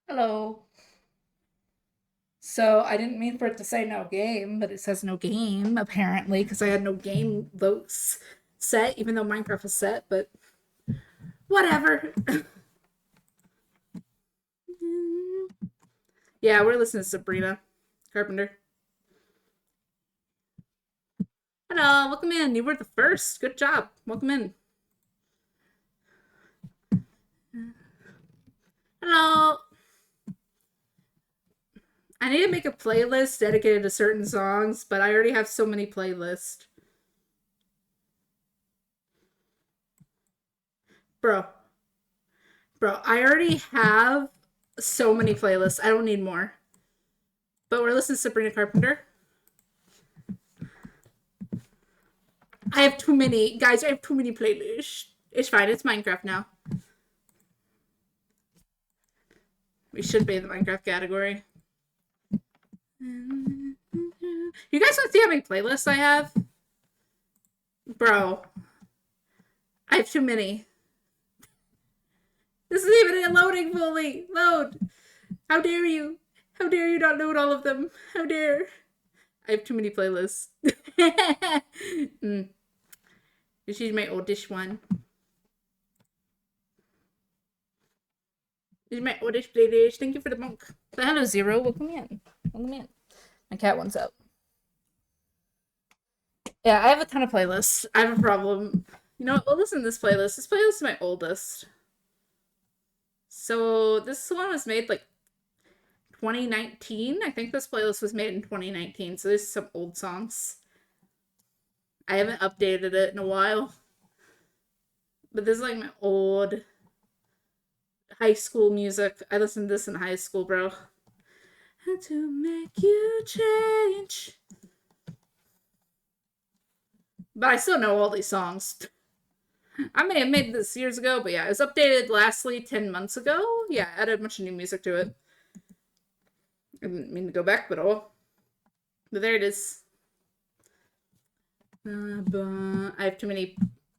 Hello. So I didn't mean for it to say no game, but it says no game apparently because I had no game votes set, even though Minecraft was set. But whatever. Yeah, we're listening to Sabrina Carpenter. Hello, welcome in. You were the first. Good job. Welcome in. Hello. I need to make a playlist dedicated to certain songs, but I already have so many playlists. Bro, bro, I already have so many playlists. I don't need more. But we're listening to Sabrina Carpenter. I have too many. Guys, I have too many playlists. It's fine. It's Minecraft now. We should be in the Minecraft category. You guys want to see how many playlists I have? Bro, I have too many. This isn't even loading fully. Load. How dare you? How dare you not load all of them? How dare? I have too many playlists. This is my oldest one. This is my oldest playlist. Thank you for the monk. So, hello, Zero. Welcome in. Welcome in. My cat wants out. Yeah, I have a ton of playlists. I have a problem. You know what? We'll listen to this playlist. This playlist is my oldest. So this one was made like 2019. I think this playlist was made in 2019. So there's some old songs. I haven't updated it in a while. But this is like my old high school music. I listened to this in high school, bro. Had to make you change. But I still know all these songs. I may have made this years ago, but yeah, it was updated lastly 10 months ago. Yeah, added a bunch of new music to it. I didn't mean to go back, but oh. But there it is. I have too many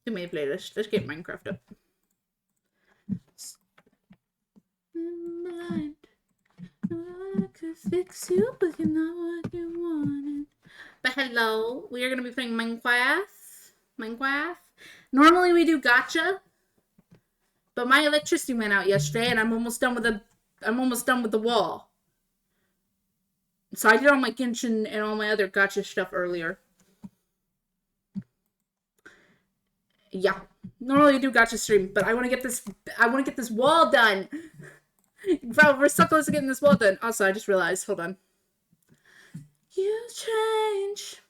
playlists. Let's get Minecraft up. Blind. I could fix you, but you're not what you wanted. But hello, we are gonna be playing Minecraft. Normally we do gotcha, but my electricity went out yesterday, and I'm almost done with the wall. So I did all my Genshin and all my other gotcha stuff earlier. Yeah, normally I do gotcha stream, but I want to get this wall done. Bro, we're so close to getting this wall done. Also, I just realized. Hold on. You change.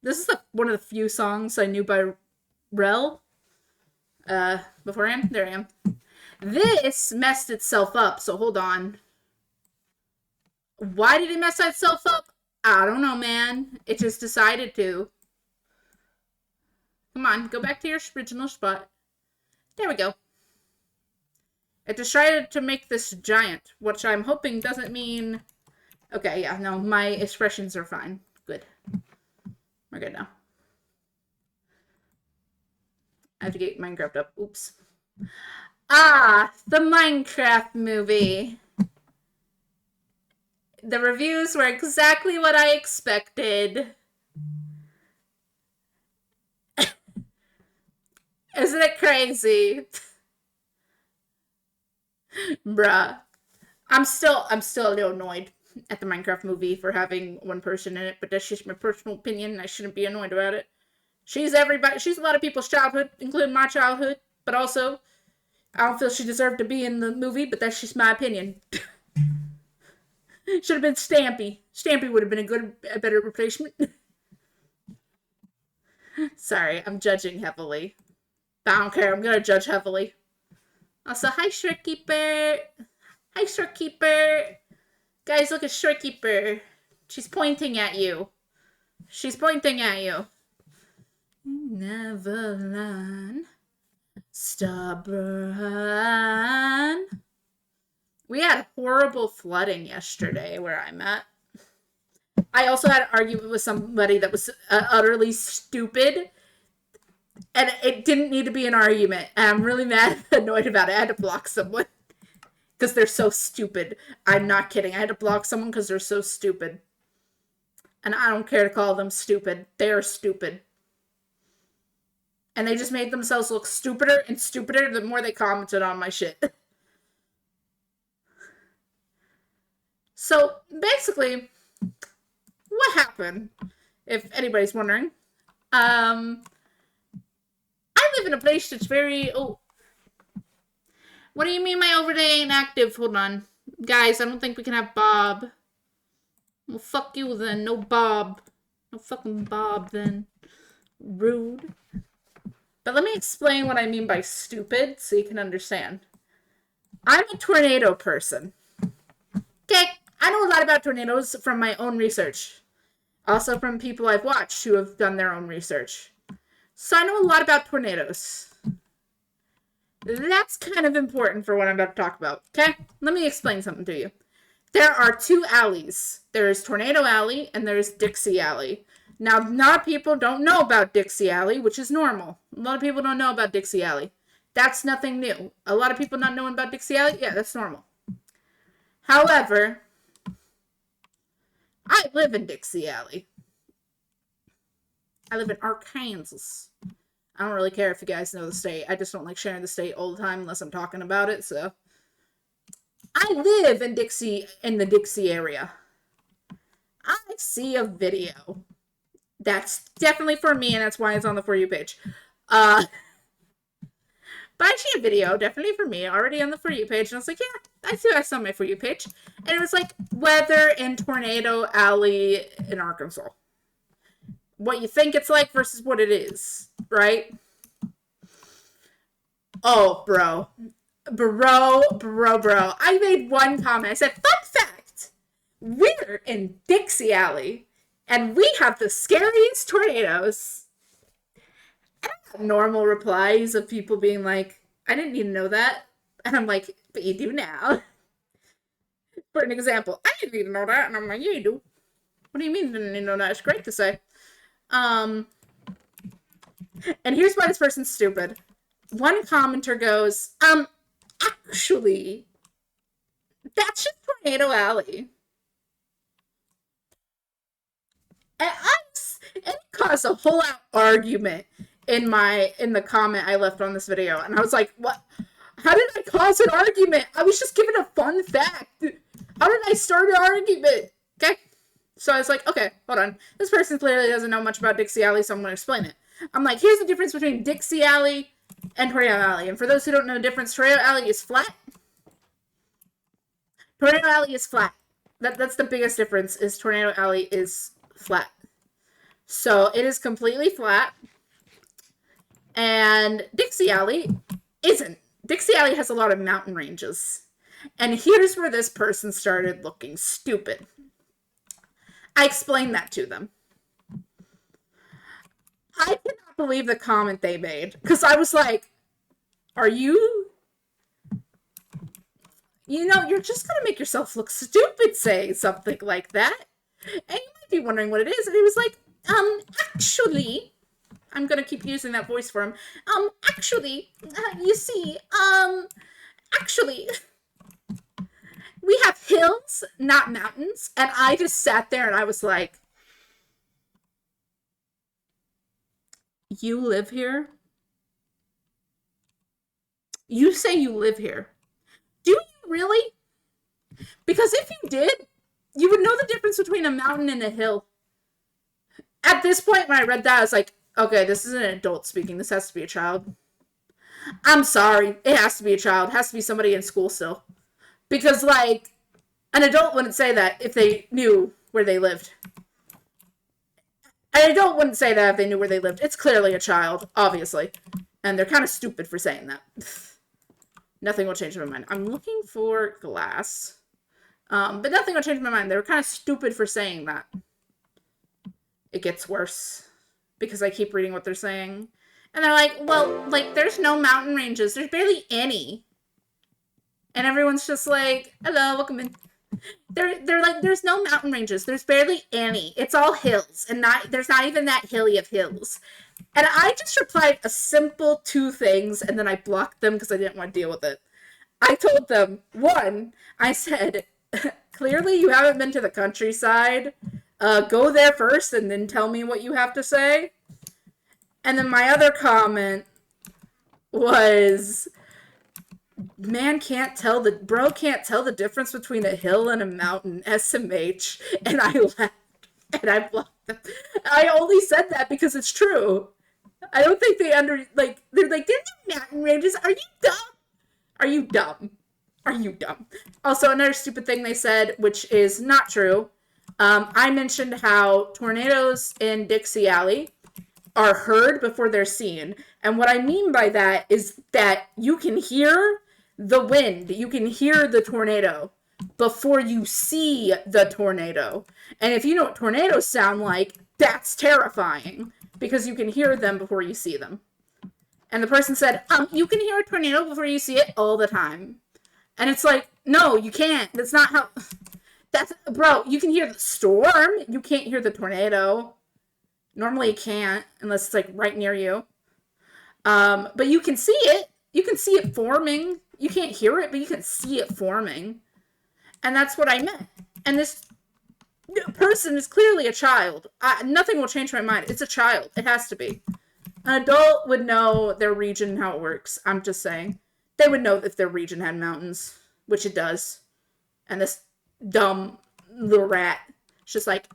This is one of the few songs I knew by Rel. Beforehand, there I am. This messed itself up. So hold on. Why did it mess itself up? I don't know, man. It just decided to. Come on, go back to your original spot. There we go. It decided to make this giant, which I'm hoping doesn't mean... Okay, yeah, no, my expressions are fine. Good. We're good now. I have to get Minecraft up. Oops. Ah, the Minecraft movie. The reviews were exactly what I expected. Isn't it crazy? Bruh. I'm still a little annoyed at the Minecraft movie for having one person in it, but that's just my personal opinion. I shouldn't be annoyed about it. She's a lot of people's childhood, including my childhood, but also I don't feel she deserved to be in the movie, but that's just my opinion. Should have been Stampy. Stampy would have been a better replacement. Sorry, I'm judging heavily. But I don't care, I'm gonna judge heavily. Also, hi, Shortkeeper. Hi, Shortkeeper. Guys, look at Shortkeeper. She's pointing at you. She's pointing at you. Neverland. Stubborn. We had horrible flooding yesterday where I'm at. I also had an argument with somebody that was utterly stupid. And it didn't need to be an argument. And I'm really mad and annoyed about it. I had to block someone. because they're so stupid. I'm not kidding. I had to block someone because they're so stupid. And I don't care to call them stupid. They're stupid. And they just made themselves look stupider and stupider the more they commented on my shit. So, basically, what happened, if anybody's wondering, I live in a place that's very... Oh. What do you mean my overlay ain't active? Hold on. Guys, I don't think we can have Bob. Well, fuck you then. No Bob. No fucking Bob then. Rude. But let me explain what I mean by stupid so you can understand. I'm a tornado person. Okay, I know a lot about tornadoes from my own research. Also from people I've watched who have done their own research. So I know a lot about tornadoes. That's kind of important for what I'm about to talk about, okay? Let me explain something to you. There are two alleys. There's Tornado Alley and there's Dixie Alley. Now, a lot of people don't know about Dixie Alley, which is normal. A lot of people don't know about Dixie Alley. That's nothing new. A lot of people not knowing about Dixie Alley, yeah, that's normal. However, I live in Dixie Alley. I live in Arkansas. I don't really care if you guys know the state. I just don't like sharing the state all the time unless I'm talking about it, so. I live in the Dixie area. I see a video. That's definitely for me, and that's why it's on the For You page. But I see a video, definitely for me, already on the For You page, and I was like, yeah, I saw my For You page. And it was like, weather in Tornado Alley in Arkansas. What you think it's like versus what it is, right? Oh, bro. I made one comment. I said, fun fact, we're in Dixie Alley, and we have the scariest tornadoes. And I got normal replies of people being like, I didn't even know that. And I'm like, but you do now. For an example, I didn't even know that. And I'm like, yeah, you do. What do you mean you didn't even know that? It's great to say. And here's why this person's stupid. One commenter goes, actually, that's just Tornado Alley. And it caused a whole argument in the comment I left on this video. And I was like, what? How did I cause an argument? I was just giving a fun fact. How did I start an argument? Okay. So I was like, okay, hold on. This person clearly doesn't know much about Dixie Alley, so I'm going to explain it. I'm like, here's the difference between Dixie Alley and Tornado Alley. And for those who don't know the difference, Tornado Alley is flat. Tornado Alley is flat. That's the biggest difference, is Tornado Alley is flat. So it is completely flat. And Dixie Alley isn't. Dixie Alley has a lot of mountain ranges. And here's where this person started looking stupid. I explained that to them. I cannot believe the comment they made. Because I was like, are you... You know, you're just going to make yourself look stupid saying something like that. And you might be wondering what it is. And he was like, actually... I'm going to keep using that voice for him. Actually, you see, actually... We have hills, not mountains. And I just sat there and I was like, you live here? You say you live here. Do you really? Because if you did, you would know the difference between a mountain and a hill. At this point, when I read that, I was like, okay, this isn't an adult speaking. This has to be a child. I'm sorry. It has to be a child. It has to be somebody in school still. Because, like, an adult wouldn't say that if they knew where they lived. An adult wouldn't say that if they knew where they lived. It's clearly a child, obviously. And they're kind of stupid for saying that. Nothing will change my mind. I'm looking for glass. But nothing will change my mind. They were kind of stupid for saying that. It gets worse. Because I keep reading what they're saying. And they're like, well, like, there's no mountain ranges. There's barely any. And everyone's just like, hello, welcome in. They're like, there's no mountain ranges. There's barely any. It's all hills. And there's not even that hilly of hills. And I just replied a simple 2 things, and then I blocked them because I didn't want to deal with it. I told them, one, I said, clearly you haven't been to the countryside. Go there first and then tell me what you have to say. And then my other comment was, bro can't tell the difference between a hill and a mountain, SMH. And I laughed and I blocked them. I only said that because it's true. I don't think they're like, there's no mountain ranges. Are you dumb? Are you dumb? Are you dumb? Also, another stupid thing they said, which is not true. I mentioned how tornadoes in Dixie Alley are heard before they're seen. And what I mean by that is that you can hear the wind, you can hear the tornado before you see the tornado. And if you know what tornadoes sound like, that's terrifying because you can hear them before you see them. And the person said, you can hear a tornado before you see it all the time. And it's like, no, you can't. That's not how... Bro, you can hear the storm. You can't hear the tornado. Normally you can't, unless it's like right near you. But you can see it. You can see it forming. You can't hear it, but you can see it forming. And that's what I meant. And this person is clearly a child. Nothing will change my mind. It's a child. It has to be. An adult would know their region, how it works. I'm just saying. They would know if their region had mountains, which it does. And this dumb little rat is just like,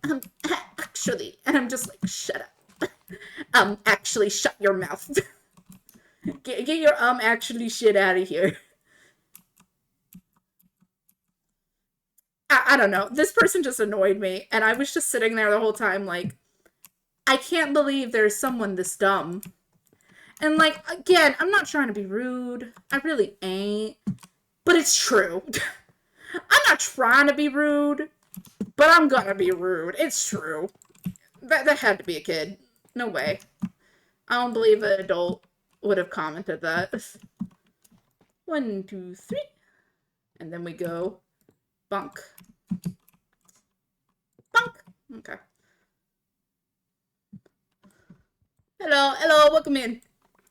actually. And I'm just like, shut up. Actually, shut your mouth. Get your actually shit out of here. I don't know. This person just annoyed me. And I was just sitting there the whole time like, I can't believe there's someone this dumb. And like, again, I'm not trying to be rude. I really ain't. But it's true. I'm not trying to be rude, but I'm gonna be rude. It's true. That had to be a kid. No way. I don't believe an adult would have commented that. 1, 2, 3. And then we go bunk. Bunk. Okay. Hello, welcome in.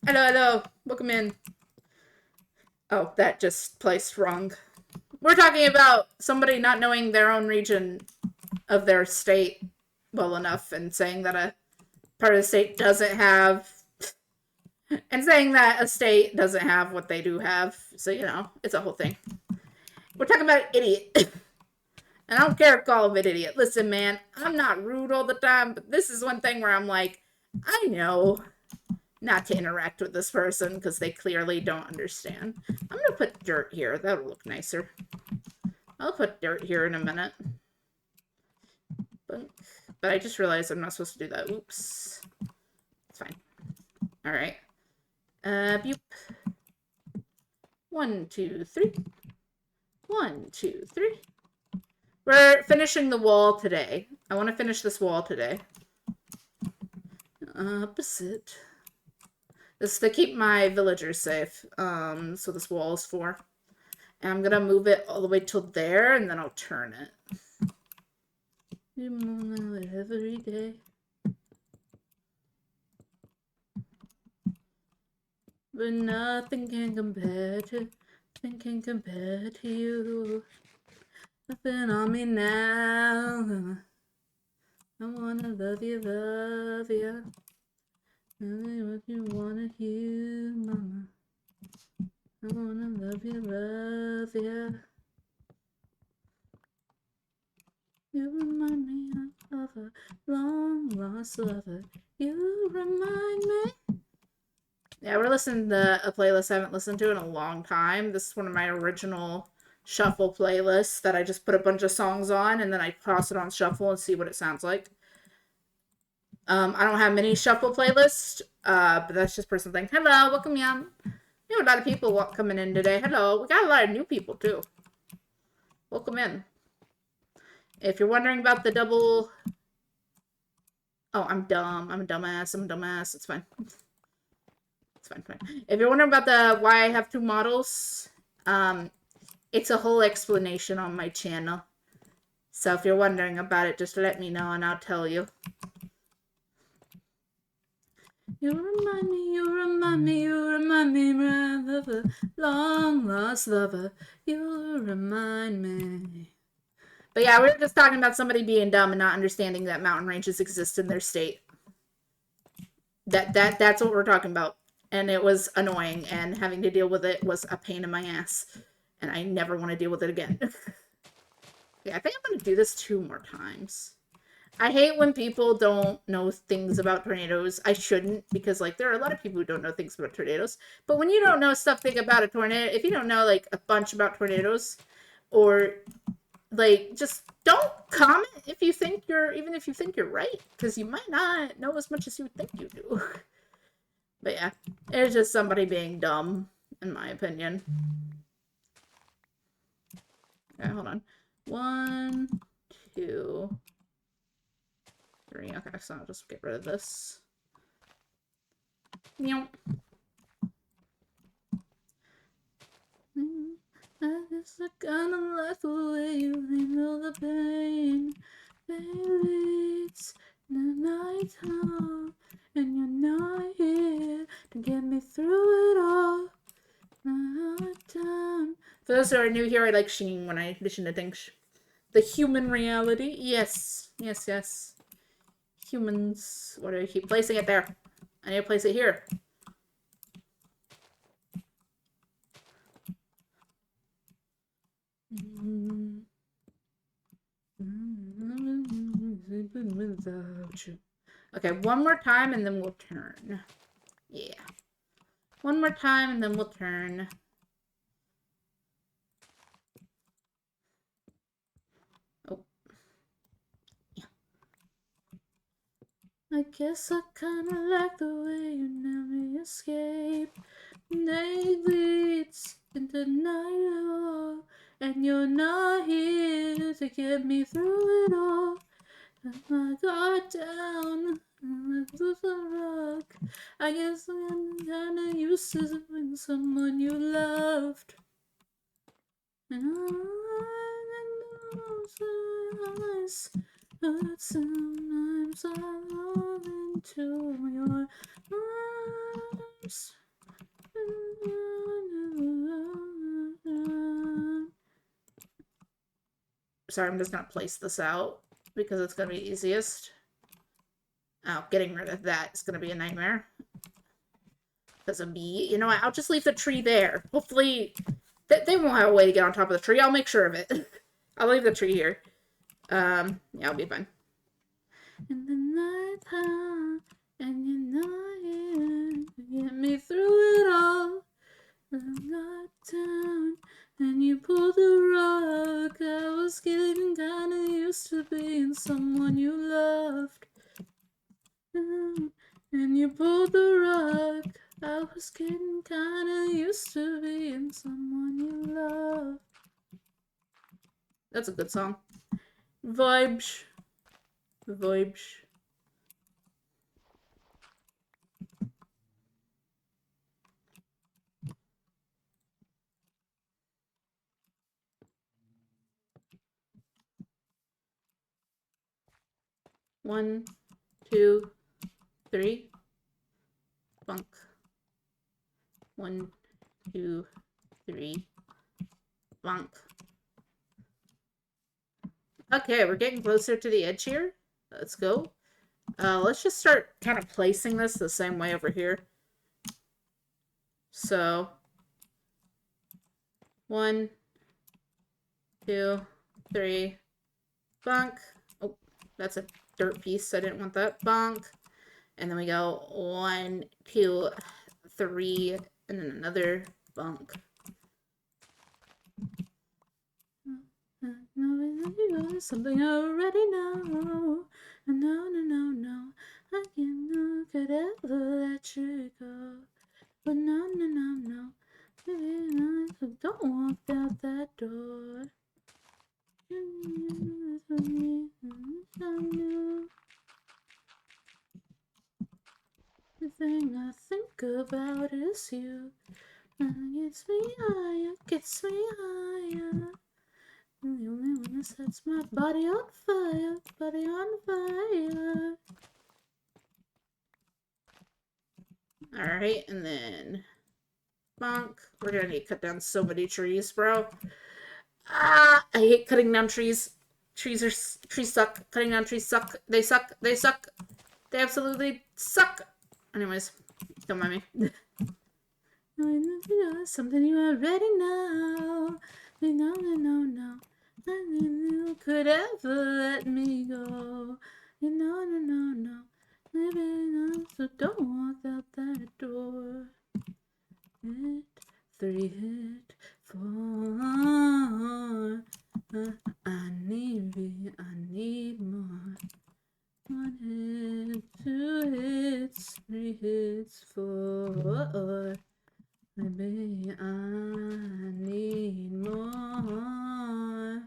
Hello, welcome in. Oh, that just placed wrong. We're talking about somebody not knowing their own region of their state well enough and saying that a part of the state doesn't have, and saying that a state doesn't have what they do have. So, you know, it's a whole thing. We're talking about an idiot. And I don't care if call him an idiot. Listen, man, I'm not rude all the time, but this is one thing where I'm like, I know not to interact with this person because they clearly don't understand. I'm going to put dirt here. That'll look nicer. I'll put dirt here in a minute. But I just realized I'm not supposed to do that. Oops. It's fine. Alright. Boop. 1, 2, 3. 1, 2, 3. We're finishing the wall today. I want to finish this wall today. Opposite. This is to keep my villagers safe. So this wall is for. And I'm gonna move it all the way till there, and then I'll turn it. Every day. But nothing can compare to you. Nothing on me now. I wanna love you. Tell me what you wanna hear, mama. I wanna love you. You remind me of a long lost lover. You remind me. Yeah, we're listening to a playlist I haven't listened to in a long time. This is one of my original shuffle playlists that I just put a bunch of songs on and then I toss it on shuffle and see what it sounds like. I don't have many shuffle playlists, but that's just personal thing. Hello, welcome in. We have a lot of people coming in today. Hello, we got a lot of new people too. Welcome in. If you're wondering about the double... Oh, I'm dumb. I'm a dumbass. It's fine. It's fine. If you're wondering about the why I have two models, it's a whole explanation on my channel. So if you're wondering about it, just let me know and I'll tell you. You remind me, my lover, long lost lover. You remind me. But yeah, we were just talking about somebody being dumb and not understanding that mountain ranges exist in their state. That's what we're talking about. And it was annoying, and having to deal with it was a pain in my ass. And I never want to deal with it again. Yeah, I think I'm going to do this 2 more times. I hate when people don't know things about tornadoes. I shouldn't, because, like, there are a lot of people who don't know things about tornadoes. But when you don't know something about a tornado, if you don't know, like, a bunch about tornadoes, or, like, just don't comment if you think even if you think you're right, because you might not know as much as you think you do. But yeah, it's just somebody being dumb, in my opinion. Okay, hold on. 1, 2, 3. Okay, so I'll just get rid of this. Meow. I guess I kinda like the way you handle the pain. Baby, it's the night time, and you're not here to get me through it all. For those who are new here, I like singing when I listen to things. The human reality. Yes. Yes, yes. Humans. What do I keep placing it there? I need to place it here. Okay, one more time and then we'll turn. Yeah. One more time and then we'll turn. Oh. Yeah. I guess I kinda like the way you never escape. Day leads into night, and you're not here to get me through it all. I got down to the rock. I guess I'm kinda used to when someone you loved. And eyes, but sometimes I fall into your arms. Sorry, I'm just gonna place this out because it's gonna be easiest. Oh, getting rid of that is gonna be a nightmare. Because of me. You know what? I'll just leave the tree there. Hopefully, they won't have a way to get on top of the tree. I'll make sure of it. I'll leave the tree here. Yeah, I'll be fine. In the night time, and you're not here to get me through it all. I got down, and you pulled the rug. I was getting kinda used to being someone you loved. And you pulled the rug. I was getting kinda used to being someone you love. That's a good song. Vibes. Vibes. One, 2, 3. Bunk. 1, 2, 3. Bunk. Okay, we're getting closer to the edge here. Let's go. Let's just start kind of placing this the same way over here. So, 1, 2, 3. Bunk. Oh, that's a dirt piece. I didn't want that. Bonk. And then we go 1, 2, 3, and then another bunk. Something I already know. No. I could ever let you go. But no. Maybe I don't walk out that door. The thing I think about is you. Gets me higher, gets me higher. The only one that sets my body on fire, body on fire. Alright, and then bonk. We're gonna need to cut down so many trees, bro. I hate cutting down trees. Trees suck. Cutting down trees suck. They suck. They suck. They absolutely suck. Anyways, don't mind me. Something you already know. No. Nothing you could ever let me go. No. Living on, so don't walk out that door. Hit 3, hit 4. I need more. 1 hit, 2 hits, 3 hits, 4. Maybe I need more.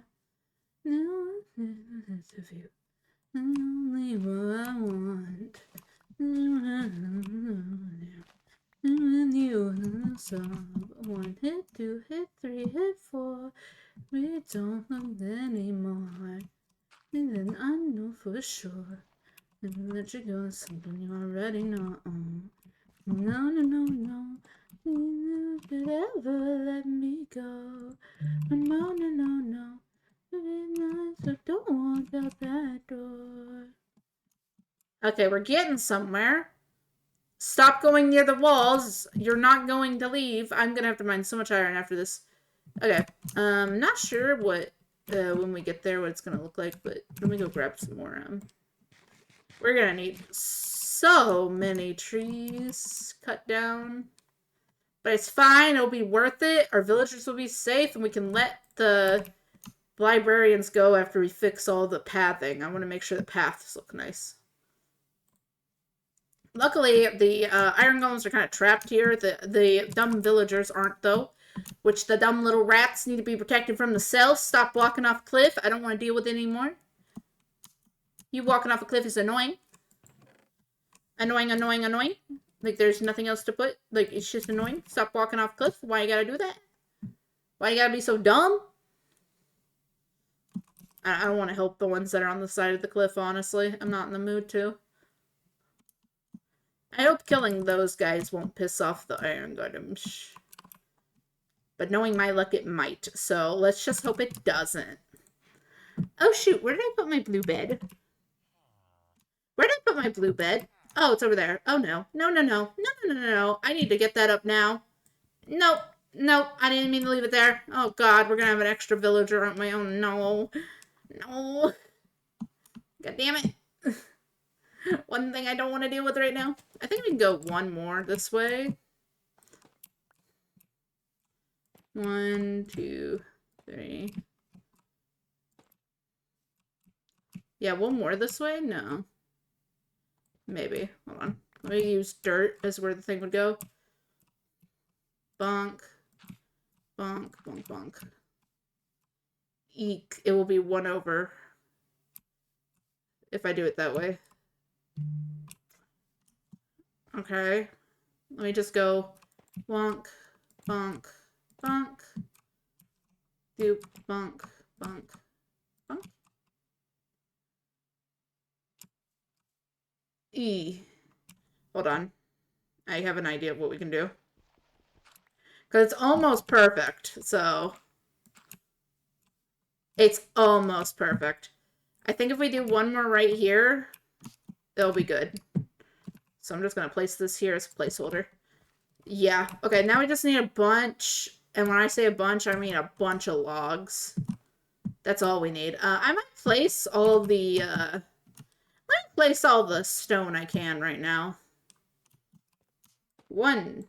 No less of you. Only what I want. With you, so 1 hit, 2 hit, 3 hit, 4. We don't look anymore. And then I know for sure. Never let you go, something you already know. No. You could ever let me go. No. So don't walk out that door. Okay, we're getting somewhere. Stop going near the walls. You're not going to leave. I'm gonna have to mine so much iron after this. Okay. Not sure what when we get there what it's gonna look like, but let me go grab some more. We're gonna need so many trees cut down. But it's fine, it'll be worth it. Our villagers will be safe, and we can let the librarians go after we fix all the pathing. I want to make sure the paths look nice. Luckily, the iron golems are kind of trapped here. The dumb villagers aren't, though. Which the dumb little rats need to be protected from themselves. Stop walking off a cliff. I don't want to deal with it anymore. You walking off a cliff is annoying. Annoying. Like, there's nothing else to put. Like, it's just annoying. Stop walking off a cliff. Why you gotta do that? Why you gotta be so dumb? I don't want to help the ones that are on the side of the cliff, honestly. I'm not in the mood to. I hope killing those guys won't piss off the iron golems. But knowing my luck, it might. So let's just hope it doesn't. Oh, shoot. Where did I put my blue bed? Where did I put my blue bed? Oh, it's over there. Oh, no. No. I need to get that up now. Nope. I didn't mean to leave it there. Oh, God. We're going to have an extra villager on my own. No. God damn it. One thing I don't want to deal with right now. I think we can go one more this way. 1, 2, 3. Yeah, one more this way? No. Maybe. Hold on. Let me use dirt as where the thing would go. Bonk. Eek. It will be 1 over if I do it that way. Okay. Let me just go bonk. Doop, bonk. E. Hold on. I have an idea of what we can do. Because it's almost perfect, so... It's almost perfect. I think if we do one more right here, it'll be good. So I'm just going to place this here as a placeholder. Yeah. Okay, now we just need a bunch. And when I say a bunch, I mean a bunch of logs. That's all we need. I might place all the... place all the stone I can right now. 1,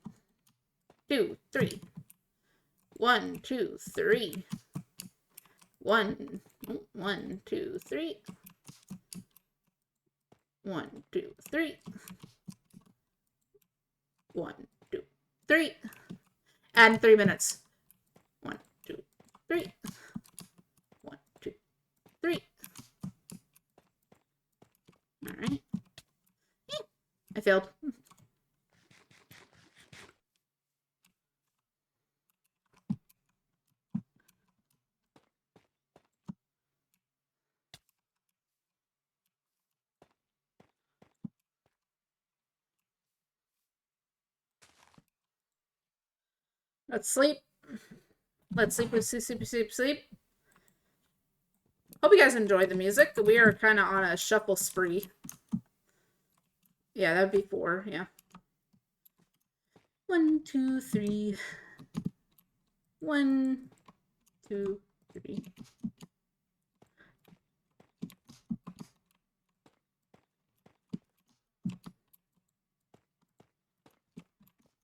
2, 3. 1, 2, 3. 1, 2, 3. 1, 2, 3. 1, 2, 3. And 3 minutes. 1, 2, 3. 1, 2, 3. Alright. I failed. Let's sleep. Let's sleep, sleep, sleep, sleep, sleep. Hope you guys enjoyed the music. We are kind of on a shuffle spree. Yeah, that'd be 4. Yeah. 1, 2, 3. 1, 2, 3.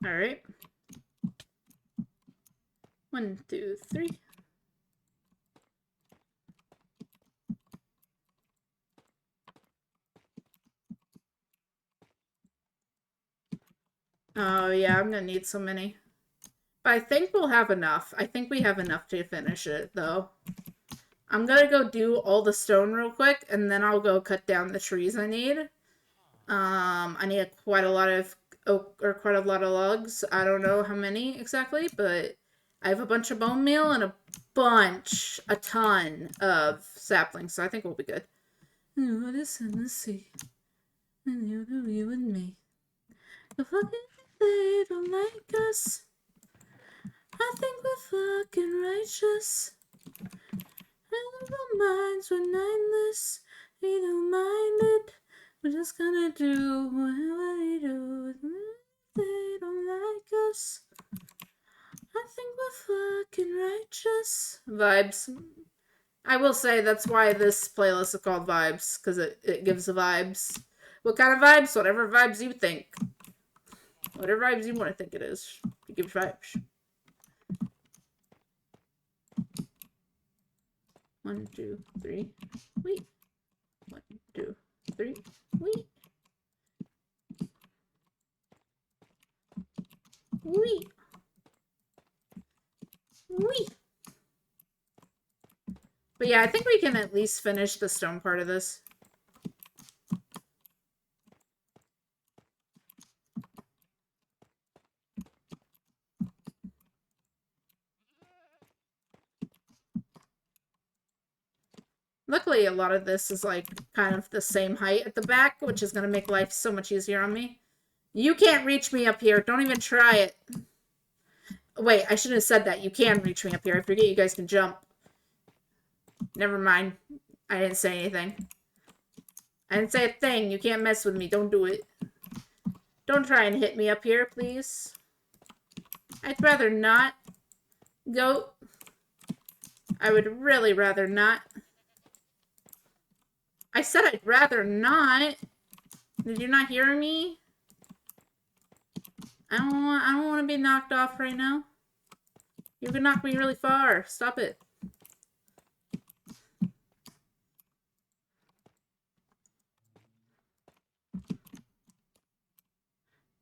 All right. 1, 2, 3. Oh, yeah, I'm gonna need so many. But I think we'll have enough. I think we have enough to finish it, though. I'm gonna go do all the stone real quick, and then I'll go cut down the trees I need. I need quite a lot of oak, or quite a lot of logs. I don't know how many exactly, but I have a bunch of bone meal and a ton of saplings, so I think we'll be good. What is in the sea? And you and me. If they don't like us, I think we're fucking righteous. And our minds were mindless. We don't mind it. We're just gonna do whatever we do. If they don't like us, I think we're fucking righteous. Vibes. I will say that's why this playlist is called Vibes, because it gives the vibes. What kind of vibes? Whatever vibes you think. Whatever vibes you want to think it is. It gives vibes. 1, 2, 3. Wait. 1, 2, 3. Wait. Wait. Wait. But yeah, I think we can at least finish the stone part of this. Luckily, a lot of this is like kind of the same height at the back, which is going to make life so much easier on me. You can't reach me up here. Don't even try it. Wait, I shouldn't have said that. You can reach me up here. I forget you guys can jump. Never mind. I didn't say anything. I didn't say a thing. You can't mess with me. Don't do it. Don't try and hit me up here, please. I'd rather not. Goat. I would really rather not. I said I'd rather not. Did you not hear me? I don't want to be knocked off right now. You can knock me really far. Stop it.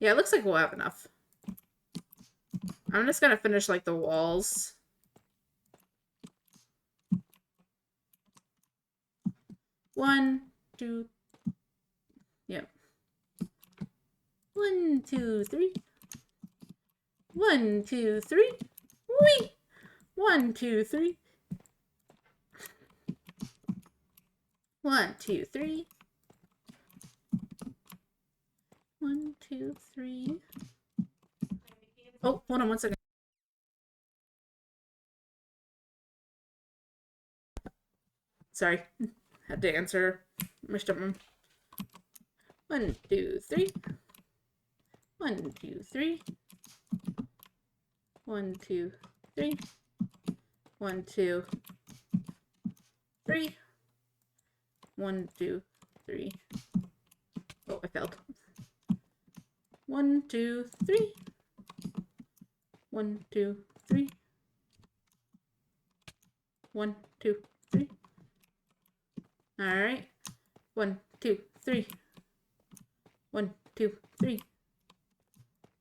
Yeah, it looks like we'll have enough. I'm just gonna finish like the walls. One, two. Yep. 1, 2, 3. 1, 2, 3. Wee! 1, 2, 3. 1, 2, 3. 1, 2, 3. Oh, hold on 1 second. Sorry. Had to answer my stepmom. 1, 2, 3. 1, 2, 3. 1, 2, 3. 1, 2, 3. 1, 2, 3. Oh, I failed. 1, 2, 3. 1, 2, 3. 1, 2, 3. All right. 1, 2, 3. 1, 2, 3.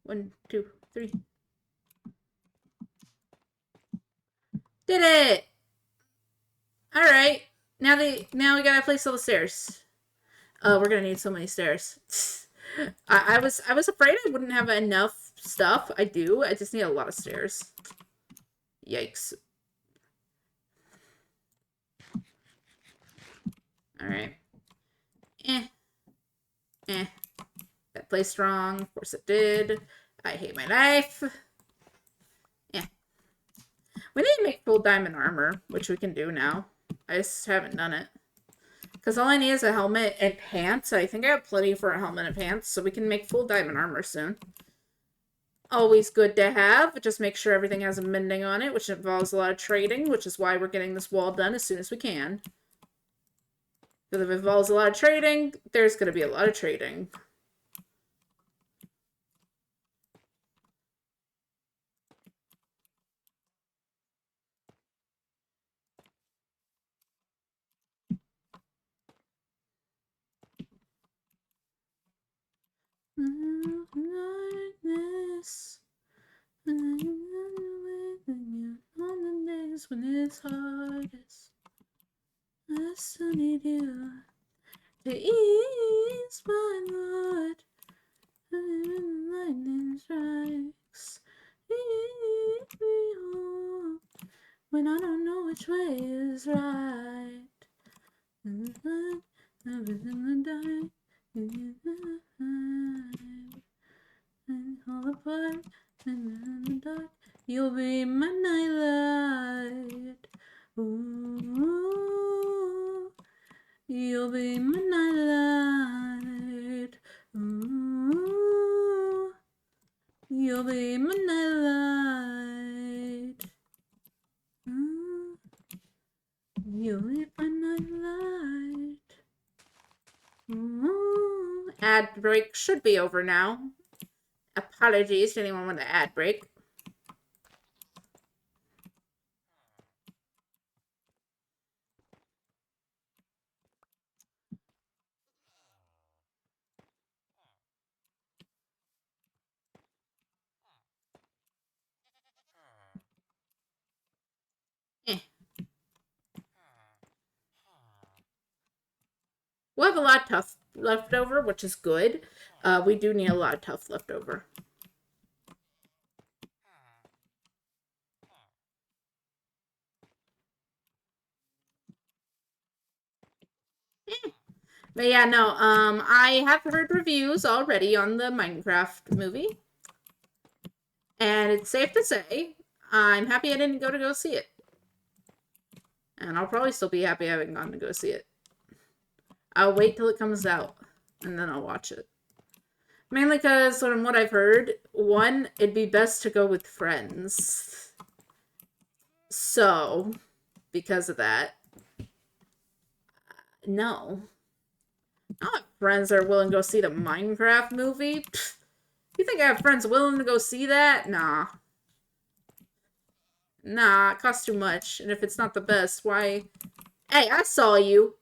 1, 2, 3. Did it! All right. Now we gotta place all the stairs. We're gonna need so many stairs. I was afraid I wouldn't have enough stuff. I do. I just need a lot of stairs. Yikes. All right. That placed wrong. Of course it did. I hate my life. Yeah. make full diamond armor, which we can do now. I just haven't done it. Because all I need is a helmet and pants. I think I have plenty for a helmet and pants, so we can make full diamond armor soon. Always good to have. Just make sure everything has a mending on it, which involves a lot of trading, which is why we're getting this wall done as soon as we can. Because if it involves a lot of trading, there's going to be a lot of trading. Darkness, on the days when it's hardest, I still need you to ease my heart. Lightning strikes, lead me home when I don't know which way is right. And all apart and in the dark, you'll be my nightlight. Ooh, you'll be my nightlight. Ooh, you'll be my nightlight. Ooh, you'll be my nightlight. Ooh. Ad break should be over now. Apologies to anyone with the ad break. We'll have a lot of tough left over, which is good. We do need a lot of tough left over. But yeah, no, I have heard reviews already on the Minecraft movie. And it's safe to say, I'm happy I didn't go see it. And I'll probably still be happy having gone to go see it. I'll wait till it comes out, and then I'll watch it. Mainly because, from what I've heard, one, it'd be best to go with friends. So, because of that, no. I don't have friends that are willing to go see the Minecraft movie. Pfft. You think I have friends willing to go see that? Nah. Nah, it costs too much. And if it's not the best, why? Hey, I saw you.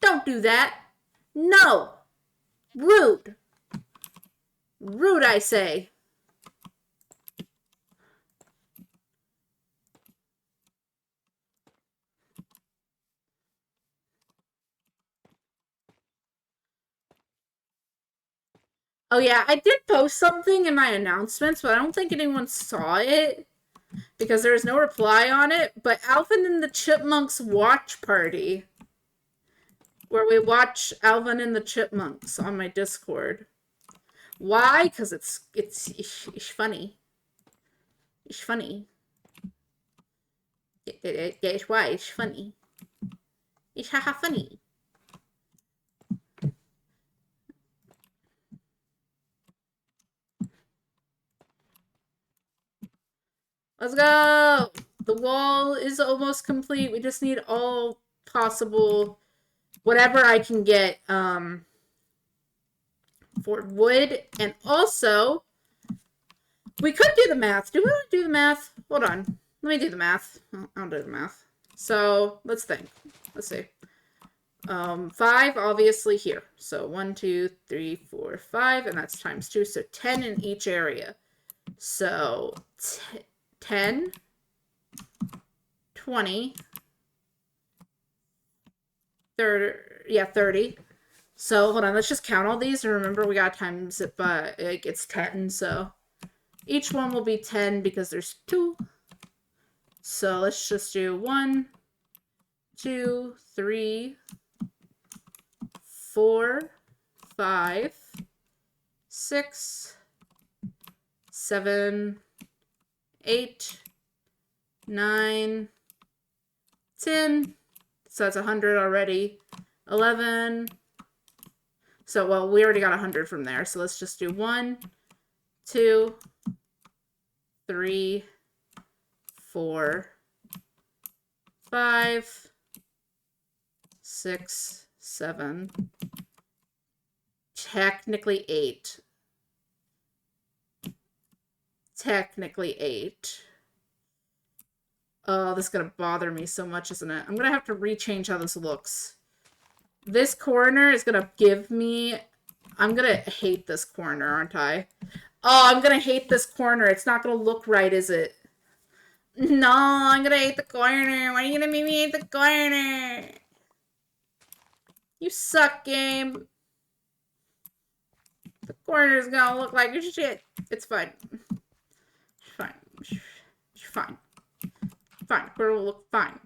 Don't do that. No. Rude. Rude, I say. Oh yeah, I did post something in my announcements, but I don't think anyone saw it because there was no reply on it. But Alvin and the Chipmunks watch party, where we watch Alvin and the Chipmunks on my Discord. Why? Because it's funny. It's funny. It's why it's funny. It's haha funny. Let's go! The wall is almost complete. We just need all possible, whatever I can get, for wood. And also, we could do the math. Do we want to do the math? Hold on. Let me do the math. I'll do the math. So, let's think. Let's see. 5, obviously, here. So, 1, 2, 3, 4, 5, and that's times 2. So, 10 in each area. So, 10, 20, 30, yeah, 30. So, hold on, let's just count all these, and remember we got times it by, it's 10, so each one will be 10 because there's 2. So, let's just do 1, 2, 3, 4, 5, 6, 7, 8, 9, 10. So that's 100 already. 11. So, well, we already got 100 from there. So let's just do 1, 2, 3, 4, 5, 6, 7. Technically 8. Technically 8. Oh, this is going to bother me so much, isn't it? I'm going to have to rechange how this looks. This corner is going to give me... I'm going to hate this corner, aren't I? Oh, I'm going to hate this corner. It's not going to look right, is it? No, I'm going to hate the corner. Why are you going to make me hate the corner? You suck, game. The corner is going to look like shit. It's fine. It's fine. It's fine. Fine. It will look fine.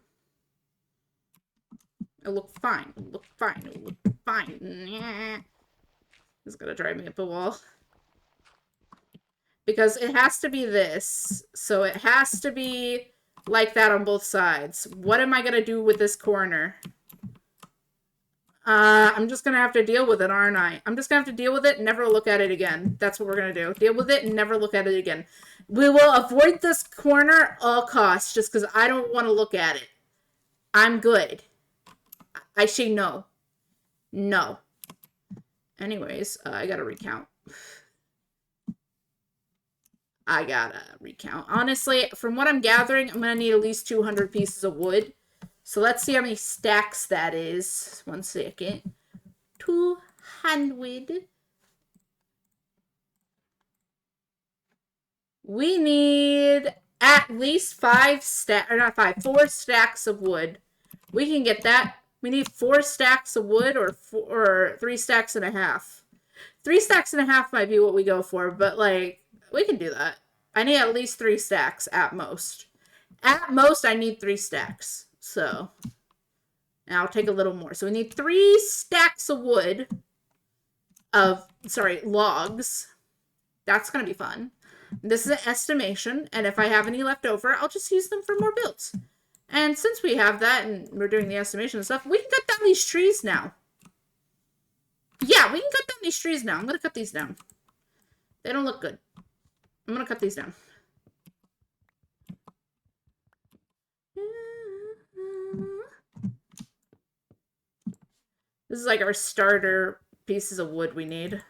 It'll look fine. It'll look fine. It'll look fine. It's gonna drive me up a wall. Because it has to be this. So it has to be like that on both sides. What am I gonna do with this corner? I'm just gonna have to deal with it, aren't I? I'm just gonna have to deal with it and never look at it again. That's what we're gonna do. Deal with it and never look at it again. We will avoid this corner at all costs just because I don't want to look at it. I'm good. I say no. No. Anyways, I gotta recount. I gotta recount. Honestly, from what I'm gathering, I'm gonna need at least 200 pieces of wood. So let's see how many stacks that is. 1 second. 200. We need at least 4 stacks of wood. We can get that. We need 4 stacks of wood or 3 stacks and a half. 3 stacks and a half might be what we go for, but like, we can do that. I need at least 3 stacks at most. At most, I need 3 stacks. So, and I'll take a little more. So we need 3 stacks of wood. Logs. That's going to be fun. This is an estimation, and if I have any left over, I'll just use them for more builds. And since we have that, and we're doing the estimation and stuff, we can cut down these trees now. Yeah, we can cut down these trees now. I'm going to cut these down. They don't look good. I'm going to cut these down. This is like our starter pieces of wood we need.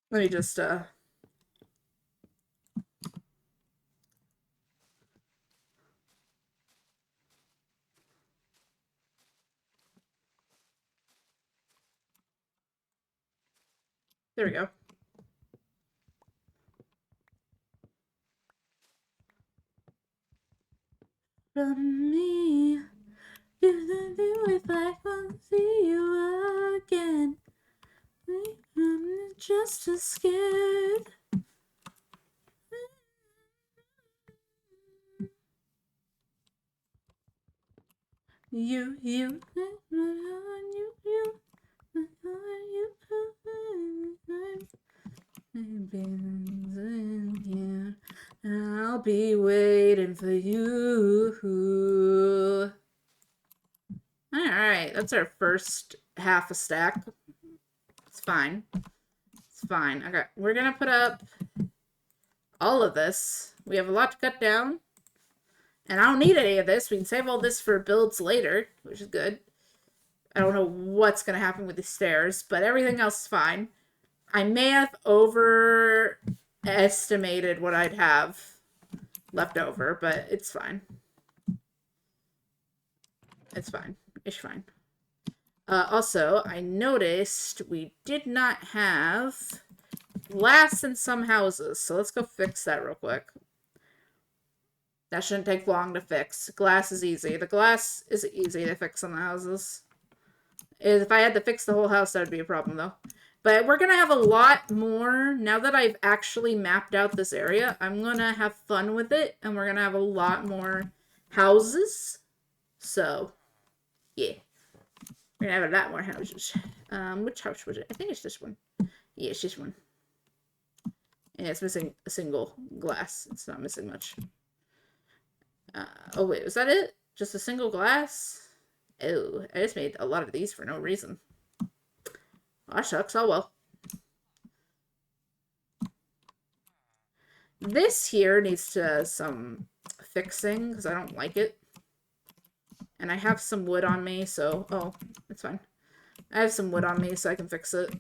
Let me just, There we go. From me, if I can see you again, I'm just as scared. You. I'll be waiting for you. Alright, that's our first half a stack. It's fine. It's fine. Okay, we're gonna put up all of this. We have a lot to cut down. And I don't need any of this. We can save all this for builds later, which is good. I don't know what's gonna happen with the stairs, but everything else is fine. I may have overestimated what I'd have left over, but it's fine. It's fine. It's fine. Also, I noticed we did not have glass in some houses, so let's go fix that real quick. That shouldn't take long to fix. Glass is easy. The glass is easy to fix on the houses. If I had to fix the whole house, that would be a problem, though. But we're going to have a lot more. Now that I've actually mapped out this area, I'm going to have fun with it. And we're going to have a lot more houses. So, yeah. We're going to have a lot more houses. Which house was it? I think it's this one. Yeah, it's this one. And it's missing a single glass. It's not missing much. Oh, wait. Was that it? Just a single glass? Oh, I just made a lot of these for no reason. Aw, shucks. Oh, well. This here needs to some fixing because I don't like it. And I have some wood on me, so... Oh, it's fine. I have some wood on me, so I can fix it.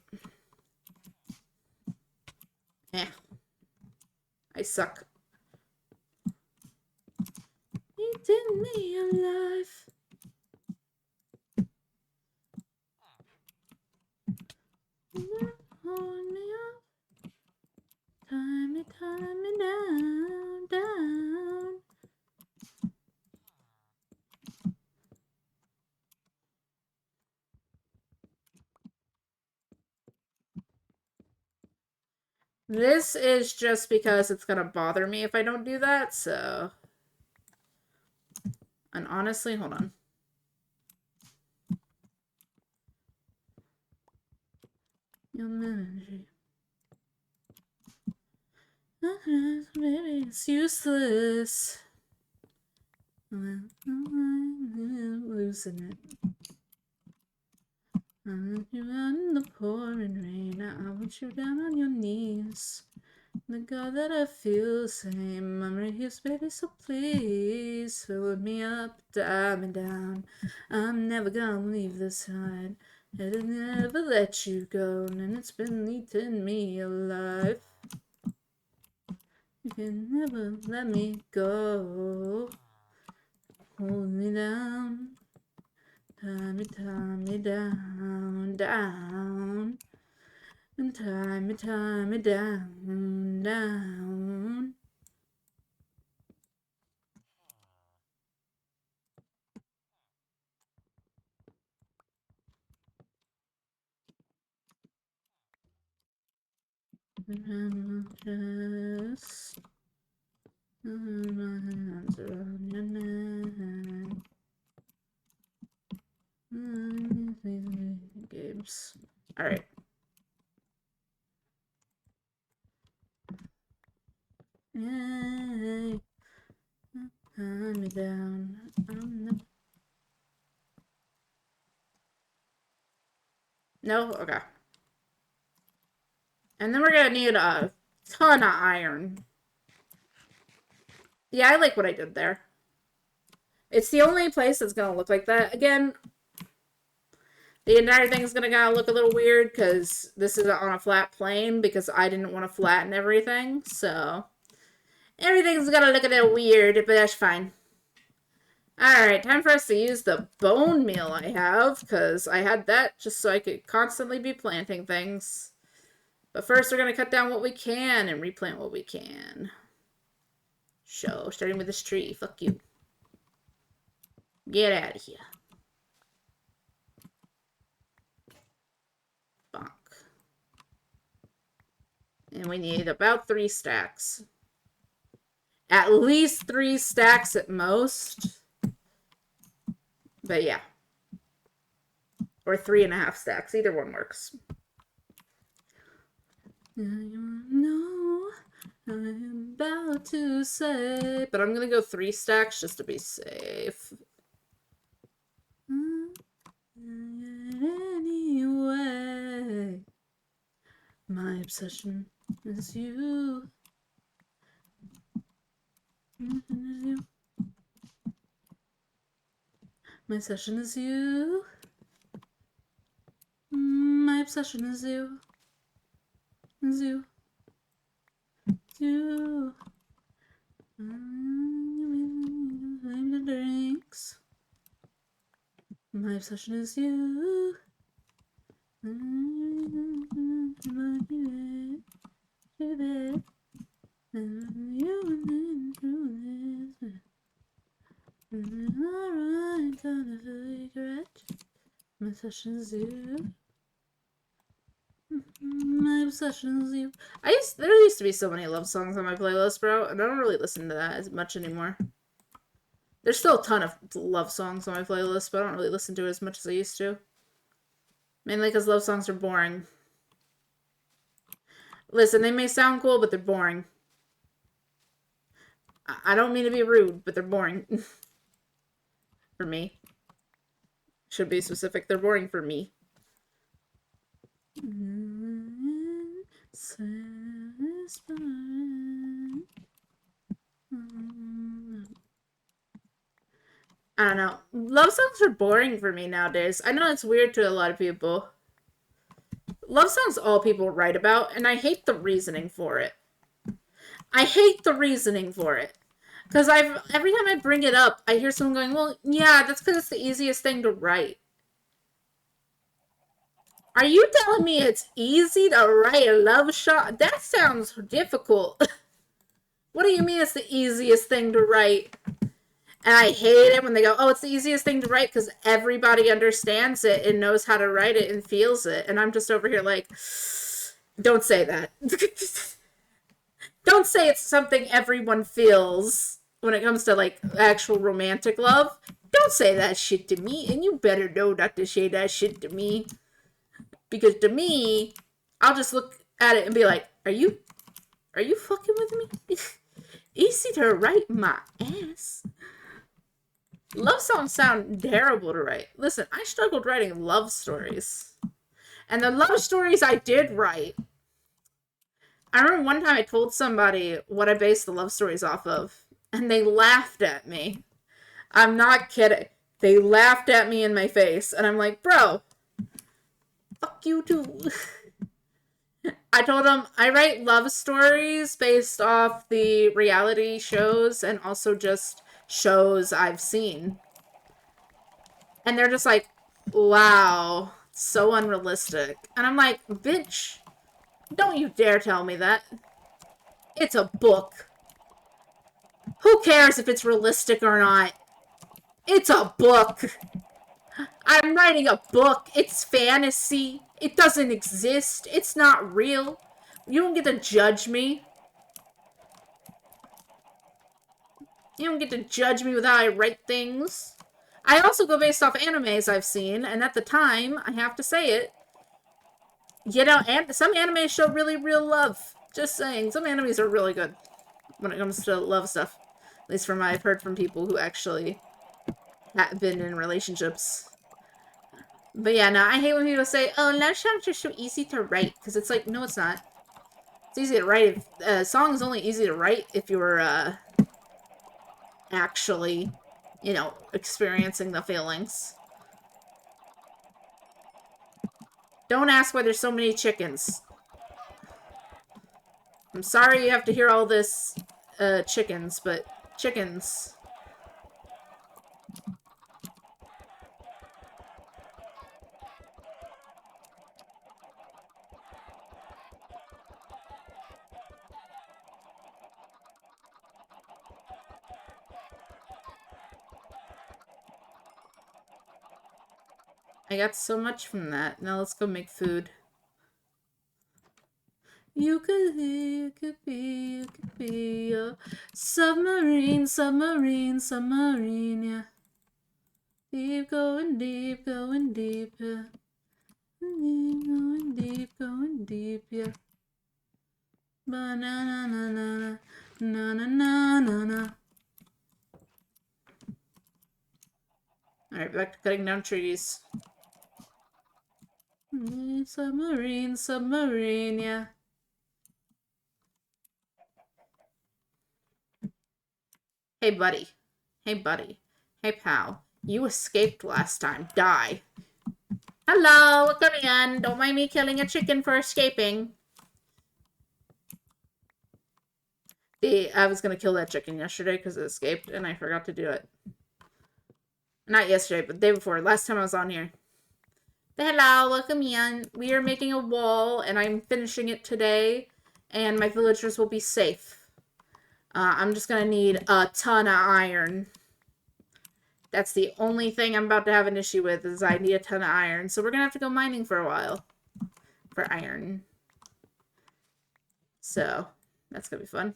I suck. Eating me alive. Hold me up. Tie me down, down. This is just because it's gonna bother me if I don't do that, so... And honestly, hold on. Baby, it's useless. Losing it. I want you out in the pouring rain. I want you down on your knees. The God that I feel the same. I'm right here, baby, so please hold me up, tie me down. I'm never gonna leave this side. It'll never let you go, and it's been eating me alive. You can never let me go. Hold me down. Tie me down, down. And tie me down, down. Just my hands around your neck. Games. Alright. Hey, tie me down. No? Okay. And then we're gonna need a ton of iron. Yeah, I like what I did there. It's the only place that's gonna look like that. Again, the entire thing is gonna look a little weird because this is on a flat plane because I didn't want to flatten everything. So everything's gonna look a little weird, but that's fine. Alright, time for us to use the bone meal I have because I had that just so I could constantly be planting things. But first we're gonna cut down what we can and replant what we can. So, starting with this tree. Fuck you. Get out of here. Bonk. And we need about 3 stacks. At least 3 stacks at most. But yeah. Or 3.5 stacks. Either one works. No, I'm about to say. But I'm going to go 3 stacks just to be safe. Anyway. My obsession is you. My obsession is you. My obsession is you. Is you. You. The drinks. My obsession is you. Alright, time to regret. My obsession is you. My obsession's you. There used to be so many love songs on my playlist, bro, and I don't really listen to that as much anymore. There's still a ton of love songs on my playlist, but I don't really listen to it as much as I used to. Mainly because love songs are boring. Listen, they may sound cool, but they're boring. I don't mean to be rude, but they're boring. For me. Should be specific. They're boring for me. I don't know. Love songs are boring for me nowadays. I know it's weird to a lot of people. Love songs all people write about, and I hate the reasoning for it. I hate the reasoning for it. Because every time I bring it up, I hear someone going, well, yeah, that's because it's the easiest thing to write. Are you telling me it's easy to write a love song? That sounds difficult. What do you mean it's the easiest thing to write? And I hate it when they go, oh, it's the easiest thing to write because everybody understands it and knows how to write it and feels it. And I'm just over here like, don't say that. Don't say it's something everyone feels when it comes to, like, actual romantic love. Don't say that shit to me, and you better know not to say that shit to me. Because to me, I'll just look at it and be like, are you fucking with me? Easy to write my ass. Love songs sound terrible to write. Listen, I struggled writing love stories. And the love stories I did write, I remember one time I told somebody what I based the love stories off of, and they laughed at me. I'm not kidding. They laughed at me in my face, and I'm like, bro, fuck you too. I told them I write love stories based off the reality shows and also just shows I've seen. And they're just like, wow, so unrealistic. And I'm like, bitch, don't you dare tell me that. It's a book. Who cares if it's realistic or not? It's a book. I'm writing a book. It's fantasy. It doesn't exist. It's not real. You don't get to judge me. You don't get to judge me with how I write things. I also go based off animes I've seen, and at the time, I have to say it, you know, and some animes show really real love. Just saying, some animes are really good when it comes to love stuff. At least from what I've heard from people who actually have been in relationships. But yeah, no, I hate when people say, oh, love songs are so easy to write. Because it's like, no, it's not. It's easy to write. A song is only easy to write if you're actually, you know, experiencing the feelings. Don't ask why there's so many chickens. I'm sorry you have to hear all this, chickens, but chickens. I got so much from that. Now let's go make food. You could be a submarine, submarine, submarine, yeah. Deep, going deep, yeah. Going deep, yeah. Ba-na-na-na-na, na-na-na-na-na. Alright, back to cutting down trees. Submarine, submarine, yeah. Hey, buddy. Hey, buddy. Hey, pal. You escaped last time. Die. Hello, come in. Don't mind me killing a chicken for escaping. I was gonna kill that chicken yesterday because it escaped, and I forgot to do it. Not yesterday, but the day before. Last time I was on here. Hello, welcome in. We are making a wall, and I'm finishing it today, and my villagers will be safe. I'm just gonna need a ton of iron. That's the only thing I'm about to have an issue with, is I need a ton of iron. So we're gonna have to go mining for a while. for iron. So, that's gonna be fun.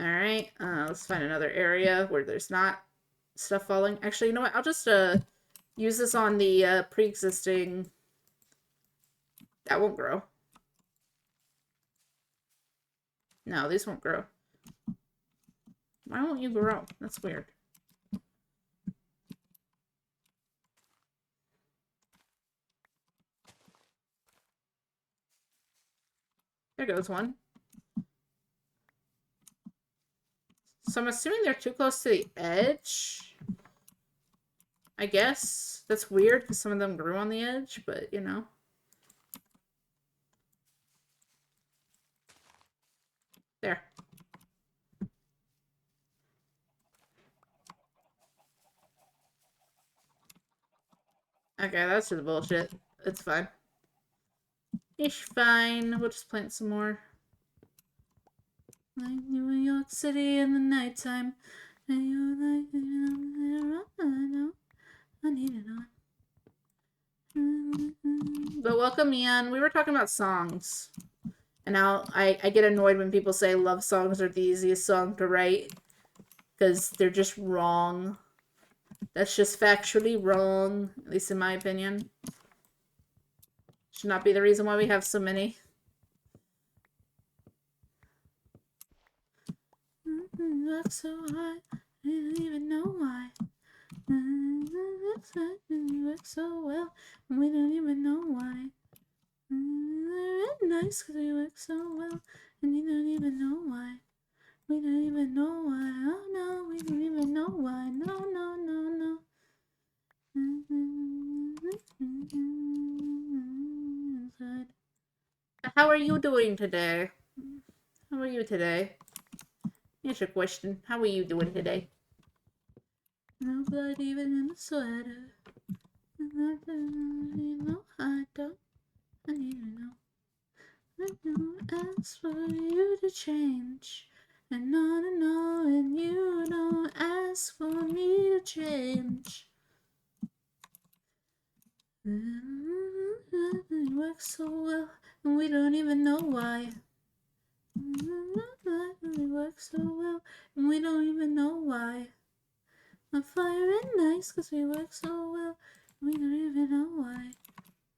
Alright, let's find another area where there's not stuff falling. Actually, you know what? I'll just use this on the pre-existing... That won't grow. No, these won't grow. Why won't you grow? That's weird. There goes one. So I'm assuming they're too close to the edge. I guess. That's weird because some of them grew on the edge, but you know. There. Okay, that's just bullshit. It's fine. It's fine. We'll just plant some more. Like New York City in the nighttime. And you're like, I know. I need it on. But welcome, Ian. We were talking about songs. And now I get annoyed when people say love songs are the easiest song to write. Because they're just wrong. That's just factually wrong. At least in my opinion. Should not be the reason why we have so many. Look so high, I don't even know why. Work so well, and we don't even know why. Nice because we work so well, and you don't even know why. We don't even know why. Oh no, we don't even know why. No, no, no, no. How are you doing today? How are you today? Here's your question. How are you doing today? No blood even in the sweater. No, I don't. I need to know. I don't ask for you to change. And no, and you don't ask for me to change. It works so well, and we don't even know why. It works so well, and we don't even know why. I'm firing nice because we work so well, and we don't even know why.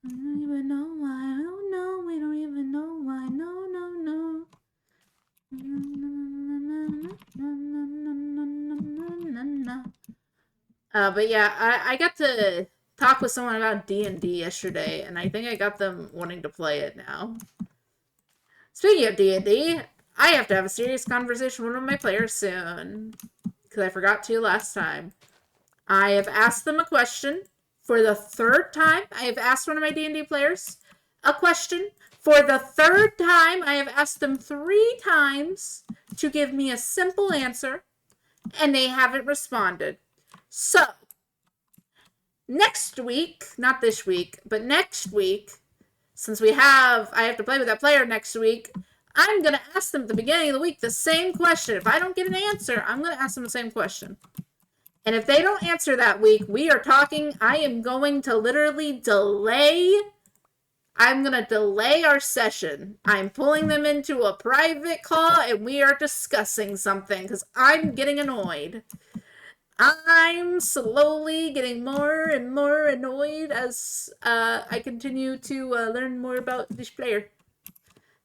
We don't even know why. Oh no, we don't even know why. No, no, no. But yeah, I got to talk with someone about D&D yesterday, and I think I got them wanting to play it now. Speaking of D&D, I have to have a serious conversation with one of my players soon, because I forgot to last time. I have asked them a question for the third time. I have asked one of my D&D players a question for the third time. I have asked them 3 times to give me a simple answer, and they haven't responded. So, next week, not this week, but next week, since I have to play with that player next week, I'm going to ask them at the beginning of the week the same question. If I don't get an answer, I'm going to ask them the same question. And if they don't answer that week, we are talking, I am going to literally delay our session. I'm pulling them into a private call, and we are discussing something, because I'm getting annoyed. I'm slowly getting more and more annoyed as I continue to learn more about this player.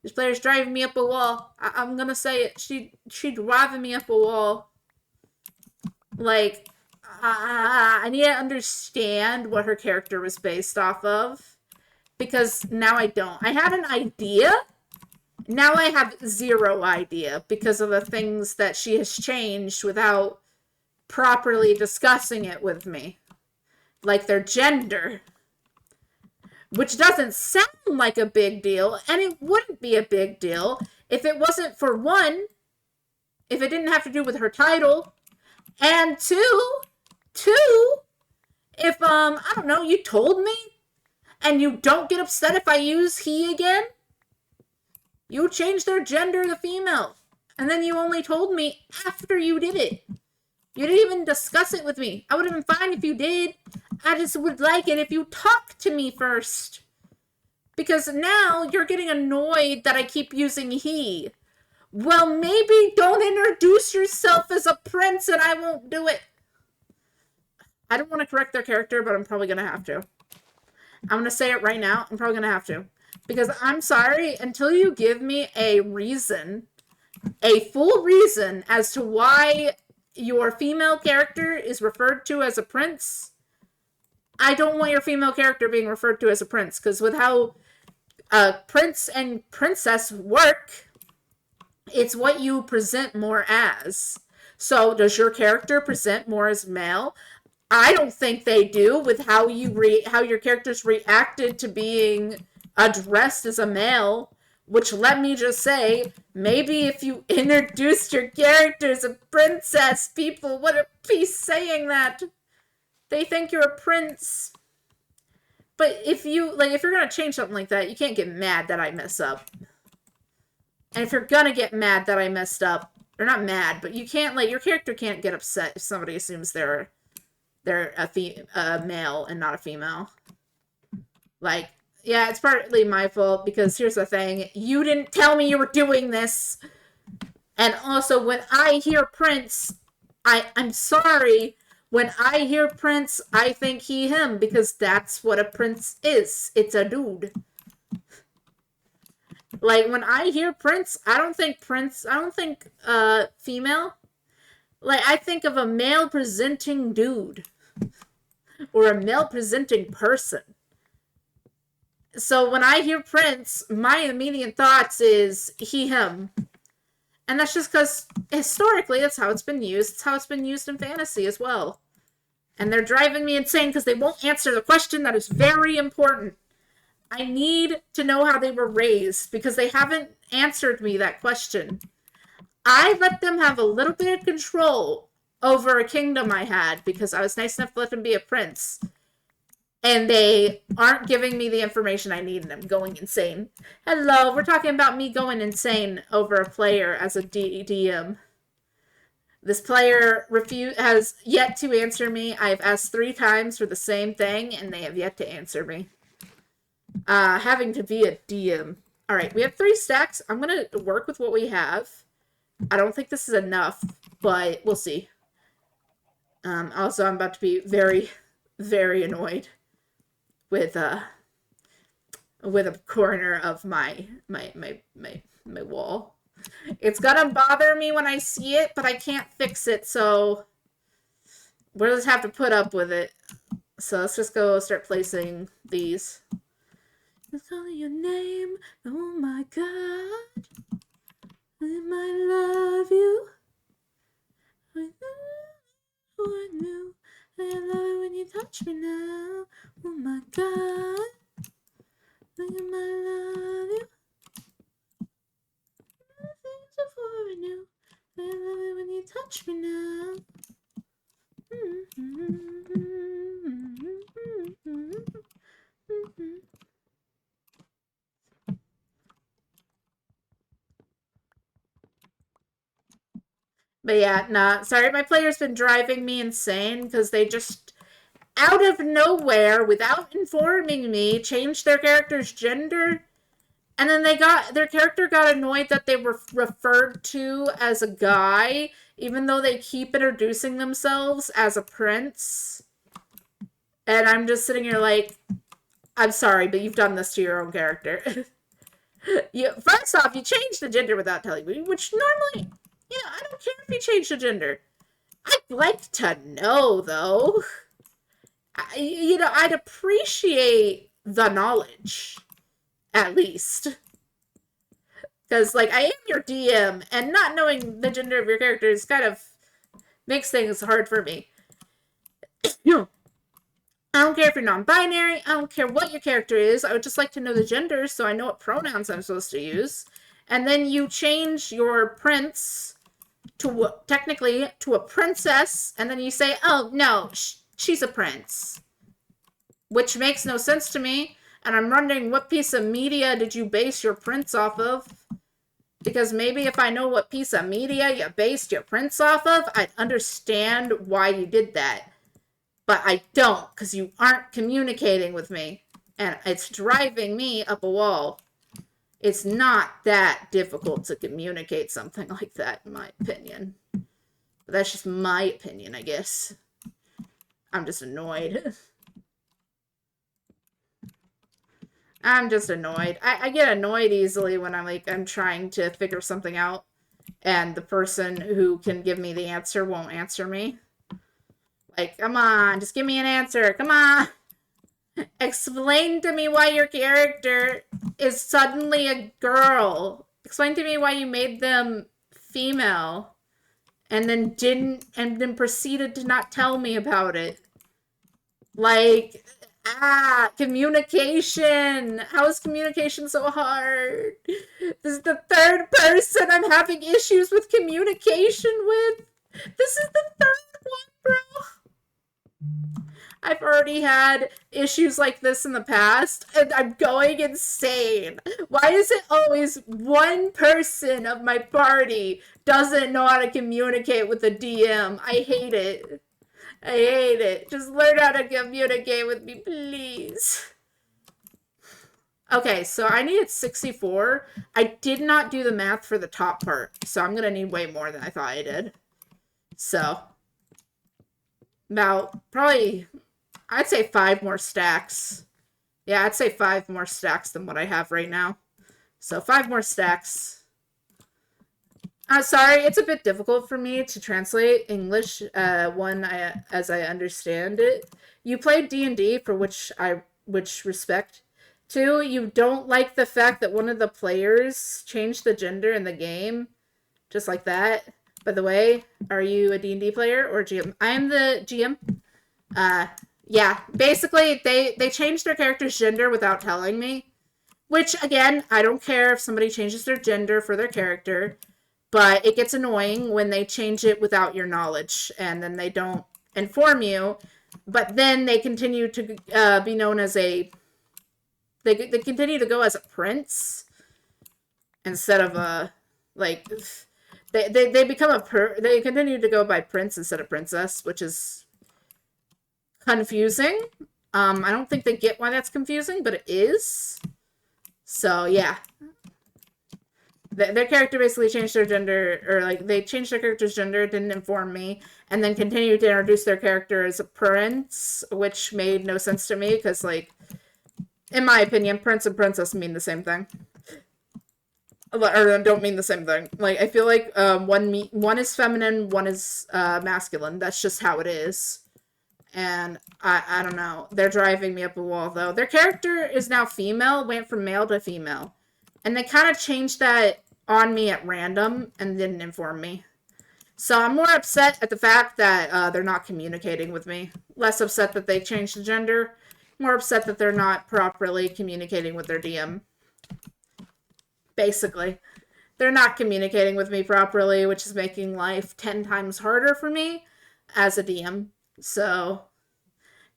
This player's driving me up a wall. I'm gonna say it. She driving me up a wall. Like, I need to understand what her character was based off of. Because now I don't. I had an idea. Now I have 0 idea because of the things that she has changed without properly discussing it with me. Like their gender. Which doesn't sound like a big deal, and it wouldn't be a big deal if it wasn't for 1, if it didn't have to do with her title, and 2, if, I don't know, you told me, and you don't get upset if I use he again, you changed their gender to female, and then you only told me after you did it. You didn't even discuss it with me. I would have been fine if you did. I just would like it if you talk to me first. Because now you're getting annoyed that I keep using he. Well, maybe don't introduce yourself as a prince and I won't do it. I don't want to correct their character, but I'm probably going to have to. I'm going to say it right now. I'm probably going to have to. Because I'm sorry, until you give me a reason, a full reason as to why your female character is referred to as a prince, I don't want your female character being referred to as a prince. Because with how prince and princess work, it's what you present more as. So does your character present more as male? I don't think they do, with how your characters reacted to being addressed as a male. Which, let me just say, maybe if you introduced your character as a princess, people wouldn't be saying that. They think you're a prince. But if you're gonna change something like that, you can't get mad that I mess up. And if you're gonna get mad that I messed up, or not mad, but you can't, your character can't get upset if somebody assumes they're a male and not a female. Yeah, it's partly my fault, because here's the thing. You didn't tell me you were doing this. And also, when I hear prince, I'm sorry. When I hear prince, I think he, him, because that's what a prince is. It's a dude. When I hear prince, I don't think female. I think of a male-presenting dude. Or a male-presenting person. So when I hear prince, my immediate thoughts is he, him. And that's just because, historically, that's how it's been used. It's how it's been used in fantasy as well. And they're driving me insane because they won't answer the question that is very important. I need to know how they were raised, because they haven't answered me that question. I let them have a little bit of control over a kingdom I had, because I was nice enough to let them be a prince. And they aren't giving me the information I need, and I'm going insane. Hello, we're talking about me going insane over a player as a DM. This player has yet to answer me. I've asked 3 times for the same thing, and they have yet to answer me. Having to be a DM. Alright, we have 3 stacks. I'm going to work with what we have. I don't think this is enough, but we'll see. Also, I'm about to be very, very annoyed with a corner of my wall. It's gonna bother me when I see it, but I can't fix it, so we'll just have to put up with it. So let's just go start placing these. Just calling your name, oh my god, I might love you. I knew I love it when you touch me now. Oh my god, I might love you. Things before I knew I love it when you touch me now. But yeah, nah, sorry, my player's been driving me insane because they just, out of nowhere, without informing me, changed their character's gender. And then their character got annoyed that they were referred to as a guy, even though they keep introducing themselves as a prince. And I'm just sitting here like, I'm sorry, but you've done this to your own character. First off, you changed the gender without telling me, which normally, I don't care if you change the gender. I'd like to know, though. I'd appreciate the knowledge. At least. Because, I am your DM, and not knowing the gender of your characters kind of makes things hard for me. I don't care if you're non-binary, I don't care what your character is, I would just like to know the gender so I know what pronouns I'm supposed to use. And then you change your prince to, technically, to a princess, and then you say, oh, no, she's a prince. Which makes no sense to me. And I'm wondering, what piece of media did you base your prince off of? Because maybe if I know what piece of media you based your prince off of, I'd understand why you did that. But I don't, because you aren't communicating with me. And it's driving me up a wall. It's not that difficult to communicate something like that, in my opinion. But that's just my opinion, I guess. I'm just annoyed. I'm just annoyed. I get annoyed easily when I'm trying to figure something out and the person who can give me the answer won't answer me. Like, come on, just give me an answer. Come on. Explain to me why your character is suddenly a girl. Explain to me why you made them female and then proceeded to not tell me about it. Like, communication. How is communication so hard? This is the third person I'm having issues with communication with. This is the third one, bro. I've already had issues like this in the past, and I'm going insane. Why is it always one person of my party doesn't know how to communicate with the DM? I hate it. I hate it. Just learn how to communicate with me, please. Okay, so I needed 64. I did not do the math for the top part, so I'm gonna need way more than I thought I did. So, about probably, I'd say 5 more stacks. Yeah, I'd say 5 more stacks than what I have right now. So 5 more stacks. Sorry, it's a bit difficult for me to translate English as I understand it. You played D&D, for which respect. 2, you don't like the fact that one of the players changed the gender in the game, just like that. By the way, are you a D&D player or GM? I am the GM. Yeah, basically, they changed their character's gender without telling me. Which, again, I don't care if somebody changes their gender for their character, but it gets annoying when they change it without your knowledge, and then they don't inform you, but then they continue to be known as a... They continue to go as a prince instead of a... Like... They become they continue to go by prince instead of princess, which is confusing. I don't think they get why that's confusing, but it is. So, yeah. Their character basically changed their gender, or, like, they changed their character's gender, didn't inform me, and then continued to introduce their character as a prince, which made no sense to me, because, like, in my opinion, prince and princess mean the same thing. Or don't mean the same thing. Like, I feel like one is feminine, one is masculine. That's just how it is. And I don't know. They're driving me up a wall, though. Their character is now female, went from male to female. And they kind of changed that on me at random and didn't inform me. So I'm more upset at the fact that they're not communicating with me. Less upset that they changed the gender. More upset that they're not properly communicating with their DM. Basically. They're not communicating with me properly, which is making life 10 times harder for me as a DM. So,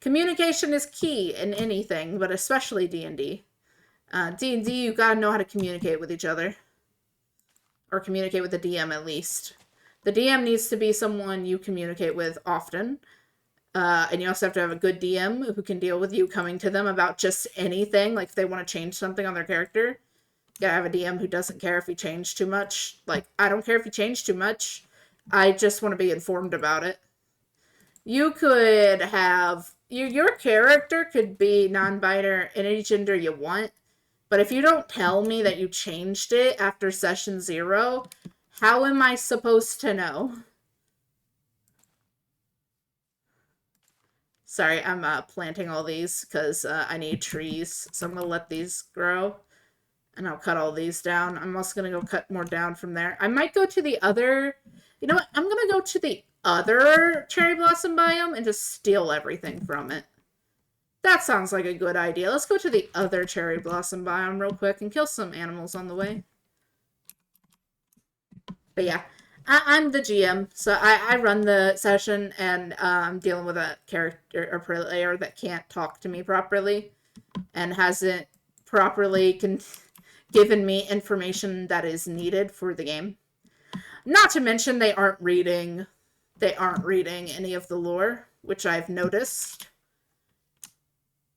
communication is key in anything, but especially D&D. D&D, you gotta know how to communicate with each other. Or communicate with the DM, at least. The DM needs to be someone you communicate with often. And you also have to have a good DM who can deal with you coming to them about just anything. Like, if they want to change something on their character, you gotta have a DM who doesn't care if you change too much. Like, I don't care if you change too much. I just want to be informed about it. You could have... Your character could be non-binary in any gender you want. But if you don't tell me that you changed it after session 0, how am I supposed to know? Sorry, I'm planting all these because I need trees. So I'm going to let these grow. And I'll cut all these down. I'm also going to go cut more down from there. I might go to the other... You know what? I'm going to go to the other cherry blossom biome and just steal everything from it. That sounds like a good idea. Let's go to the other cherry blossom biome real quick and kill some animals on the way. But yeah, I'm the GM, so I run the session, and I'm dealing with a character or player that can't talk to me properly and hasn't properly given me information that is needed for the game. Not to mention they aren't reading any of the lore. which I've noticed.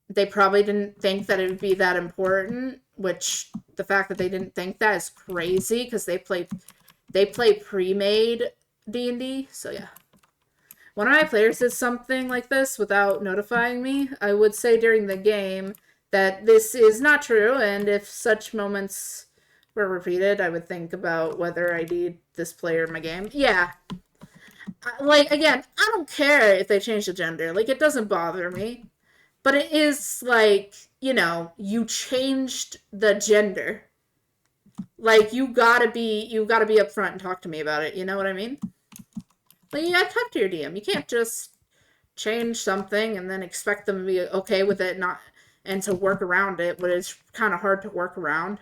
They probably didn't think that it would be that important, which the fact that they didn't think that is crazy because they play pre-made D&D. So yeah. One of my players did something like this without notifying me. I would say during the game that this is not true, and if such moments were repeated, I would think about whether I need this player in my game. Yeah. Like, again, I don't care if they change the gender. Like, it doesn't bother me. But it is like, you changed the gender. Like, you gotta be upfront and talk to me about it. You know what I mean? Like, you gotta talk to your DM. You can't just change something and then expect them to be okay with it, and to work around it, but it's kind of hard to work around.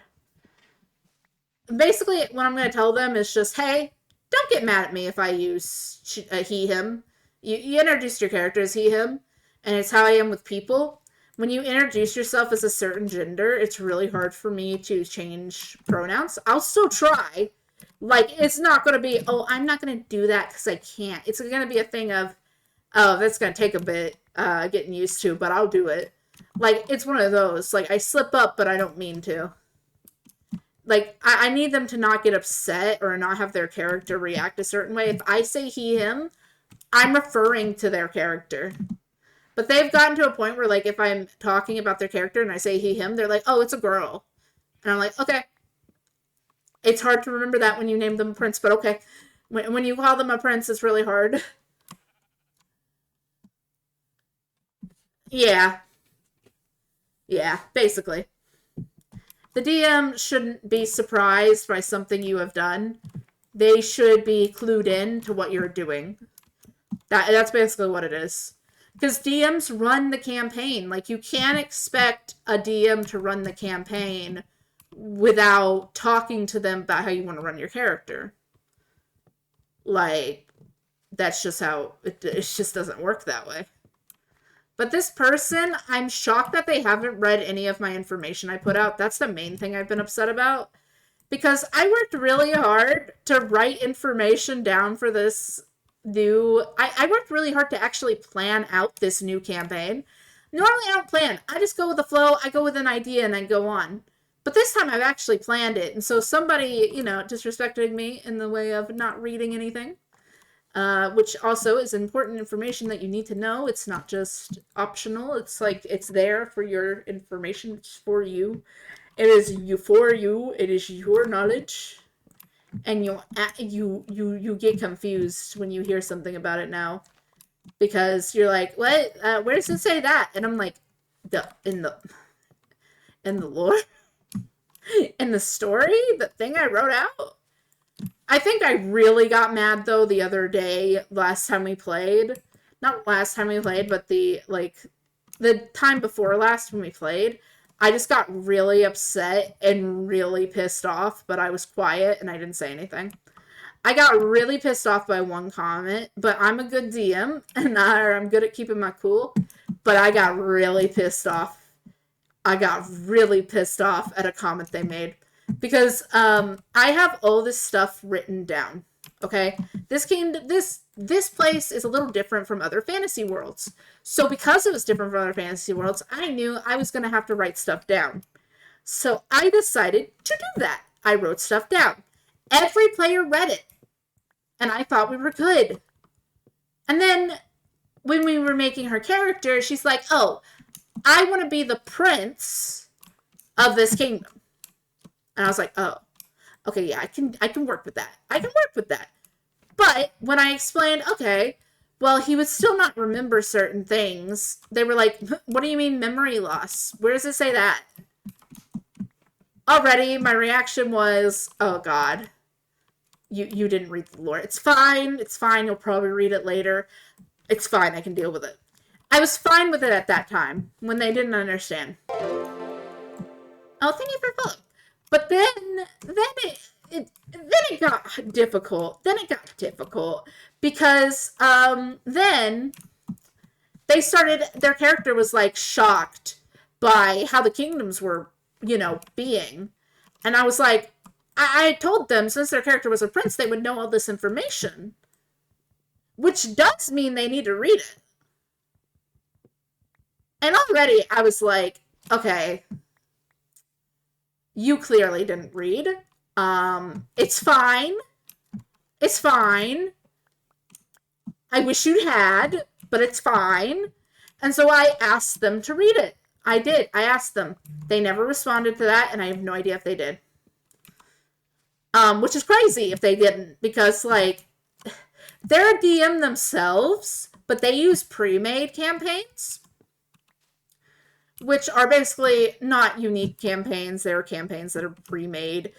Basically, what I'm going to tell them is just, hey, don't get mad at me if I use he, him. You introduce your character as he, him, and it's how I am with people. When you introduce yourself as a certain gender, it's really hard for me to change pronouns. I'll still try. Like, it's not going to be, oh, I'm not going to do that because I can't. It's going to be a thing of, oh, that's going to take a bit getting used to, but I'll do it. Like, it's one of those. Like, I slip up, but I don't mean to. Like, I need them to not get upset or not have their character react a certain way. If I say he, him, I'm referring to their character. But they've gotten to a point where, like, if I'm talking about their character and I say he, him, they're like, oh, it's a girl. And I'm like, okay. It's hard to remember that when you name them a prince, but okay. When you call them a prince, it's really hard. Yeah. Yeah, basically. The DM shouldn't be surprised by something you have done. They should be clued in to what you're doing. That's basically what it is. Because DMs run the campaign. Like, you can't expect a DM to run the campaign without talking to them about how you want to run your character. Like, that's just how it just doesn't work that way. But this person, I'm shocked that they haven't read any of my information I put out. That's the main thing I've been upset about. Because I worked really hard to write information down for this new... I worked really hard to actually plan out this new campaign. Normally I don't plan. I just go with the flow. I go with an idea and then go on. But this time I've actually planned it. And so somebody, disrespected me in the way of not reading anything. Which also is important information that you need to know. It's not just optional. It's like, it's there for your information. It's for you. It is you for you. It is your knowledge. And you get confused when you hear something about it now. Because you're like, what? Where does it say that? And I'm like, in the lore? In the story? The thing I wrote out? I think I really got mad, though, the other day, last time we played. Not last time we played, but the time before last when we played. I just got really upset and really pissed off, but I was quiet and I didn't say anything. I got really pissed off by one comment, but I'm a good DM, and I'm good at keeping my cool, but I got really pissed off. I got really pissed off at a comment they made. Because I have all this stuff written down, okay? This place is a little different from other fantasy worlds. So because it was different from other fantasy worlds, I knew I was going to have to write stuff down. So I decided to do that. I wrote stuff down. Every player read it. And I thought we were good. And then when we were making her character, she's like, oh, I want to be the prince of this kingdom. And I was like, oh, okay, yeah, I can work with that. I can work with that. But when I explained, okay, well, he would still not remember certain things, they were like, what do you mean memory loss? Where does it say that? Already, my reaction was, oh, God, you didn't read the lore. It's fine. It's fine. You'll probably read it later. It's fine. I can deal with it. I was fine with it at that time when they didn't understand. Oh, thank you for following. But then it got difficult. Because then they started, their character was like shocked by how the kingdoms were, being. And I was like, I told them since their character was a prince, they would know all this information. Which does mean they need to read it. And already I was like, okay, you clearly didn't read. It's fine. It's fine. I wish you had, but it's fine. And so I asked them to read it. I did. I asked them. They never responded to that, and I have no idea if they did. Which is crazy if they didn't, because, like, they're a DM themselves, but they use pre-made campaigns, which are basically not unique campaigns. They're campaigns that are pre-made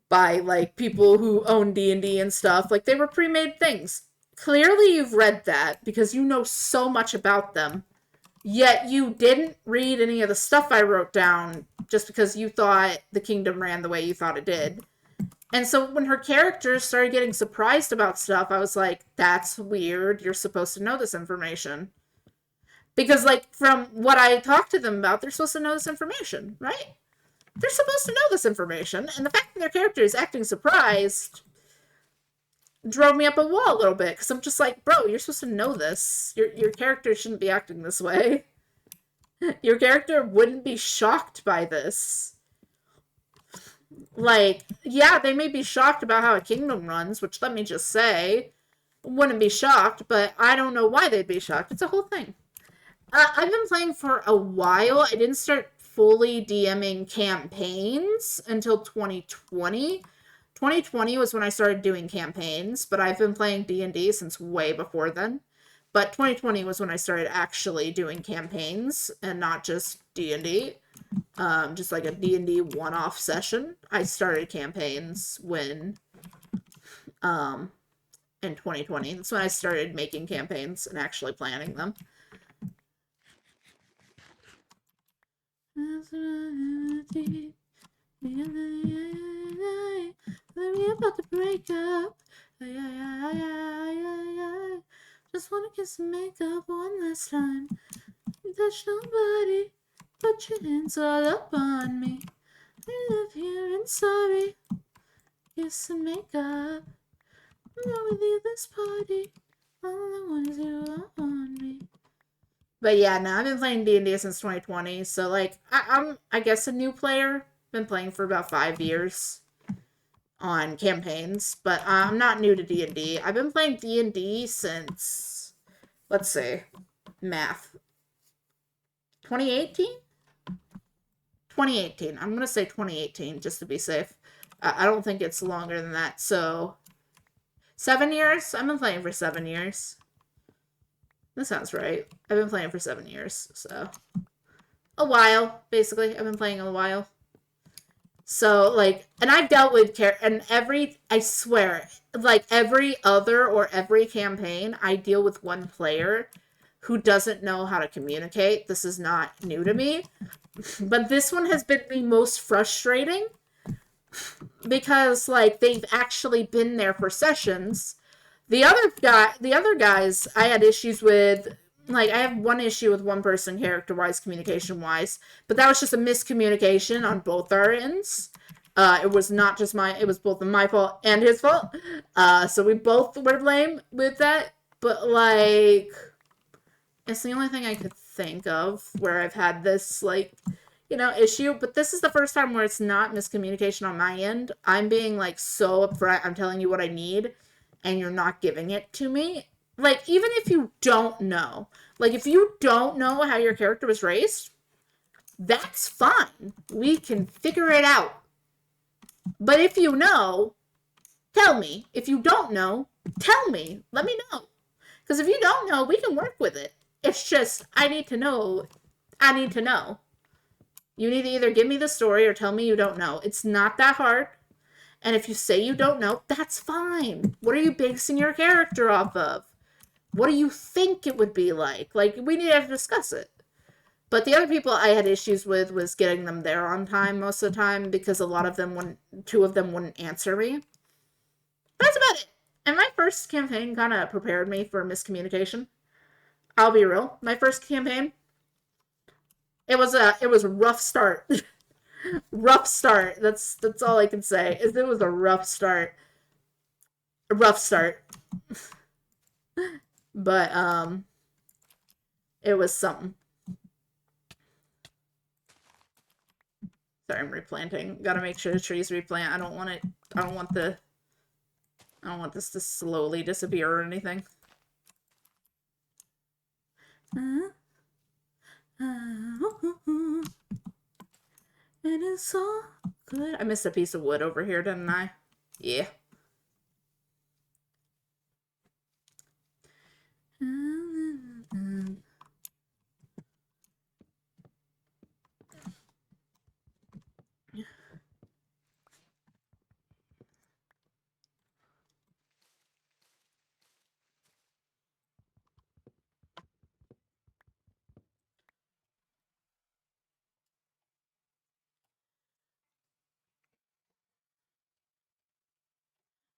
by, like, people who own D&D and stuff. Like, they were pre-made things. Clearly you've read that because you know so much about them. Yet you didn't read any of the stuff I wrote down just because you thought the kingdom ran the way you thought it did. And so when her characters started getting surprised about stuff, I was like, that's weird. You're supposed to know this information. Because, like, from what I talked to them about, they're supposed to know this information, right? They're supposed to know this information. And the fact that their character is acting surprised drove me up a wall a little bit. Because I'm just like, bro, you're supposed to know this. Your character shouldn't be acting this way. Your character wouldn't be shocked by this. Like, yeah, they may be shocked about how a kingdom runs, which, let me just say, wouldn't be shocked, but I don't know why they'd be shocked. It's a whole thing. I've been playing for a while. I didn't start fully DMing campaigns until 2020. 2020 was when I started doing campaigns, but I've been playing D&D since way before then. But 2020 was when I started actually doing campaigns and not just D&D. Just like a D&D one-off session. I started campaigns when in 2020. That's when I started making campaigns and actually planning them. We're about to break up. Just wanna kiss and make up one last time. You touch nobody, put your hands all up on me. I live here and sorry. Kiss and make up. I'm not with you this party. All I want is you up on me. But yeah, no, I've been playing D&D since 2020, so, like, I'm, I guess, a new player. Been playing for about 5 years on campaigns, but I'm not new to D&D. I've been playing D&D since, let's see, math. 2018? 2018. I'm going to say 2018 just to be safe. I don't think it's longer than that. So, 7 years? I've been playing for 7 years. That sounds right. I've been playing for 7 years, so. A while, basically. I've been playing a while. So, like, and I've dealt with, and I swear, like, every other or every campaign, I deal with one player who doesn't know how to communicate. This is not new to me. But this one has been the most frustrating because, like, they've actually been there for sessions. The other guys I had issues with. Like, I have one issue with one person character-wise, communication-wise, but that was just a miscommunication on both our ends. It was not just it was both my fault and his fault. So we both were to blame with that, but, like, it's the only thing I could think of where I've had this, like, issue, but this is the first time where it's not miscommunication on my end. I'm being, like, so upfront. I'm telling you what I need, and you're not giving it to me. Like, even if you don't know, like, if you don't know how your character was raised, that's fine. We can figure it out. But if you know, tell me. If you don't know, tell me. Let me know. Because if you don't know, we can work with it. It's just, I need to know. I need to know. You need to either give me the story or tell me you don't know. It's not that hard. And if you say you don't know, that's fine. What are you basing your character off of? What do you think it would be like? Like, we need to discuss it. But the other people I had issues with was getting them there on time most of the time because two of them wouldn't answer me. That's about it. And my first campaign kind of prepared me for miscommunication. I'll be real. My first campaign, it was a rough start. Rough start. That's all I can say. Is it was a rough start. A rough start. But it was something. Sorry, I'm replanting. Gotta make sure the trees replant. I don't want it. I don't want the. I don't want this to slowly disappear or anything. It is so good. I missed a piece of wood over here, didn't I? Yeah.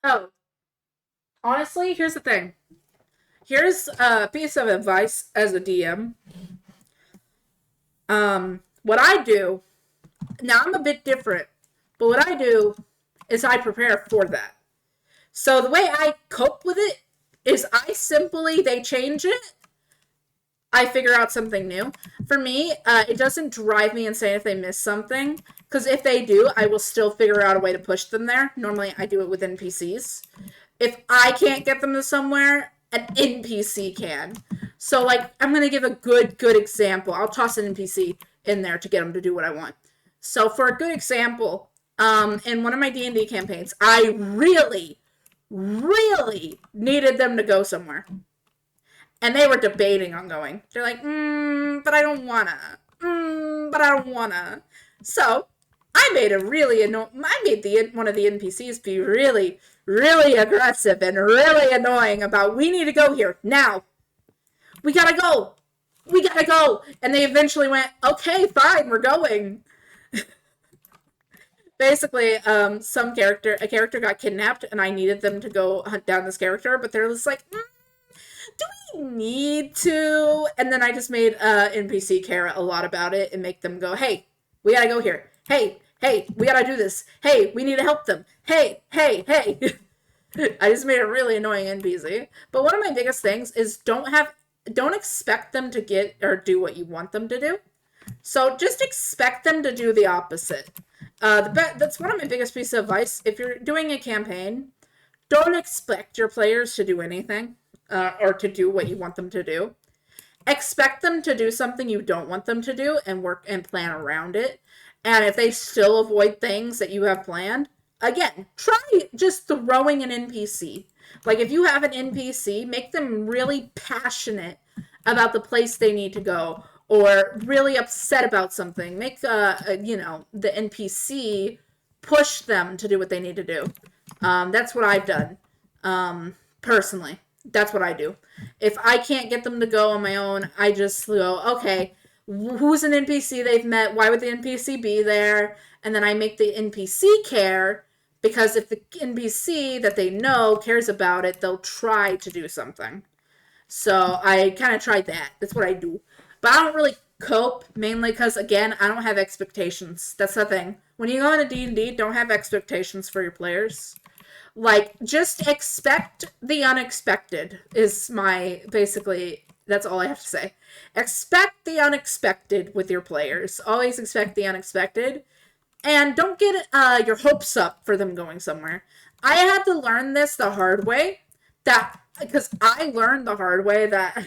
Oh, honestly, here's the thing. Here's a piece of advice as a DM. What I do, now I'm a bit different, but what I do is I prepare for that. So the way I cope with it is they change it, I figure out something new. For me, it doesn't drive me insane if they miss something, because if they do, I will still figure out a way to push them there. Normally, I do it with NPCs. If I can't get them to somewhere, an NPC can. So, like, I'm going to give a good example. I'll toss an NPC in there to get them to do what I want. So, for a good example, in one of my D&D campaigns, I really needed them to go somewhere. And they were debating on going. They're like, but I don't wanna. But I don't wanna. So, I made one of the NPCs be really aggressive and really annoying about, we need to go here now. We gotta go. And they eventually went, okay, fine, we're going. Basically, a character got kidnapped, and I needed them to go hunt down this character, but they're just like, do we need to? And then I just made NPC care a lot about it and make them go, hey, we gotta go here. Hey, we gotta do this. Hey, we need to help them. Hey. I just made a really annoying NPC. But one of my biggest things is don't expect them to get or do what you want them to do. So just expect them to do the opposite. That's one of my biggest pieces of advice. If you're doing a campaign, don't expect your players to do anything. Or to do what you want them to do. Expect them to do something you don't want them to do and work and plan around it. And if they still avoid things that you have planned, again, try just throwing an NPC. Like, if you have an NPC, make them really passionate about the place they need to go, or really upset about something. Make the NPC push them to do what they need to do. That's what I've done. Personally. That's what I do. If I can't get them to go on my own, I just go, okay, who's an NPC they've met? Why would the NPC be there? And then I make the NPC care, because if the NPC that they know cares about it, they'll try to do something. So I kind of tried that. That's what I do. But I don't really cope, mainly because, again, I don't have expectations. That's the thing. When you go into D&D, don't have expectations for your players. Like, just expect the unexpected is that's all I have to say. Expect the unexpected with your players. Always expect the unexpected. And don't get your hopes up for them going somewhere. I had to learn this the hard way. Because I learned the hard way that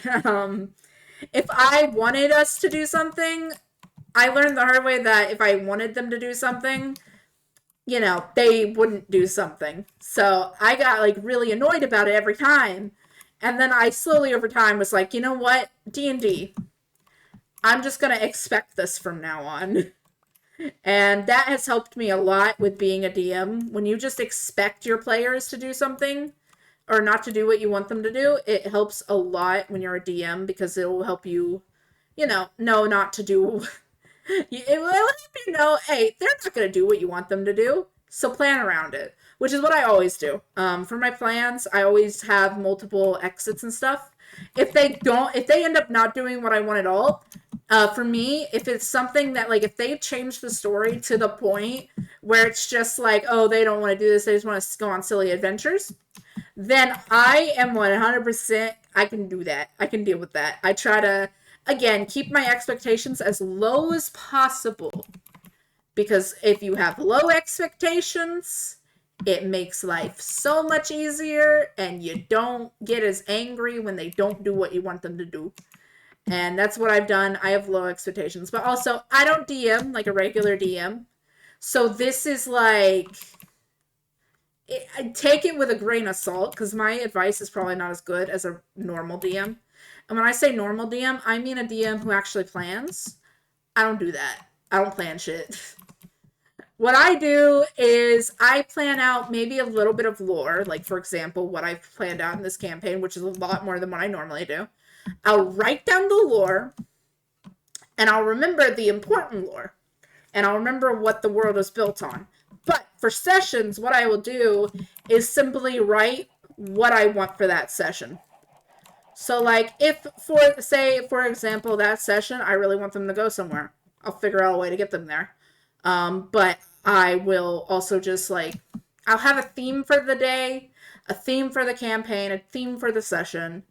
if I wanted us to do something, I learned the hard way that if I wanted them to do something, they wouldn't do something. So I got, like, really annoyed about it every time. And then I slowly over time was like, you know what? D&D. I'm just going to expect this from now on. And that has helped me a lot with being a DM. When you just expect your players to do something or not to do what you want them to do, it helps a lot when you're a DM, because it will help you, know not to do it will help you know, hey, they're not going to do what you want them to do, so plan around it, which is what I always do. For my plans, I always have multiple exits and stuff. If they end up not doing what I want at all, for me, if it's something that, like, if they've changed the story to the point where it's just like, oh, they don't want to do this, they just want to go on silly adventures, then I am 100%, I can do that. I can deal with that. I try to, again, keep my expectations as low as possible, Because if you have low expectations, it makes life so much easier and you don't get as angry when they don't do what you want them to do. And that's what I've done. I have low expectations. But also, I don't DM like a regular DM. So this is like, I take it with a grain of salt because my advice is probably not as good as a normal DM. And when I say normal DM, I mean a DM who actually plans. I don't do that. I don't plan shit. What I do is I plan out maybe a little bit of lore, like for example, what I've planned out in this campaign, which is a lot more than what I normally do. I'll write down the lore, and I'll remember the important lore, and I'll remember what the world is built on. But for sessions, what I will do is simply write what I want for that session. So, like, if, for example, that session, I really want them to go somewhere, I'll figure out a way to get them there. But I will also just, like, I'll have a theme for the day, a theme for the campaign, a theme for the session,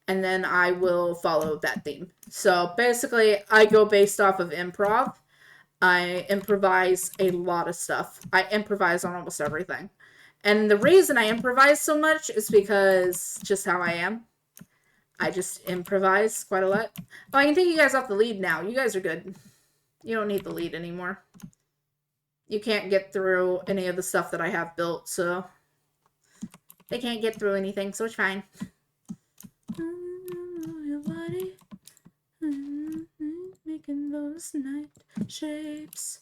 and then I will follow that theme. So, basically, I go based off of improv. I improvise a lot of stuff. I improvise on almost everything. And the reason I improvise so much is because just how I am. I just improvise quite a lot. Oh, I can take you guys off the lead now. You guys are good. You don't need the lead anymore. You can't get through any of the stuff that I have built, so they can't get through anything, so it's fine. Your body, making those night shapes.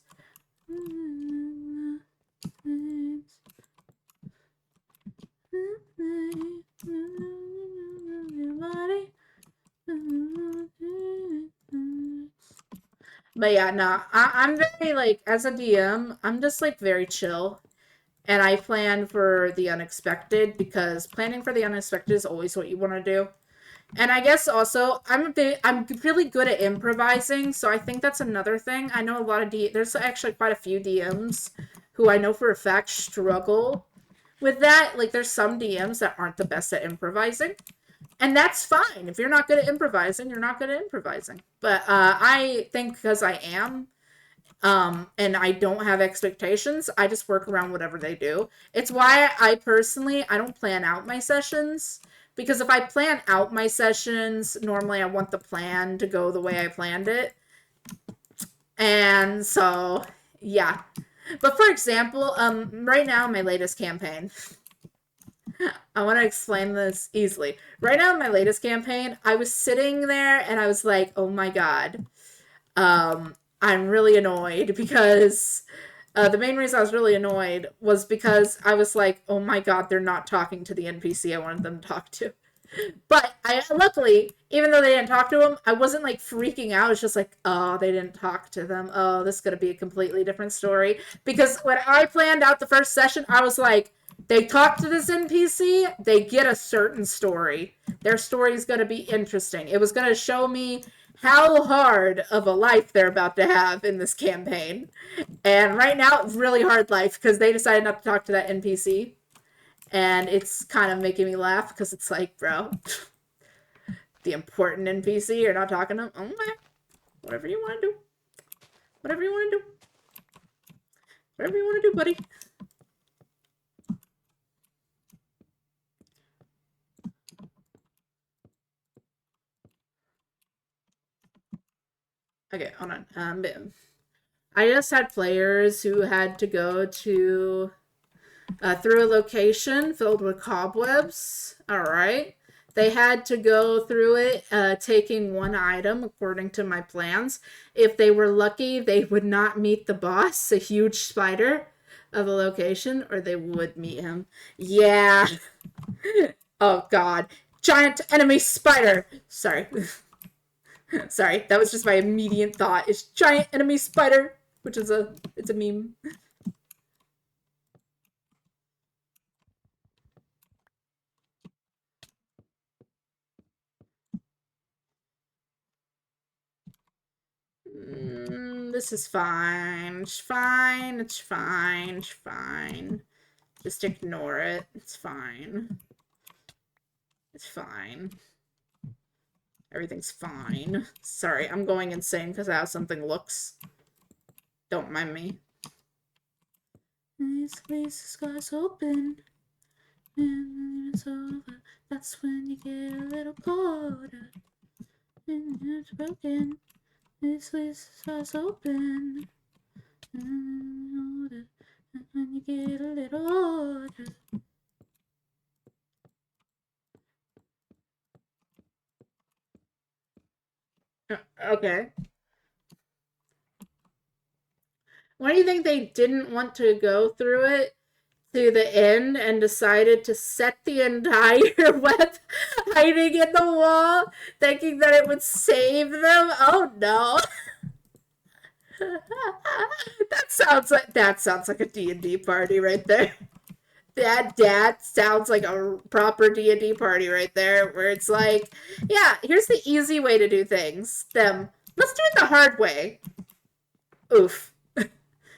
Your body. But yeah, no, I'm very, like, as a DM, I'm just, like, very chill. And I plan for the unexpected because planning for the unexpected is always what you want to do. And I guess also, I'm really good at improvising, so I think that's another thing. I know a lot of there's actually quite a few DMs who I know for a fact struggle with that. Like, there's some DMs that aren't the best at improvising. And that's fine. If you're not good at improvising, you're not good at improvising. But I think because I am, and I don't have expectations, I just work around whatever they do. It's why I don't plan out my sessions. Because if I plan out my sessions, normally I want the plan to go the way I planned it. And so, yeah. But for example, right now, my latest campaign, I want to explain this easily. Right now, in my latest campaign, I was sitting there and I was like, oh my god. I'm really annoyed because the main reason I was really annoyed was because I was like, oh my god, they're not talking to the NPC I wanted them to talk to. But luckily, even though they didn't talk to him, I wasn't like freaking out. It's just like, oh, they didn't talk to them. Oh, this is going to be a completely different story. Because when I planned out the first session, I was like, they talk to this NPC, they get a certain story. Their story is going to be interesting. It was going to show me how hard of a life they're about to have in this campaign. And right now, it's really hard life because they decided not to talk to that NPC. And it's kind of making me laugh because it's like, bro, the important NPC, you're not talking to them? Oh, my. Whatever you want to do. Whatever you want to do. Whatever you want to do, buddy. Okay, hold on. I just had players who had to go to through a location filled with cobwebs. All right. They had to go through it taking one item according to my plans. If they were lucky, they would not meet the boss, a huge spider of a location, or they would meet him. Yeah. Oh, God. Giant enemy spider. Sorry. Sorry, that was just my immediate thought. It's giant enemy spider, which is it's a meme. This is fine. It's fine. It's fine. It's fine. Just ignore it. It's fine. It's fine. Everything's fine. Sorry, I'm going insane because how something looks. Don't mind me. These places got open. And it's over. That's when you get a little colder. And it's broken. This place is open. And when you get a little older. Okay. Why do you think they didn't want to go through it to the end and decided to set the entire web hiding in the wall, thinking that it would save them? Oh no. that sounds like a D&D party right there. That sounds like a proper D&D party right there, where it's like, yeah, here's the easy way to do things. Let's do it the hard way. Oof.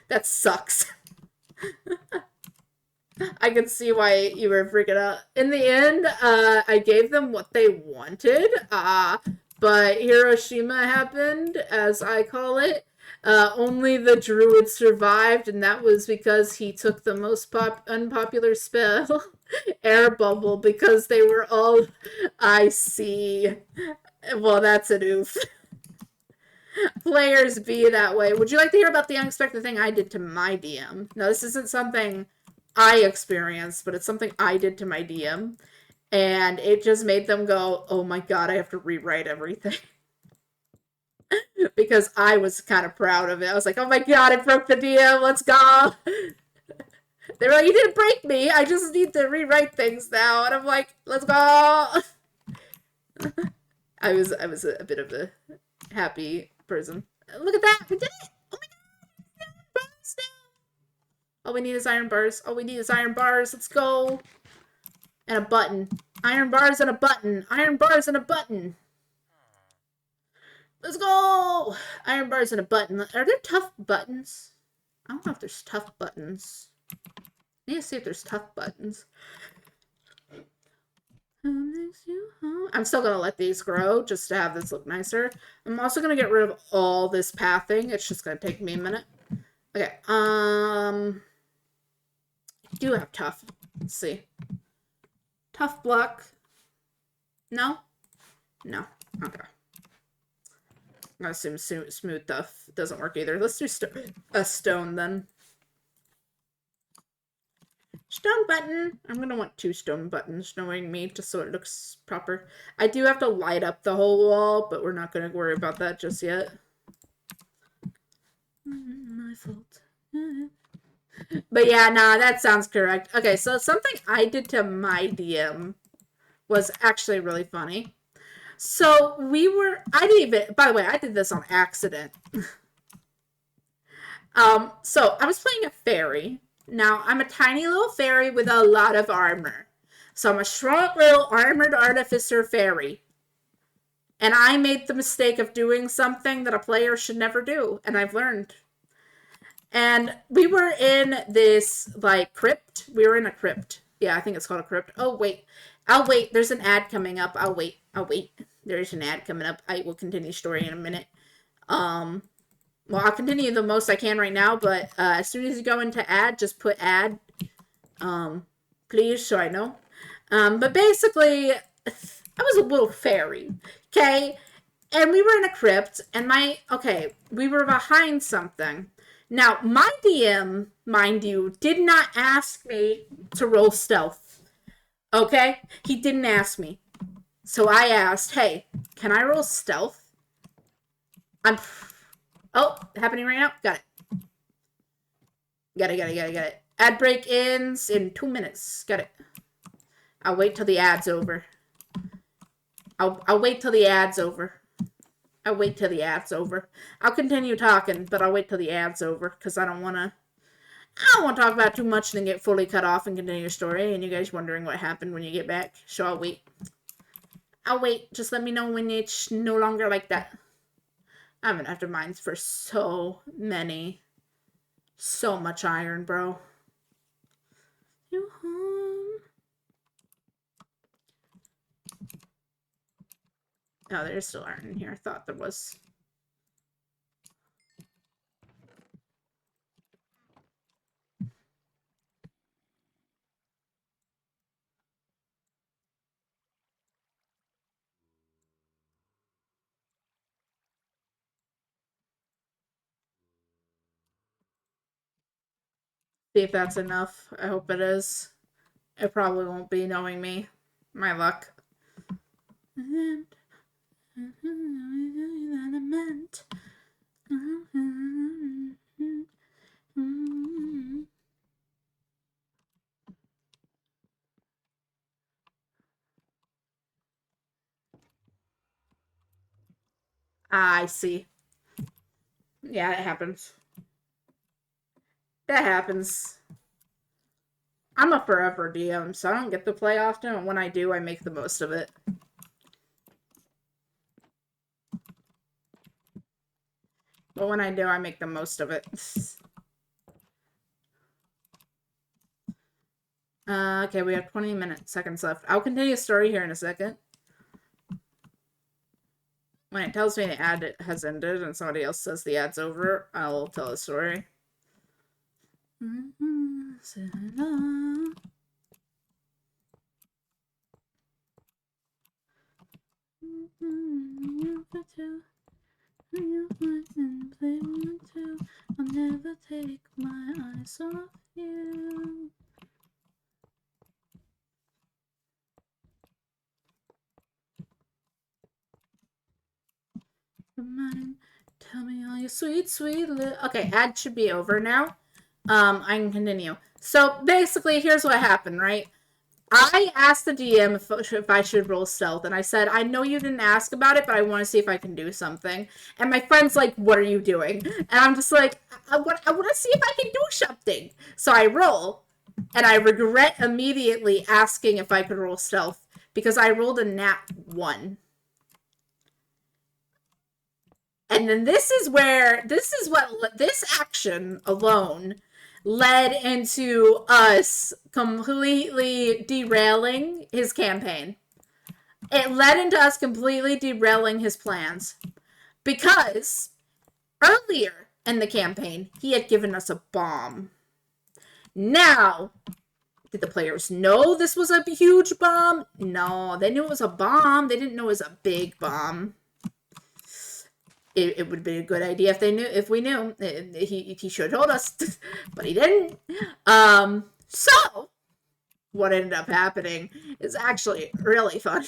That sucks. I can see why you were freaking out. In the end, I gave them what they wanted, but Hiroshima happened, as I call it. Only the druid survived, and that was because he took the most unpopular spell, Air Bubble, because they were all icy. Well, that's an oof. Players be that way. Would you like to hear about the unexpected thing I did to my DM? Now, this isn't something I experienced, but it's something I did to my DM. And it just made them go, oh my god, I have to rewrite everything. Because I was kind of proud of it. I was like, oh my god, I broke the DM, let's go. They were like, you didn't break me, I just need to rewrite things now. And I'm like, let's go. I was a bit of a happy person. Look at that, we did it. Oh my god, bars now. All we need is iron bars. All we need is iron bars. Let's go. And a button. Iron bars and a button. Iron bars and a button. Let's go. Iron bars and a button. Are there tough buttons? I don't know if there's tough buttons. I need to see if there's tough buttons. I'm still going to let these grow just to have this look nicer. I'm also going to get rid of all this pathing. It's just going to take me a minute. Okay. I do have tough. Let's see. Tough block. No? No. Okay. I'm going to assume smooth tough doesn't work either. Let's do a stone then. Stone button. I'm going to want 2 stone buttons, knowing me, just so it looks proper. I do have to light up the whole wall, but we're not going to worry about that just yet. My fault. But yeah, nah, that sounds correct. Okay, so something I did to my DM was actually really funny. So I didn't even, by the way, I did this on accident. So I was playing a fairy. Now, I'm a tiny little fairy with a lot of armor. So I'm a strong little armored artificer fairy. And I made the mistake of doing something that a player should never do. And I've learned. And we were in this, like, crypt. We were in a crypt. Yeah, I think it's called a crypt. Oh, wait. I'll wait. There's an ad coming up. I'll wait. There's an ad coming up. I will continue story in a minute. Well, I'll continue the most I can right now, but as soon as you go into ad, just put ad, please, so I know. But basically, I was a little fairy, okay? And we were in a crypt, and we were behind something. Now, my DM, mind you, did not ask me to roll stealth, okay? He didn't ask me. So I asked, hey, can I roll stealth? Oh, happening right now? Got it. Got it. Ad break ends in 2 minutes. Got it. I'll wait till the ad's over. I'll wait till the ad's over. I'll continue talking, but I'll wait till the ad's over, because I don't want to talk about too much and then get fully cut off and continue your story, and you guys wondering what happened when you get back. So I'll wait. Just let me know when it's no longer like that. I'm gonna have to mine for so much iron, bro. No, there's still iron in here. I thought there was. See if that's enough. I hope it is. It probably won't be, knowing me. My luck. I see. Yeah, it happens. That happens. I'm a forever DM, so I don't get to play often, and when I do, I make the most of it. But when I do, I make the most of it. Okay, we have 20 seconds left. I'll continue the story here in a second. When it tells me the ad has ended and somebody else says the ad's over, I'll tell the story. I'll never take my eyes off you. Tell me all your sweet, sweet Okay, ad should be over now. I can continue. So basically, here's what happened, right? I asked the DM if I should roll stealth, and I said, I know you didn't ask about it, but I want to see if I can do something. And my friend's like, what are you doing? And I'm just like, I want to see if I can do something. So I roll, and I regret immediately asking if I could roll stealth, because I rolled a nat 1. And then this is what this action alone led into us completely derailing his campaign. It led into us completely derailing his plans. Because earlier in the campaign, he had given us a bomb. Now, did the players know this was a huge bomb? No, they knew it was a bomb. They didn't know it was a big bomb. It would be a good idea if we knew. He should have told us, but he didn't. So what ended up happening is actually really funny.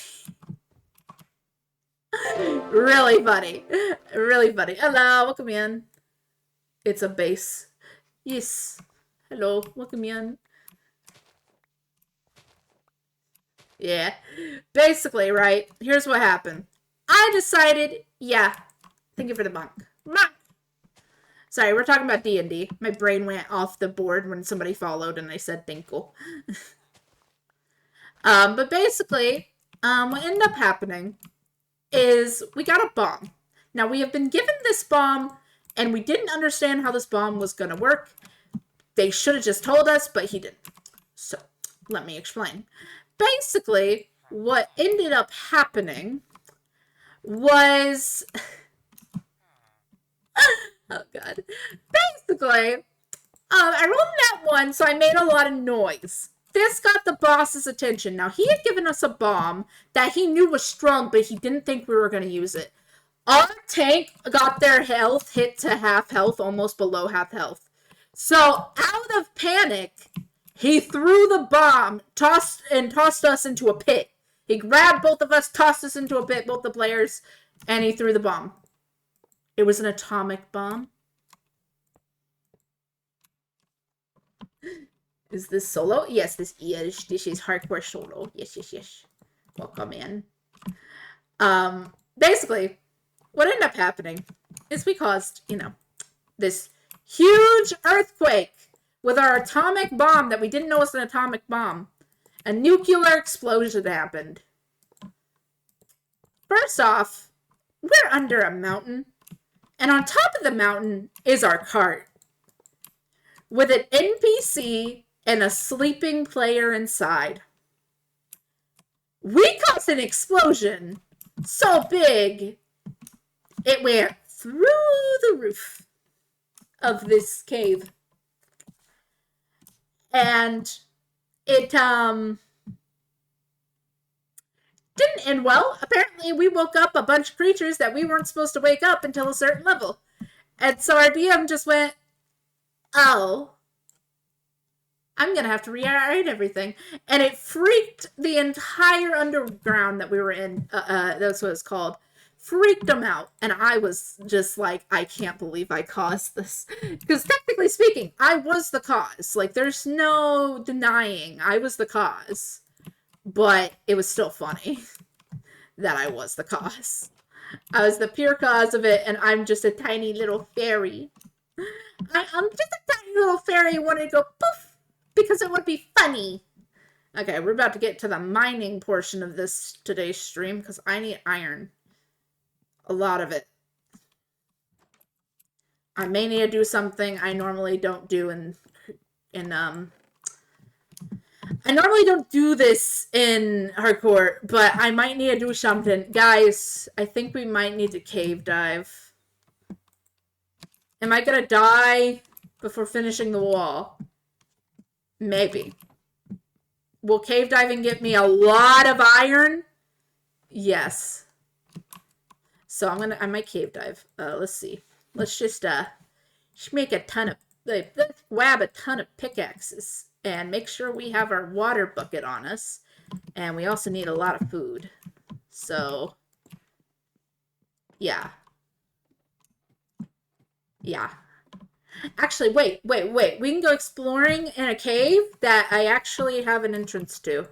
Really funny. Really funny. Hello, welcome in. It's a base. Yes. Hello, welcome in. Yeah. Basically, right, here's what happened. I decided, yeah, thank you for the monk. Monk! Sorry, we're talking about D&D. My brain went off the board when somebody followed and I said thank you. But basically, what ended up happening is we got a bomb. Now, we have been given this bomb, and we didn't understand how this bomb was going to work. They should have just told us, but he didn't. So, let me explain. Basically, what ended up happening was... oh, God. Basically, I rolled that 1, so I made a lot of noise. This got the boss's attention. Now, he had given us a bomb that he knew was strong, but he didn't think we were going to use it. Our tank got their health hit to half health, almost below half health. So, out of panic, he threw the bomb, tossed us into a pit. He grabbed both of us, tossed us into a pit, both the players, and he threw the bomb. It was an atomic bomb. Is this solo? Yes, this is hardcore solo. Yes. Welcome in. Basically, what ended up happening is we caused, this huge earthquake with our atomic bomb that we didn't know was an atomic bomb. A nuclear explosion happened. First off, we're under a mountain, and on top of the mountain is our cart with an NPC and a sleeping player inside. We caused an explosion so big it went through the roof of this cave. And it didn't end well. Apparently, we woke up a bunch of creatures that we weren't supposed to wake up until a certain level. And so our DM just went, oh, I'm gonna have to rewrite everything. And it freaked the entire underground that we were in. That's what it's called. Freaked them out. And I was just like, I can't believe I caused this. Because technically speaking, I was the cause. Like, there's no denying I was the cause. But it was still funny that I was the cause. I was the pure cause of it, and I'm just a tiny little fairy. I'm just a tiny little fairy who wanted to go poof because it would be funny. Okay, we're about to get to the mining portion of this today's stream because I need iron. A lot of it. I may need to do something I normally don't do I normally don't do this in hardcore, but I might need to do something. Guys, I think we might need to cave dive. Am I gonna die before finishing the wall? Maybe. Will cave diving get me a lot of iron? Yes. So I might cave dive. Let's see. Let's just make a ton of, let's grab a ton of pickaxes and make sure we have our water bucket on us. And we also need a lot of food. So, yeah. Yeah. Actually, wait. We can go exploring in a cave that I actually have an entrance to.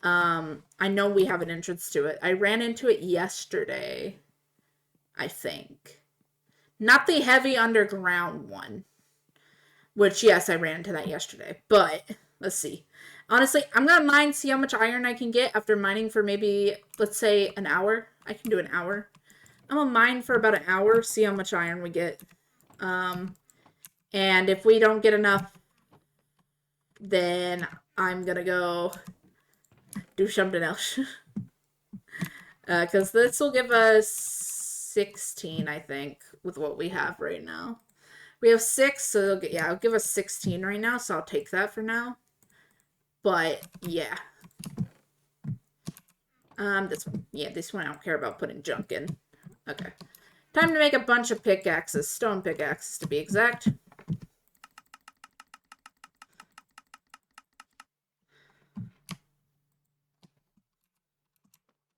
I know we have an entrance to it. I ran into it yesterday, I think. Not the heavy underground one. Which, yes, I ran into that yesterday. But, let's see. Honestly, I'm going to mine, see how much iron I can get after mining for maybe, let's say, an hour. I can do an hour. I'm going to mine for about an hour, see how much iron we get. And if we don't get enough, then I'm going to go do something else. Because this will give us 16, I think, with what we have right now. We have 6, so it'll give us 16 right now, so I'll take that for now. But, yeah. This one. Yeah, this one I don't care about putting junk in. Okay. Time to make a bunch of pickaxes. Stone pickaxes, to be exact.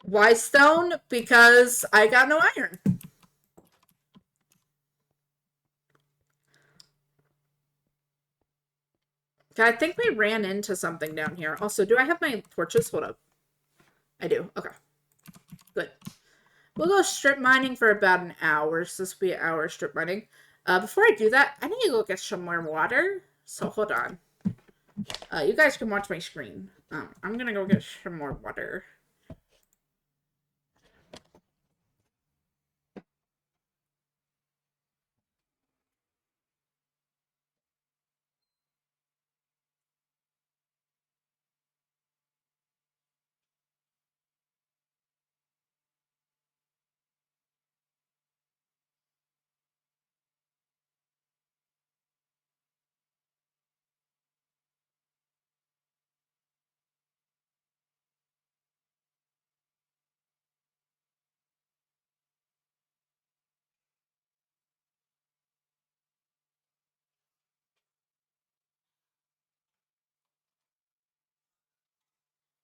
Why stone? Because I got no iron. Okay, I think we ran into something down here. Also, do I have my torches? Hold up. I do. Okay. Good. We'll go strip mining for about an hour. So this will be an hour strip mining. Before I do that, I need to go get some more water. So hold on. You guys can watch my screen. I'm gonna go get some more water.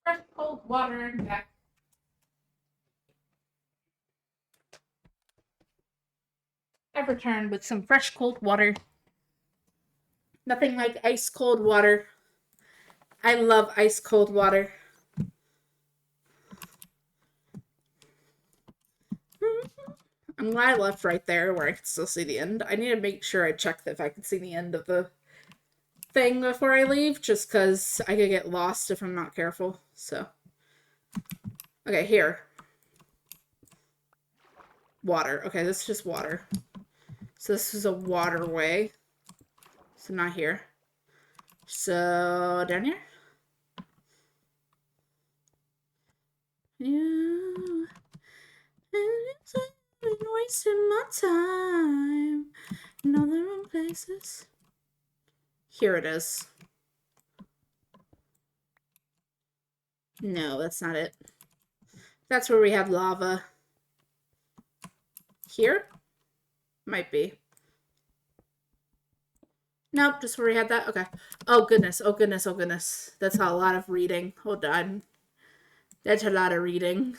Fresh cold water and back. I've returned with some fresh cold water. Nothing like ice cold water. I love ice cold water. I'm glad I left right there where I could still see the end. I need to make sure I check if I can see the end of the thing before I leave, just because I could get lost if I'm not careful. So, okay, here. Water. Okay, this is just water. So this is a waterway. So not here. So down here. Yeah. I've been wasting my time in all the wrong places. Here it is. No, that's not it. That's where we have lava. Here? Might be. Nope, just where we had that. Okay. Oh goodness. Oh goodness. Oh goodness. That's a lot of reading. Hold on. That's a lot of reading.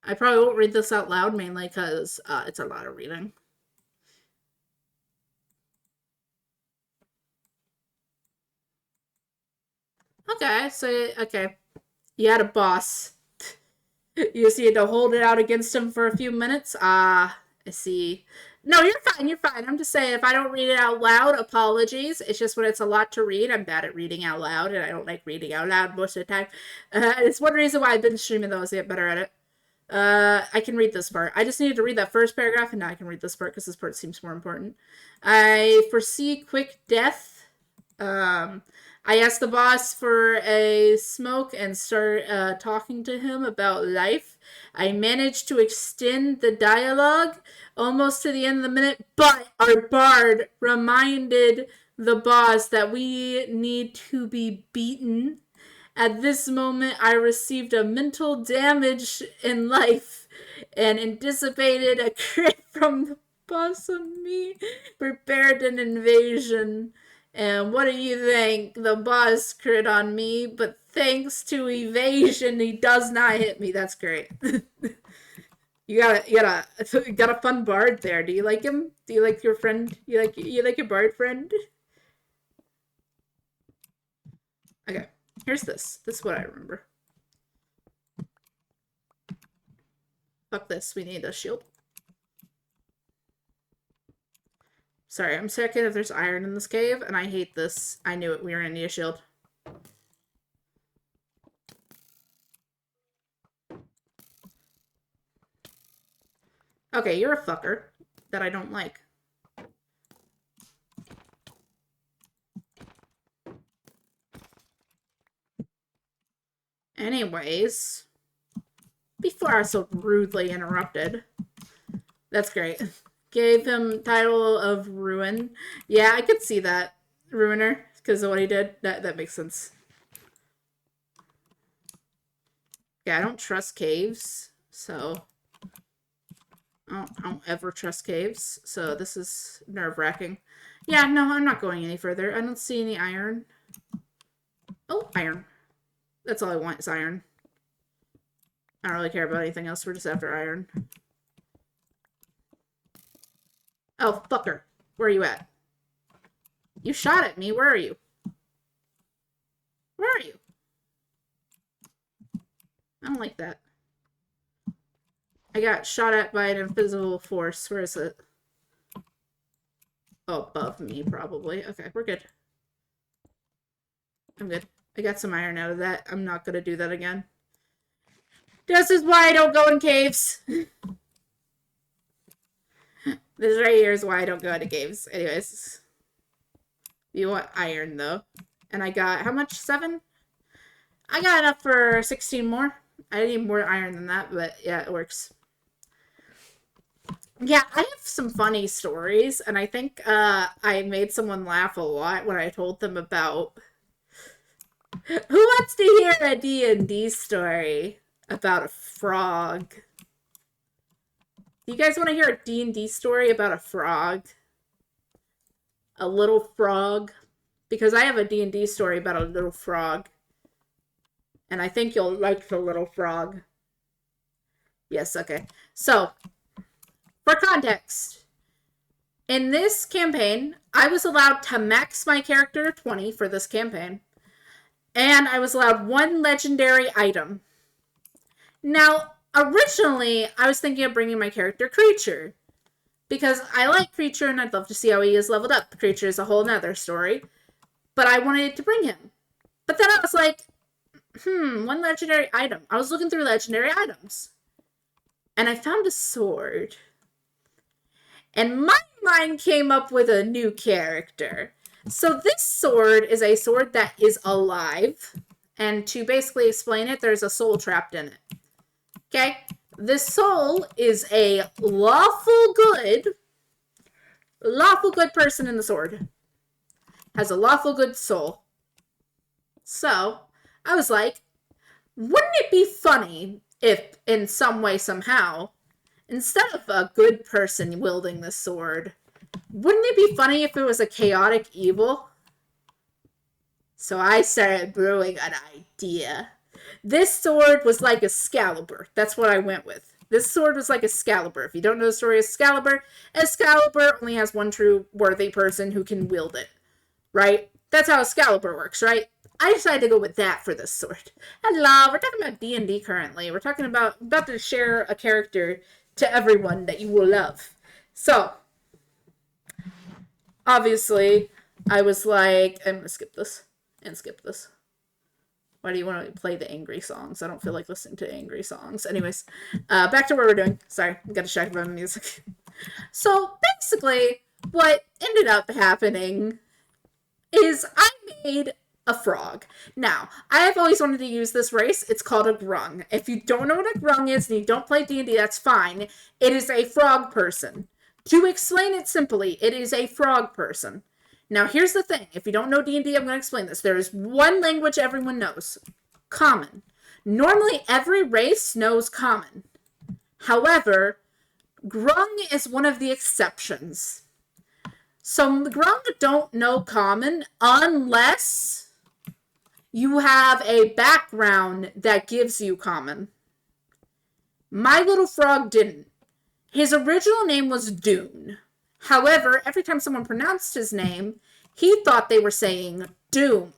I probably won't read this out loud mainly because it's a lot of reading. Okay, so okay, you had a boss. You just need to hold it out against him for a few minutes. Ah, I see. No, you're fine. You're fine. I'm just saying, if I don't read it out loud, apologies. It's just when it's a lot to read, I'm bad at reading out loud, and I don't like reading out loud most of the time. It's one reason why I've been streaming those to get better at it. I can read this part. I just needed to read that first paragraph, and now I can read this part because this part seems more important. I foresee quick death. I asked the boss for a smoke and start talking to him about life. I managed to extend the dialogue almost to the end of the minute, but our bard reminded the boss that we need to be beaten. At this moment, I received a mental damage in life and anticipated a crit from the boss on me. Prepared an invasion. And what do you think? The boss crit on me, but thanks to evasion, he does not hit me. That's great. You got a fun bard there. Do you like him? Do you like your friend? You like your bard friend? Okay. Here's this. This is what I remember. Fuck this. We need a shield. Sorry, I'm checking if there's iron in this cave, and I hate this. I knew it. We were gonna need a shield. Okay, you're a fucker that I don't like. Anyways, before I was so rudely interrupted. That's great. Gave him title of Ruin. Yeah, I could see that. Ruiner, because of what he did. That makes sense. Yeah, I don't trust caves, so... I don't ever trust caves, so this is nerve-wracking. Yeah, no, I'm not going any further. I don't see any iron. Oh, iron. That's all I want is iron. I don't really care about anything else. We're just after iron. Oh, fucker. Where are you at? You shot at me. Where are you? Where are you? I don't like that. I got shot at by an invisible force. Where is it? Oh, above me, probably. Okay, we're good. I'm good. I got some iron out of that. I'm not gonna do that again. This is why I don't go in caves. This right here is why I don't go into caves. Anyways. You want iron, though. And I got, how much? 7? I got enough for 16 more. I need more iron than that, but yeah, it works. Yeah, I have some funny stories, and I think I made someone laugh a lot when I told them about... Who wants to hear a D&D story about a frog? Do you guys want to hear a D&D story about a frog? A little frog? Because I have a D&D story about a little frog. And I think you'll like the little frog. Yes, okay. So, for context, in this campaign, I was allowed to max my character to 20 for this campaign. And I was allowed 1 legendary item. Now, originally, I was thinking of bringing my character Creature. Because I like Creature and I'd love to see how he is leveled up. Creature is a whole nother story. But I wanted to bring him. But then I was like, 1 legendary item. I was looking through legendary items. And I found a sword. And my mind came up with a new character. So this sword is a sword that is alive. And to basically explain it, there's a soul trapped in it. Okay? This soul is a lawful good person in the sword. Has a lawful good soul. So, I was like, wouldn't it be funny if, in some way, somehow, instead of a good person wielding this sword, wouldn't it be funny if it was a chaotic evil? So I started brewing an idea. This sword was like Excalibur. That's what I went with. This sword was like Excalibur. If you don't know the story of Excalibur, Excalibur only has one true worthy person who can wield it, right? That's how Excalibur works, right? I decided to go with that for this sword. Hello, we're talking about D&D currently. We're talking about to share a character to everyone that you will love. So, obviously, I was like, I'm gonna skip this and skip this. Why do you want to play the angry songs? I don't feel like listening to angry songs. Anyways, back to what we're doing. Sorry, I got distracted by the music. So basically, what ended up happening is I made a frog. Now, I have always wanted to use this race. It's called a grung. If you don't know what a grung is and you don't play D&D, that's fine. It is a frog person. To explain it simply, it is a frog person. Now, here's the thing. If you don't know D&D, I'm going to explain this. There is one language everyone knows. Common. Normally, every race knows Common. However, grung is one of the exceptions. So, the grung don't know Common unless you have a background that gives you Common. My little frog didn't. His original name was Dune. However, every time someone pronounced his name, he thought they were saying Doom.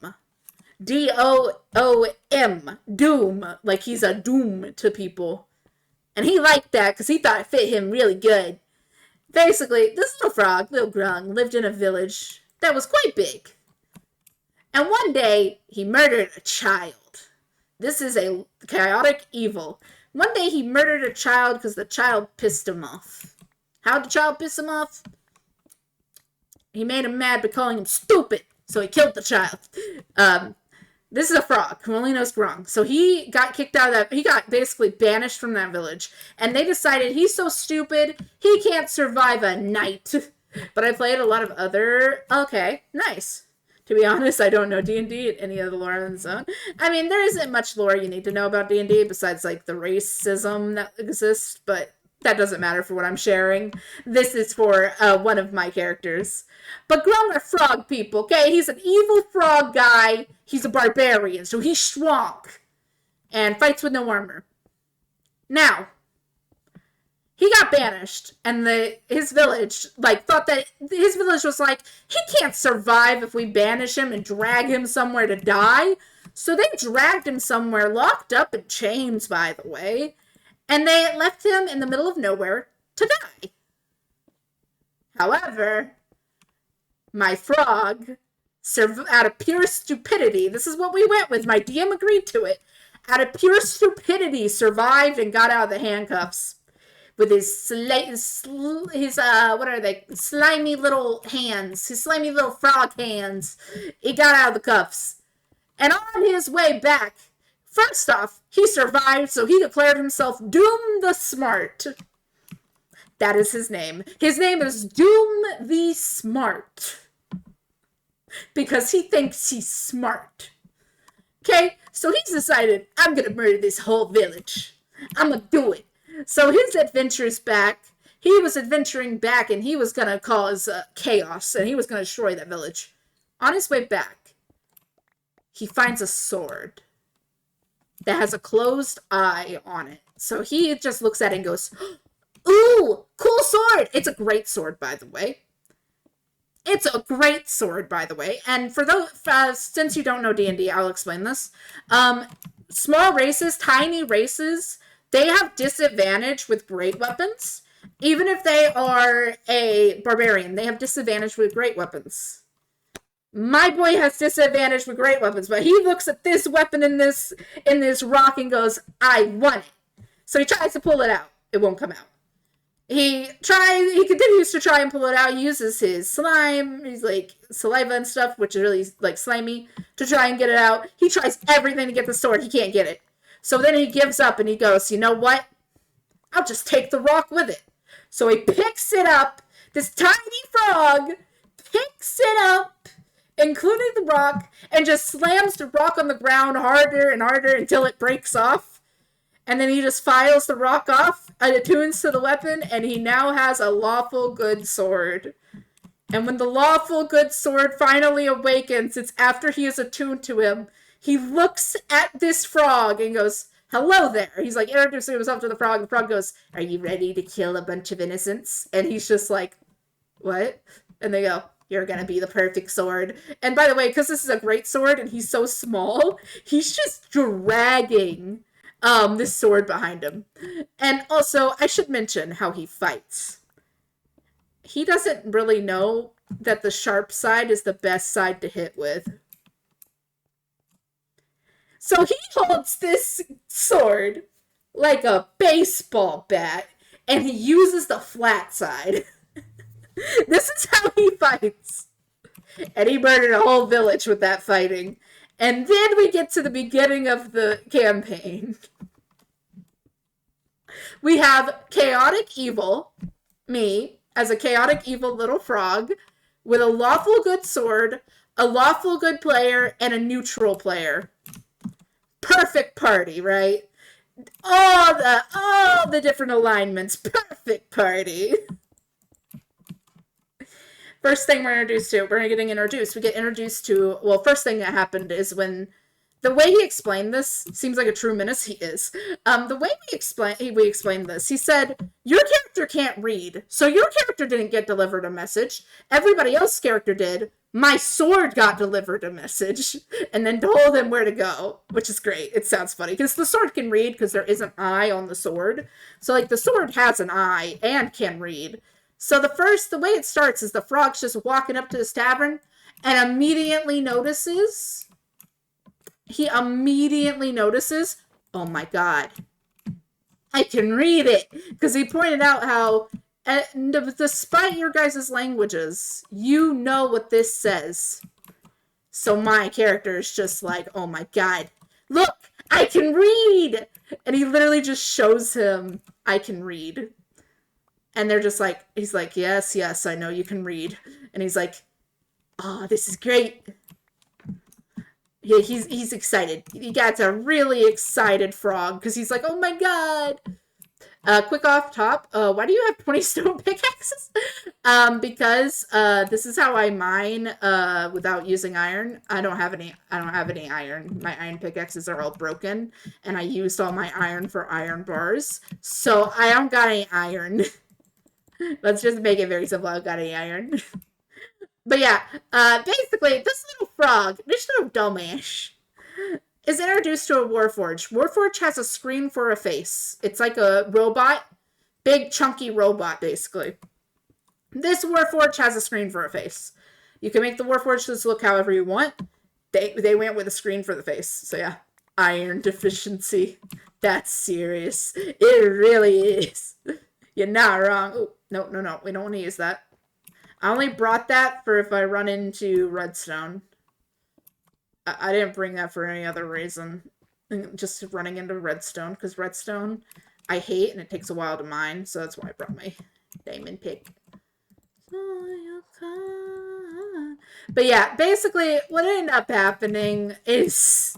D-O-O-M. Doom. Like he's a doom to people. And he liked that because he thought it fit him really good. Basically, this little frog, little grung, lived in a village that was quite big. And one day, he murdered a child. This is a chaotic evil. One day, he murdered a child because the child pissed him off. How did the child piss him off? He made him mad by calling him stupid, so he killed the child. This is a frog who only knows grung. So he got kicked out of that. He got basically banished from that village. And they decided he's so stupid, he can't survive a night. But I played a lot of other... Okay, nice. To be honest, I don't know D&D and any of the lore on its own. I mean, there isn't much lore you need to know about D&D besides, like, the racism that exists, but that doesn't matter for what I'm sharing. This is for one of my characters. But grung are frog people, okay? He's an evil frog guy. He's a barbarian, so he's strong. And fights with no armor. Now, he got banished, and his village, thought that his village was like, he can't survive if we banish him and drag him somewhere to die. So they dragged him somewhere, locked up in chains, by the way, and they left him in the middle of nowhere to die. However, my frog, out of pure stupidity, this is what we went with, my DM agreed to it, out of pure stupidity, survived and got out of the handcuffs. With his slimy little hands, his slimy little frog hands, he got out of the cuffs. And on his way back, first off, he survived, so he declared himself Doom the Smart. That is his name. His name is Doom the Smart. Because he thinks he's smart. Okay? So he's decided, I'm gonna murder this whole village. I'm gonna do it. So his adventures back, he was adventuring back and he was going to cause chaos and he was going to destroy that village. On his way back, he finds a sword that has a closed eye on it. So he just looks at it and goes, ooh, cool sword. It's a great sword, by the way. It's a great sword, by the way. And for those, since you don't know D&D, I'll explain this. Small races, tiny races, they have disadvantage with great weapons. Even if they are a barbarian, they have disadvantage with great weapons. My boy has disadvantage with great weapons, but he looks at this weapon in this rock and goes, I want it. So he tries to pull it out. It won't come out. He continues to try and pull it out. He uses his slime, he's like saliva and stuff, which is really like slimy, to try and get it out. He tries everything to get the sword. He can't get it. So then he gives up and he goes, you know what? I'll just take the rock with it. So he picks it up. This tiny frog picks it up, including the rock, and just slams the rock on the ground harder and harder until it breaks off. and then he just files the rock off, attunes to the weapon, and he now has a lawful good sword. And when the lawful good sword finally awakens, it's after he is attuned to him. He looks at this frog and goes, hello there. He's like introducing himself to the frog. The frog goes, are you ready to kill a bunch of innocents? And he's just like, what? And they go, you're gonna be the perfect sword. And by the way, because this is a great sword and he's so small, he's just dragging this sword behind him. And also, I should mention how he fights. He doesn't really know that the sharp side is the best side to hit with. So he holds this sword like a baseball bat, and he uses the flat side. This is how he fights. And he murdered a whole village with that fighting. And then we get to the beginning of the campaign. We have chaotic evil, me, as a chaotic evil little frog, with a lawful good sword, a lawful good player, and a neutral player. Perfect party, right? All the different alignments. Perfect party. First thing we're getting introduced. We get introduced to, well, first thing that happened is when, the way he explained this seems like a true menace. He is. The way we explained this, he said, your character can't read, so your character didn't get delivered a message. Everybody else's character did. My sword got delivered a message, and then told him where to go, which is great. It sounds funny, because the sword can read, because there is an eye on the sword. So, like, the sword has an eye and can read. So the way it starts is the frog's just walking up to this tavern, and immediately notices, oh my god, I can read it. Because he pointed out how, despite your guys' languages, you know what this says. So my character is just like, oh my god, look, I can read! And he literally just shows him, I can read. And they're just like, he's like, yes, I know you can read. And he's like, oh, this is great. Yeah, he's excited. He got a really excited frog because he's like, oh my god. Quick off top, why do you have 20 stone pickaxes? Because this is how I mine without using iron. I don't have any iron. My iron pickaxes are all broken, and I used all my iron for iron bars. So I don't got any iron. Let's just make it very simple. I don't got any iron. But yeah, basically, this little frog, this little dumbass, is introduced to a Warforged. Warforged has a screen for a face. It's like a robot, big chunky robot, basically. This Warforged has a screen for a face. You can make the Warforged look however you want. They went with a screen for the face. So yeah, iron deficiency. That's serious. It really is. You're not wrong. Ooh, no. We don't want to use that. I only brought that for if I run into redstone. I didn't bring that for any other reason. Just running into redstone, because redstone I hate and it takes a while to mine, so that's why I brought my diamond pick. But yeah, basically what ended up happening is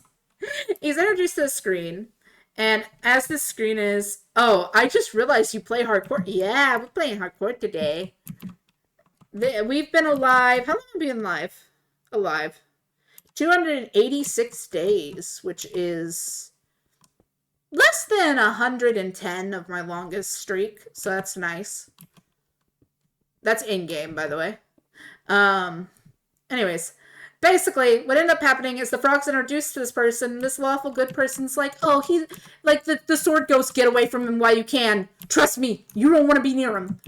he's introduced to the screen, and as this screen is, oh, I just realized you play hardcore. Yeah, we're playing hardcore today. We've been alive. How long have we been alive? 286 days, which is less than 110 of my longest streak, so that's nice. That's in-game, by the way. Anyways, basically, what ended up happening is the frog's introduced to this person. This lawful good person's like, oh, he, like, the sword ghost, get away from him while you can. Trust me, you don't want to be near him.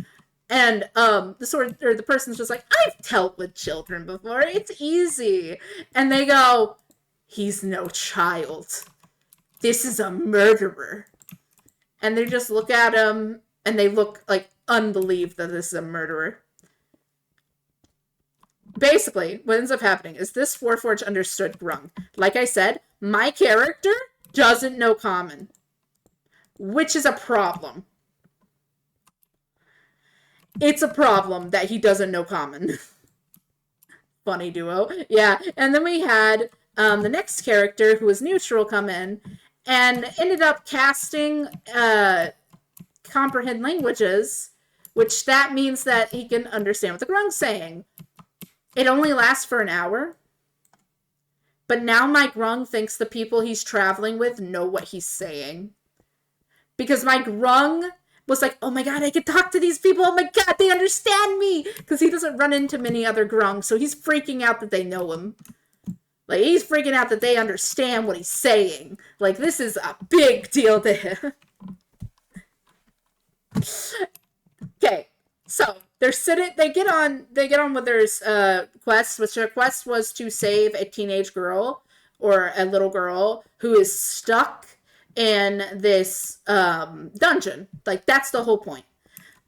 And the person's just like, I've dealt with children before. It's easy. And they go, he's no child. This is a murderer. And they just look at him, and they look like unbelieved that this is a murderer. Basically, what ends up happening is this Warforged understood Grung. Like I said, my character doesn't know Common, which is a problem. It's a problem that he doesn't know Common. Funny duo. Yeah, and then we had the next character who was neutral come in, and ended up casting comprehend languages, which that means that he can understand what the grung's saying. It only lasts for an hour, but now my grung thinks the people he's traveling with know what he's saying. Because my grung was like, oh my god, I can talk to these people. Oh my god, they understand me. Because he doesn't run into many other grungs, so he's freaking out that they know him. Like, he's freaking out that they understand what he's saying. Like, this is a big deal to him. Okay, so they get on with their quest, which their quest was to save a teenage girl, or a little girl, who is stuck in this dungeon. Like, that's the whole point.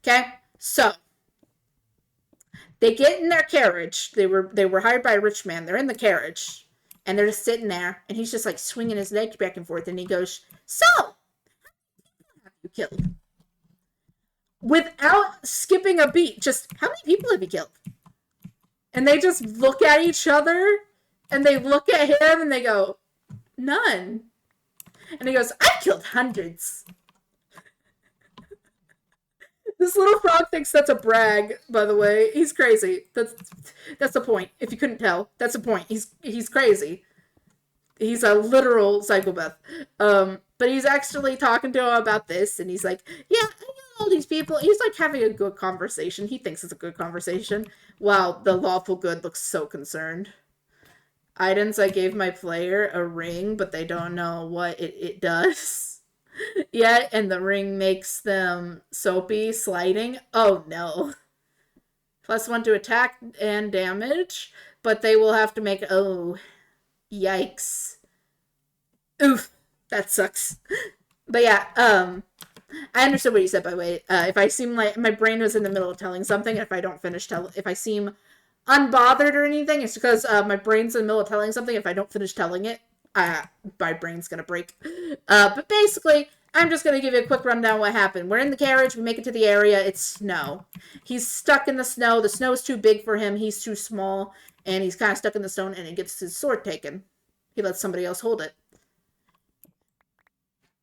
Okay, so they get in their carriage. They were hired by a rich man. They're in the carriage, and they're just sitting there, and he's just like swinging his legs back and forth, and he goes, "So, how many people have you killed?" Without skipping a beat, just, how many people have you killed? And they just look at each other, and they look at him, and they go, none. And he goes, I've killed hundreds. This little frog thinks that's a brag, by the way. He's crazy. That's the point. If you couldn't tell, that's the point. He's crazy. He's a literal psychopath. But he's actually talking to him about this, and he's like, yeah, I know all these people. He's like having a good conversation. He thinks it's a good conversation, while the lawful good looks so concerned. Items, I gave my player a ring, but they don't know what it does yet, and the ring makes them soapy, sliding. Oh no. +1 to attack and damage, but they will have to make, oh, yikes. Oof, that sucks. But yeah, I understood what you said, by the way. If I seem like my brain was in the middle of telling something, and if I don't finish if I seem unbothered or anything, it's because my brain's in the middle of telling something. If I don't finish telling it, my brain's gonna break. But basically, I'm just gonna give you a quick rundown of what happened. We're in the carriage, we make it to the area, it's snow. He's stuck in the snow is too big for him, he's too small, and he's kind of stuck in the stone, and he gets his sword taken. He lets somebody else hold it.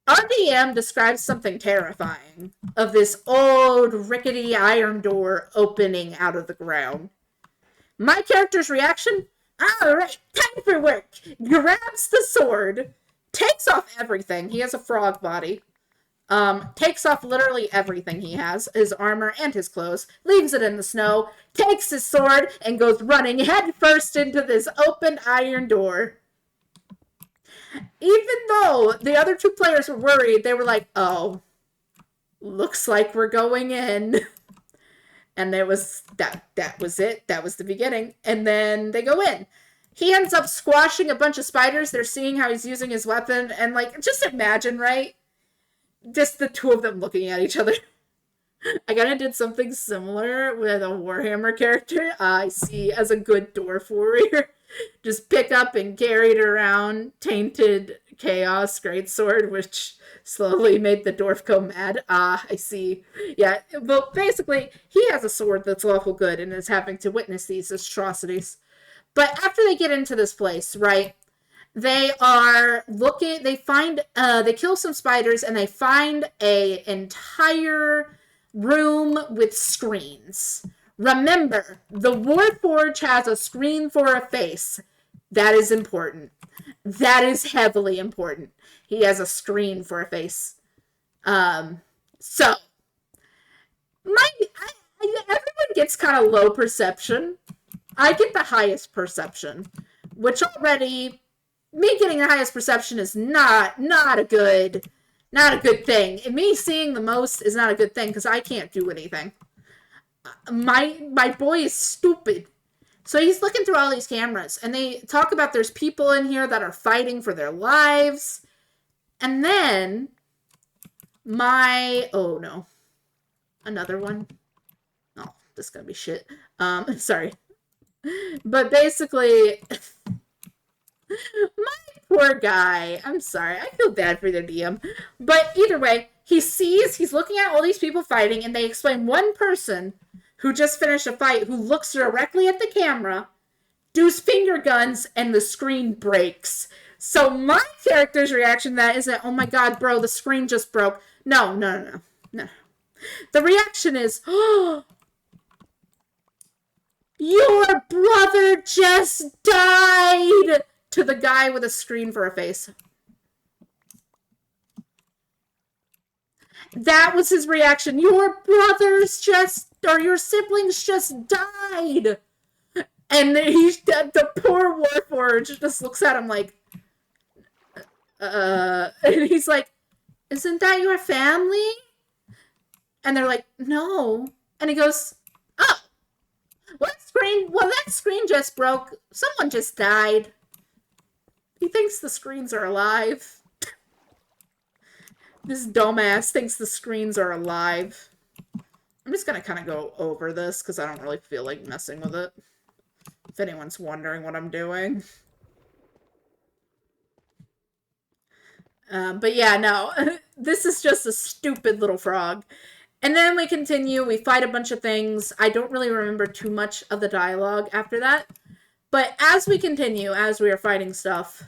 Our DM describes something terrifying of this old rickety iron door opening out of the ground. My character's reaction? Alright, time for work. Grabs the sword, takes off everything. He has a frog body. Takes off literally everything he has, his armor and his clothes, leaves it in the snow, takes his sword, and goes running head first into this open iron door. Even though the other two players were worried, they were like, oh, looks like we're going in. And it was that was it. That was the beginning. And then they go in. He ends up squashing a bunch of spiders. They're seeing how he's using his weapon. And, like, just imagine, right? Just the two of them looking at each other. I kind of did something similar with a Warhammer character I see as a good dwarf warrior. Just pick up and carried around Tainted Chaos Greatsword, which slowly made the dwarf go mad. I see. Yeah, well, basically, he has a sword that's lawful good and is having to witness these atrocities. But after they get into this place, right, they are looking, they kill some spiders, and they find an entire room with screens. Remember, the Warforge has a screen for a face. That is important. That is heavily important. He has a screen for a face. So, everyone gets kind of low perception. I get the highest perception, which already, me getting the highest perception is not a good thing. And me seeing the most is not a good thing, because I can't do anything. My boy is stupid. So he's looking through all these cameras, and they talk about there's people in here that are fighting for their lives. And then oh no. Another one. Oh, this is gonna be shit. Sorry. But basically, my poor guy. I'm sorry. I feel bad for the DM. But either way, he's looking at all these people fighting, and they explain one person who just finished a fight, who looks directly at the camera, does finger guns, and the screen breaks. So my character's reaction to that isn't, oh my god, bro, the screen just broke. No, no, no, no. The reaction is, oh, your brother just died, to the guy with a screen for a face. That was his reaction. Your your siblings just died. And the poor Warforged just looks at him like, and he's like, isn't that your family? And they're like, no. And he goes, oh, that screen just broke. Someone just died. He thinks the screens are alive. This dumbass thinks the screens are alive. I'm just gonna kind of go over this because I don't really feel like messing with it. If anyone's wondering what I'm doing. But yeah, no. This is just a stupid little frog. And then we continue. We fight a bunch of things. I don't really remember too much of the dialogue after that. But as we continue, as we are fighting stuff,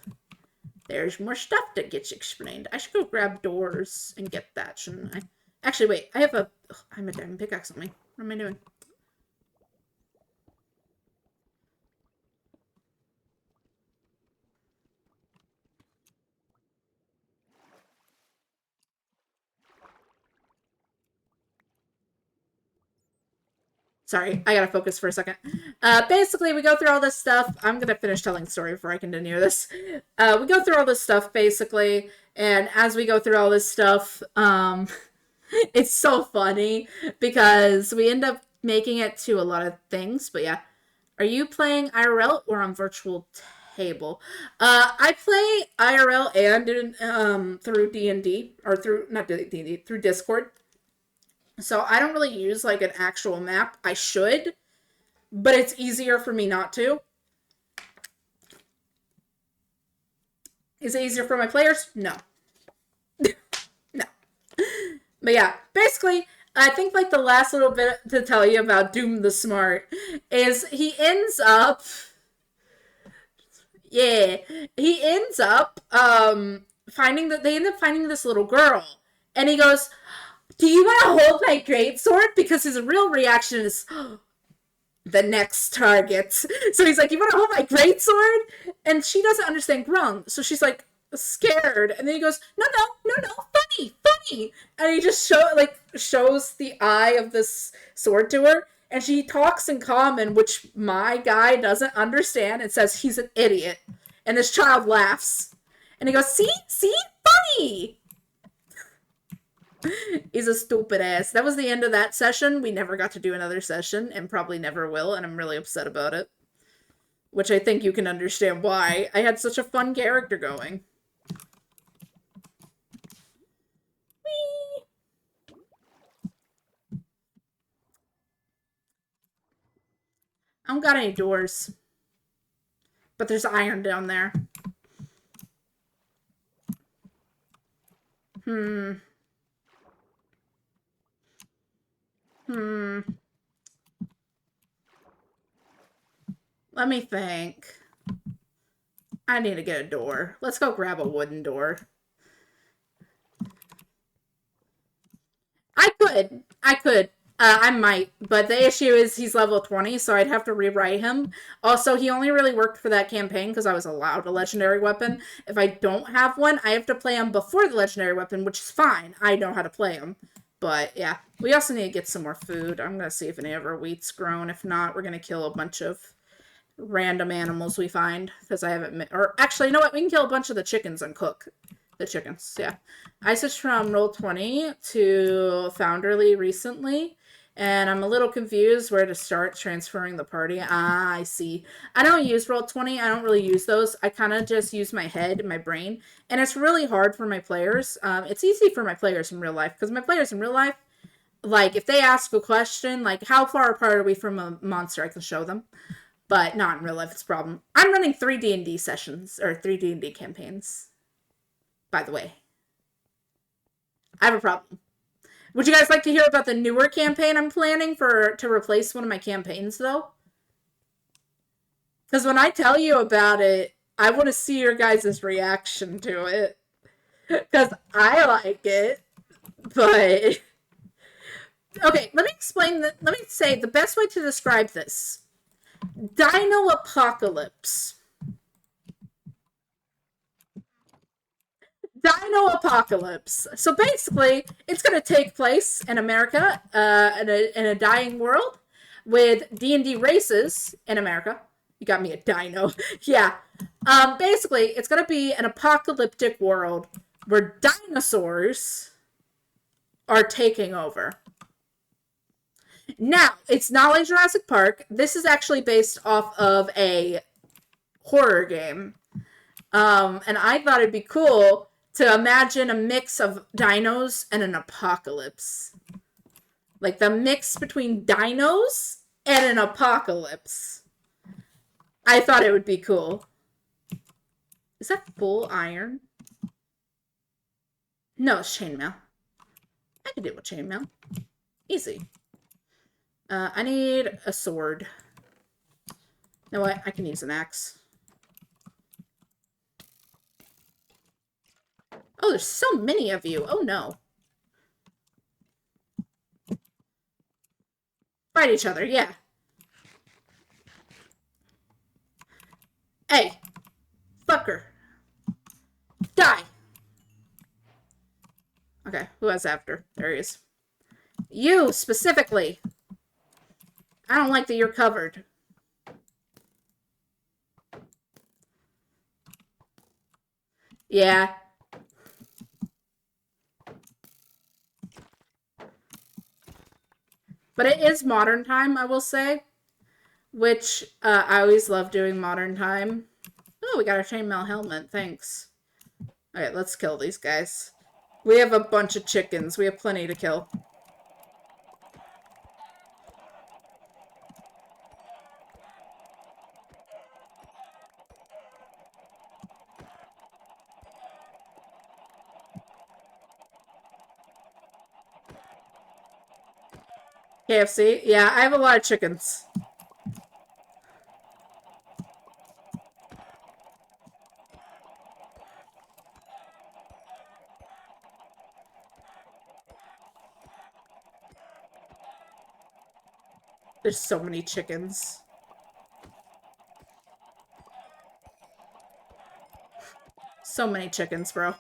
there's more stuff that gets explained. I should go grab doors and get that, shouldn't I? Actually, wait. I have a diamond pickaxe on me. What am I doing? Sorry, I gotta focus for a second. Basically, we go through all this stuff. I'm gonna finish telling the story before I continue this. We go through all this stuff, basically, and as we go through all this stuff, it's so funny because we end up making it to a lot of things. But yeah, are you playing IRL or on virtual table? I play IRL and through D&D, or through, not D&D, through Discord. So I don't really use like an actual map. I should, but it's easier for me not to. Is it easier for my players? No. No. But yeah, basically, I think like the last little bit to tell you about Doom the Smart is he ends up finding that they end up finding this little girl, and he goes, do you want to hold my greatsword? Because his real reaction is, oh, the next target. So he's like, you want to hold my greatsword? And she doesn't understand Grung. So she's like scared. And then he goes, no, funny. And he just shows the eye of this sword to her. And she talks in common, which my guy doesn't understand, and says he's an idiot. And this child laughs. And he goes, see, funny. He's a stupid ass. That was the end of that session. We never got to do another session, and probably never will, and I'm really upset about it. Which I think you can understand why. I had such a fun character going. Whee! I don't got any doors. But there's iron down there. Let me think. I need to get a door. Let's go grab a wooden door. I could. I might, but the issue is he's level 20, so I'd have to rewrite him. Also, he only really worked for that campaign because I was allowed a legendary weapon. If I don't have one, I have to play him before the legendary weapon, which is fine. I know how to play him. But, yeah. We also need to get some more food. I'm going to see if any of our wheat's grown. If not, we're going to kill a bunch of random animals we find. Because I haven't... Or, actually, you know what? We can kill a bunch of the chickens and cook the chickens. Yeah. I switched from Roll20 to Founderly recently. And I'm a little confused where to start transferring the party. Ah, I see. I don't use Roll20. I don't really use those. I kind of just use my head and my brain. And it's really hard for my players. It's easy for my players in real life. Because my players in real life, like, if they ask a question, like, how far apart are we from a monster, I can show them. But not in real life, it's a problem. I'm running 3 D&D sessions, or 3 D&D campaigns. By the way. I have a problem. Would you guys like to hear about the newer campaign I'm planning to replace one of my campaigns, though? Because when I tell you about it, I want to see your guys' reaction to it. Because I like it, but... Okay, let me explain, let me say the best way to describe this. Dino Apocalypse. Dino Apocalypse. So basically, it's going to take place in America, in a dying world, with D&D races in America. You got me a dino. Yeah. Basically, it's going to be an apocalyptic world where dinosaurs are taking over. Now, it's not like Jurassic Park. This is actually based off of a horror game. And I thought it'd be cool to imagine a mix of dinos and an apocalypse. Like the mix between dinos and an apocalypse. I thought it would be cool. Is that full iron? No, it's chainmail. I can do it with chainmail. Easy. I need a sword. You know what? I can use an axe. Oh, there's so many of you. Oh, no. Fight each other, yeah. Hey. Fucker. Die. Okay, who has after? There he is. You, specifically. I don't like that you're covered. Yeah. But it is modern time, I will say. Which, I always love doing modern time. Oh, we got a chainmail helmet. Thanks. Alright, let's kill these guys. We have a bunch of chickens. We have plenty to kill. KFC? Yeah, I have a lot of chickens. There's so many chickens. So many chickens, bro.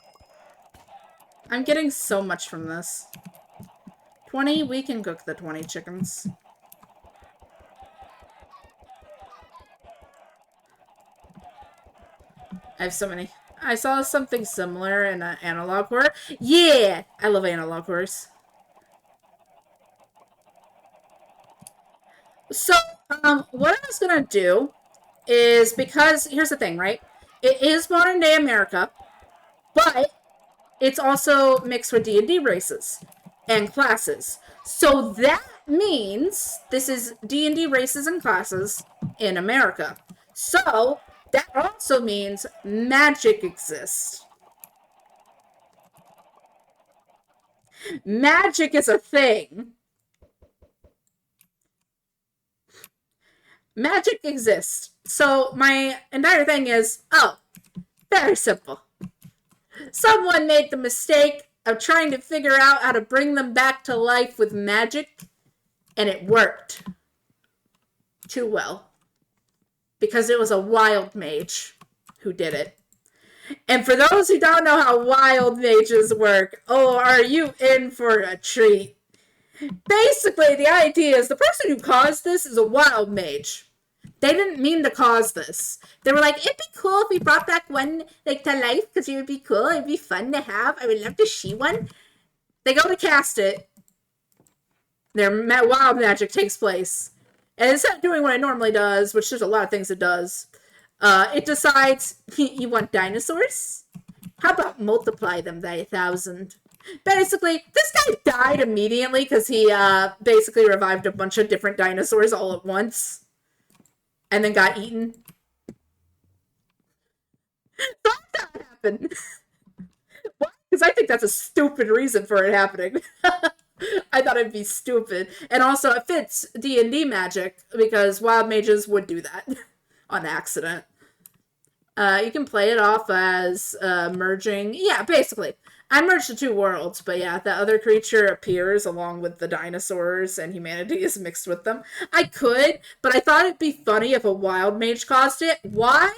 I'm getting so much from this. 20? We can cook the 20 chickens. I have so many. I saw something similar in an analog horror. Yeah! I love analog horrors. So, what I was gonna do is, because, here's the thing, right? It is modern day America, but it's also mixed with D&D races and classes. So that means this is D&D races and classes in America. So that also means magic exists. Magic is a thing. Magic exists. So my entire thing is, oh, very simple. Someone made the mistake of trying to figure out how to bring them back to life with magic, and it worked too well. Because it was a wild mage who did it. And for those who don't know how wild mages work, oh, are you in for a treat? Basically, the idea is the person who caused this is a wild mage. They didn't mean to cause this. They were like, it'd be cool if we brought back one, like, to life, because it would be cool, it'd be fun to have, I would love to see one. They go to cast it. Their wild magic takes place. And instead of doing what it normally does, which there's a lot of things it does, it decides, you want dinosaurs? How about multiply them by 1,000? Basically, this guy died immediately because he basically revived a bunch of different dinosaurs all at once. And then got eaten. That happened. Why? Because I think that's a stupid reason for it happening. I thought it'd be stupid. And also, it fits D&D magic, because wild mages would do that on accident. You can play it off as merging. Yeah, basically. I merged the two worlds, but yeah, the other creature appears along with the dinosaurs and humanity is mixed with them. I could, but I thought it'd be funny if a wild mage caused it. Why?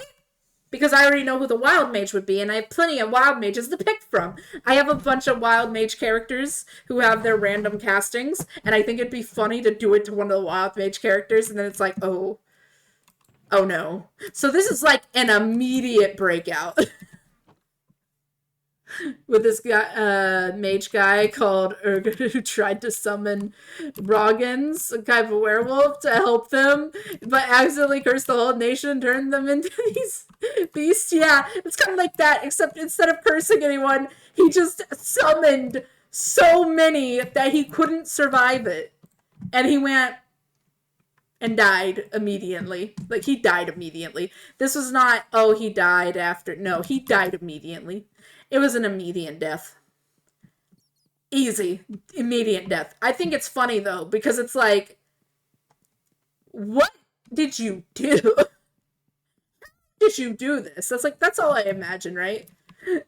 Because I already know who the wild mage would be, and I have plenty of wild mages to pick from. I have a bunch of wild mage characters who have their random castings, and I think it'd be funny to do it to one of the wild mage characters, and then it's like, oh no. So this is like an immediate breakout. With this guy, mage guy called Urga, who tried to summon Roggins, a kind of a werewolf, to help them, but accidentally cursed the whole nation and turned them into these beasts. Yeah, it's kind of like that, except instead of cursing anyone, he just summoned so many that he couldn't survive it. And he went and died immediately. Like, he died immediately. This was not, oh, he died after. No, he died immediately. It was an immediate death. Easy. Immediate death. I think it's funny, though, because it's like, what did you do? Did you do this? That's all I imagine, right?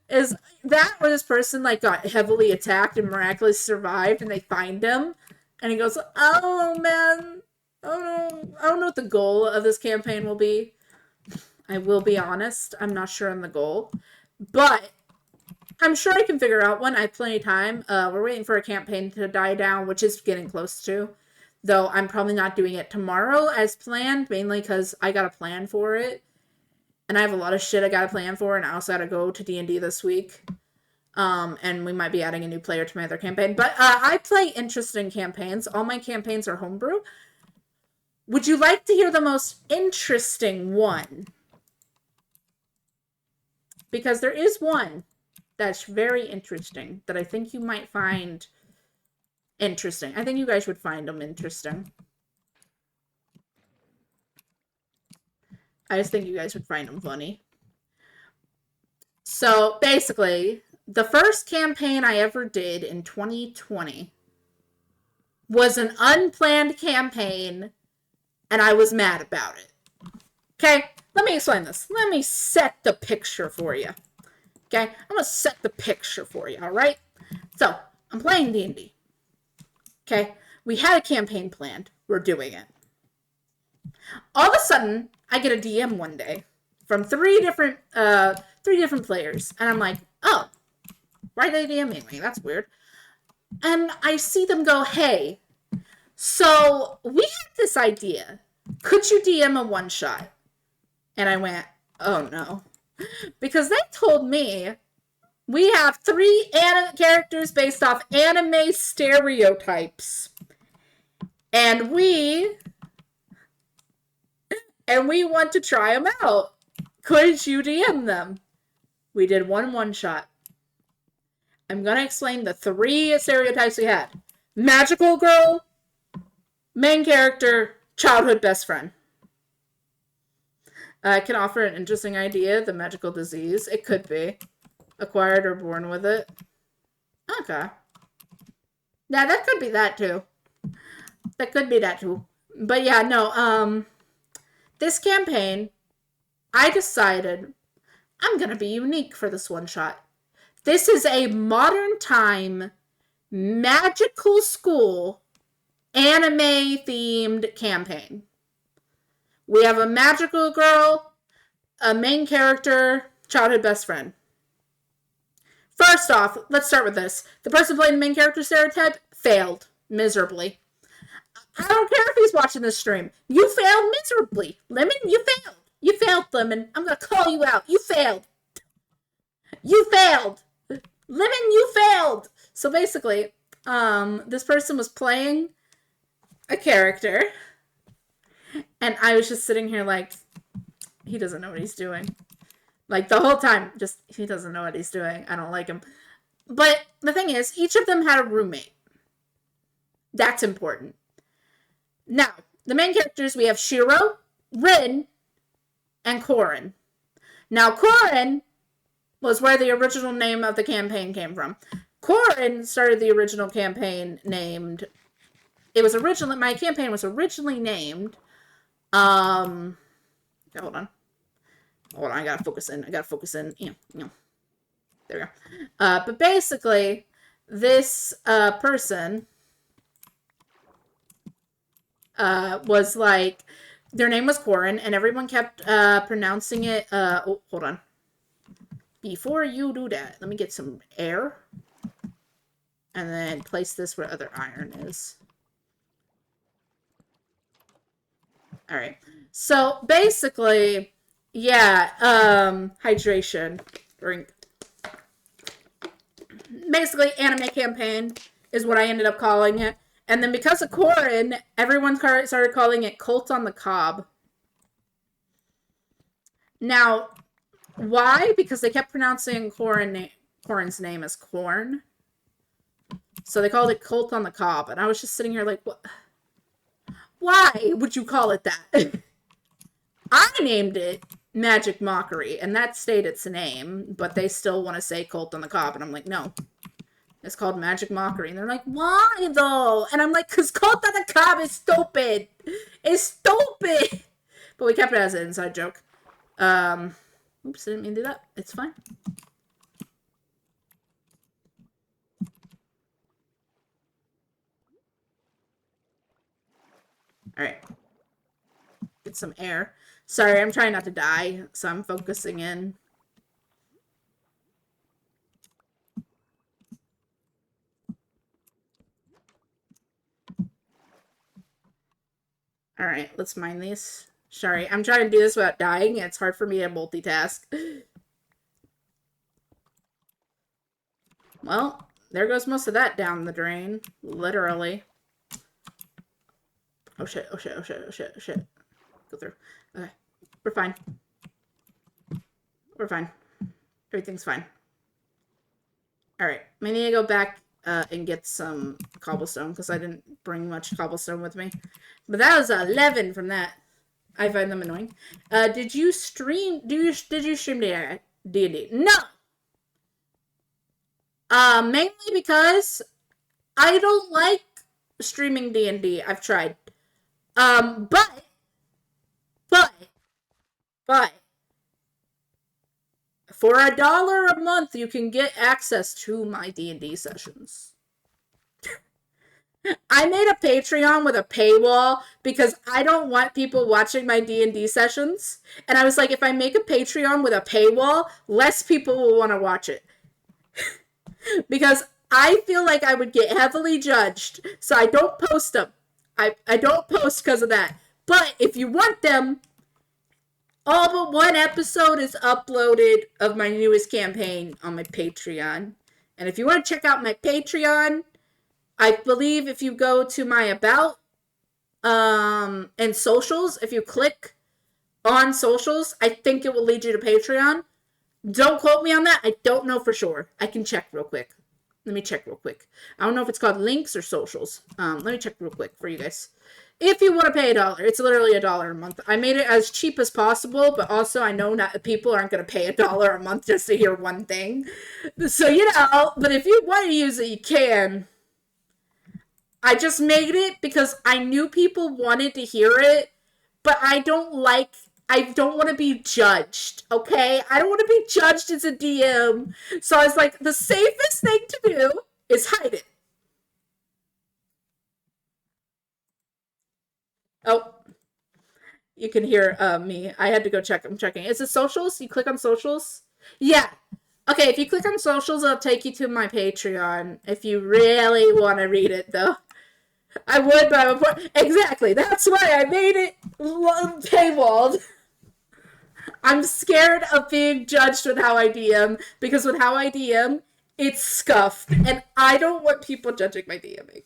Is that where this person, like, got heavily attacked and miraculously survived, and they find him, and he goes, oh, man, oh, no, I don't know what the goal of this campaign will be. I will be honest, I'm not sure on the goal, but I'm sure I can figure out one. I have plenty of time. We're waiting for a campaign to die down, which is getting close to. Though I'm probably not doing it tomorrow as planned, mainly because I got a plan for it. And I have a lot of shit I got a plan for, and I also got to go to D&D this week. And we might be adding a new player to my other campaign. But I play interesting campaigns. All my campaigns are homebrew. Would you like to hear the most interesting one? Because there is one that's very interesting that I think you might find interesting. I think you guys would find them interesting. I just think you guys would find them funny. So basically, the first campaign I ever did in 2020 was an unplanned campaign, and I was mad about it. Okay, let me explain this. Let me set the picture for you. Okay, I'm gonna set the picture for you, alright? So, I'm playing D&D. Okay, we had a campaign planned. We're doing it. All of a sudden, I get a DM one day from three different players, and I'm like, oh, why are they DMing me? That's weird. And I see them go, hey, so we had this idea. Could you DM a one-shot? And I went, oh no. Because they told me we have 3 characters based off anime stereotypes. And we want to try them out. Could you DM them? We did one shot. I'm going to explain the 3 stereotypes we had. Magical girl, main character, childhood best friend. I can offer an interesting idea, the magical disease. It could be. Acquired or born with it. Okay. Yeah, that could be that too. That could be that too. But yeah, no, this campaign, I decided I'm gonna be unique for this one shot. This is a modern time magical school anime themed campaign. We have a magical girl, a main character, childhood best friend. First off, let's start with this. The person playing the main character stereotype failed miserably. I don't care if he's watching this stream. You failed miserably. Lemon, you failed. You failed, Lemon. I'm going to call you out. You failed. You failed. Lemon, you failed. So basically, this person was playing a character, and I was just sitting here like, he doesn't know what he's doing. Like, the whole time, just, he doesn't know what he's doing. I don't like him. But the thing is, each of them had a roommate. That's important. Now, the main characters, we have Shiro, Rin, and Korin. Now, Korin was where the original name of the campaign came from. Korin started the original campaign named... My campaign was originally named... hold on. Hold on, I gotta focus in. There we go. But basically, this person was like, their name was Corin, and everyone kept pronouncing it. Oh, hold on. Before you do that, let me get some air. And then place this where other iron is. Alright. So, basically, yeah, hydration. Drink. Basically, anime campaign is what I ended up calling it. And then because of Corin, everyone started calling it Cult on the Cob. Now, why? Because they kept pronouncing Corin's name as Corn. So they called it Cult on the Cob. And I was just sitting here like, what? Why would you call it that? I named it Magic Mockery, and that stayed its name, but they still want to say Cult on the Cob. And I'm like, no. It's called Magic Mockery. And they're like, why though? And I'm like, because Cult on the Cob is stupid. It's stupid. But we kept it as an inside joke. Oops, I didn't mean to do that. It's fine. Alright. Get some air. Sorry, I'm trying not to die, so I'm focusing in. Alright, let's mine these. Sorry, I'm trying to do this without dying. It's hard for me to multitask. Well, there goes most of that down the drain. Literally. Oh shit, oh shit, oh shit, oh shit, oh shit. Go through. Okay. We're fine. We're fine. Everything's fine. Alright. I need to go back and get some cobblestone because I didn't bring much cobblestone with me. But that was 11 from that. I find them annoying. Did you stream? Did you stream D&D? No. Mainly because I don't like streaming D&D. I've tried. But for $1 a month, you can get access to my D&D sessions. I made a Patreon with a paywall because I don't want people watching my D&D sessions. And I was like, if I make a Patreon with a paywall, less people will want to watch it. Because I feel like I would get heavily judged. So I don't post them. I don't post because of that. But if you want them, all but one episode is uploaded of my newest campaign on my Patreon. And if you want to check out my Patreon, I believe if you go to my About and socials, if you click on socials, I think it will lead you to Patreon. Don't quote me on that. I don't know for sure. I can check real quick. Let me check real quick. I don't know if it's called links or socials. Let me check real quick for you guys. If you want to pay $1, it's literally $1 a month. I made it as cheap as possible, but also I know not people aren't going to pay $1 a month just to hear one thing. So, but if you want to use it, you can. I just made it because I knew people wanted to hear it, but I don't want to be judged, okay? I don't want to be judged as a DM. So I was like, the safest thing to do is hide it. Oh, you can hear me. I had to go check. I'm checking. Is it socials? You click on socials? Yeah. Okay, if you click on socials, it'll take you to my Patreon if you really want to read it, though. I would, but exactly. That's why I made it paywalled. I'm scared of being judged with how I DM, because with how I DM, it's scuffed, and I don't want people judging my DMing.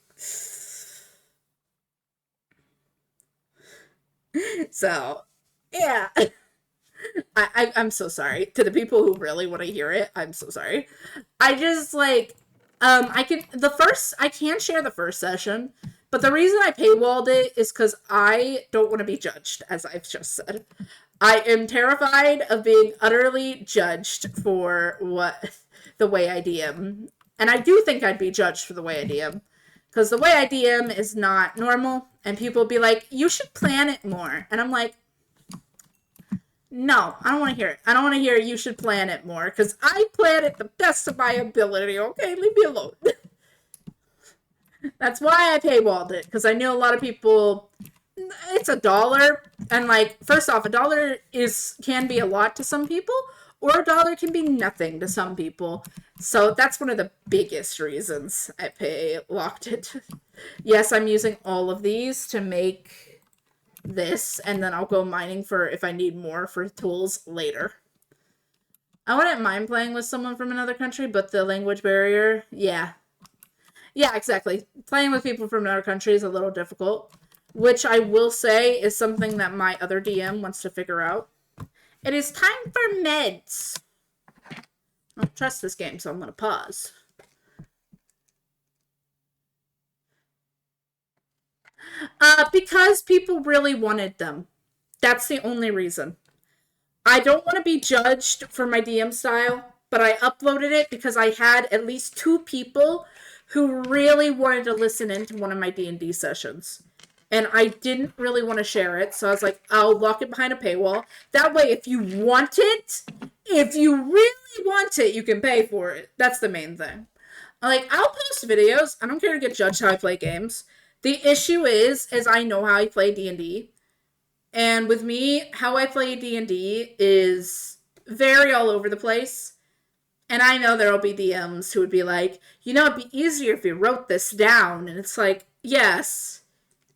So, yeah. I'm so sorry. To the people who really want to hear it, I'm so sorry. I just, I can share the first session, but the reason I paywalled it is because I don't want to be judged, as I've just said. I am terrified of being utterly judged for the way I DM. And I do think I'd be judged for the way I DM. Because the way I DM is not normal. And people be like, you should plan it more. And I'm like, No, I don't want to hear it. I don't want to hear you should plan it more because I plan it the best of my ability. Okay, leave me alone. That's why I paywalled it because I knew a lot of people. It's $1, and like first off, $1 is can be a lot to some people, or $1 can be nothing to some people. So that's one of the biggest reasons I pay locked it. Yes, I'm using all of these to make this, and then I'll go mining for if I need more for tools later. I wouldn't mind playing with someone from another country, but the language barrier, yeah. Yeah, exactly. Playing with people from another country is a little difficult, which I will say is something that my other DM wants to figure out. It is time for meds. I don't trust this game, so I'm going to pause. Because people really wanted them. That's the only reason. I don't want to be judged for my DM style, but I uploaded it because I had at least 2 people who really wanted to listen into one of my D&D sessions. And I didn't really want to share it, so I was like, I'll lock it behind a paywall. That way, if you want it, if you really want it, you can pay for it. That's the main thing. Like, I'll post videos. I don't care to get judged how I play games. The issue is I know how I play D&D. And with me, how I play D&D is very all over the place. And I know there'll be DMs who would be like, it'd be easier if you wrote this down. And it's like, yes,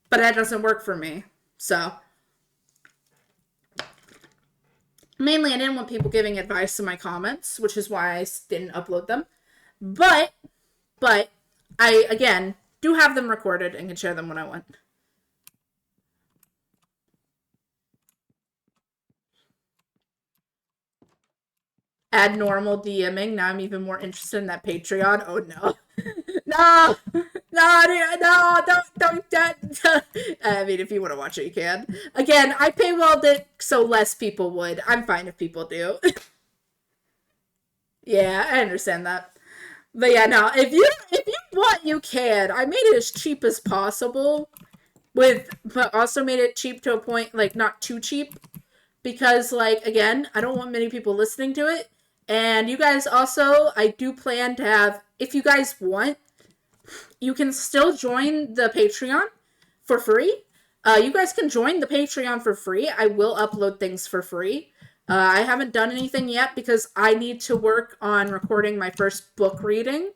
but that doesn't work for me. So, mainly I didn't want people giving advice in my comments, which is why I didn't upload them. But I, again, do have them recorded and can share them when I want. Add normal DMing. Now I'm even more interested in that Patreon. Oh no. No, don't. I mean, if you want to watch it, you can. Again, I paywalled it so less people would. I'm fine if people do. Yeah, I understand that. But yeah, no, if you want, you can. I made it as cheap as possible, but also made it cheap to a point, like not too cheap, because like again, I don't want many people listening to it. And you guys also, I do plan to have, if you guys want, you can still join the Patreon for free. You guys can join the Patreon for free. I will upload things for free. I haven't done anything yet because I need to work on recording my first book reading.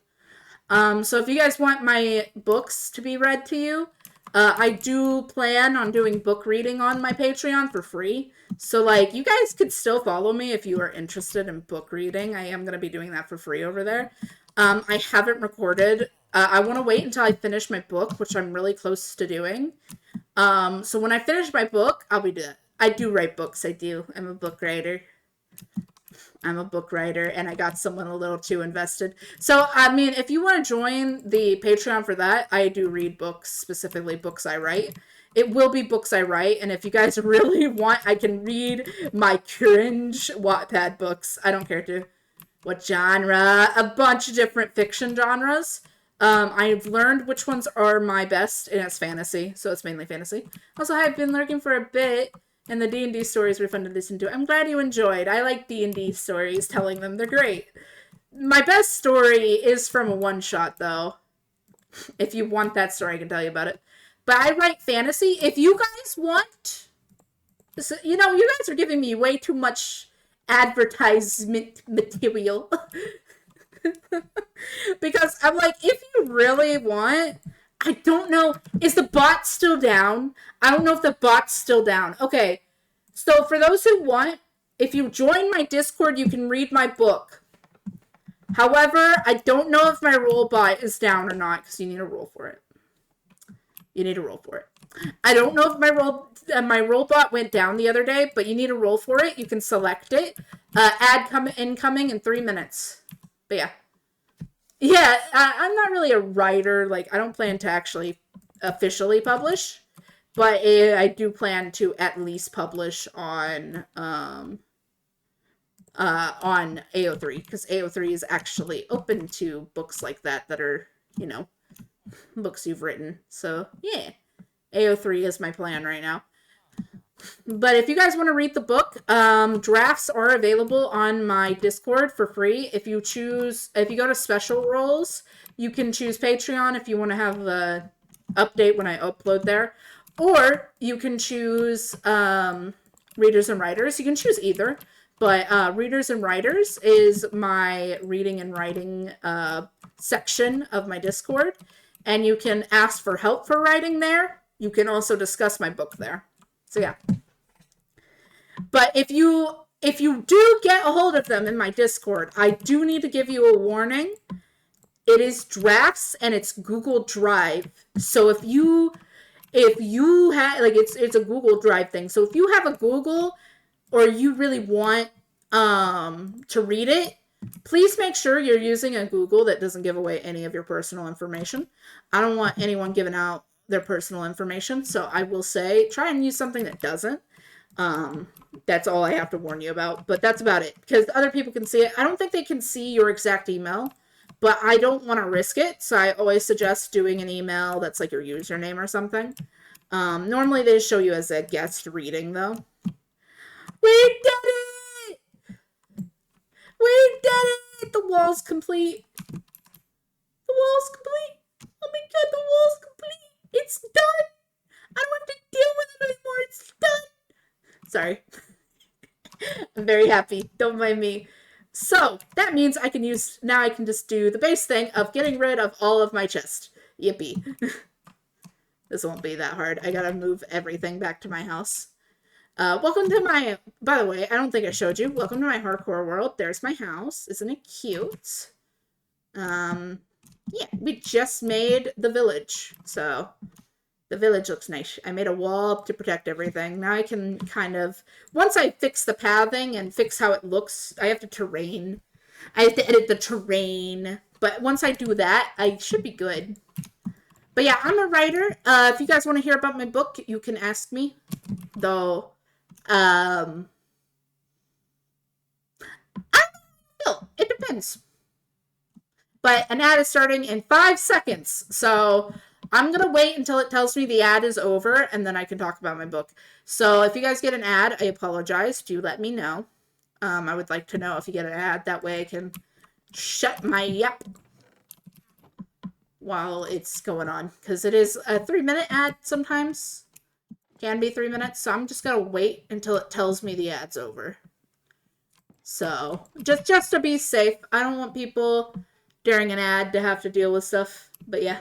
So if you guys want my books to be read to you, I do plan on doing book reading on my Patreon for free. So, like, you guys could still follow me if you are interested in book reading. I am going to be doing that for free over there. I haven't recorded. I want to wait until I finish my book, which I'm really close to doing. So when I finish my book, I'll be doing. I do write books. I do. I'm a book writer. And I got someone a little too invested. So, I mean, if you want to join the Patreon for that, I do read books, specifically books I write. It will be books I write, and if you guys really want, I can read my cringe Wattpad books. I don't care to what genre, a bunch of different fiction genres. I've learned which ones are my best, and it's fantasy, so it's mainly fantasy. Also, I've been lurking for a bit, and the D&D stories were fun to listen to. I'm glad you enjoyed. I like D&D stories, telling them they're great. My best story is from a one-shot, though. If you want that story, I can tell you about it. But I write fantasy. If you guys want... you guys are giving me way too much advertisement material. Because I'm like, if you really want, I don't know, is the bot still down? I don't know if the bot's still down. Okay, so for those who want, if you join my Discord, you can read my book. However, I don't know if my roll bot is down or not, because you need a roll for it. I don't know if my roll bot went down the other day, but you need a roll for it. You can select it. Add incoming in 3 minutes. But yeah. Yeah, I'm not really a writer. Like, I don't plan to actually officially publish, but I do plan to at least publish on AO3, because AO3 is actually open to books like that are, books you've written. So, yeah. AO3 is my plan right now. But if you guys want to read the book, drafts are available on my Discord for free. If you go to special roles, you can choose Patreon if you want to have the update when I upload there. Or you can choose Readers and Writers. You can choose either. But Readers and Writers is my reading and writing section of my Discord. And you can ask for help for writing there. You can also discuss my book there. So yeah. But if you do get a hold of them in my Discord, I do need to give you a warning. It is drafts and it's Google Drive. So if you have it's a Google Drive thing. So if you have a Google or you really want to read it, please make sure you're using a Google that doesn't give away any of your personal information. I don't want anyone giving out their personal information, so I will say try and use something that doesn't. That's all I have to warn you about, but that's about it, because other people can see it. I don't think they can see your exact email, but I don't want to risk it, so I always suggest doing an email that's like your username or something. Normally they show you as a guest reading, though. We did it! We did it! The wall's complete. The wall's complete. Oh my god, the wall's complete. It's done. I don't have to deal with it anymore. It's done. Sorry. I'm very happy. Don't mind me. So, that means I can just do the base thing of getting rid of all of my chest. Yippee. This won't be that hard. I gotta move everything back to my house. Welcome to my, by the way, I don't think I showed you. Welcome to my hardcore world. There's my house. Isn't it cute? Yeah, we just made the village. So, the village looks nice. I made a wall to protect everything. Now I can kind of, once I fix the pathing and fix how it looks, I have to edit the terrain. But once I do that, I should be good. But yeah, I'm a writer. If you guys want to hear about my book, you can ask me. Though, I don't know. It depends. But an ad is starting in 5 seconds. So I'm going to wait until it tells me the ad is over, and then I can talk about my book. So if you guys get an ad, I apologize. Do let me know. I would like to know if you get an ad. That way I can shut my yap while it's going on. Because it is a 3-minute ad sometimes. Can be 3 minutes. So I'm just going to wait until it tells me the ad's over. So just to be safe. I don't want people during an ad to have to deal with stuff. But yeah.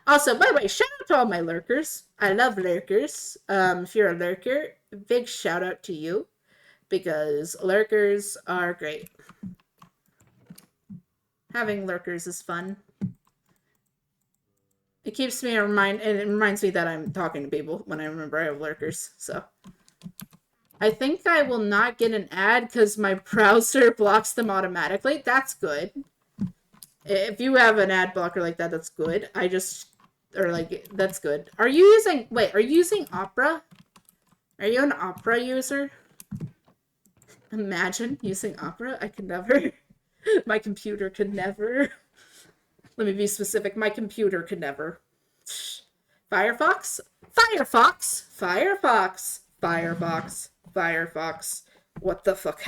Also, by the way, shout out to all my lurkers. I love lurkers. If you're a lurker, big shout out to you. Because lurkers are great. Having lurkers is fun. It keeps me it reminds me that I'm talking to people when I remember I have lurkers. So I think I will not get an ad because my browser blocks them automatically. That's good. If you have an ad blocker like that, that's good. That's good. Are you using Opera? Are you an Opera user? Imagine using Opera. I could never. My computer could never. Let me be specific. My computer could never. Firefox? Firefox! Firefox! Firefox! Firefox! What the fuck?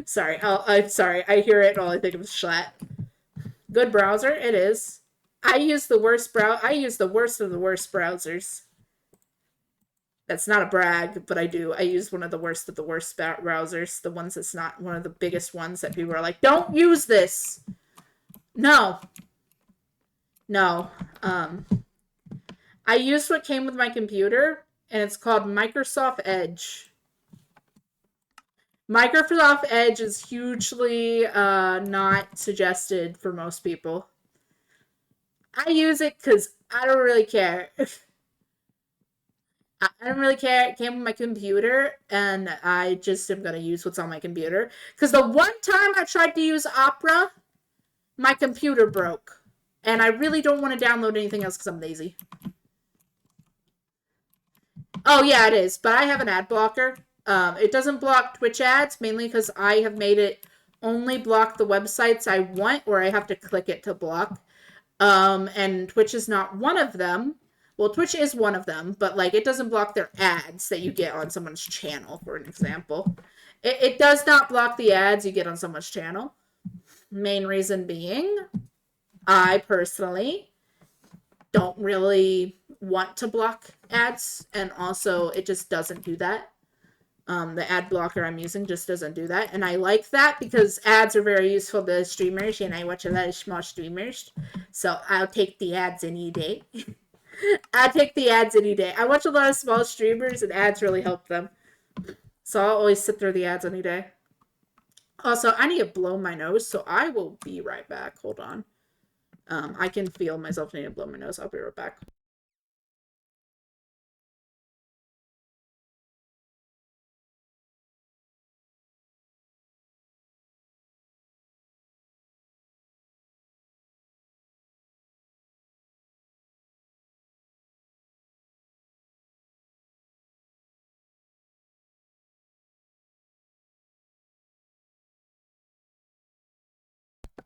Sorry. I'm sorry. I hear it and all I think of is Schlatt. Good browser? It is. I use the worst of the worst browsers. That's not a brag, but I do. I use one of the worst browsers. The ones that's not one of the biggest ones that people are like, don't use this! No. No. I used what came with my computer, and it's called Microsoft Edge. Microsoft Edge is hugely not suggested for most people. I use it because I don't really care. I don't really care. It came with my computer, and I just am going to use what's on my computer. Because the one time I tried to use Opera, my computer broke. And I really don't want to download anything else because I'm lazy. Oh, yeah, it is. But I have an ad blocker. It doesn't block Twitch ads, mainly because I have made it only block the websites I want, or I have to click it to block. And Twitch is not one of them. Well, Twitch is one of them, but like it doesn't block their ads that you get on someone's channel, for an example. It does not block the ads you get on someone's channel. Main reason being, I personally don't really want to block ads, and also it just doesn't do that. The ad blocker I'm using just doesn't do that, and I like that because ads are very useful to streamers, and I watch a lot of small streamers, so I'll take the ads any day. I take the ads any day. I watch a lot of small streamers, and ads really help them, so I'll always sit through the ads any day. Also, I need to blow my nose, so I will be right back. Hold on. I can feel myself needing to blow my nose. I'll be right back.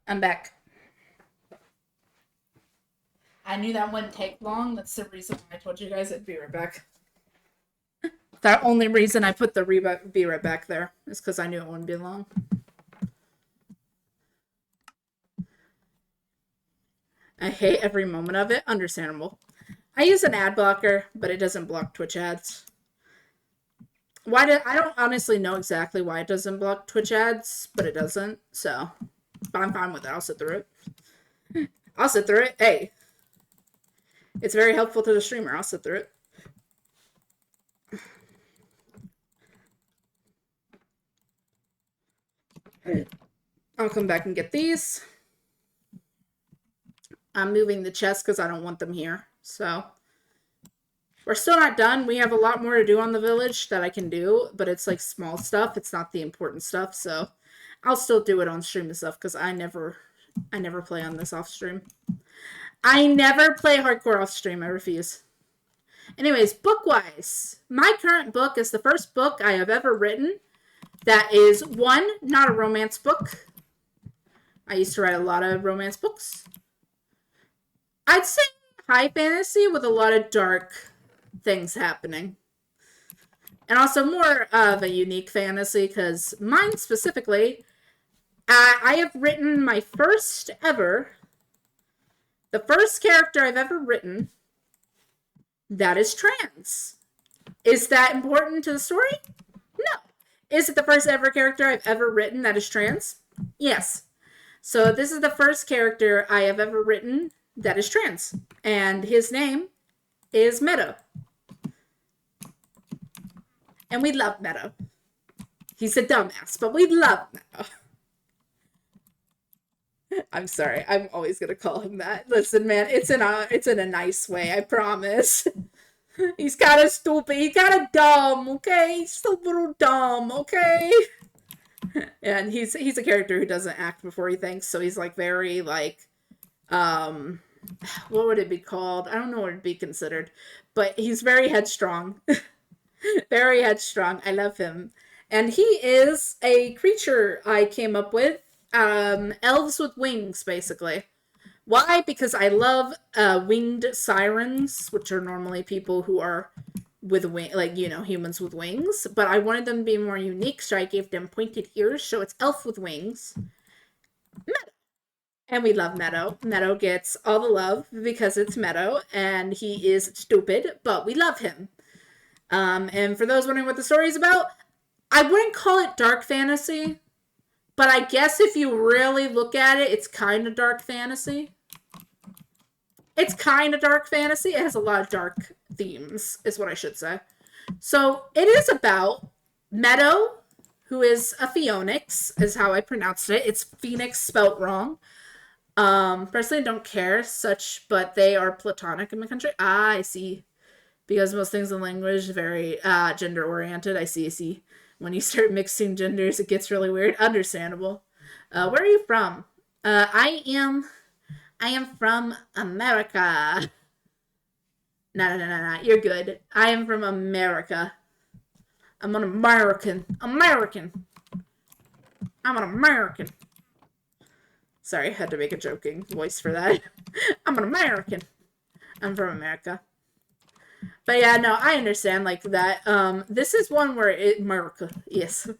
I'm back. I knew that wouldn't take long. That's the reason why I told you guys I'd be right back. The only reason I put the be right back there is because I knew it wouldn't be long. I hate every moment of it. Understandable. I use an ad blocker, but it doesn't block Twitch ads. I don't honestly know exactly why it doesn't block Twitch ads, but it doesn't. So, but I'm fine with it. I'll sit through it. I'll sit through it. Hey, it's very helpful to the streamer. I'll sit through it. I'll come back and get these. I'm moving the chests because I don't want them here. So, we're still not done. We have a lot more to do on the village that I can do, but it's like small stuff. It's not the important stuff. So, I'll still do it on stream and stuff because I never play on this off stream. I never play hardcore off stream. I refuse. Anyways, book-wise, my current book is the first book I have ever written that is, one, not a romance book. I used to write a lot of romance books. I'd say high fantasy with a lot of dark things happening. And also more of a unique fantasy, because mine specifically, I have written my first ever, the first character I've ever written that is trans. Is that important to the story? No. Is it the first ever character I've ever written that is trans? Yes. So this is the first character I have ever written that is trans. And his name is Meadow. And we love Meadow. He's a dumbass, but we love Meadow. I'm sorry. I'm always gonna call him that. Listen, man, it's in a nice way, I promise. He's kind of stupid. He's kind of dumb, okay? He's a little dumb, okay? And he's a character who doesn't act before he thinks, so he's like very like what would it be called? I don't know what it'd be considered, but he's very headstrong. Very headstrong. I love him. And he is a creature I came up with. Elves with wings, basically. Why? Because I love winged sirens, which are normally people who are with wing, like, you know, humans with wings. But I wanted them to be more unique, so I gave them pointed ears. So it's elf with wings. Meadow. And we love Meadow. Meadow gets all the love because it's Meadow, and he is stupid, but we love him. And for those wondering what the story is about, I wouldn't call it dark fantasy, but I guess if you really look at it, it's kind of dark fantasy. It's kind of dark fantasy. It has a lot of dark themes, is what I should say. So it is about Meadow, who is a Phoenix, is how I pronounced it. It's Phoenix spelt wrong. Personally, don't care such, but they are platonic in my country. I see. Because most things in language are very gender oriented. I see. When you start mixing genders, it gets really weird. Understandable. Where are you from? I am from America. No. You're good. I am from America. I'm an American. I'm an American. Sorry, I had to make a joking voice for that. I'm an American. I'm from America. But yeah, no, I understand like that. This is one where America, yes.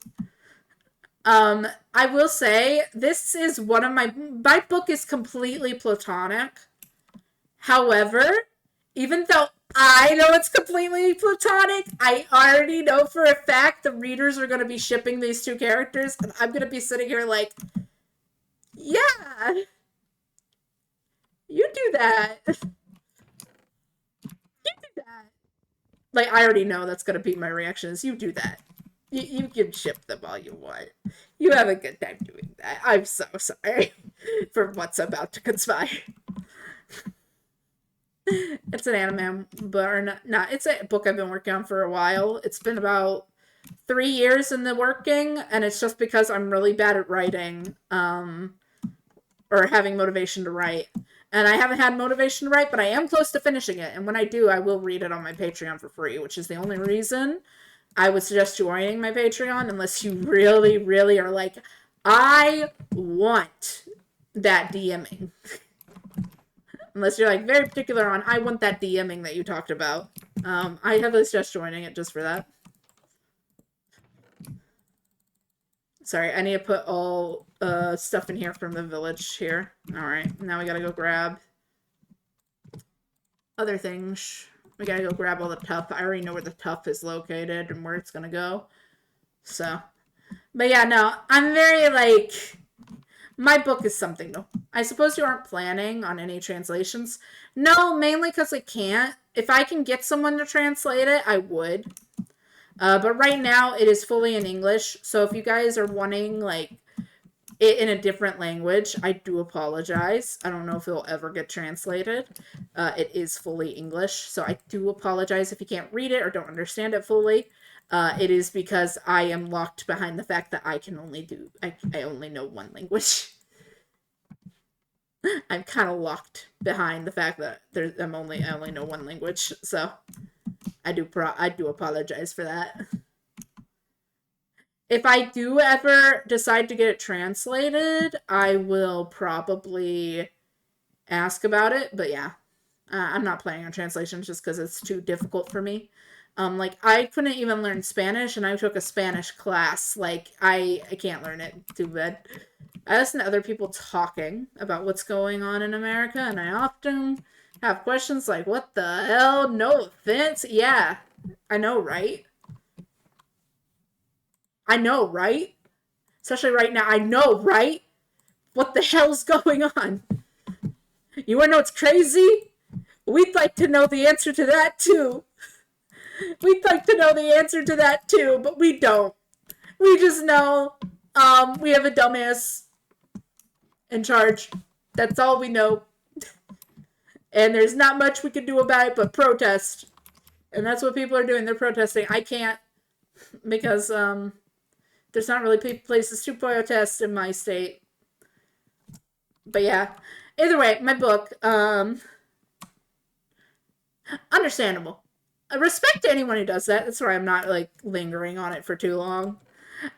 I will say this is one of my book is completely platonic. However, even though I know it's completely platonic, I already know for a fact the readers are going to be shipping these two characters, and I'm going to be sitting here like, yeah, you do that. You do that. Like, I already know that's going to be my reactions. You do that. You can ship them all you want. You have a good time doing that. I'm so sorry for what's about to conspire. It's an anime, but not. It's a book I've been working on for a while. It's been about 3 years in the working, and it's just because I'm really bad at writing, or having motivation to write. And I haven't had motivation to write, but I am close to finishing it. And when I do, I will read it on my Patreon for free, which is the only reason I would suggest joining my Patreon, unless you really, really are like, I want that DMing. Unless you're like very particular on, I want that DMing that you talked about. I heavily suggest joining it just for that. Sorry, I need to put all stuff in here from the village here. Alright, now we gotta go grab other things. We gotta go grab all the tuff. I already know where the tuff is located and where it's gonna go. So. But yeah, no, I'm very, like, my book is something though. I suppose you aren't planning on any translations. No, mainly because I can't. If I can get someone to translate it, I would. But right now, it is fully in English. So if you guys are wanting, like, it in a different language, I do apologize. I don't know if it'll ever get translated. It is fully English. So I do apologize if you can't read it or don't understand it fully. It is because I am locked behind the fact that I can only do... I only know one language. I'm kind of locked behind the fact that I only know one language. So I do apologize for that. If I do ever decide to get it translated, I will probably ask about it. But yeah, I'm not planning on translations just because it's too difficult for me. Like, I couldn't even learn Spanish, and I took a Spanish class. Like, I can't learn it. Too bad. I listen to other people talking about what's going on in America, and I often have questions like, what the hell? No offense? Yeah, I know, right? I know, right? Especially right now. I know, right? What the hell's going on? You wanna know what's crazy? We'd like to know the answer to that too. We'd like to know the answer to that too, but we don't. We just know we have a dumbass in charge. That's all we know. And there's not much we can do about it but protest. And that's what people are doing. They're protesting. I can't, because there's not really places to protest in my state. But yeah. Either way, my book, understandable. Respect to anyone who does that. That's why I'm not, like, lingering on it for too long.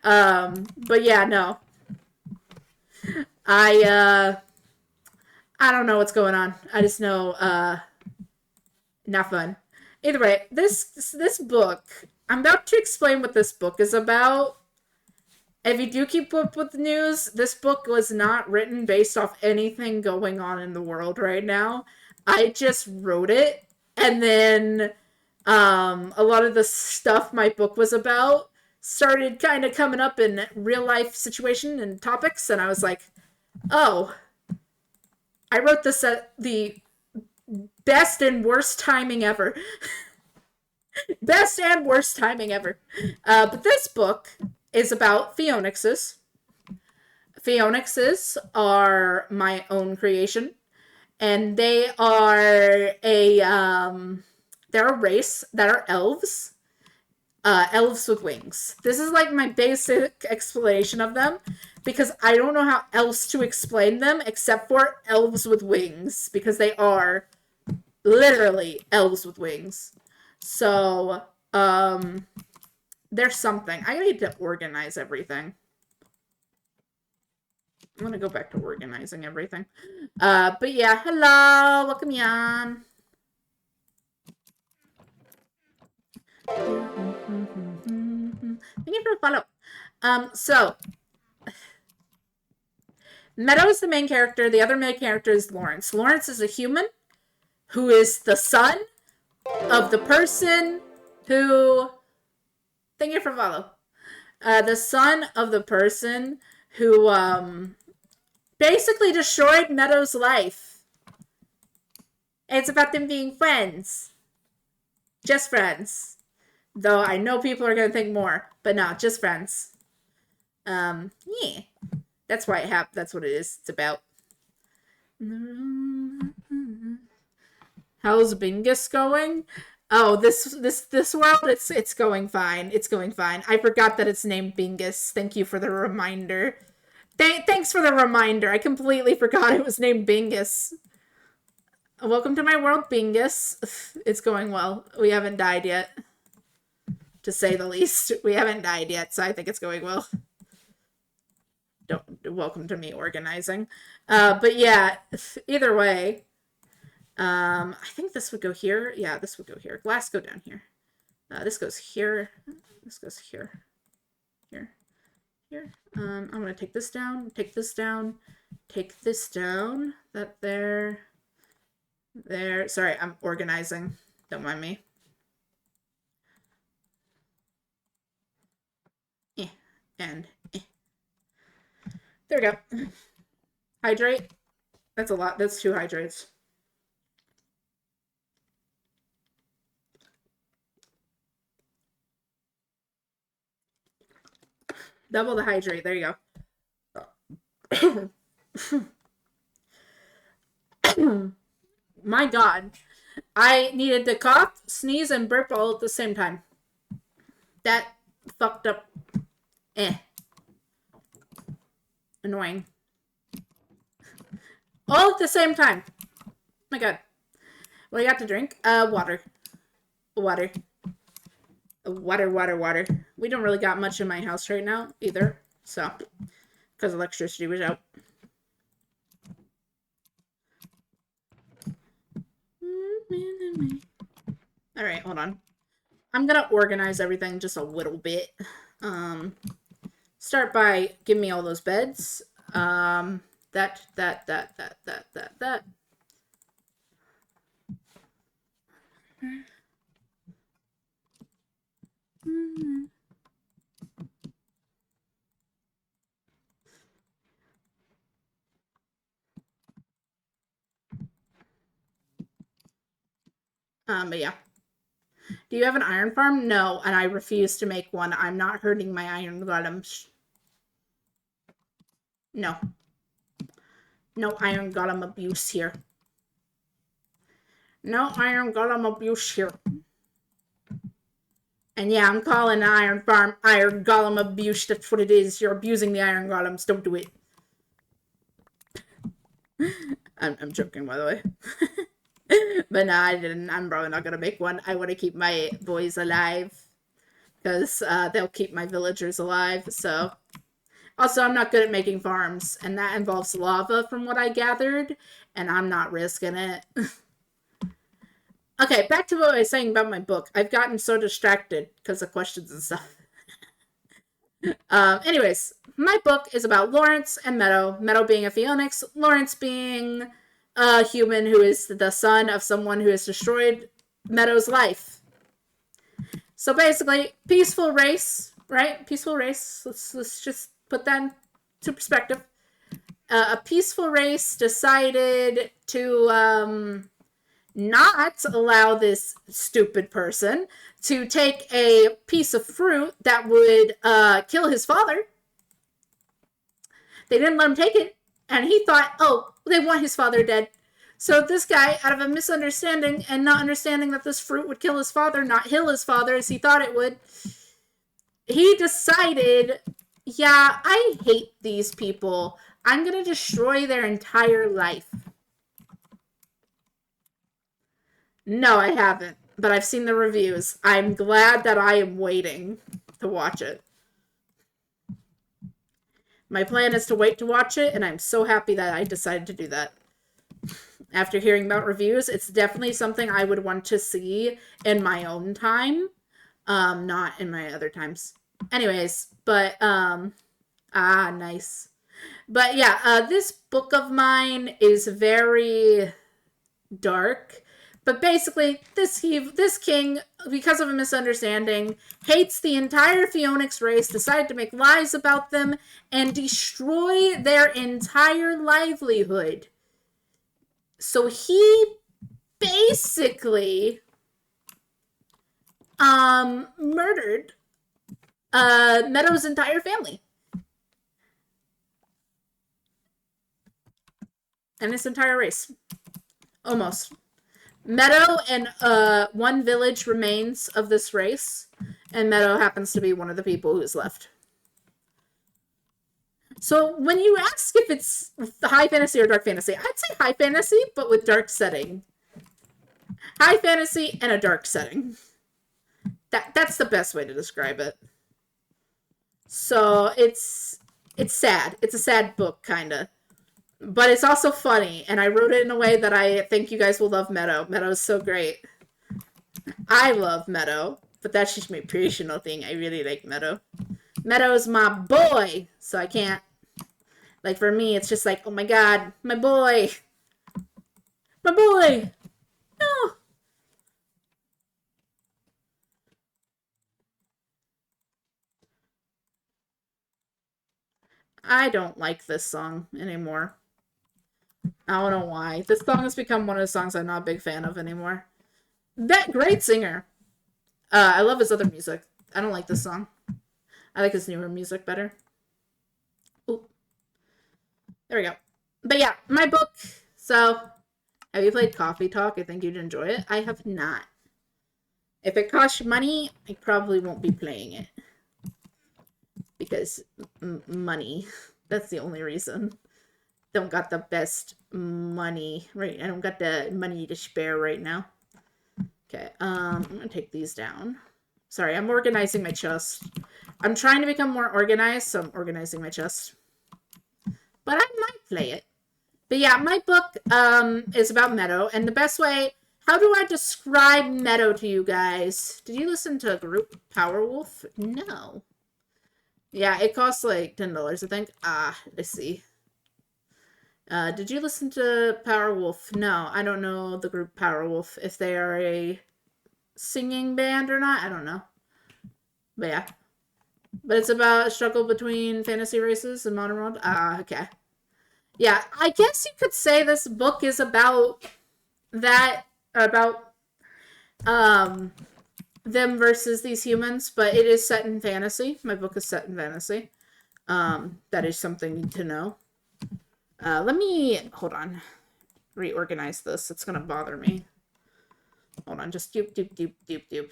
But yeah, no. I don't know what's going on. I just know, not fun. Either way, this book, I'm about to explain what this book is about. If you do keep up with the news, this book was not written based off anything going on in the world right now. I just wrote it, and then a lot of the stuff my book was about started kind of coming up in real life situation and topics, and I was like, oh, I wrote this at the best and worst timing ever. Best and worst timing ever. But this book is about phoenixes. Phoenixes are my own creation, and they are they're a race that are elves. Elves with wings. This is like my basic explanation of them, because I don't know how else to explain them except for elves with wings, because they are literally elves with wings. So, there's something. I need to organize everything. I'm gonna go back to organizing everything. But yeah, hello, welcome Jan. Thank you for the follow. So Meadow is the main character. The other main character is Lawrence. Lawrence is a human who is the son of the person who. Thank you for follow. The son of the person who basically destroyed Meadow's life. It's about them being friends. Just friends. Though I know people are going to think more. But no, just friends. Yeah. That's why that's what it is. It's about. How's Bingus going? Oh, this world, it's going fine. It's going fine. I forgot that it's named Bingus. Thank you for the reminder. Thanks for the reminder. I completely forgot it was named Bingus. Welcome to my world, Bingus. It's going well. We haven't died yet. To say the least. We haven't died yet, so I think it's going well. Welcome to me organizing. But yeah, either way. I think this would go here. Yeah, this would go here. Glass go down here. This goes here. This goes here. Here. Here. I'm going to take this down. Take this down. Take this down. That there. There. Sorry, I'm organizing. Don't mind me. And there we go. Hydrate. That's a lot. That's 2 hydrates. Double the hydrate. There you go. My God. I needed to cough, sneeze, and burp all at the same time. That fucked up. Annoying. All at the same time. My God. What do you got to drink? Water. Water. Water. We don't really got much in my house right now either. So, because electricity was out. Alright, hold on. I'm gonna organize everything just a little bit. Start by giving me all those beds. That. But yeah. Do you have an iron farm? No, and I refuse to make one. I'm not hurting my iron golems. No. No iron golem abuse here. No iron golem abuse here. And yeah, I'm calling iron farm iron golem abuse. That's what it is. You're abusing the iron golems. Don't do it. I'm joking, by the way. But no, I didn't. I'm probably not gonna make one. I want to keep my boys alive. Because they'll keep my villagers alive, so... Also, I'm not good at making farms, and that involves lava from what I gathered, and I'm not risking it. Okay, back to what I was saying about my book. I've gotten so distracted because of questions and stuff. Anyways, my book is about Lawrence and Meadow. Meadow being a Phoenix, Lawrence being a human who is the son of someone who has destroyed Meadow's life. So basically, peaceful race, right? Peaceful race. Let's just put that into perspective. A peaceful race decided to not allow this stupid person to take a piece of fruit that would kill his father. They didn't let him take it, and he thought, oh, they want his father dead. So this guy, out of a misunderstanding and not understanding that this fruit would kill his father, not heal his father as he thought it would, he decided, yeah, I hate these people. I'm going to destroy their entire life. No, I haven't, but I've seen the reviews. I'm glad that I am waiting to watch it. My plan is to wait to watch it, and I'm so happy that I decided to do that. After hearing about reviews, it's definitely something I would want to see in my own time. Not in my other times. Anyways, but nice. But yeah, this book of mine is very dark. But basically, this king, because of a misunderstanding, hates the entire Phoenix race, decided to make lies about them, and destroy their entire livelihood. So he basically murdered Meadow's entire family and his entire race. Almost. Meadow and one village remains of this race, and Meadow happens to be one of the people who's left. So when you ask if it's high fantasy or dark fantasy, I'd say high fantasy, but with dark setting. High fantasy and a dark setting. That's the best way to describe it. So it's sad. It's a sad book, kind of. But it's also funny, and I wrote it in a way that I think you guys will love Meadow. Meadow is so great. I love Meadow, but that's just my personal thing. I really like Meadow. Meadow's my boy, so I can't. Like, for me, it's just like, oh my god, my boy. My boy. No. I don't like this song anymore. I don't know why. This song has become one of the songs I'm not a big fan of anymore. That great singer. I love his other music. I don't like this song. I like his newer music better. Ooh. There we go. But yeah, my book. So, have you played Coffee Talk? I think you'd enjoy it. I have not. If it costs you money, I probably won't be playing it. Because money. That's the only reason. Don't got the best money. Right, I don't got the money to spare right now. Okay, I'm gonna take these down. Sorry, I'm organizing my chest. I'm trying to become more organized, so I'm organizing my chest. But I might play it. But yeah, my book is about Meadow, and the best way, how do I describe Meadow to you guys? Did you listen to group Powerwolf? No. Yeah, it costs like $10, I think. Let's see. Did you listen to Powerwolf? No, I don't know the group Powerwolf. If they are a singing band or not, I don't know. But yeah. But it's about a struggle between fantasy races and modern world. Okay. Yeah, I guess you could say this book is about that, about them versus these humans, but it is set in fantasy. My book is set in fantasy. That is something to know. Let me, hold on, reorganize this. It's gonna bother me. Hold on, just doop, doop, doop, doop, doop.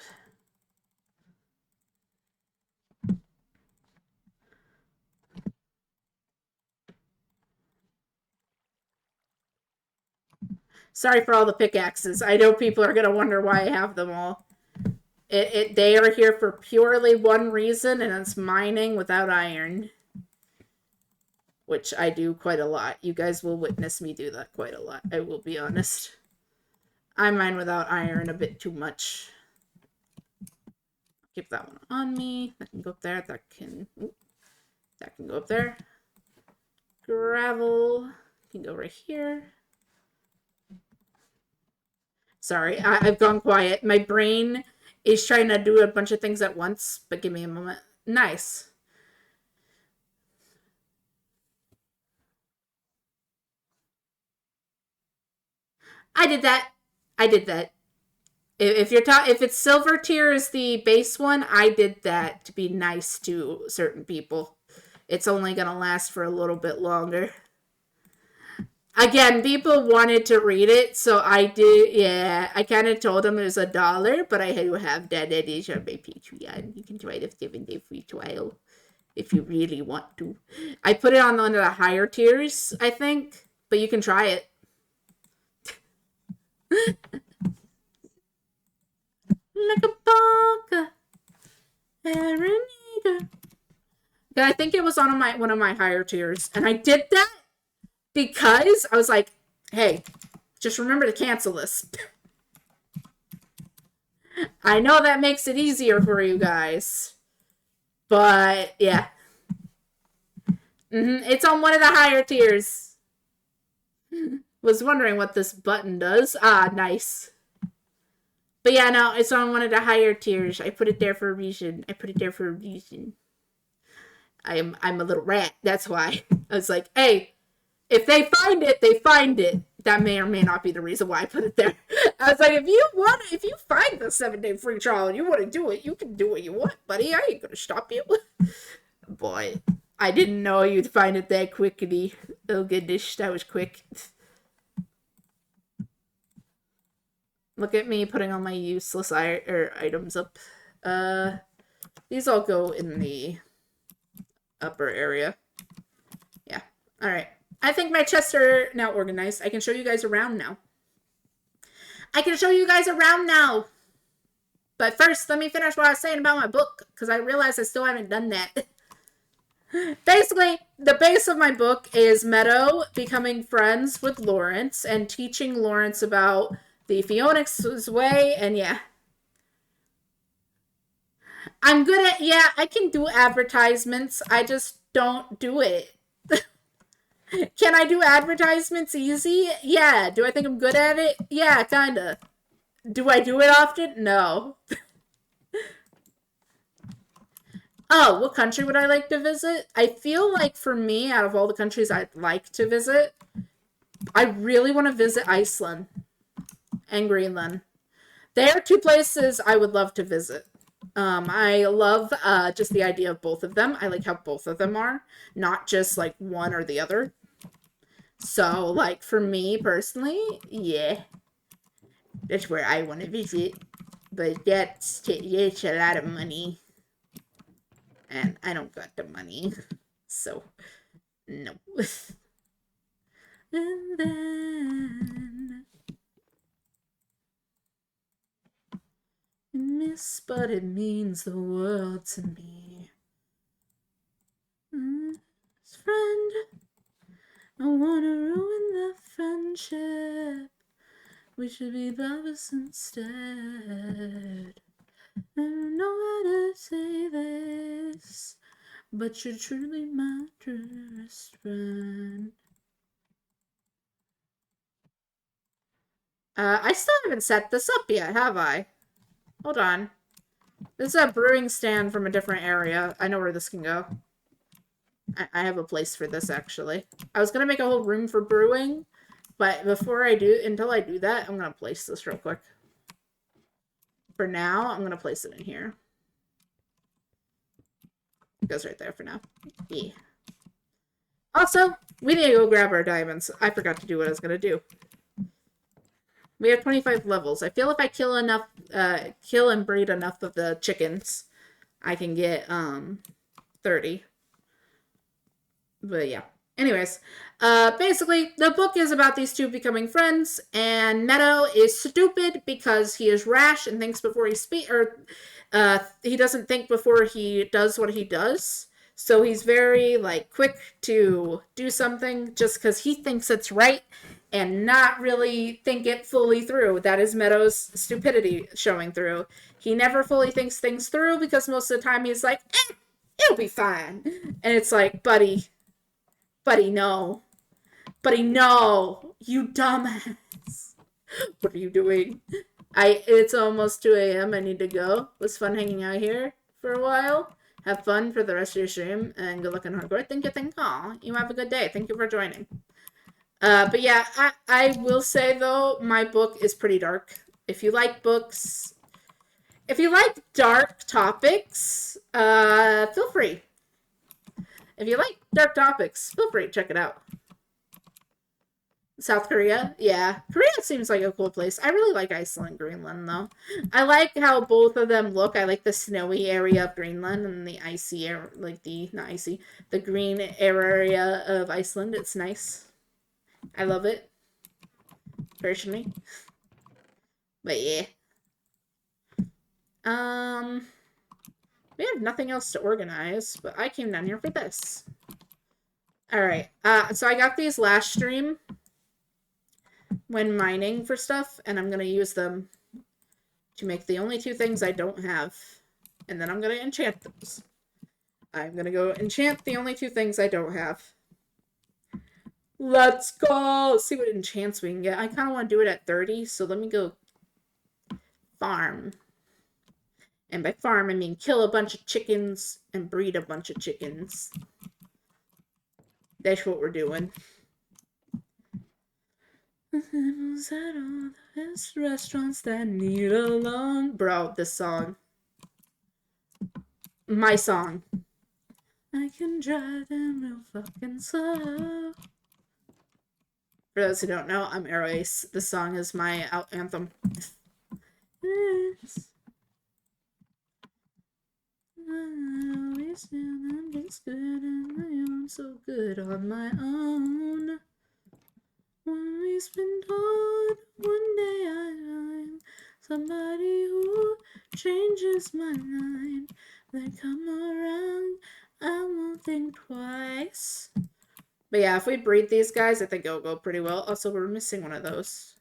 Sorry for all the pickaxes. I know people are gonna wonder why I have them all. They are here for purely one reason, and it's mining without iron. Which I do quite a lot. You guys will witness me do that quite a lot. I will be honest. I mine without iron a bit too much. Keep that one on me. That can go up there. That can go up there. Gravel can go right here. Sorry, I've gone quiet. My brain is trying to do a bunch of things at once, but give me a moment. Nice. I did that. I did that. If it's silver tier is the base one, I did that to be nice to certain people. It's only gonna last for a little bit longer. Again, people wanted to read it, so I did. Yeah, I kind of told them it was $1, but I do have that edition on my Patreon. You can try the 7-day free trial if you really want to. I put it on one of the higher tiers, I think, but you can try it. Like a baka, I think it was on one of my higher tiers, and I did that because I was like, hey, just remember to cancel this. I know that makes it easier for you guys. But, yeah. It's on one of the higher tiers. Was wondering what this button does. Ah, nice. But yeah, no, it's on one of the higher tiers. I put it there for a reason. I'm a little rat. That's why. I was like, hey, if they find it, they find it. That may or may not be the reason why I put it there. I was like, if you find the 7-day free trial and you want to do it, you can do what you want, buddy. I ain't gonna stop you. Boy, I didn't know you'd find it that quickly. Oh goodness, that was quick. Look at me putting all my useless items up. These all go in the upper area. Yeah. All right. I think my chests are now organized. I can show you guys around now. But first, let me finish what I was saying about my book, because I realized I still haven't done that. Basically, the base of my book is Meadow becoming friends with Lawrence and teaching Lawrence about the Phoenix's way, and yeah. I'm good at, I can do advertisements. I just don't do it. Can I do advertisements easy? Yeah. Do I think I'm good at it? Yeah, kinda. Do I do it often? No. Oh, what country would I like to visit? I feel like for me, out of all the countries I'd like to visit, I really want to visit Iceland and Greenland. They are two places I would love to visit. I love just the idea of both of them. I like how both of them are, not just like one or the other. So, like, for me personally, yeah, that's where I want to visit. But that's a lot of money. And I don't got the money. So, no. And then... miss, but it means the world to me. Friend, I wanna ruin the friendship. We should be lovers instead. I don't know how to say this, but you're truly my truest friend. I still haven't set this up yet, have I? Hold on. This is a brewing stand from a different area. I know where this can go. I have a place for this, actually. I was gonna make a whole room for brewing, but until I do that, I'm gonna place this real quick. For now, I'm gonna place it in here. It goes right there for now. Yeah. Also, we need to go grab our diamonds. I forgot to do what I was gonna do. We have 25 levels. I feel if I kill and breed enough of the chickens, I can get 30. But yeah. Anyways, basically, the book is about these two becoming friends, and Meadow is stupid because he is rash and thinks before he he doesn't think before he does what he does. So he's very, like, quick to do something just because he thinks it's right and not really think it fully through. That is Meadow's stupidity showing through. He never fully thinks things through because most of the time he's like, it'll be fine. And it's like, buddy, no. Buddy, no. You dumbass. What are you doing? It's almost 2 a.m. I need to go. It was fun hanging out here for a while. Have fun for the rest of your stream, and good luck in hardcore. Thank you. Aw, you have a good day. Thank you for joining. But yeah, I will say, though, my book is pretty dark. If you like books... If you like dark topics, feel free. If you like dark topics, feel free to check it out. South Korea? Yeah. Korea seems like a cool place. I really like Iceland and Greenland, though. I like how both of them look. I like the snowy area of Greenland and the icy area, the green area of Iceland. It's nice. I love it. Personally. But yeah. We have nothing else to organize, but I came down here for this. Alright. So I got these last stream when mining for stuff, and I'm gonna use them to make the only two things I don't have. And then I'm going to enchant those. I'm going to go enchant the only two things I don't have. Let's go! See what enchants we can get. I kind of want to do it at 30, so let me go farm. And by farm, I mean kill a bunch of chickens and breed a bunch of chickens. That's what we're doing. At all the best restaurants that need a loan. Bro, this song. My song. I can drive them real fucking slow. For those who don't know, I'm Arrow Ace. This song is my anthem. I'm just good and I am so good on my own. When we spend on one day I'm somebody who changes my mind. They come around, I won't think twice. But yeah, if we breed these guys, I think it'll go pretty well. Also, we're missing one of those.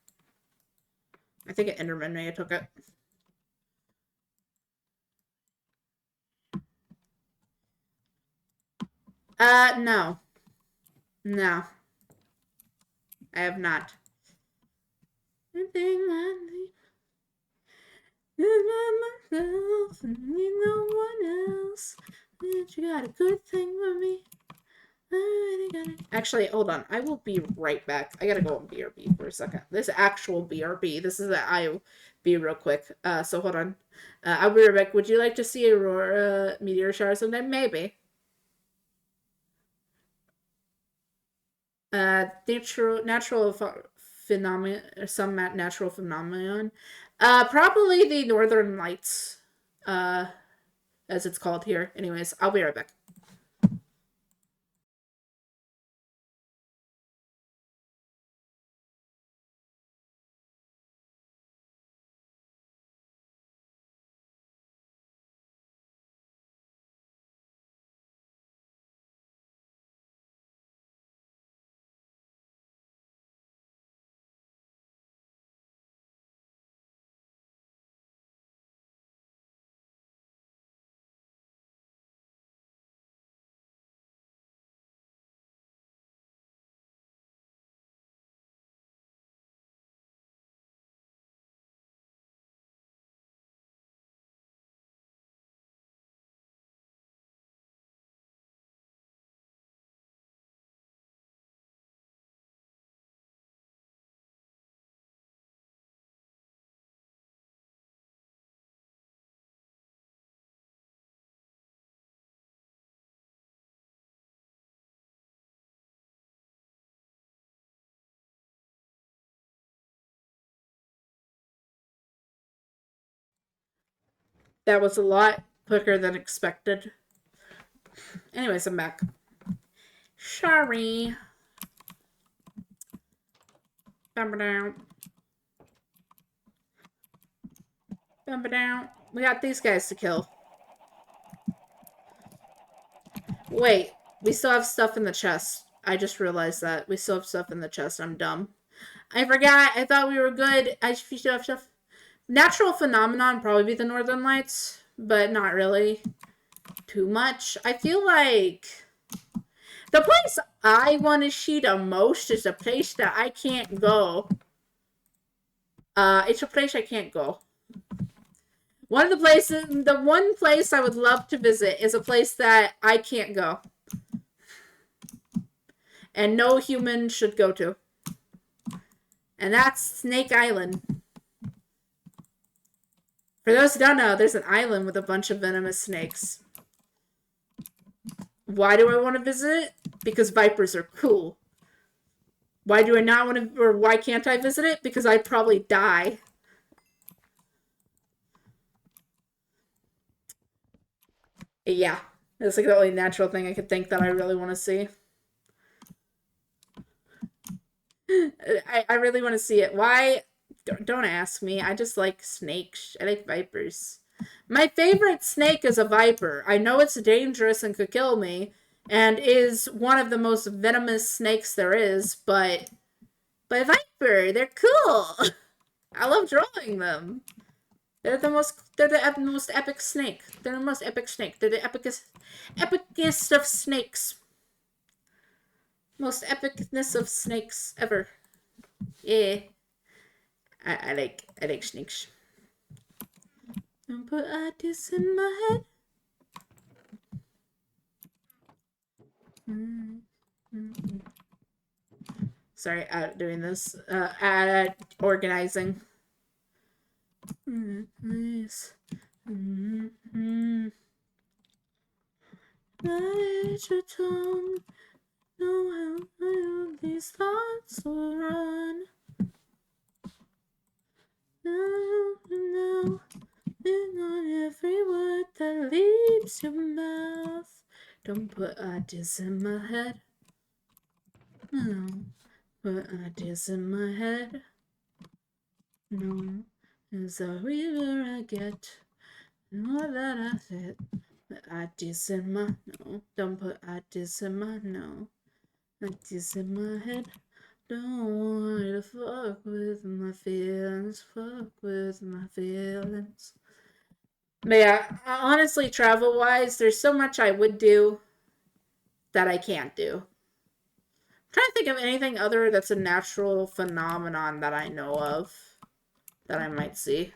I think an Enderman may have took it. No. No. I have not. I think myself and need no one else. That you got a good thing for me. Actually, hold on. I will be right back. I gotta go on BRB for a second. This actual BRB. This is an IOB real quick. So hold on. I'll be right back. Would you like to see Aurora meteor shower sometime? Maybe. Natural phenomenon, some natural phenomenon. Probably the Northern Lights, as it's called here. Anyways, I'll be right back. That was a lot quicker than expected. Anyways, I'm back. Sorry. We got these guys to kill. Wait, we still have stuff in the chest. I just realized that. We still have stuff in the chest. I'm dumb. I forgot. I thought we were good. I still have stuff. Natural phenomenon probably be the Northern Lights, but not really too much. I feel like the place I want to see the most is a place that I can't go. It's a place I can't go. The one place I would love to visit is a place that I can't go. And no human should go to. And that's Snake Island. For those who don't know, there's an island with a bunch of venomous snakes. Why do I want to visit it? Because vipers are cool. Why do I not want to, or why can't I visit it? Because I'd probably die. Yeah, that's like the only natural thing I could think that I really want to see. I really want to see it. Why? Don't ask me. I just like snakes. I like vipers. My favorite snake is a viper. I know it's dangerous and could kill me, and is one of the most venomous snakes there is, but viper, they're cool. I love drawing them. They're the most epic snake. They're the most epic snake. They're the epicest of snakes. Most epicness of snakes ever. Yeah. I like snakes. Don't put ideas in my head. Sorry, doing this. Organizing. Please. Let your tongue know how these thoughts will run. Now, on every word that leaves your mouth. Don't put ideas in my head. No, put ideas in my head. No, is a river I get. All that I said. Put ideas in my no. Don't put ideas in my no. Ideas in my head. Don't want to fuck with my feelings. Fuck with my feelings. But yeah, honestly, travel wise, there's so much I would do that I can't do. I'm trying to think of anything other that's a natural phenomenon that I know of that I might see.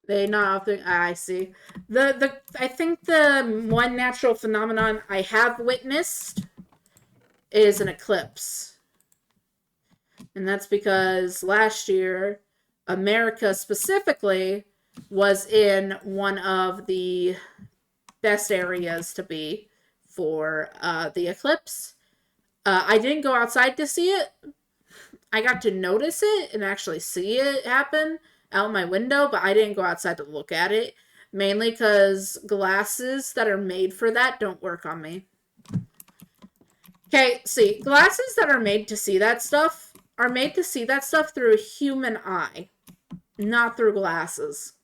They not often. I see. I think the one natural phenomenon I have witnessed is an eclipse, and that's because last year, America specifically was in one of the best areas to be for the eclipse. I didn't go outside to see it. I got to notice it and actually see it happen out my window, but I didn't go outside to look at it. Mainly because glasses that are made for that don't work on me. Okay, see, glasses that are made to see that stuff are made to see that stuff through a human eye, not through glasses.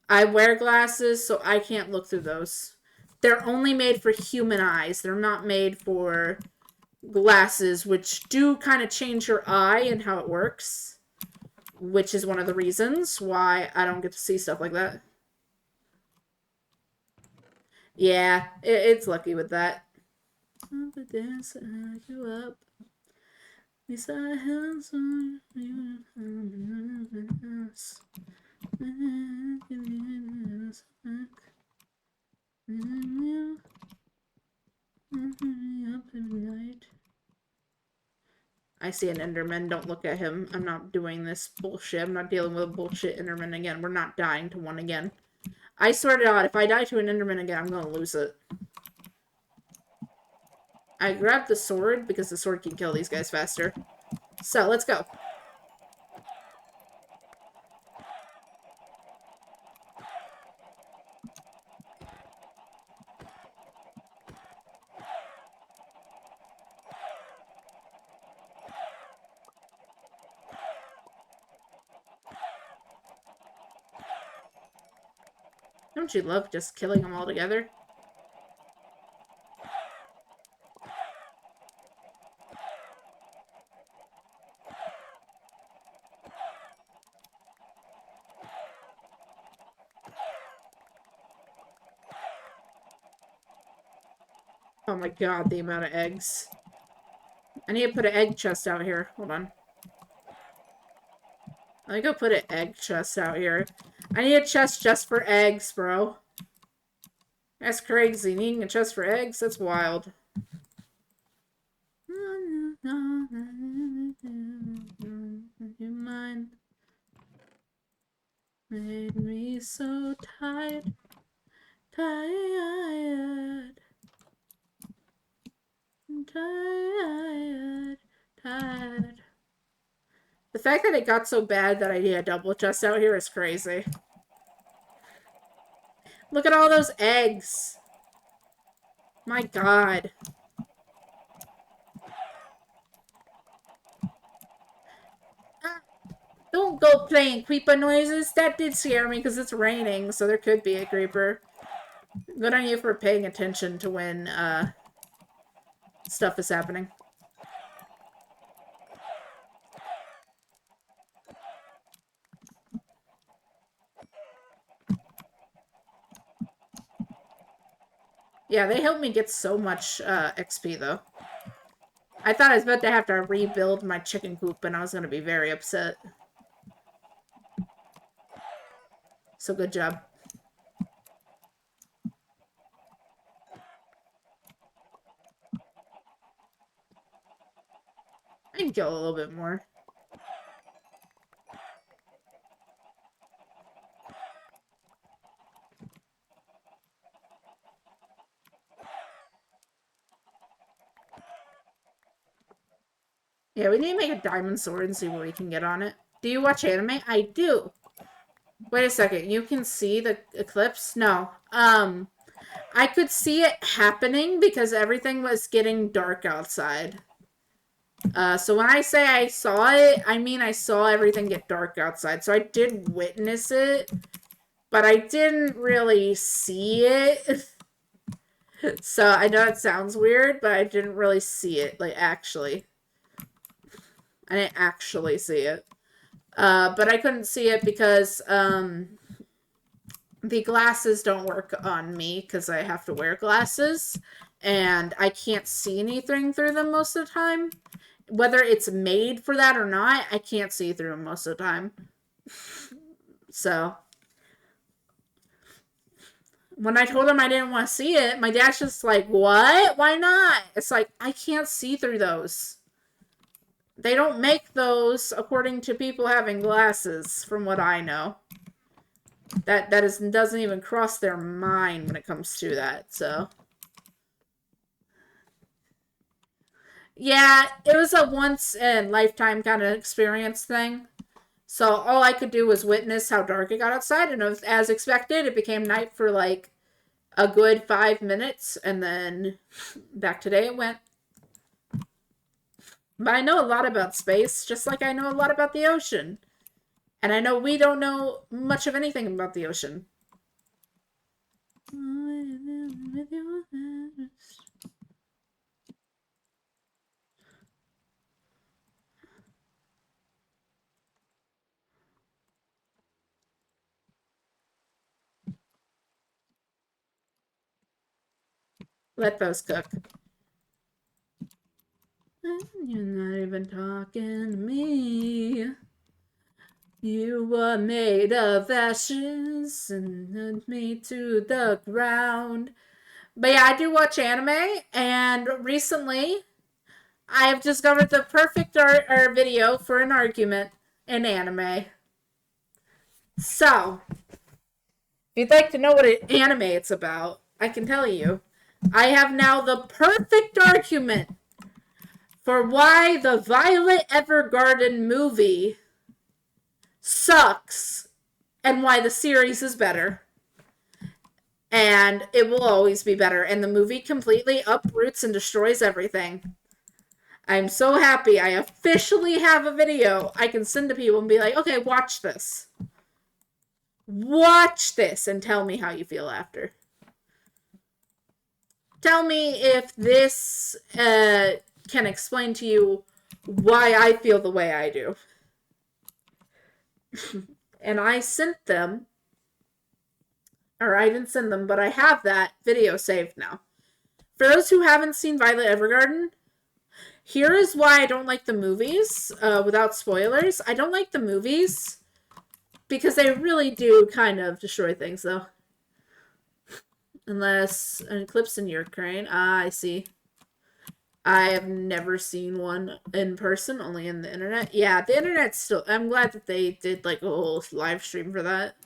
I wear glasses, so I can't look through those. They're only made for human eyes. They're not made for glasses, which do kind of change your eye and how it works, which is one of the reasons why I don't get to see stuff like that. Yeah, it's lucky with that. You up. I see an Enderman. Don't look at him. I'm not doing this bullshit. I'm not dealing with a bullshit Enderman again. We're not dying to one again. I swear to God, if I die to an Enderman again, I'm gonna lose it. I grabbed the sword because the sword can kill these guys faster. So, let's go. Don't you love just killing them all together? Oh my god, the amount of eggs. I need to put an egg chest out here. Hold on. Let me go put an egg chest out here. I need a chest just for eggs, bro. That's crazy. Needing a chest for eggs? That's wild. Your mind made me so tired. Tired. Tired. The fact that it got so bad that I need a double chest out here is crazy. Look at all those eggs. My god. Don't go playing creeper noises. That did scare me because it's raining, so there could be a creeper. Good on you for paying attention to when stuff is happening. Yeah, they helped me get so much XP, though. I thought I was about to have to rebuild my chicken coop, and I was going to be very upset. So good job. I can kill a little bit more. Yeah, we need to make a diamond sword and see what we can get on it. Do you watch anime? I do. Wait a second. You can see the eclipse? No. I could see it happening because everything was getting dark outside. So when I say I saw it, I mean I saw everything get dark outside. So I did witness it, but I didn't really see it. So I know it sounds weird, but I didn't really see it, like, actually. I didn't actually see it. But I couldn't see it because the glasses don't work on me because I have to wear glasses. And I can't see anything through them most of the time. Whether it's made for that or not, I can't see through them most of the time. So when I told him I didn't want to see it, my dad's just like, what? Why not? It's like, I can't see through those. They don't make those according to people having glasses, from what I know. Doesn't even cross their mind when it comes to that, so. Yeah, it was a once in lifetime kind of experience thing. So all I could do was witness how dark it got outside, and as expected, it became night for like a good 5 minutes, and then back to day it went. But I know a lot about space, just like I know a lot about the ocean. And I know we don't know much of anything about the ocean. Let those cook. You're not even talking to me. You were made of ashes and sent me to the ground. But yeah, I do watch anime, and recently I have discovered the perfect video for an argument in anime. So, if you'd like to know what an anime it's about, I can tell you. I have now the perfect argument for why the Violet Evergarden movie sucks and why the series is better. And it will always be better. And the movie completely uproots and destroys everything. I'm so happy I officially have a video I can send to people and be like, okay, watch this. Watch this and tell me how you feel after. Tell me if this can explain to you why I feel the way I do. And I sent them, or I didn't send them, but I have that video saved now. For those who haven't seen Violet Evergarden, here is why I don't like the movies, without spoilers. I don't like the movies because they really do kind of destroy things, though. Unless an eclipse in Ukraine. Ah, I see. I have never seen one in person, only in the internet. Yeah, the internet's still... I'm glad that they did, like, a whole live stream for that.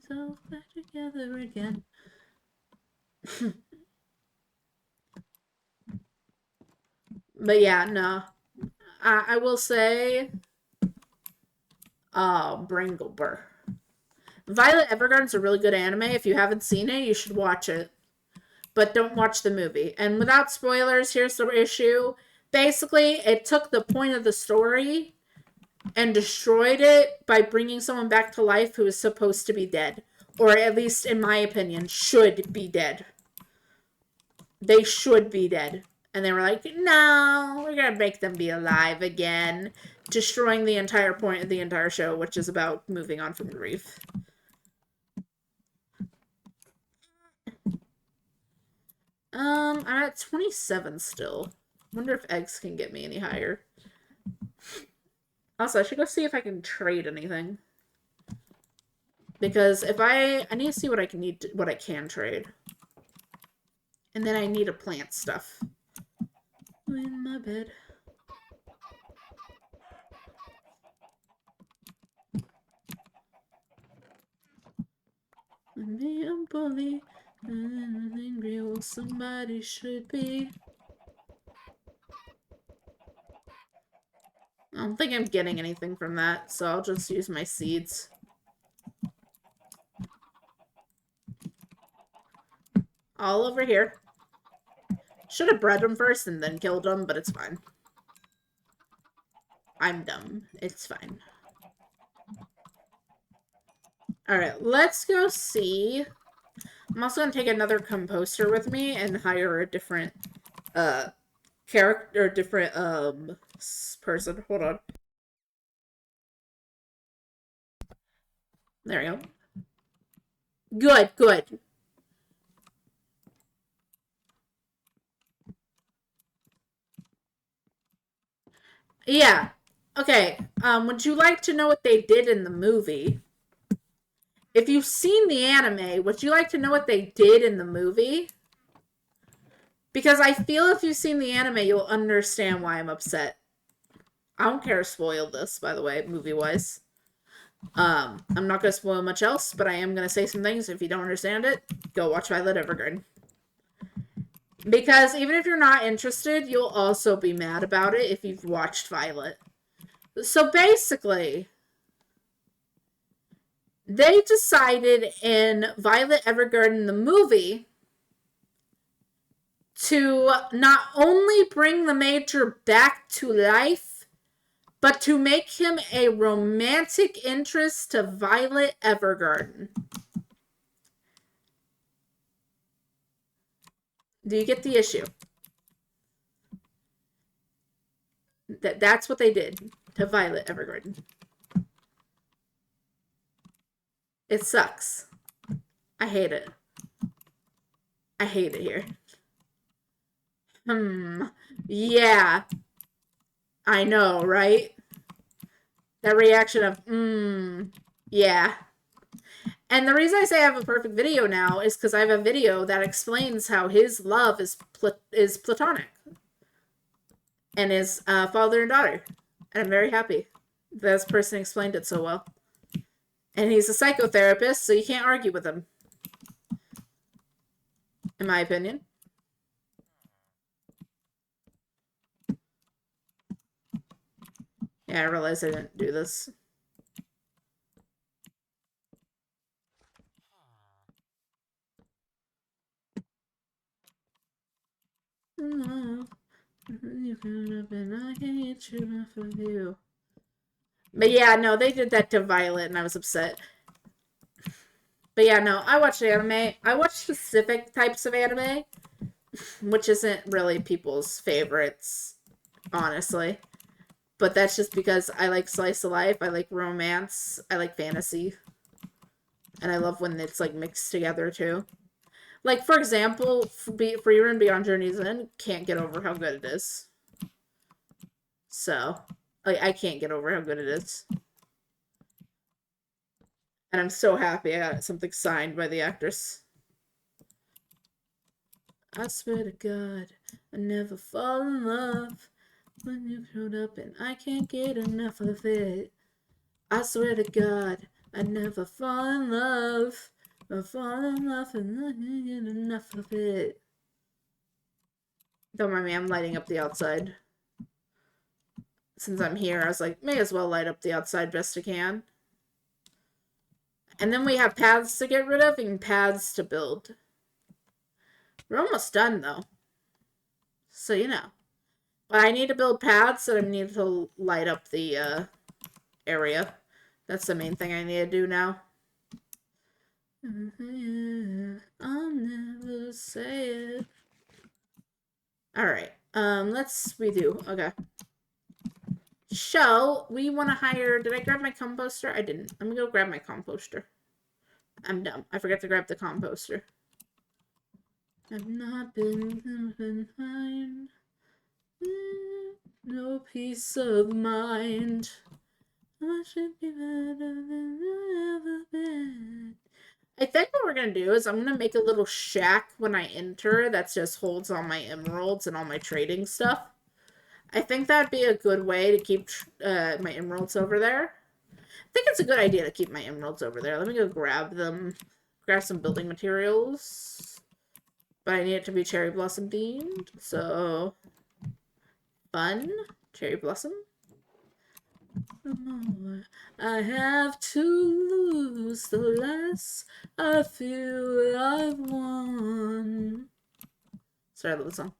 So back together again. But yeah, no. I will say... Brangleber. Violet Evergarden's a really good anime. If you haven't seen it, you should watch it. But don't watch the movie. And without spoilers, here's the issue. Basically, it took the point of the story and destroyed it by bringing someone back to life who is supposed to be dead. Or at least, in my opinion, should be dead. They should be dead. And they were like, no, we're going to make them be alive again. Destroying the entire point of the entire show, which is about moving on from grief. I'm at 27 still. Wonder if eggs can get me any higher. Also, I should go see if I can trade anything. Because if I need to see what I can trade. And then I need to plant stuff. In my bed. I'm being bullied. And I'm angry. Well, somebody should be. I don't think I'm getting anything from that, so I'll just use my seeds. All over here. Should have bred them first and then killed them, but it's fine. I'm dumb. It's fine. Alright, let's go see. I'm also going to take another composter with me and hire a different character, different person. Hold on. There we go. Good, good. Yeah. Okay. Would you like to know what they did in the movie? If you've seen the anime, would you like to know what they did in the movie? Because I feel if you've seen the anime, you'll understand why I'm upset. I don't care to spoil this, by the way, movie-wise. I'm not going to spoil much else, but I am going to say some things. If you don't understand it, go watch Violet Evergarden. Because even if you're not interested, you'll also be mad about it if you've watched Violet. So basically, they decided in Violet Evergarden, the movie, to not only bring the Major back to life, but to make him a romantic interest to Violet Evergarden. Do you get the issue? That's what they did to Violet Evergarden. It sucks. I hate it. I hate it here. Yeah. I know, right? That reaction of, yeah. And the reason I say I have a perfect video now is because I have a video that explains how his love is platonic. And is father and daughter. And I'm very happy this person explained it so well. And he's a psychotherapist, so you can't argue with him. In my opinion. Yeah, I realized I didn't do this. No. You can up and I hate you enough of you. But yeah, no, they did that to Violet and I was upset. But yeah, no, I watch anime. I watch specific types of anime, which isn't really people's favorites, honestly. But that's just because I like slice of life, I like romance, I like fantasy. And I love when it's, like, mixed together, too. Like, for example, Frieren Beyond Journey's End, can't get over how good it is. So, like, I can't get over how good it is. And I'm so happy I got something signed by the actress. I swear to God, I never fall in love when you showed up and I can't get enough of it. I swear to God, I never fall in love. I fall in love and I can't get enough of it. Don't mind me, I'm lighting up the outside. Since I'm here, I was like, may as well light up the outside best I can. And then we have paths to get rid of and paths to build. We're almost done, though. So, you know. But I need to build paths, and I need to light up the area. That's the main thing I need to do now. I'll never say it. Alright, let's redo. Okay. So, we want to hire... Did I grab my composter? I didn't. I'm gonna go grab my composter. I'm dumb. I forgot to grab the composter. I've not been fine. No peace of mind. I should be better than I've ever been. I think what we're going to do is I'm going to make a little shack when I enter that just holds all my emeralds and all my trading stuff. I think that'd be a good way to keep my emeralds over there. I think it's a good idea to keep my emeralds over there. Let me go grab them. Grab some building materials. But I need it to be cherry blossom themed. So, fun. Cherry blossom. The more I have to lose, the less I feel I've won. Sorry, I love the song.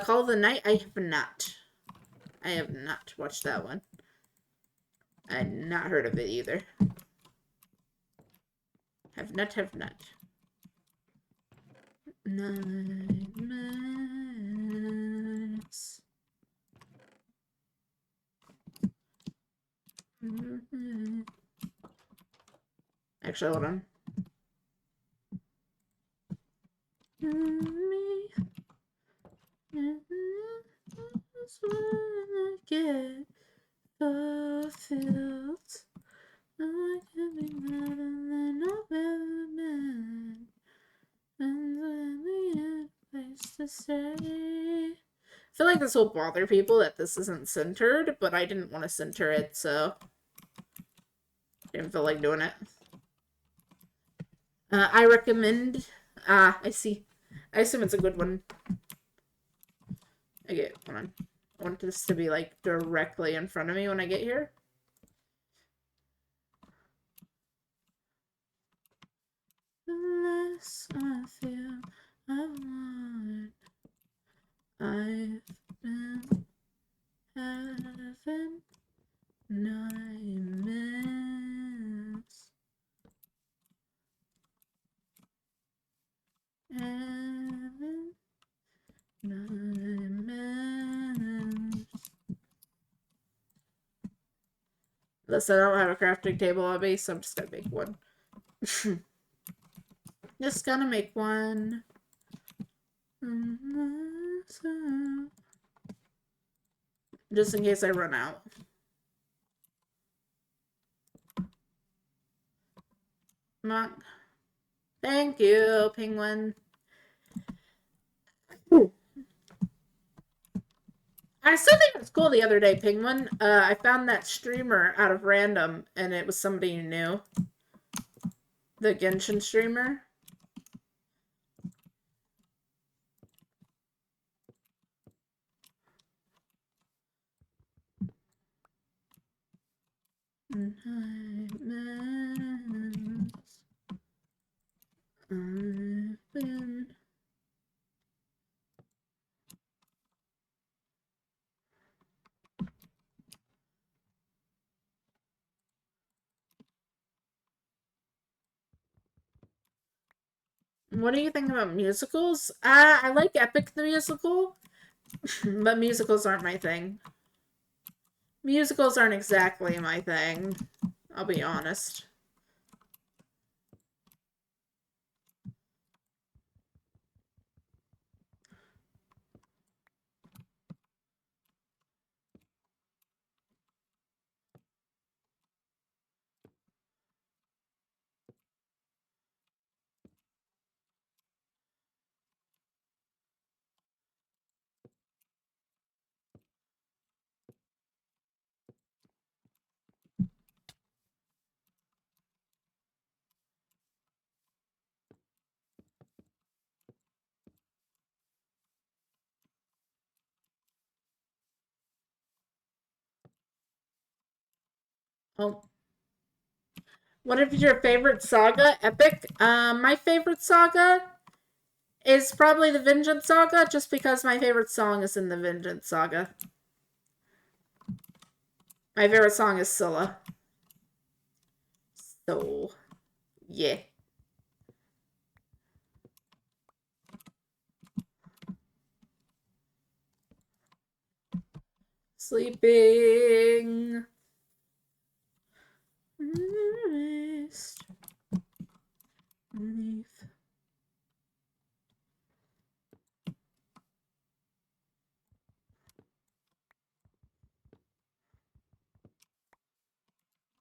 Call of the Night, I have not. I have not watched that one. I had not heard of it either. Have not. Nightmares. Actually, hold on. That's when I get fulfilled. I can be better than I've ever been. And then we had a place to stay. I feel like this will bother people that this isn't centered, but I didn't want to center it, so didn't feel like doing it. I recommend... I see. I assume it's a good one. Okay, hold on. I want this to be, like, directly in front of me when I get here. The less I feel I want, I've been having nightmares. Having nightmares. Listen, I don't have a crafting table on me, so I'm just gonna make one. Just gonna make one. Just in case I run out. Come on. Thank you, penguin. Ooh. I still think it was cool the other day, penguin. I found that streamer out of random, and it was somebody you knew. The Genshin streamer. Nightmares. I've been... What do you think about musicals? I like Epic the musical, but musicals aren't my thing. Musicals aren't exactly my thing. I'll be honest. Oh. What is your favorite saga? Epic? My favorite saga is probably the Vengeance Saga, just because my favorite song is in the Vengeance Saga. My favorite song is Scylla. So, yeah. Sleeping. Rest. Relief.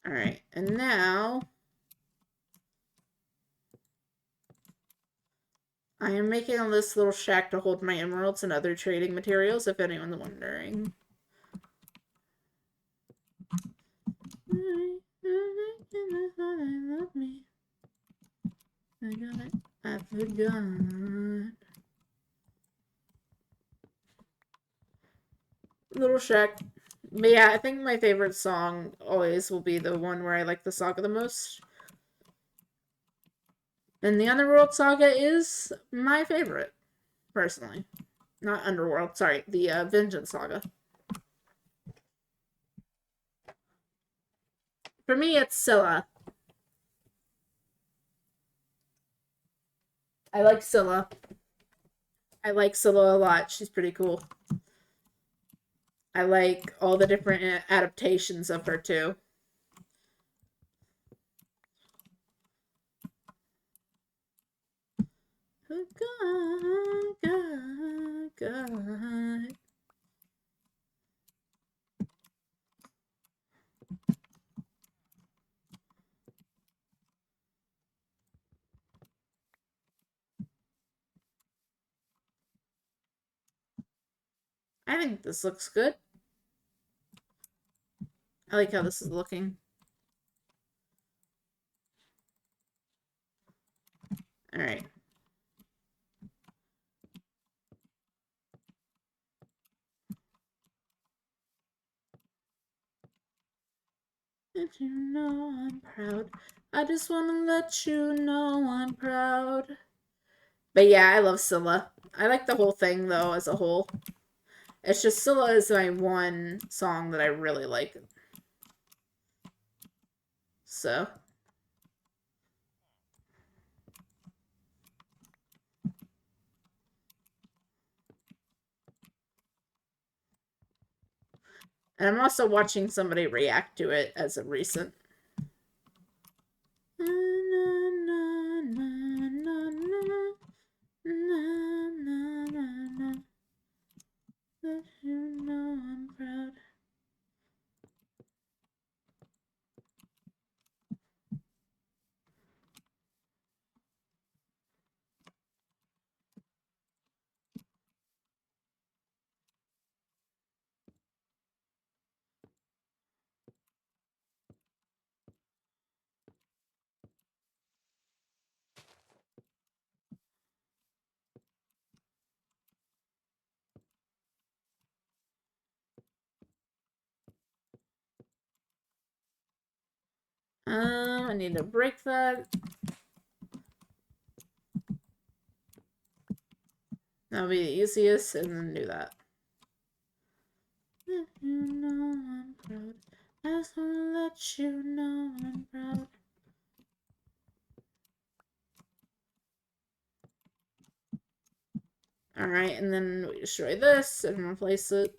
Alright, and now I am making this little shack to hold my emeralds and other trading materials, if anyone's wondering. I forgot. Little shack. But yeah, I think my favorite song always will be the one where I like the saga the most. And the Underworld saga is my favorite, personally. Not Underworld, sorry, the Vengeance saga. For me, it's Scylla. I like Scylla. I like Scylla a lot. She's pretty cool. I like all the different adaptations of her, too. God. I think this looks good. I like how this is looking. Alright. Did you know I'm proud? I just want to let you know I'm proud. But yeah, I love Scylla. I like the whole thing, though, as a whole. It's just Scylla is my one song that I really like. So. And I'm also watching somebody react to it as a recent. You know I'm proud. I need to break that. That'll be the easiest, and then do that. You know I'm proud. I just wanna let you know I'm proud. Alright, and then we destroy this and replace it.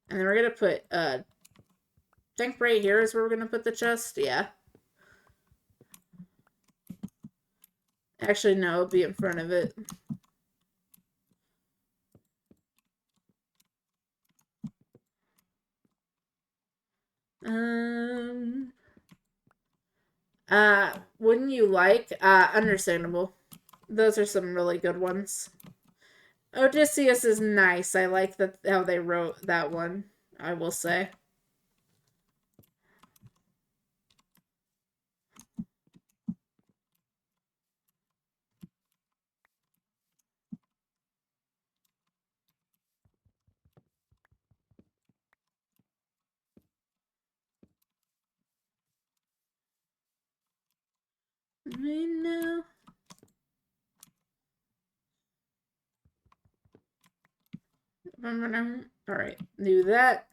And then we're gonna put, I think right here is where we're gonna put the chest, yeah. Actually, no, it'll be in front of it. Wouldn't you like? Understandable. Those are some really good ones. Odysseus is nice. I like that how they wrote that one, I will say. Right now. Alright, do that.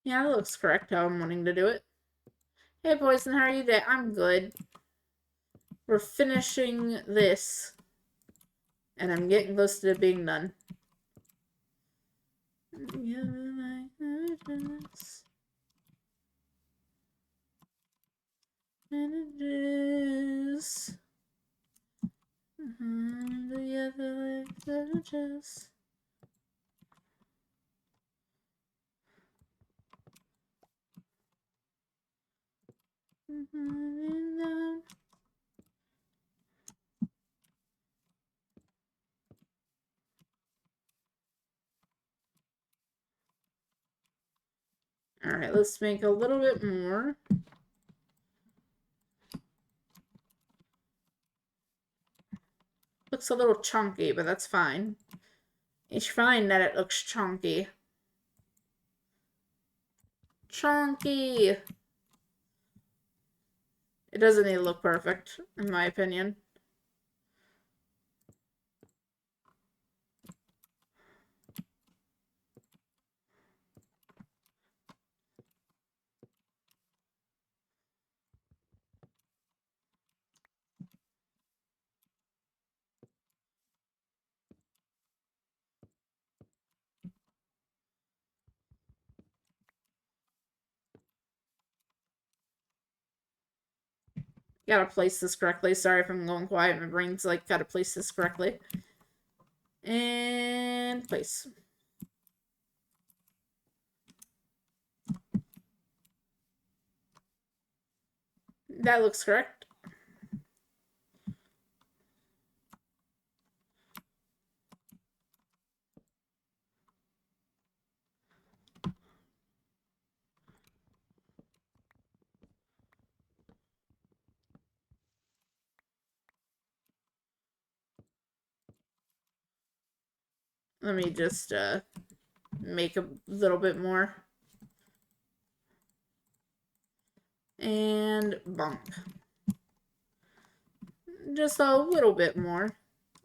Yeah, that looks correct how I'm wanting to do it. Hey, Poison, how are you today? I'm good. We're finishing this. And I'm getting close to it being done. And it is the other legs Alright, let's make a little bit more. Looks a little chunky, but that's fine. It's fine that it looks chunky. Chunky! It doesn't need to look perfect, in my opinion. Gotta place this correctly. Sorry if I'm going quiet. My brain's like, gotta place this correctly. And place. That looks correct. Let me just make a little bit more. And bump. Just a little bit more.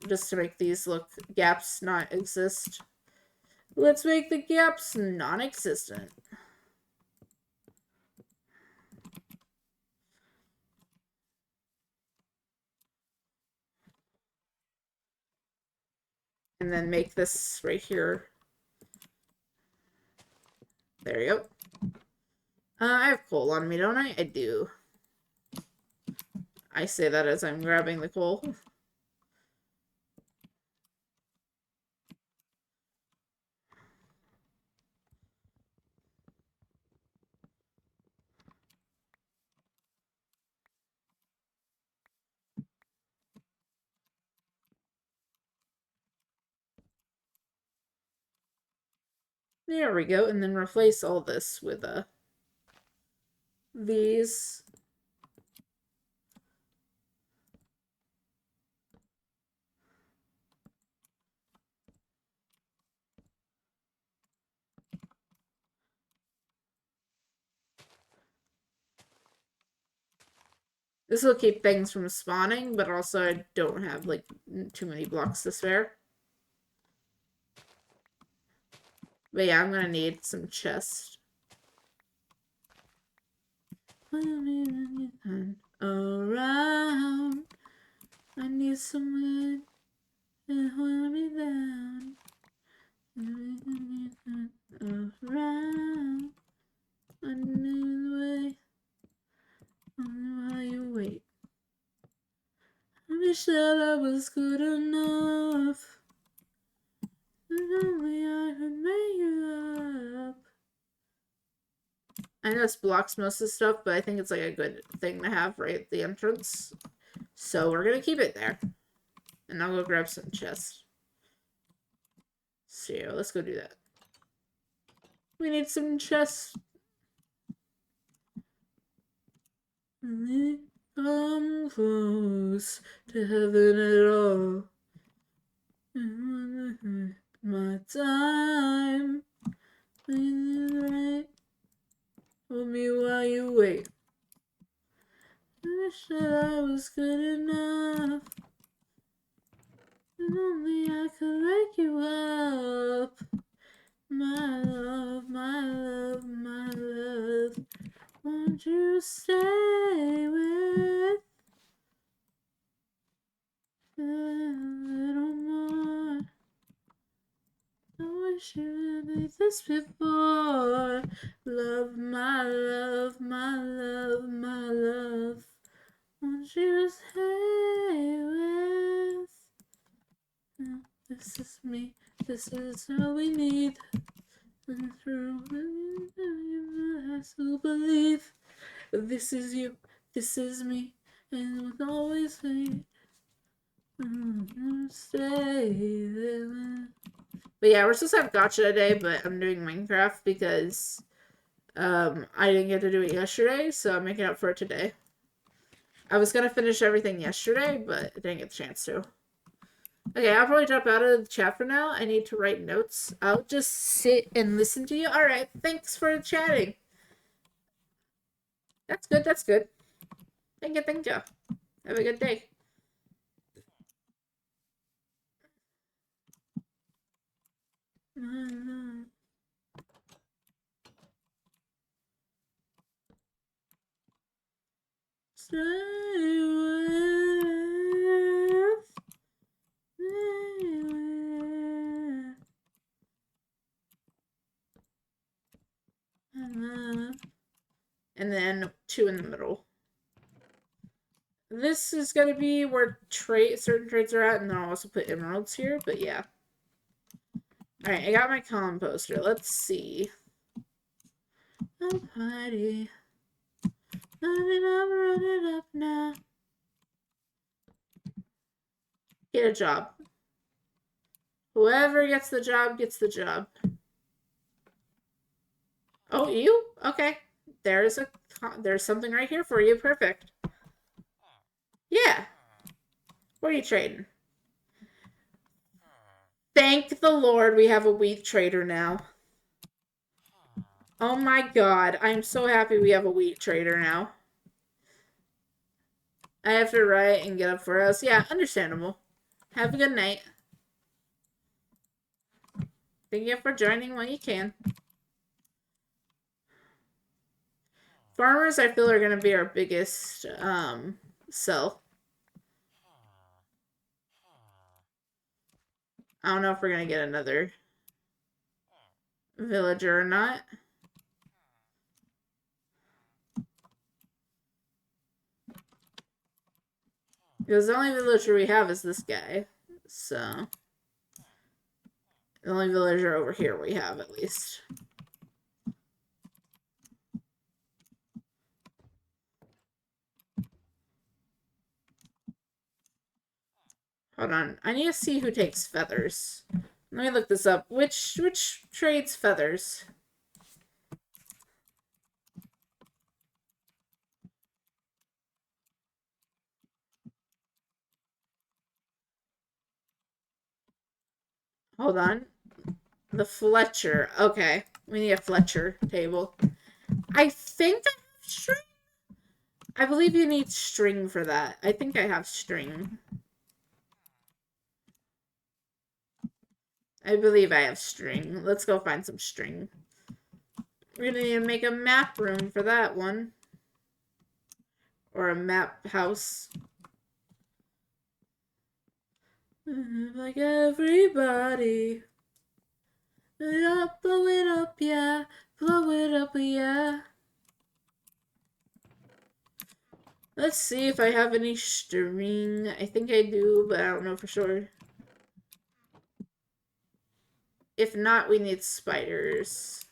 Just to make these gaps not exist. Let's make the gaps non-existent. And then make this right here. There you go. I have coal on me, don't I? I do. I say that as I'm grabbing the coal. There we go. And then replace all this with these. This will keep things from spawning, but also I don't have like too many blocks to spare. But yeah, I'm gonna need some chests. Around, I need someone to hold me down. Around, I knew the way. While you wait, I wish that I was good enough. If only I could make it up. I know this blocks most of the stuff, but I think it's like a good thing to have right at the entrance. So we're gonna keep it there. And I'll go grab some chests. So let's go do that. We need some chests. Come close to heaven at all. my time. Right. Hold me while you wait. I wish that I was good enough. If only I could wake you up. My love, my love, my love. Won't you stay with a little more? I wish you did this before. Love, my love, my love, my love. Won't you stay with? This is me. This is all we need. And through I have to believe. This is you. This is me. And we'll always be. Stay there. But yeah, we're supposed to have gotcha today, but I'm doing Minecraft because I didn't get to do it yesterday, so I'm making up for it today. I was gonna finish everything yesterday, but I didn't get the chance to. Okay, I'll probably drop out of the chat for now. I need to write notes. I'll just sit and listen to you. Alright, thanks for chatting. That's good, that's good. Thank you, thank you. Have a good day. Stay with me. And then 2 in the middle. This is going to be where certain trades are at, and then I'll also put emeralds here, but yeah. Alright, I got my composter. Let's see. Oh, party. Run it up now. Get a job. Whoever gets the job gets the job. Oh, you? Okay. There's something right here for you. Perfect. Yeah. What are you trading? Thank the Lord we have a wheat trader now. Oh my god. I'm so happy we have a wheat trader now. I have to write and get up for us. Yeah, understandable. Have a good night. Thank you for joining when you can. Farmers, I feel, are going to be our biggest sell. I don't know if we're going to get another villager or not. Because the only villager we have is this guy. So, the only villager over here we have, at least. Hold on. I need to see who takes feathers. Let me look this up. Which trades feathers? Hold on. The Fletcher. Okay. We need a Fletcher table. I think I have string. I believe you need string for that. I think I have string. I believe I have string. Let's go find some string. We're gonna need to make a map room for that one. Or a map house. Like everybody. Blow it up, yeah. Blow it up, yeah. Let's see if I have any string. I think I do, but I don't know for sure. If not, we need spiders.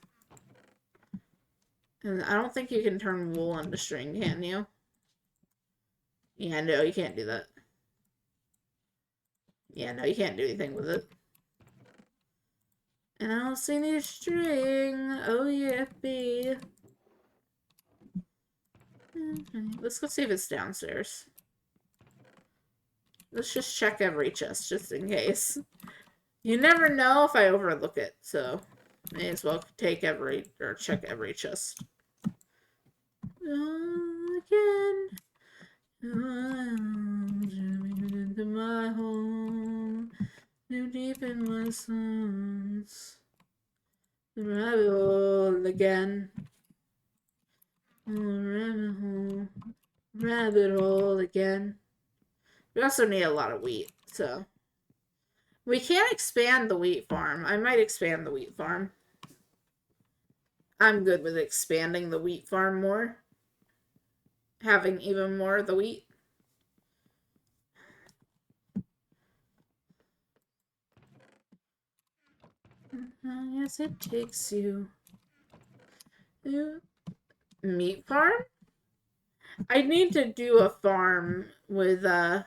And I don't think you can turn wool into string, can you? Yeah, no, you can't do that. Yeah, no, you can't do anything with it. And I don't see any string. Oh, yeah, B. Let's go see if it's downstairs. Let's just check every chest, just in case. You never know if I overlook it, so may as well take every, or check every chest. Again. Into my home, too deep in my songs. The rabbit hole again. Oh, rabbit hole again. We also need a lot of wheat, so. We can't expand the wheat farm. I might expand the wheat farm. I'm good with expanding the wheat farm more. Having even more of the wheat. Yes, it takes you. Meat farm? I need to do a farm with, I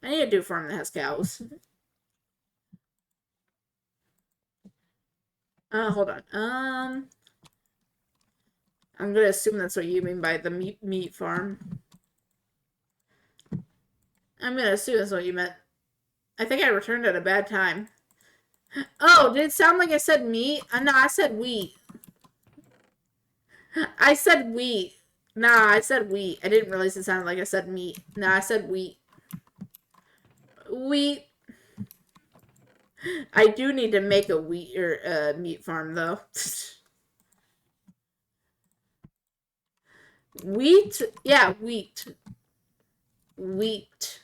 need to do a farm that has cows. Hold on. I'm gonna assume that's what you mean by the meat farm. I'm gonna assume that's what you meant. I think I returned at a bad time. Oh, did it sound like I said meat? No, I said wheat. I said wheat. Nah, I said wheat. I didn't realize it sounded like I said meat. Nah, I said wheat. Wheat. I do need to make a wheat or meat farm though. Wheat? Yeah, wheat. Wheat.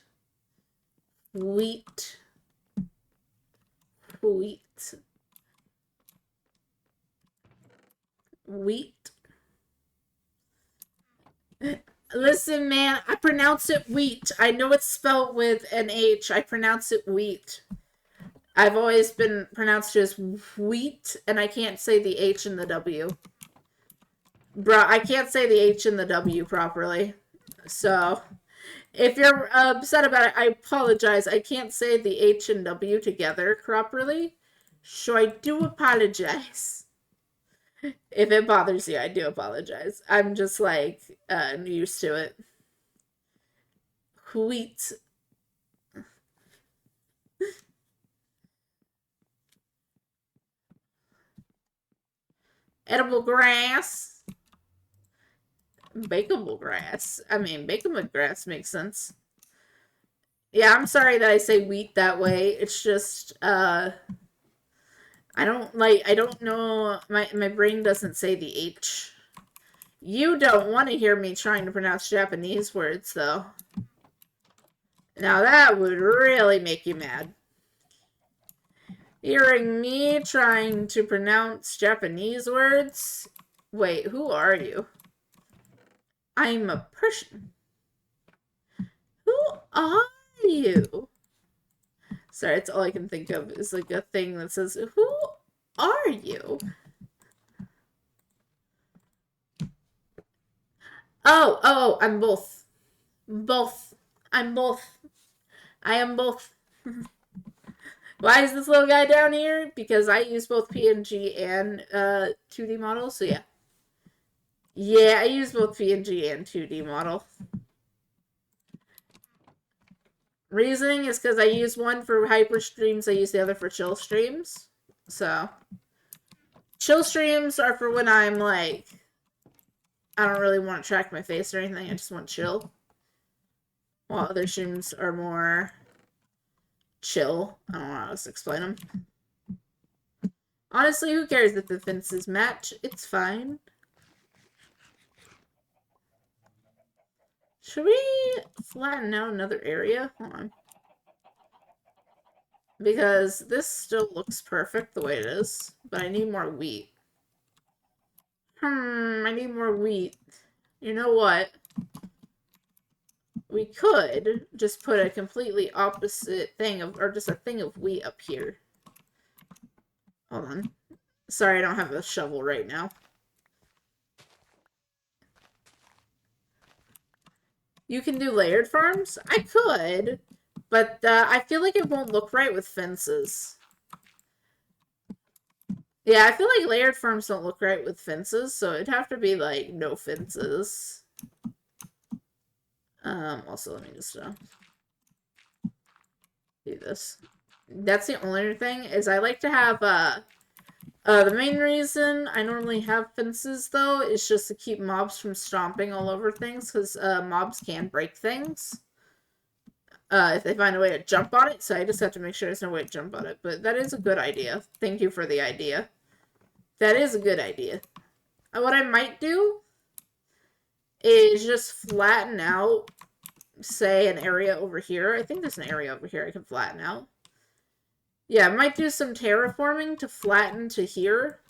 Wheat. Wheat. Wheat. Listen, man, I pronounce it wheat. I know it's spelled with an H. I pronounce it wheat. I've always been pronounced as wheat, and I can't say the H and the W. Bruh, I can't say the H and the W properly. So, if you're upset about it, I apologize. I can't say the H and W together properly. So I do apologize. If it bothers you, I do apologize. I'm just like used to it. Wheat. Edible grass. Bakeable grass. I mean, bakeable grass makes sense. Yeah, I'm sorry that I say wheat that way. It's just, I don't know, my brain doesn't say the H. You don't want to hear me trying to pronounce Japanese words, though. Now that would really make you mad. Hearing me trying to pronounce Japanese words? Wait, who are you? I'm a person. Who are you? Sorry, it's all I can think of is like a thing that says, who are you? Oh, I'm both. Both. I'm both. I am both. Why is this little guy down here? Because I use both PNG and 2D models, so yeah. Yeah, I use both PNG and 2D model. Reasoning is because I use one for hyper streams, I use the other for chill streams. So, chill streams are for when I'm like, I don't really want to track my face or anything, I just want chill. While other streams are more chill. I don't know how else to explain them. Honestly, who cares if the fences match? It's fine. Should we flatten out another area? Hold on. Because this still looks perfect the way it is. But I need more wheat. I need more wheat. You know what? We could just put a completely opposite thing of, or just a thing of wheat up here. Hold on. Sorry, I don't have a shovel right now. You can do layered farms? I could, but I feel like it won't look right with fences. Yeah, I feel like layered farms don't look right with fences, so it'd have to be like no fences. Also, let me just do this. That's the only thing, is I like to have, the main reason I normally have fences, though, is just to keep mobs from stomping all over things, because, mobs can break things. If they find a way to jump on it, so I just have to make sure there's no way to jump on it. But that is a good idea. Thank you for the idea. That is a good idea. What I might do is just flatten out, say, an area over here. I think there's an area over here I can flatten out. Yeah, I might do some terraforming to flatten to here,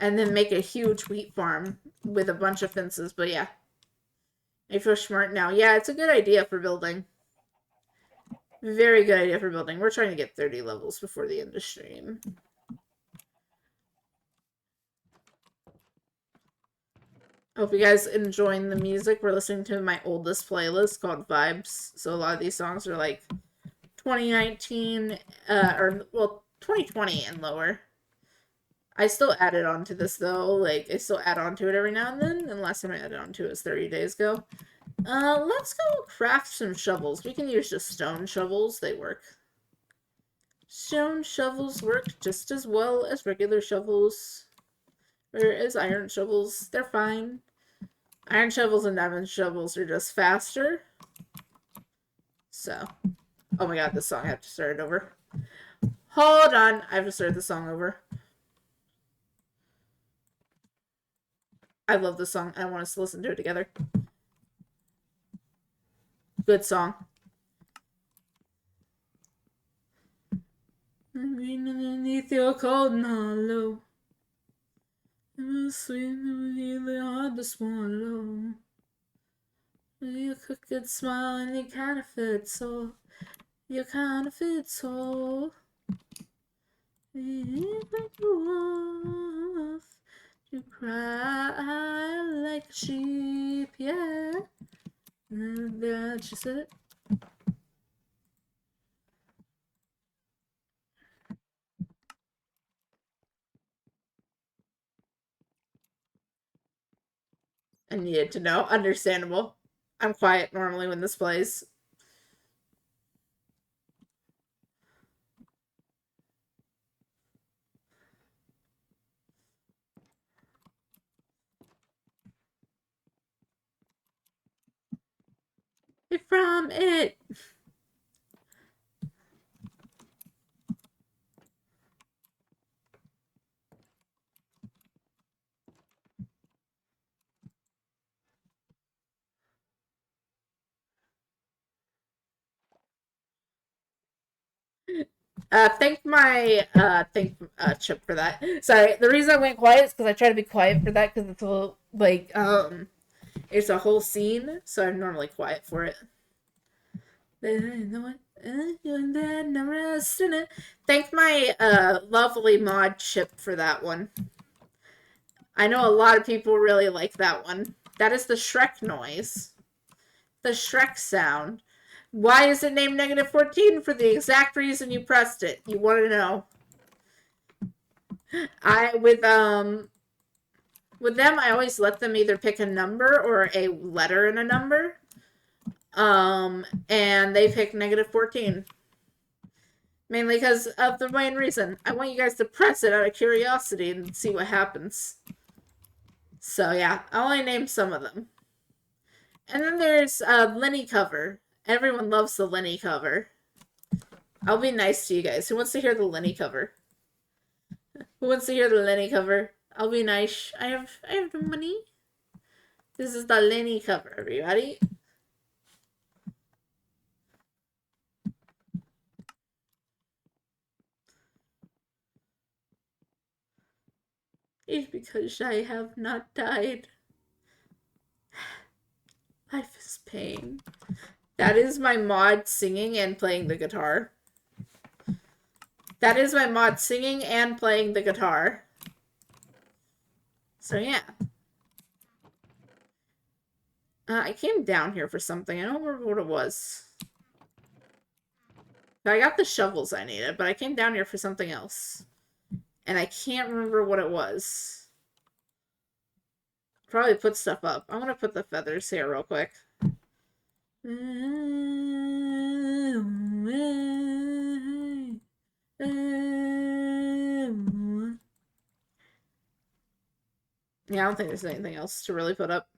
and then make a huge wheat farm with a bunch of fences. But yeah, I feel smart now. Yeah, it's a good idea for building. Very good idea for building. We're trying to get 30 levels before the end of stream. I hope you guys enjoying the music. We're listening to my oldest playlist called Vibes. So a lot of these songs are like 2019, or, well, 2020 and lower. I still added on to this, though. Like, I still add on to it every now and then. And last time I added on to it was 30 days ago. Let's go craft some shovels. We can use just stone shovels. They work. Stone shovels work just as well as regular shovels. Or as iron shovels. They're fine. Iron shovels and diamond shovels are just faster. So. Oh my god, this song. I have to start it over. Hold on. I have to start the song over. I love this song. I want us to listen to it together. Good song. Underneath your cold and hollow, it was sweet and really hard to swallow. Your crooked smile and your counterfeit soul. Your counterfeit soul. It like a wolf. You cry like a sheep, yeah. And then she said it. I needed to know. Understandable. I'm quiet normally when this plays. From it. Thank Chip for that. Sorry, the reason I went quiet is because I try to be quiet for that because it's a little, like, it's a whole scene, so I'm normally quiet for it. Thank my lovely mod Chip for that one. I know a lot of people really like that one. That is the Shrek noise. The Shrek sound. Why is it named -14? For the exact reason you pressed it. You want to know. With them, I always let them either pick a number or a letter in a number. And they pick -14. Mainly because of the main reason. I want you guys to press it out of curiosity and see what happens. So yeah, I only named some of them. And then there's Lenny cover. Everyone loves the Lenny cover. I'll be nice to you guys. Who wants to hear the Lenny cover? Who wants to hear the Lenny cover? I'll be nice. I have the money. This is the Lenny cover, everybody. It's because I have not died. Life is pain. That is my mod singing and playing the guitar. That is my mod singing and playing the guitar. So yeah. I came down here for something. I don't remember what it was. I got the shovels I needed, but I came down here for something else. And I can't remember what it was. Probably put stuff up. I'm gonna put the feathers here real quick. Yeah, I don't think there's anything else to really put up.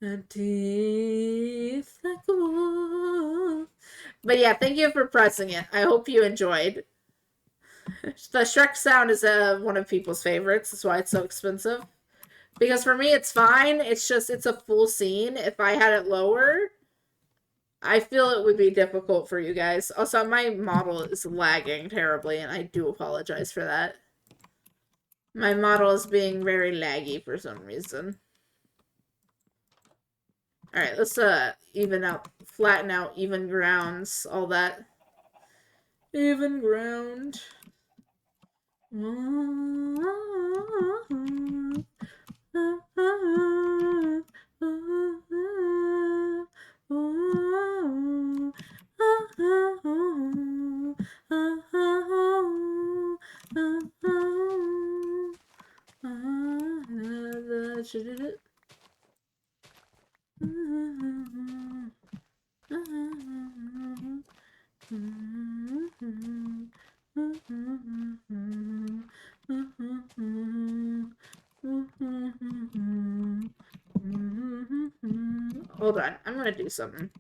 A teeth like a wolf. But yeah, thank you for pressing it. I hope you enjoyed. The Shrek sound is one of people's favorites. That's why it's so expensive. Because for me, it's fine. It's just, it's a full scene. If I had it lower, I feel it would be difficult for you guys. Also, my model is lagging terribly, and I do apologize for that. My model is being very laggy for some reason. Alright, let's even out, flatten out, even grounds, all that. Even ground. Hold on, I'm gonna do something.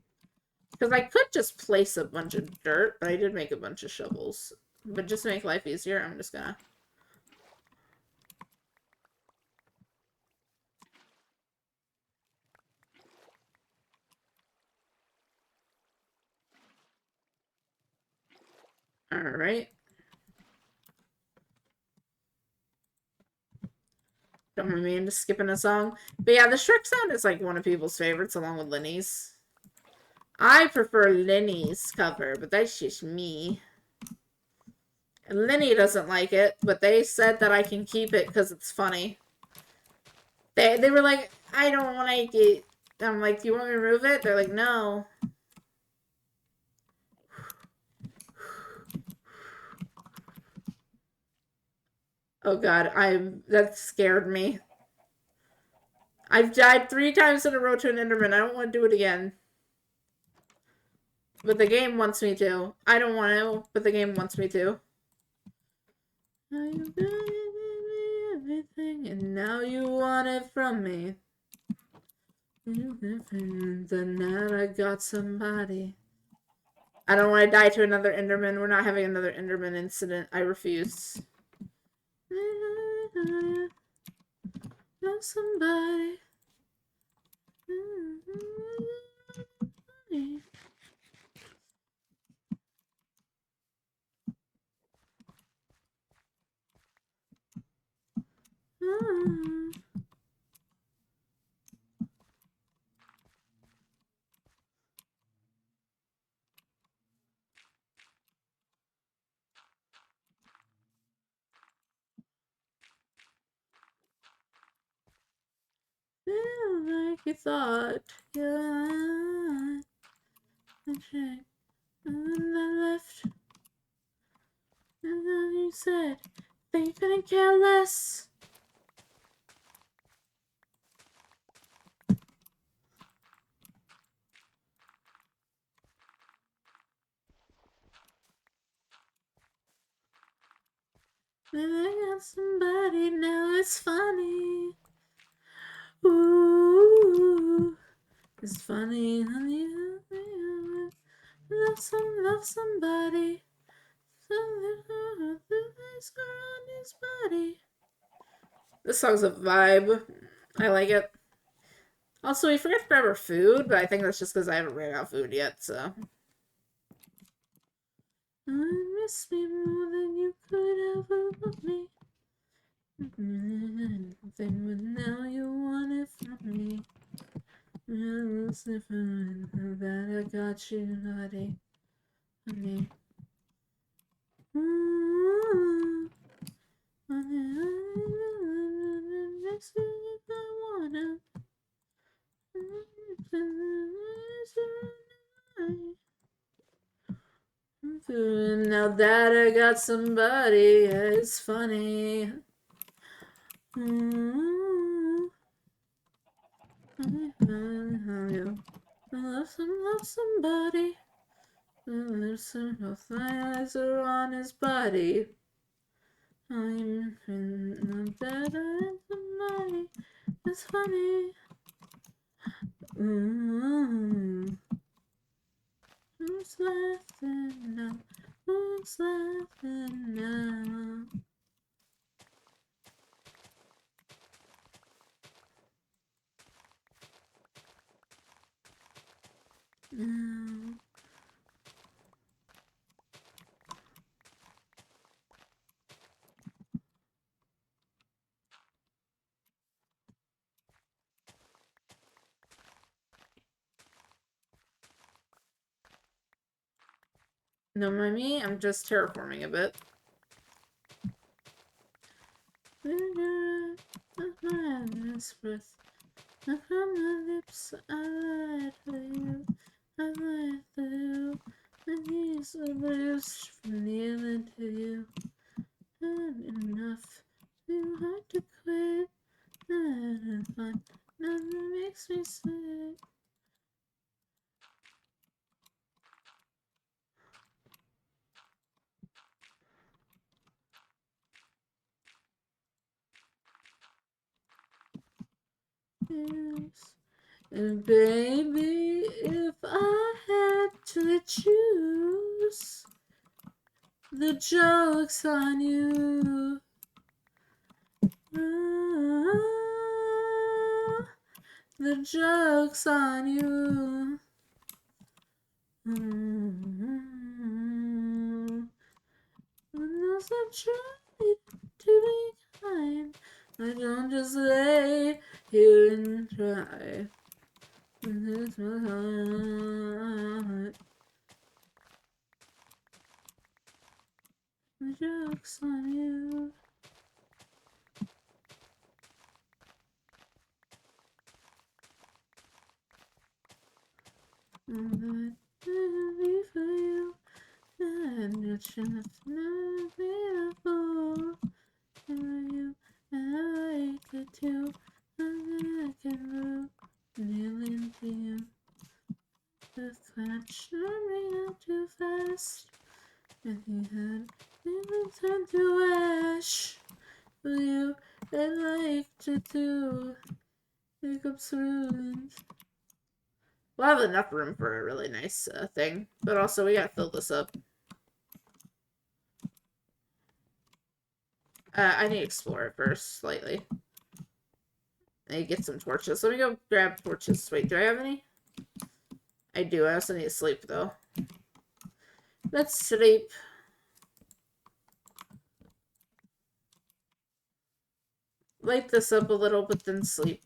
Because I could just place a bunch of dirt, but I did make a bunch of shovels. But just to make life easier, I'm just gonna... Alright. Don't mind me into skipping a song. But yeah, the Shrek sound is like one of people's favorites along with Lenny's. I prefer Lenny's cover, but that's just me. And Lenny doesn't like it, but they said that I can keep it because it's funny. They were like, I don't like it. I'm like, do you want me to remove it? They're like, no. Oh god, that scared me. I've died 3 times in a row to an Enderman. I don't want to do it again. But the game wants me to. I don't want to, but the game wants me to. You've me everything, and now you want it from me. And now I got somebody. I don't want to die to another Enderman. We're not having another Enderman incident. I refuse. Love somebody. Feel like you thought you and check, and then I left, and then you said they couldn't care less. And I got somebody, now it's funny. Ooh, it's funny, honey. Love somebody. His body. This song's a vibe. I like it. Also, we forgot to grab our food, but I think that's just because I haven't ran out of food yet, so. I miss me more than you could ever love me. But now you want it from me. It's different that I got you, honey. Honey. Now that I got somebody, it's funny. love somebody. Listen, both my eyes are on his body. I'm better than somebody. It's funny. Who's laughing now? Who's laughing now? Now. Don't mind me, I'm just terraforming a bit. Madness breath from my lips, I lied for you, I lied for you. My knees are bruised from kneeling to you. Not enough, too hard to quit. Not fun, nothing makes me sick. Yes. And baby, if I had to choose, the joke's on you. The joke's on you. Unless I tried to be kind, I don't just lay here and try. This my heart. The joke's on you. I'm be for you. And you're just not beautiful. And you, and I like it too. And I can move, kneeling to you. The clutch running out too fast. And he had never turned to ash. For you, I like to do. Pick up ruins. We'll have enough room for a really nice thing. But also, we gotta fill this up. I need to explore it first, slightly. I need to get some torches. Let me go grab torches. Wait, do I have any? I do. I also need to sleep, though. Let's sleep. Light this up a little, but then sleep.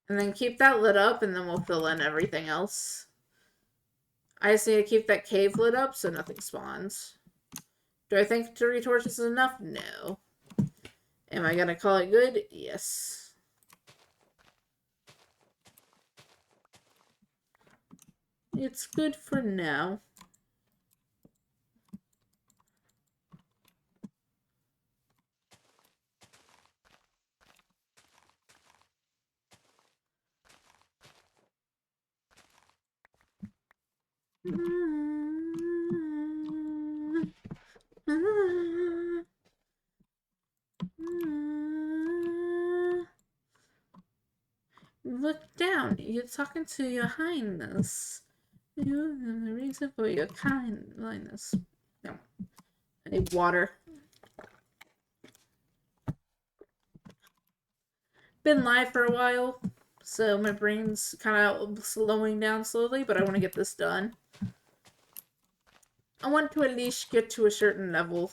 And then keep that lit up, and then we'll fill in everything else. I just need to keep that cave lit up so nothing spawns. Do I think 3 torches is enough? No. Am I gonna call it good? Yes. It's good for now. Look down. You're talking to your highness. You have the reason for your kindness. No. I need water. Been live for a while, so my brain's kind of slowing down slowly, but I want to get this done. I want to at least get to a certain level.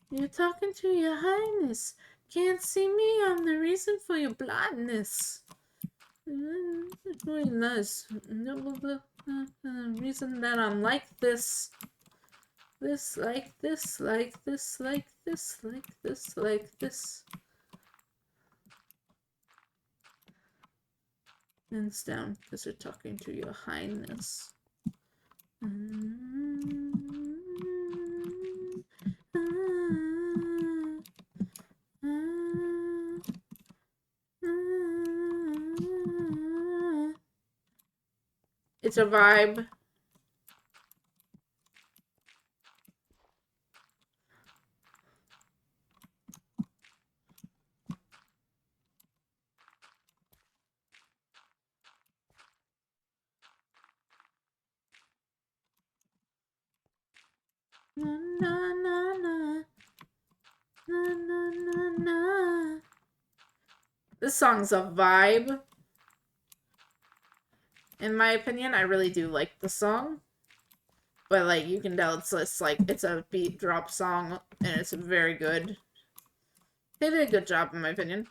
You're talking to your highness. Can't see me, I'm the reason for your blindness. It's really nice. The reason that I'm like this. This, like this, like this, like this, like this, like this. And it's down because you're talking to your highness. It's a vibe. Na, na, na, na. Na, na, na, na. This song's a vibe. In my opinion, I really do like the song. But, like, you can tell it's just, like, it's a beat drop song, and it's very good. They did a good job, in my opinion.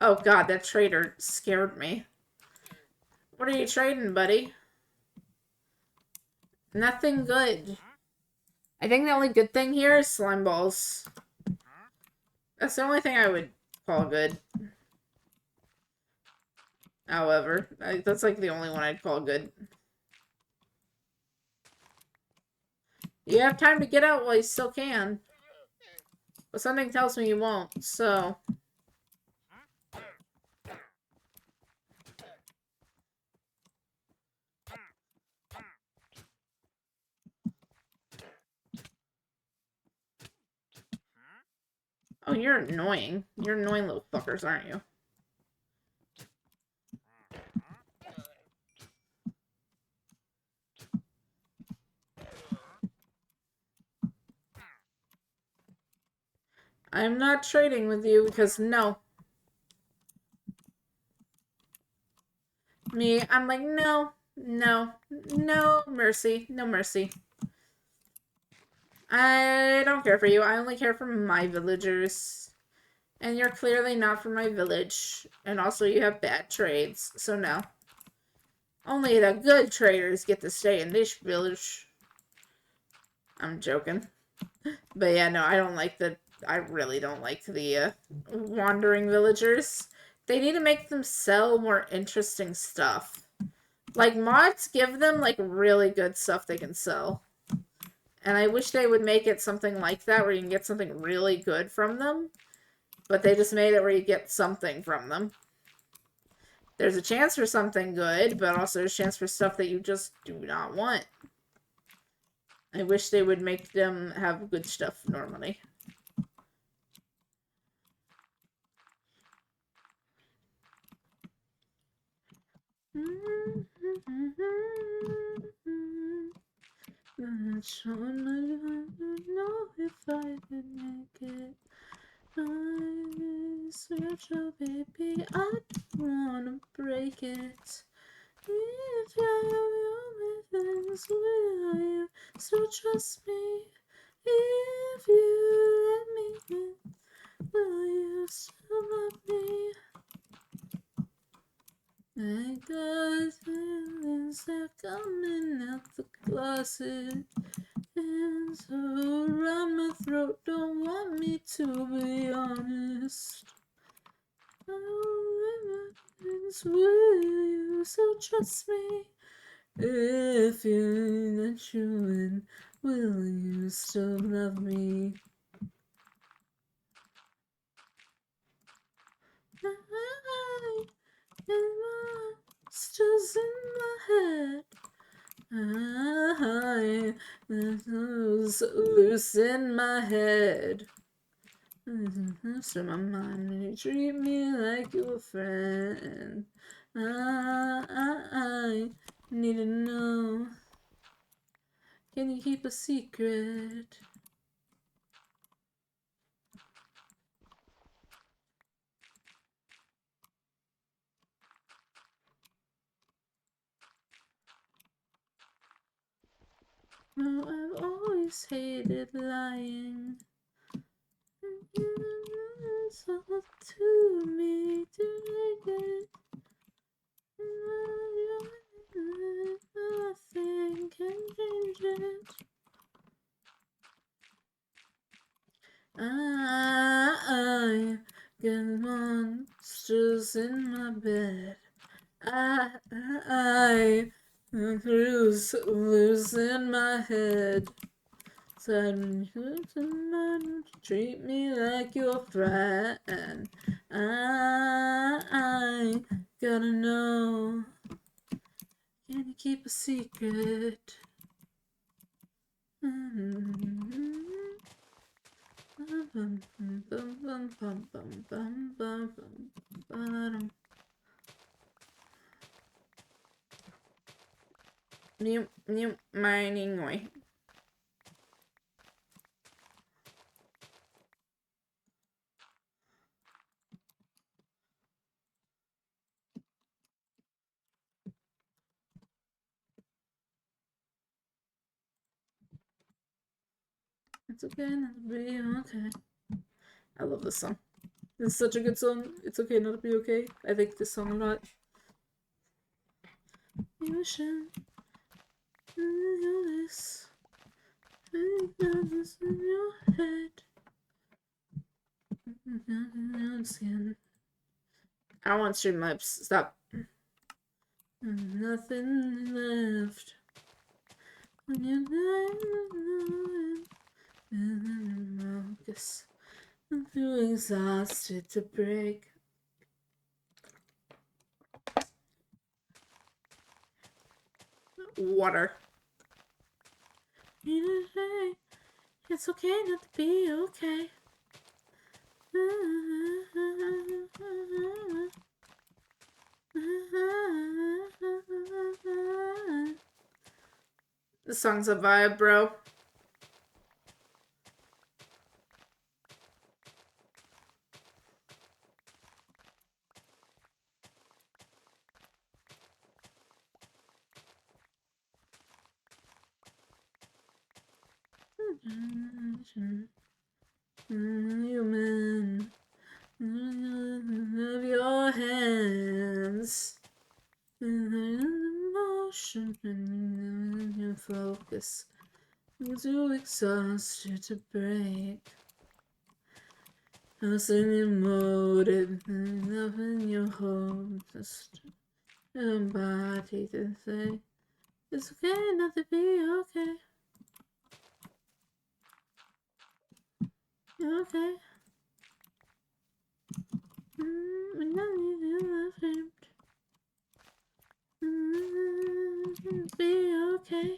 Oh god, that trader scared me. What are you trading, buddy? Nothing good. I think the only good thing here is slime balls. That's the only thing I would call good. However, that's like the only one I'd call good. You have time to get out while you still can. But something tells me you won't, so... Oh, you're annoying. You're annoying little fuckers, aren't you? I'm not trading with you because no. Me, I'm like, no, no, no mercy, no mercy. I don't care for you. I only care for my villagers. And you're clearly not from my village. And also you have bad trades, so no. Only the good traders get to stay in this village. I'm joking. But yeah, no, I don't like the... I really don't like the wandering villagers. They need to make them sell more interesting stuff. Like, mods give them, like, really good stuff they can sell. And I wish they would make it something like that, where you can get something really good from them. But they just made it where you get something from them. There's a chance for something good, but also there's a chance for stuff that you just do not want. I wish they would make them have good stuff normally. Not sure I don't know if I could make it. My spiritual baby, I don't wanna break it. If you're things, will you still trust me? If you let me in, will you still love me? I got feelings that coming out the closet, and so around my throat, don't want me to be honest. Oh, will you still trust me? If you let you in, will you still love me? Monsters in my head. Loose in my head. So my mind, you treat me like you're a friend. I need to know. Can you keep a secret? Oh, I've always hated lying. It's all to me to make it. Nothing can Get monsters in my bed. I losing my head. Said you treat me like your friend. I gotta know. Can you keep a secret? New mining way. It's okay not to be okay. I love this song. It's such a good song. It's okay not to be okay. I like this song a lot. You should do this. This in your head. I don't want Streamlabs. Stop. Nothing left. When you're focus. I'm too exhausted to break. Water. It's okay not to be okay. This song's a vibe, bro. Human of your hands, emotion and your focus. I'm too exhausted to break. I was emoted, enough in your home, just a body to say it's okay not to be okay. Okay. I'm not even ashamed. Be okay.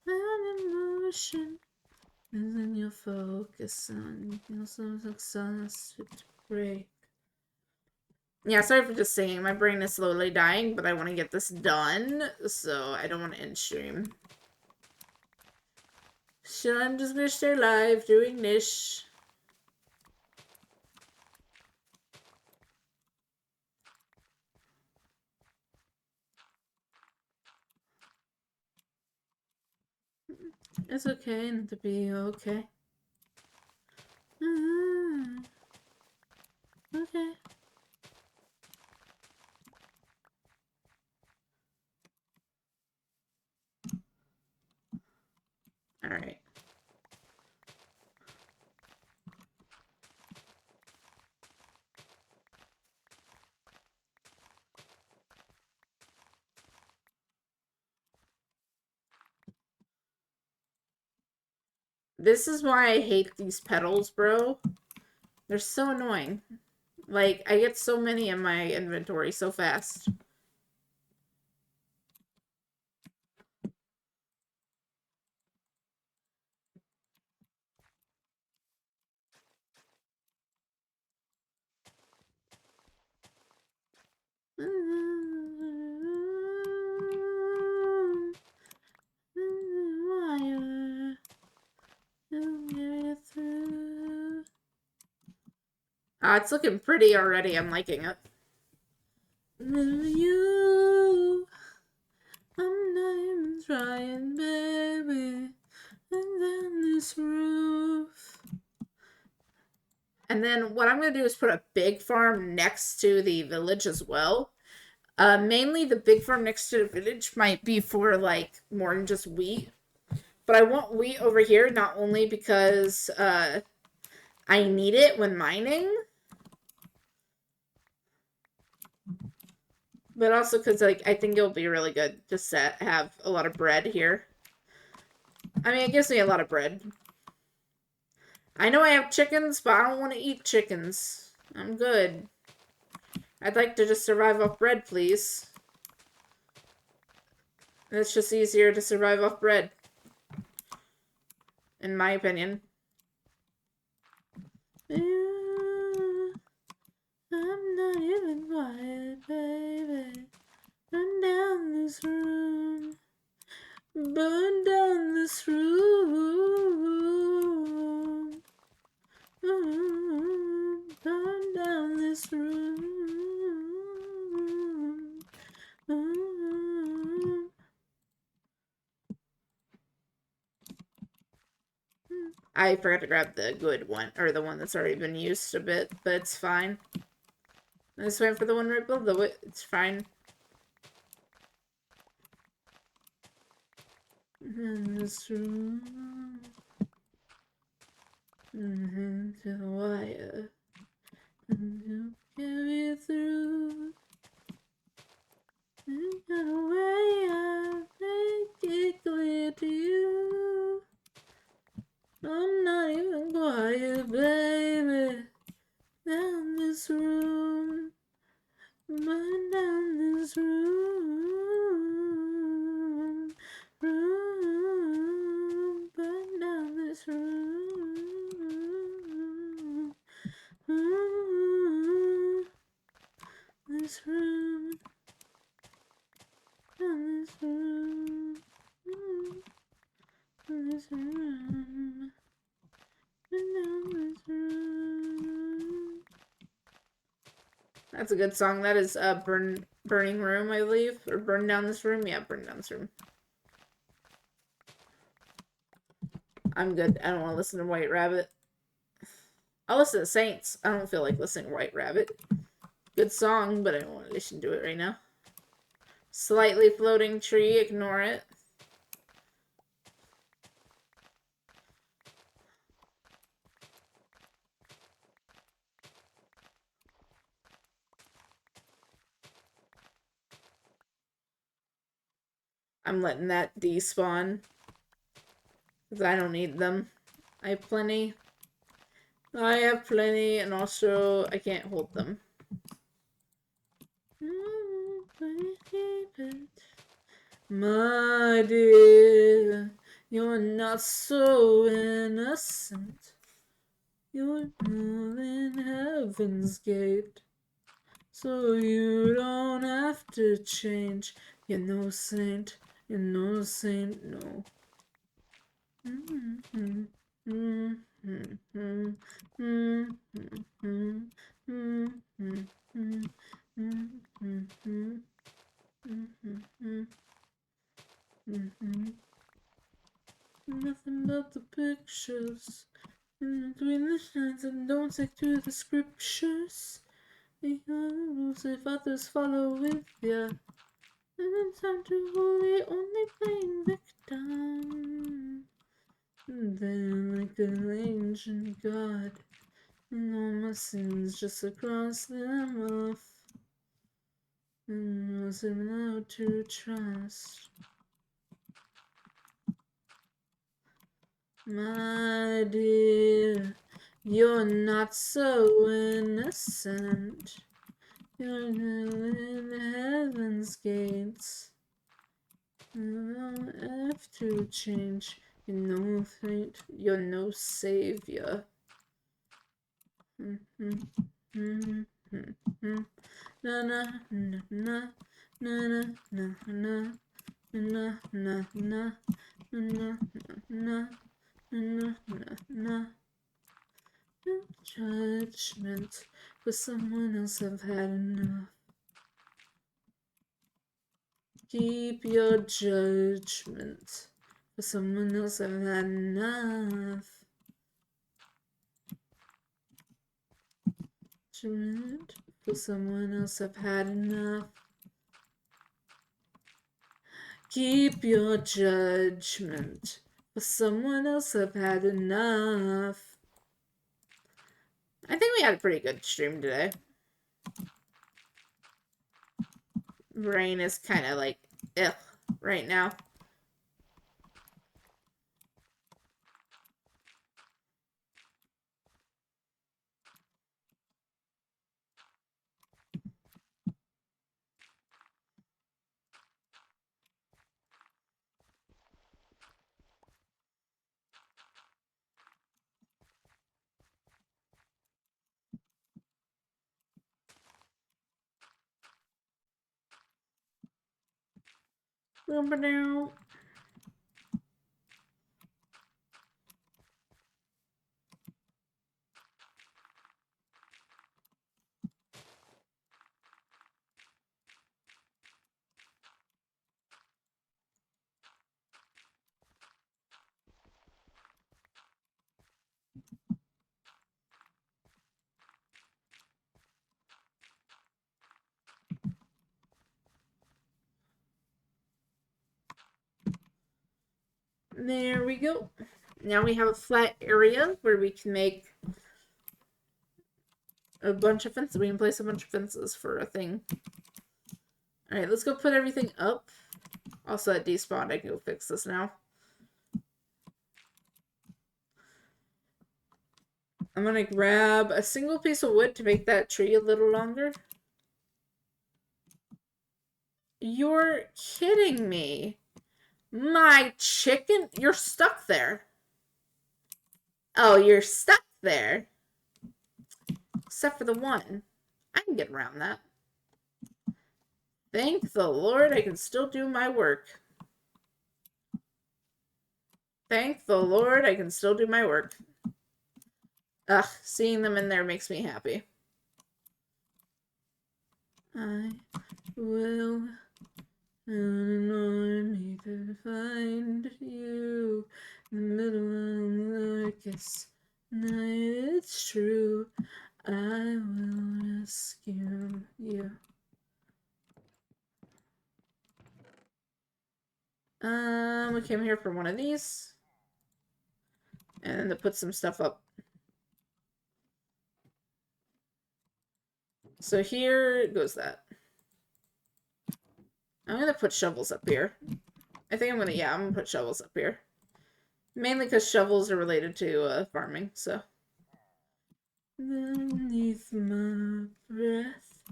An emotion is in your focus on your so exhausted to break. Yeah, sorry for just saying. My brain is slowly dying, but I want to get this done, so I don't want to end stream. So I'm just gonna stay live doing this. It's okay not to be okay. Okay. Alright. This is why I hate these pedals, bro. They're so annoying. Like, I get so many in my inventory so fast. It's looking pretty already. I'm liking it. You, I'm not even trying, baby. And then this roof. And then what I'm going to do is put a big farm next to the village as well. Mainly the big farm next to the village might be for, like, more than just wheat. But I want wheat over here not only because I need it when mining, but also because like I think it'll be really good just to have a lot of bread here. I mean, it gives me a lot of bread. I know I have chickens, but I don't want to eat chickens. I'm good. I'd like to just survive off bread, please. It's just easier to survive off bread. In my opinion. I'm not even quiet, baby. Burn down this room. Burn down this room. Burn down this room. I forgot to grab the good one, or the one that's already been used a bit, but it's fine. I just went for the one right below it. It's fine. In this room, to the wire, and you carry through. And got a way I make it clear to you. I'm not even quiet, baby. Down this room, burn down this room, burn down this room, this room, this room, this room, burn down this room. That's a good song. That is Burning Room, I believe. Or Burn Down This Room. Yeah, Burn Down This Room. I'm good. I don't want to listen to White Rabbit. I'll listen to Saints. I don't feel like listening to White Rabbit. Good song, but I don't want to listen to it right now. Slightly Floating Tree. Ignore it. I'm letting that despawn. Because I don't need them. I have plenty. I have plenty, and also I can't hold them. My dear, you're not so innocent. You're moving heaven's gate. So you don't have to change. You're no saint. You're no saint, no. Nothing but the pictures in between the lines, and don't stick to the scriptures. Because if others follow with ya, then it's time to holy only playing victim. And then like an ancient god, and all my sins just across them off. And wasn't allowed to trust. My dear, you're not so innocent. You're in heaven's gates. You don't have to change. You're no saint. You're no savior. Na na na na na na na na na na na na na. No judgment for someone else. I've had enough. Keep your judgment for someone else. I've had enough. Judgment for someone else. I've had enough. Keep your judgment But someone else have had enough. I think we had a pretty good stream today. Brain is kind of like, ugh, right now. There we go. Now we have a flat area where we can make a bunch of fences. We can place a bunch of fences for a thing. Alright, let's go put everything up. Also, that despawned. I can go fix this now. I'm gonna grab a single piece of wood to make that tree a little longer. You're kidding me. My chicken? You're stuck there. Oh, you're stuck there. Except for the one. I can get around that. Thank the Lord I can still do my work. Thank the Lord I can still do my work. Ugh, seeing them in there makes me happy. I will an army to find you in the middle of the darkest night. It's true. I will rescue you. We came here for one of these. And then to put some stuff up. So here goes that. I'm gonna put shovels up here. I think I'm gonna put shovels up here. Mainly because shovels are related to farming, so. Beneath my breath,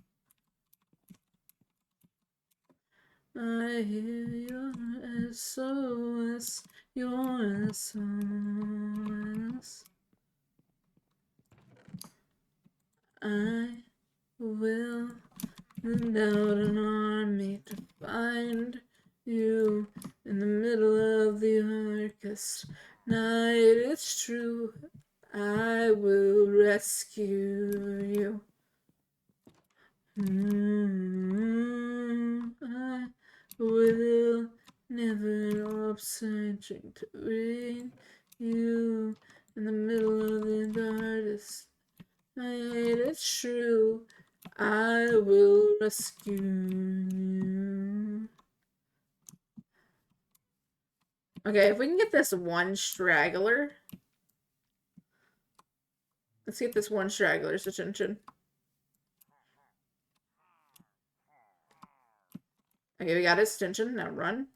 I hear your SOS, your SOS. I will send out an army to find you in the middle of the darkest night. It's true. I will rescue you. I will never stop searching to bring you in the middle of the darkest night. It's true. I will rescue you. Okay, if we can get this one straggler. Let's get this one straggler's attention. Okay, we got his attention. Now run.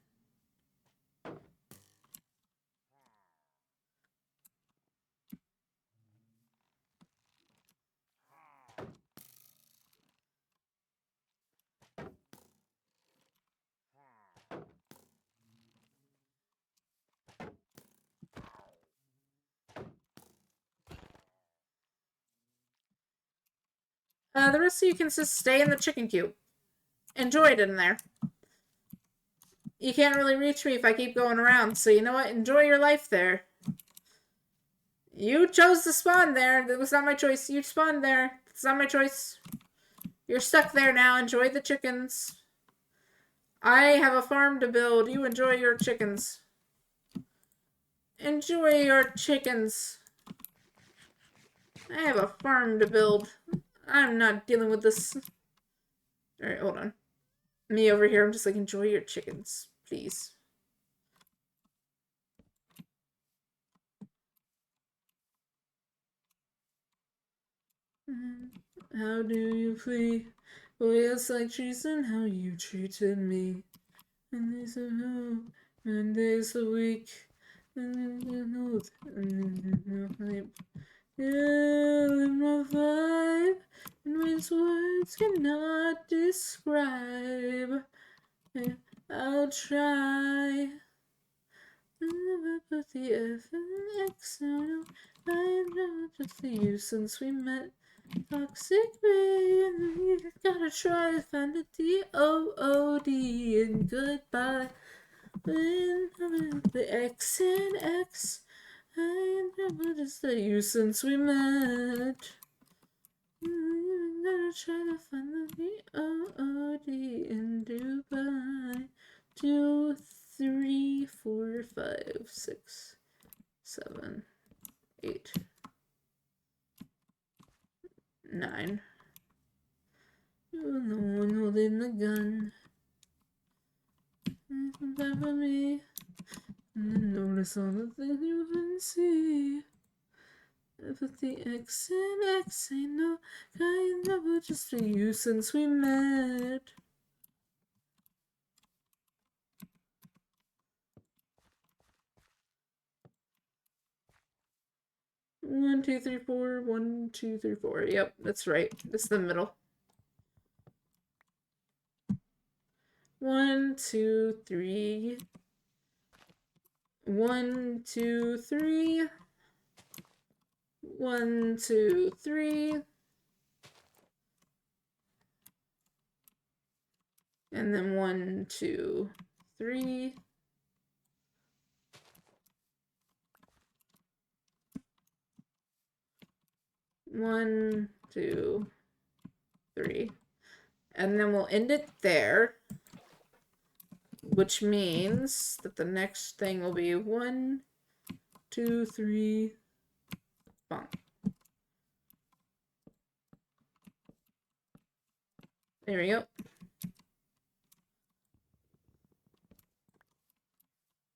The rest of you can just stay in the chicken coop. Enjoy it in there. You can't really reach me if I keep going around, so you know what? Enjoy your life there. You chose to spawn there. That was not my choice. You spawned there. It's not my choice. You're stuck there now. Enjoy the chickens. I have a farm to build. You enjoy your chickens. Enjoy your chickens. I have a farm to build. I'm not dealing with this. Alright, hold on. Me over here, I'm just like, enjoy your chickens, please. How do you flee? Oh, yes, like treason, how you treated me. And these are who, and days a week. And my vibe, and which words cannot describe. I'll try. Never put the F and X on. I know just the you since we met. Toxic way, and you gotta try to find the D-O-O-D and goodbye. When the X and X, I never just the you since we met. You gotta try to find the D-O-O-D in Dubai. 2, 3, 4, 5, 6, 7, 8, 9. You're the one holding the gun. That for me. And then notice all the things you can see. I put the X in X, ain't no kind of would just be you since we met. One, two, three, four. 1, 2, 3, 4. Yep, that's right. That's the middle. 1, 2, 3. 1, 2, 3. 1, 2, 3. And then 1, 2, 3. 1, 2, 3. And then we'll end it there, which means that the next thing will be 1, 2, 3, bonk. There we go.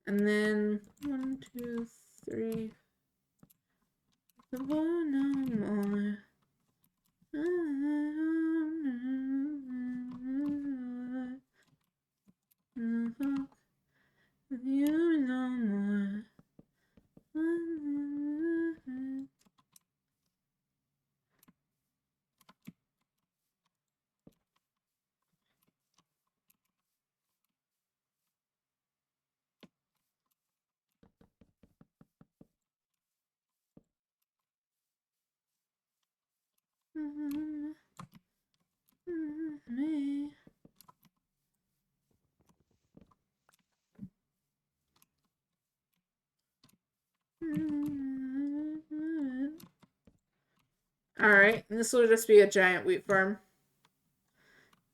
And then 1, 2, 3. The one no more. With you no more. Me. Alright, and this will just be a giant wheat farm.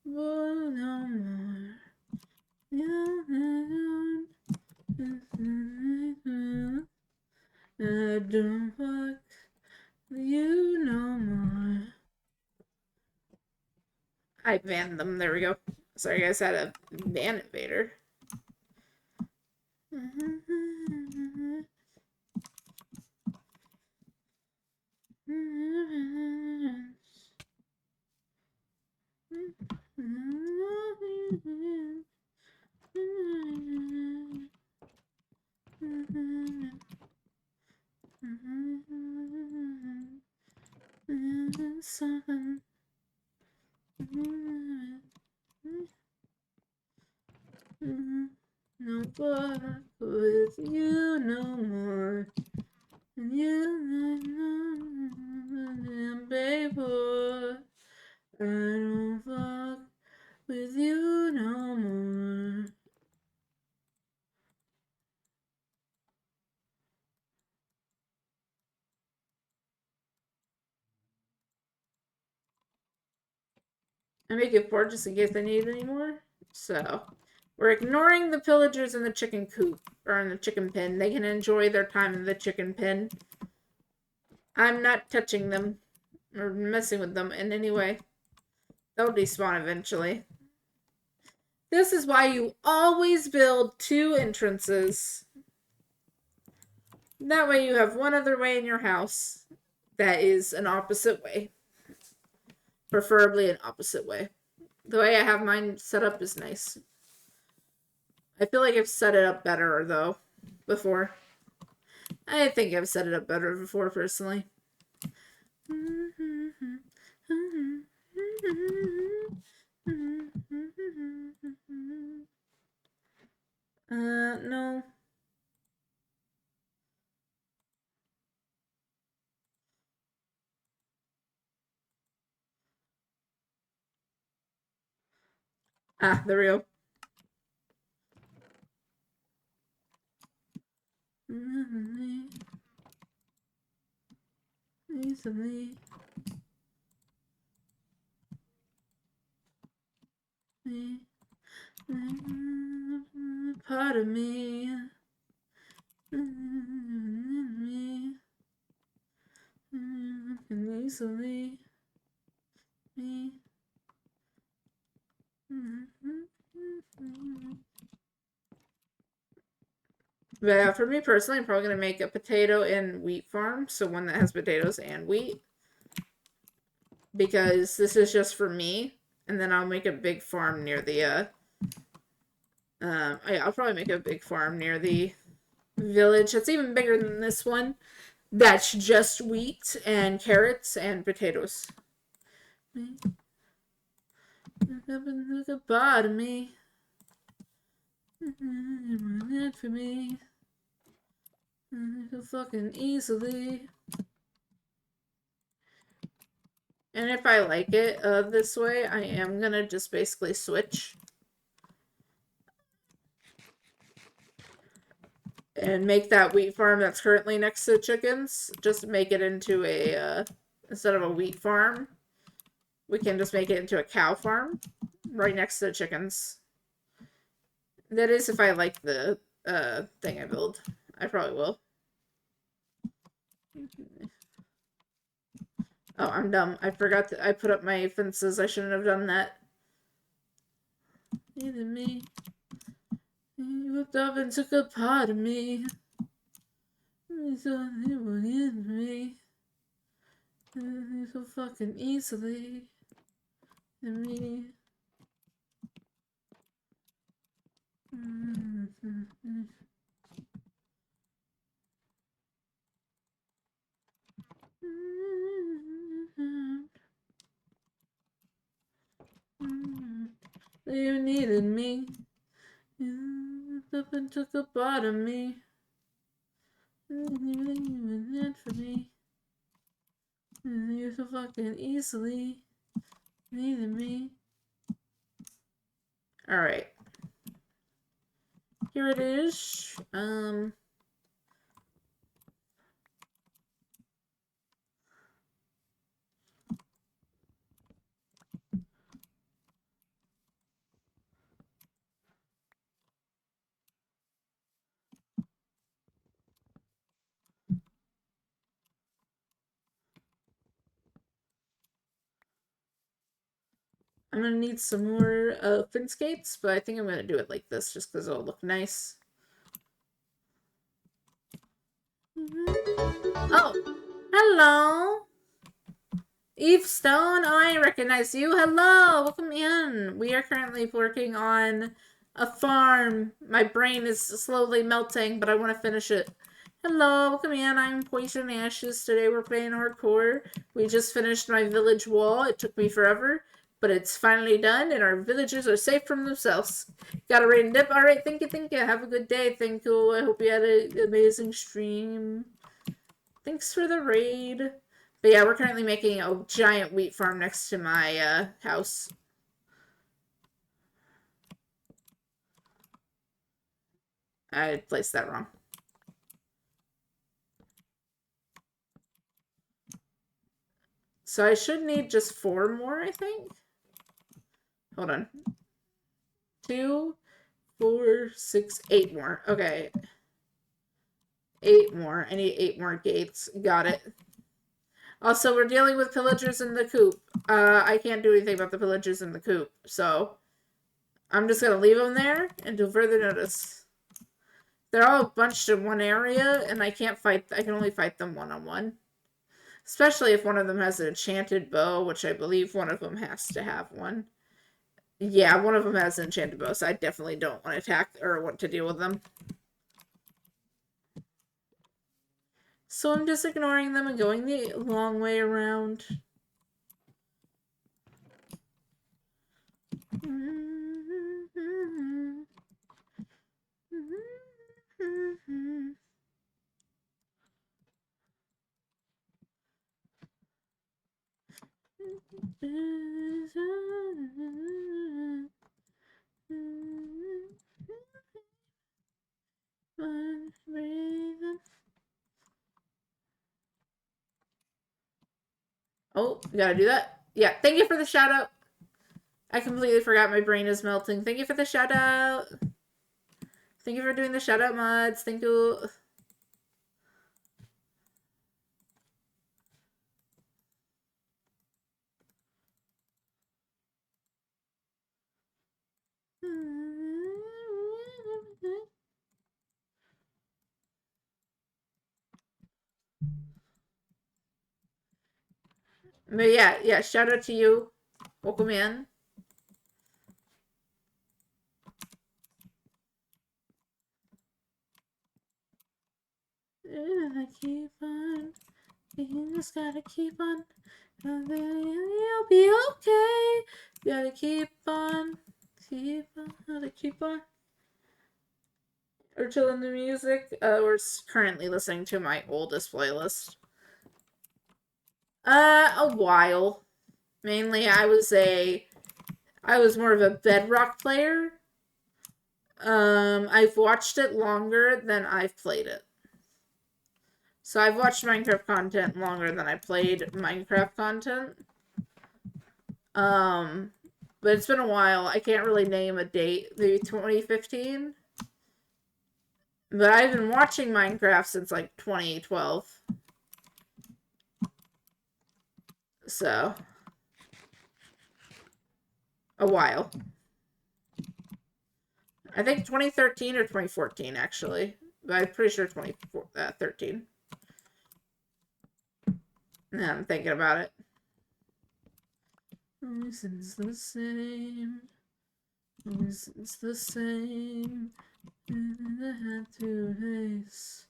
Oh, no more. I don't fuck you no more. I banned them. There we go. Sorry, guys, I had a ban invader. No fuck with you no more. And you know, baby, I don't fuck with you no more. I make it 4 just in case I need any more. So, we're ignoring the pillagers in the chicken coop, or in the chicken pen. They can enjoy their time in the chicken pen. I'm not touching them, or messing with them in any way. They'll despawn eventually. This is why you always build 2 entrances. That way you have one other way in your house that is an opposite way. preferably an opposite way. The way I have mine set up is nice. I feel like I've set it up better, though, before. I think I've set it up better before, personally. No. Ah, there we go. Easily. Part of me. Can easily me. But for me personally, I'm probably going to make a potato and wheat farm. So one that has potatoes and wheat. Because this is just for me. And then I'll make a big farm near the, I'll probably make a big farm near the village. That's even bigger than this one. That's just wheat and carrots and potatoes. Look at bottom me. Not for me. So fucking easily. And if I like it this way, I am gonna just basically switch. And make that wheat farm that's currently next to the chickens, just make it into a, instead of a wheat farm, we can just make it into a cow farm right next to the chickens. That is if I like the thing I build. I probably will. Oh, I'm dumb. I forgot that I put up my fences. I shouldn't have done that. Either me. You whipped up and took a part of me. So it would end me. So fucking easily. And me. You needed me. You up and took a part of me. You for me. You're so fucking easily needed me. Alright. Here it is. I'm gonna need some more fence gates, but I think I'm gonna do it like this just because it'll look nice. Oh, hello. Eve Stone, I recognize you. Hello, welcome in. We are currently working on a farm. My brain is slowly melting, but I want to finish it. Hello, welcome in. I'm PoisonAshes. Today we're playing hardcore. We just finished my village wall. It took me forever, but it's finally done, and our villagers are safe from themselves. Got a raid and dip. Alright, thank you, thank you. Have a good day. Thank you. I hope you had an amazing stream. Thanks for the raid. But yeah, we're currently making a giant wheat farm next to my house. I placed that wrong. So I should need just 4 more, I think. Hold on. 2, 4, 6, 8 more. Okay. 8 more. I need 8 more gates. Got it. Also, we're dealing with pillagers in the coop. I can't do anything about the pillagers in the coop, so I'm just gonna leave them there until further notice. They're all bunched in one area, and I can't fight. I can only fight them one-on-one. Especially if one of them has an enchanted bow, which I believe one of them has to have one. Yeah, one of them has an enchanted bow, so I definitely don't want to attack or want to deal with them. So I'm just ignoring them and going the long way around. Oh, you gotta do that? Yeah, thank you for the shout out. I completely forgot my brain is melting. Thank you for the shout out. Thank you for doing the shout out mods. Thank you. But yeah, shout out to you. Welcome in. I keep on. You just gotta keep on. You'll be okay. You gotta keep on. Gotta keep on. We're chilling the music. We're currently listening to my oldest playlist. A while. Mainly, I was more of a Bedrock player. I've watched it longer than I've played it. So I've watched Minecraft content longer than I played Minecraft content. But it's been a while. I can't really name a date. Maybe 2015. But I've been watching Minecraft since like 2012. So, a while. I think 2013 or 2014, actually. But I'm pretty sure 2013. Now I'm thinking about it. It's the same. It's the same. I had 2 days.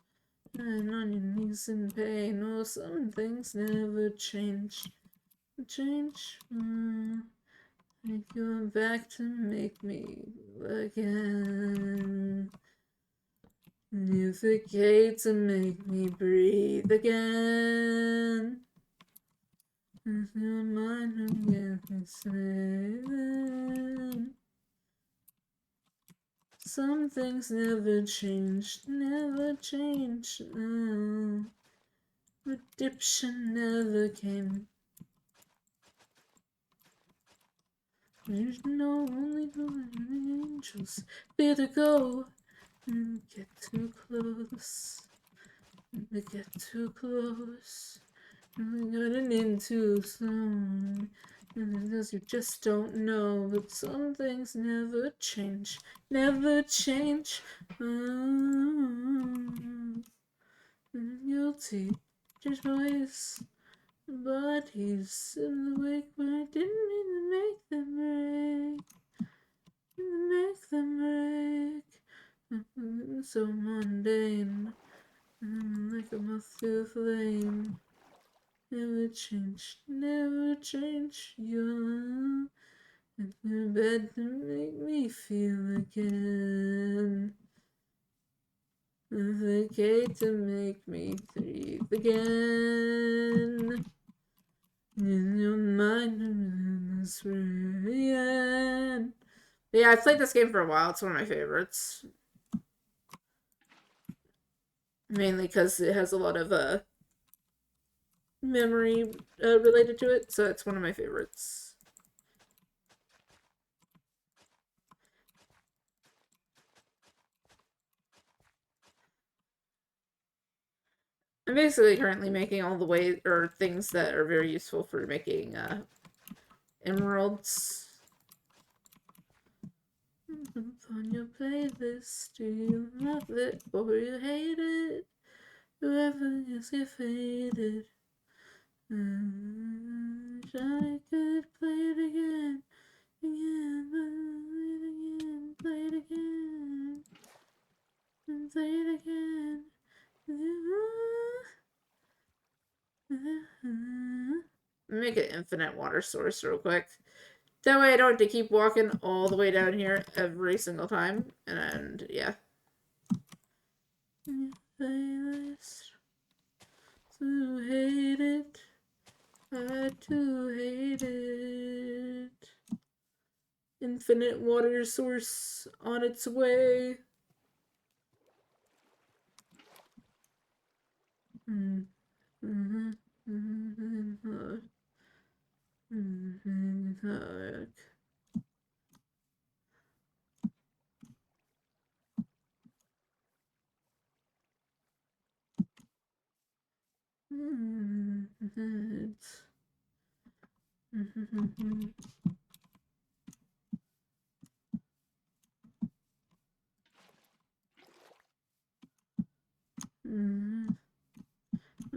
And on your knees in pain. Oh, some things never change. Change. You're back to make me again. You forget to make me breathe again. Your mind again saying some things never change, never change. No. Redemption never came. There's no only good angels. Better go and get too close. Get too close. Getting in too soon. Because you just don't know. But some things never change. Never change. Guilty. Your choice. But he's in the wake where I didn't mean to make them break. Make them break. So mundane. Like a moth to flame. Never change, never change. You're in bed to make me feel again. Vacate to make me breathe again. In your mind, in this again. Yeah, I've played this game for a while. It's one of my favorites. Mainly because it has a lot of memory related to it, so it's one of my favorites. I'm basically currently making all the ways or things that are very useful for making emeralds. On your playlist, do you love it or you hate it? Whoever is get faded. Wish I could play it again, again, play it again, and play it again. Make an infinite water source real quick. That way I don't have to keep walking all the way down here every single time. And yeah. Playlist. To hate it. I too hate it. Infinite water source on its way.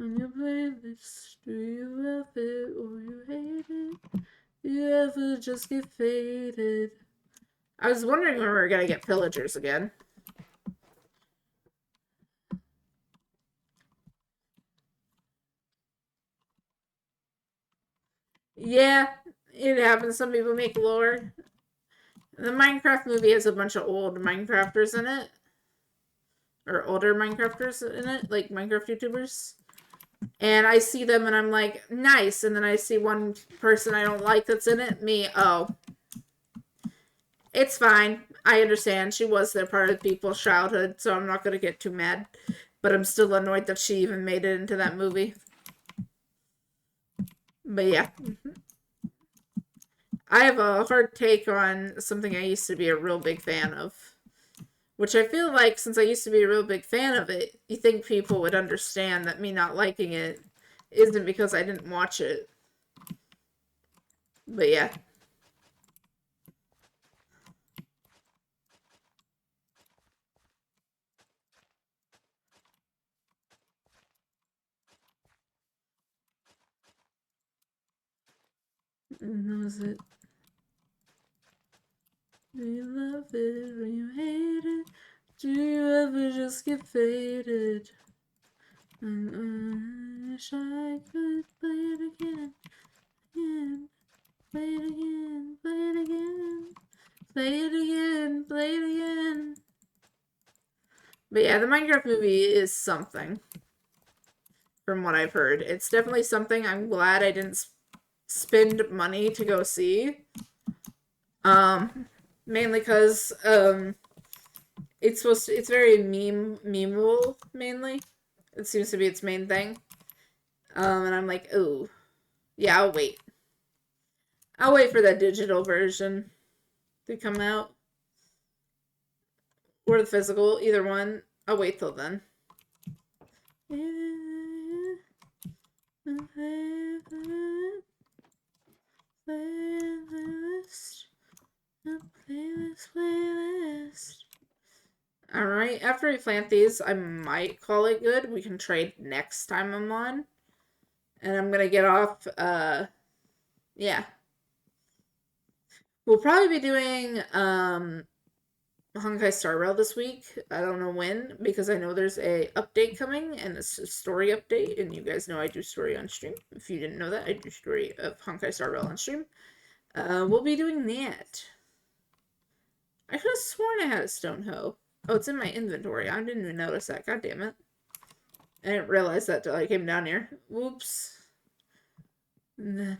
On your playlist, do you love it or you hate it? Do you ever just get faded? I was wondering when we were gonna get pillagers again. Yeah, it happens. Some people make lore. The Minecraft movie has a bunch of old Minecrafters in it. Or older Minecrafters in it, like Minecraft YouTubers. And I see them and I'm like, nice. And then I see one person I don't like that's in it. Me, oh. It's fine. I understand. She was there part of people's childhood, so I'm not going to get too mad. But I'm still annoyed that she even made it into that movie. But yeah. I have a hard take on something I used to be a real big fan of. Which I feel like, since I used to be a real big fan of it, you think people would understand that me not liking it isn't because I didn't watch it. But yeah. Knows it. Do you love it or you hate it? Do you ever just get faded? I wish I could play it again, again, play it again, play it again, play it again, play it again. But yeah, the Minecraft movie is something. From what I've heard, it's definitely something I'm glad I didn't spend money to go see. Mainly because it's very memeable mainly. It seems to be its main thing. And I'm like, ooh, yeah, I'll wait. I'll wait for that digital version to come out. Or the physical, either one. I'll wait till then. Playlist. Alright, after we plant these, I might call it good. We can trade next time I'm on. And I'm gonna get off, yeah. We'll probably be doing, Honkai Star Rail this week. I don't know when, because I know there's a update coming, and it's a story update, and you guys know I do story on stream. If you didn't know that, I do story of Honkai Star Rail on stream. We'll be doing that. I could have sworn I had a stone hoe. Oh, it's in my inventory. I didn't even notice that. God damn it. I didn't realize that till I came down here. Whoops. That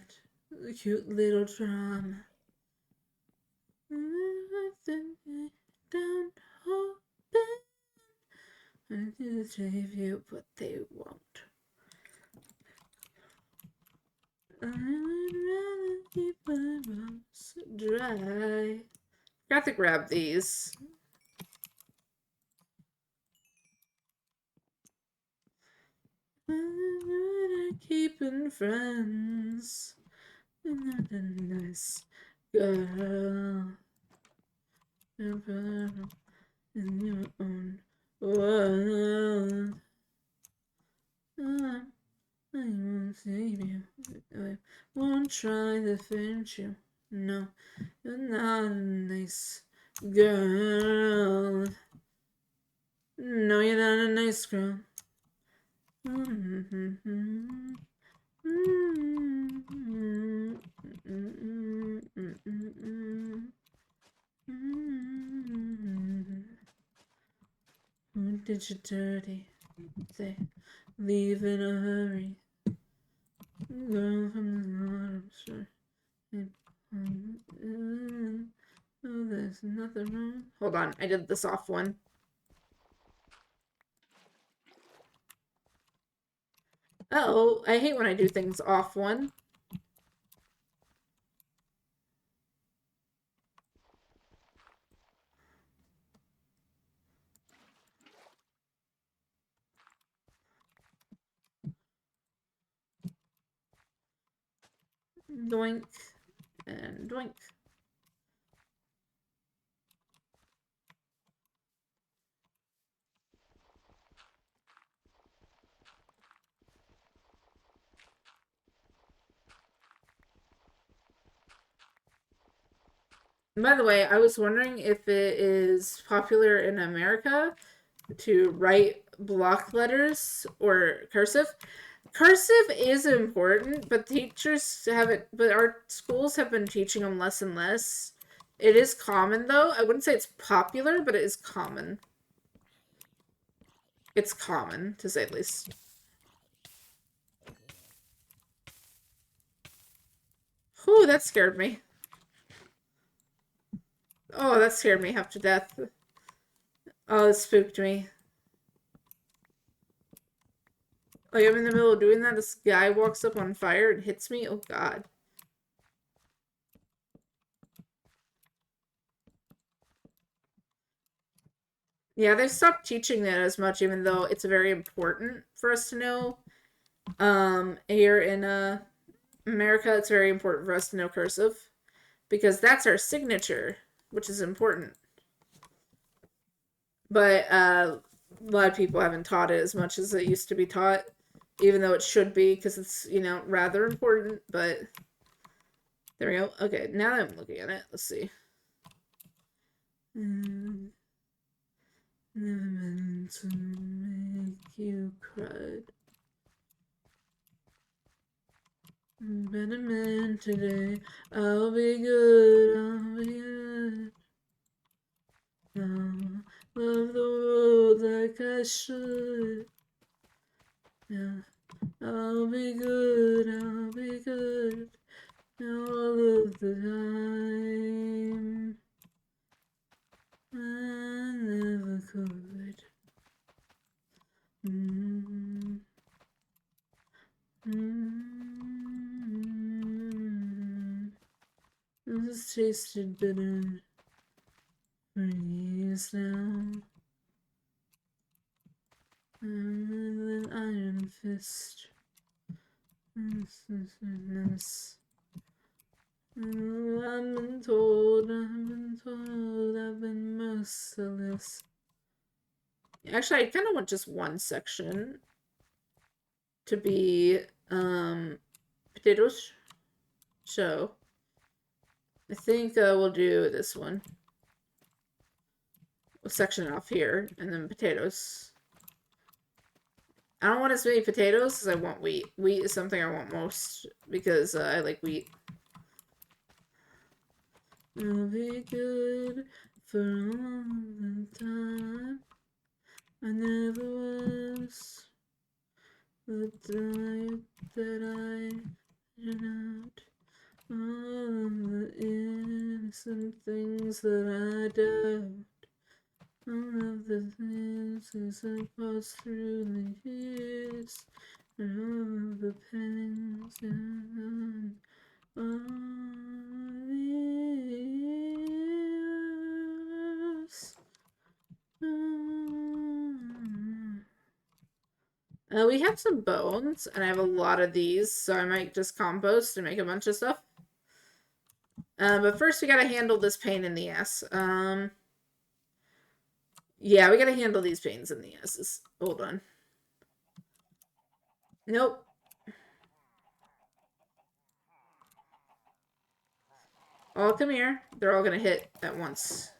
cute little drum. Don't open. I can save you, but they won't. I would rather keep my mouth dry. Got to grab these. Keeping friends. Not a nice girl. In your own world. I Maybe I won't try to finish you. No, you're not a nice girl. No, you're not a nice girl. Who did you dirty? Say, leave in a hurry. Girl from the bottom, sure. Oh, there's nothing wrong. Hold on, I did this off one. Oh, I hate when I do things off one. Doink and doink. By the way, I was wondering if it is popular in America to write block letters or cursive. Cursive is important, but teachers haven't, but our schools have been teaching them less and less. It is common, though. I wouldn't say it's popular, but it is common. It's common, to say the least. Whew, that scared me. Oh, that scared me half to death. Oh, it spooked me. Like, I'm in the middle of doing that, this guy walks up on fire and hits me. Oh, God. Yeah, they've stopped teaching that as much, even though it's very important for us to know. Here in America, it's very important for us to know cursive because that's our signature, which is important. But a lot of people haven't taught it as much as it used to be taught, even though it should be because it's, you know, rather important. But there we go. Okay, now that I'm looking at it, let's see. Never meant to make you cry. Better man today. I'll be good. I'll be good. I'll love the world like I should. Yeah. I'll be good. I'll be good. All of the time. I never could. This tasted bitter for years now. And an iron fist. Nice. I've been told, I've been merciless. Actually, I kind of want just one section to be potatoes. So I think we'll do this one. We'll section it off here, and then potatoes. I don't want as many potatoes because I want wheat. Wheat is something I want most because I like wheat. I'll be good for all the time. I never was the type that I turned out. All of the innocent things that I doubt. All of the things that passed through the years. And all of the pains and all the years. We have some bones, and I have a lot of these, so I might just compost and make a bunch of stuff. But first we gotta handle this pain in the ass. Yeah, we gotta handle these pains in the asses. Hold on. Nope. all come here. They're all gonna hit at once.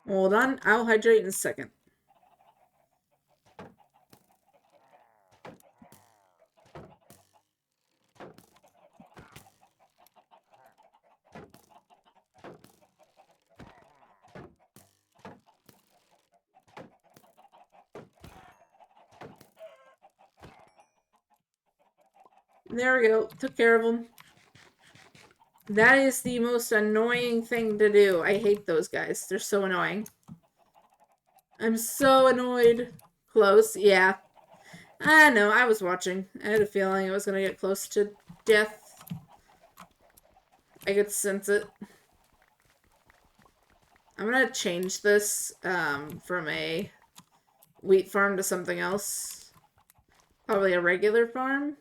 Hold on, I'll hydrate in a second. There we go. Took care of them. That is the most annoying thing to do. I hate those guys. They're so annoying. I'm so annoyed. Close, yeah. I know, I was watching. I had a feeling it was gonna get close to death. I could sense it. I'm gonna change this from a wheat farm to something else. Probably a regular farm.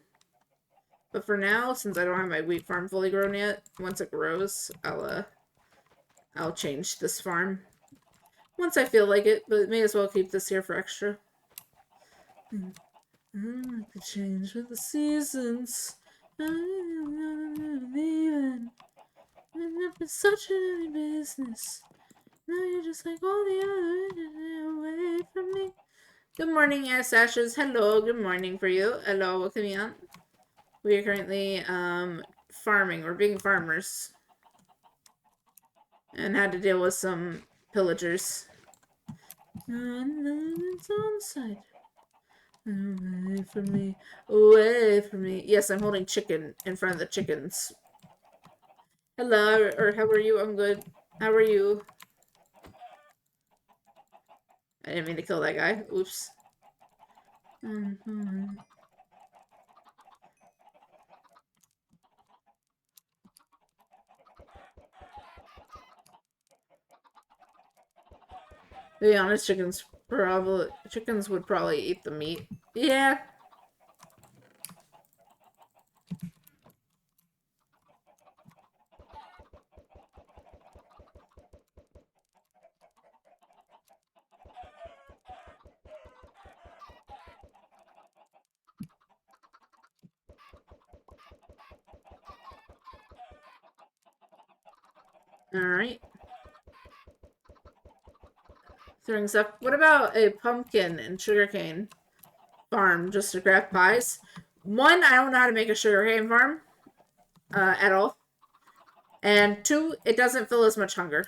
But for now, since I don't have my wheat farm fully grown yet, once it grows, I'll change this farm. Once I feel like it, but may as well keep this here for extra. I could change with the seasons. I'm leaving. It's such a business. Now you're just like all the others away from me. Good morning, PoisonAshes. Hello, good morning for you. Hello, welcome in. We are currently farming. We're being farmers. And had to deal with some pillagers. It's on side. Away from me. Away from me. Yes, I'm holding chicken in front of the chickens. Hello, or how are you? I'm good. How are you? I didn't mean to kill that guy. Oops. To be honest, chickens would probably eat the meat. Yeah. Alright. Throwing stuff. What about a pumpkin and sugarcane farm just to craft pies? One, I don't know how to make a sugarcane farm at all. And two, it doesn't feel as much hunger.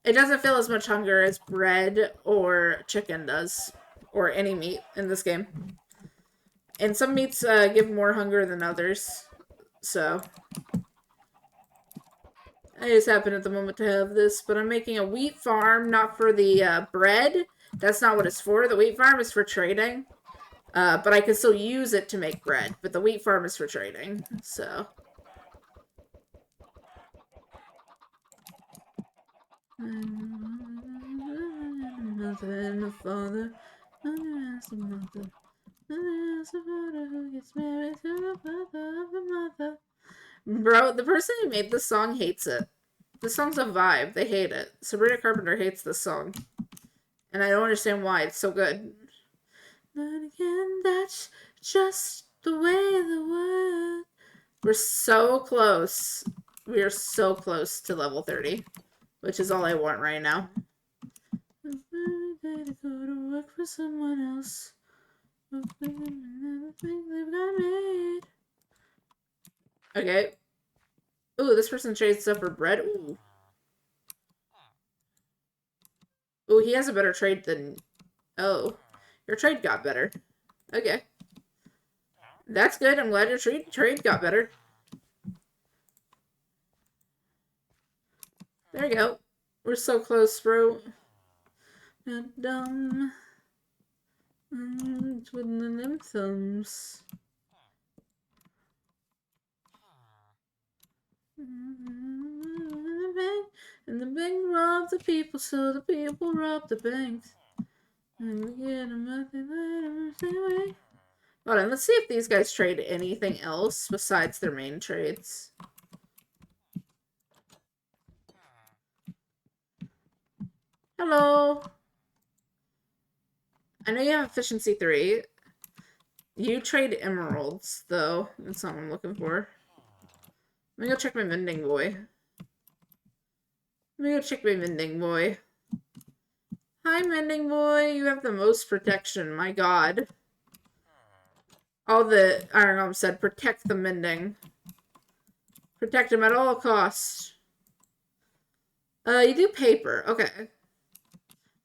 It doesn't feel as much hunger as bread or chicken does. Or any meat in this game. And some meats give more hunger than others. So I just happen at the moment to have this, but I'm making a wheat farm, not for the bread. That's not what it's for. The wheat farm is for trading. But I can still use it to make bread. But the wheat farm is for trading, so. Mother and a father. Mother has a mother. Mother has a father who gets married to the father of a mother. Bro, the person who made this song hates it. This song's a vibe. They hate it. Sabrina Carpenter hates this song. And I don't understand why. It's so good. Then again, that's just the way the world. We're so close. We are so close to level 30. Which is all I want right now. Every day to go to work for someone else. Okay. Ooh, this person trades stuff for bread. Ooh. Ooh, he has a better trade than... Oh. Your trade got better. Okay. That's good. I'm glad your trade got better. There you go. We're so close, bro. Dum. Twiddling them thumbs. And the bank robbed the people, so the people robbed the banks. And we get them nothing later. Hold on, let's see if these guys trade anything else besides their main trades. Hello. I know you have efficiency 3. You trade emeralds, though. That's not what I'm looking for. Let me go check my mending boy. Hi, mending boy. You have the most protection. My god. All the Iron Golem said, protect the mending. Protect him at all costs. You do paper. Okay.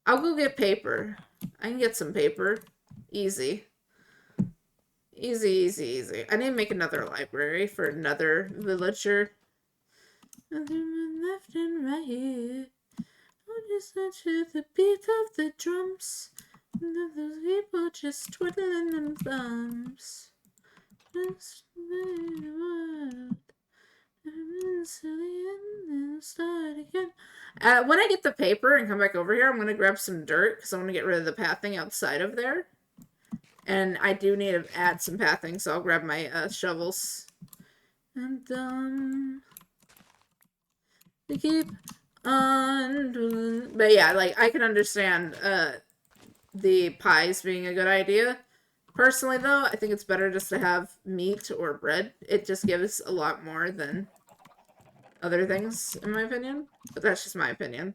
I'll go get paper. I can get some paper. Easy. Easy. I need to make another library for another villager. Nothing left and right here. I'll just let you the beat of the drums. And those people just twiddling them thumbs. Just the world. Start again. When I get the paper and come back over here, I'm going to grab some dirt because I want to get rid of the pathing outside of there. And I do need to add some pathing, so I'll grab my shovels. And we keep on. But yeah, like I can understand the pies being a good idea. Personally, though, I think it's better just to have meat or bread. It just gives a lot more than other things, in my opinion. But that's just my opinion.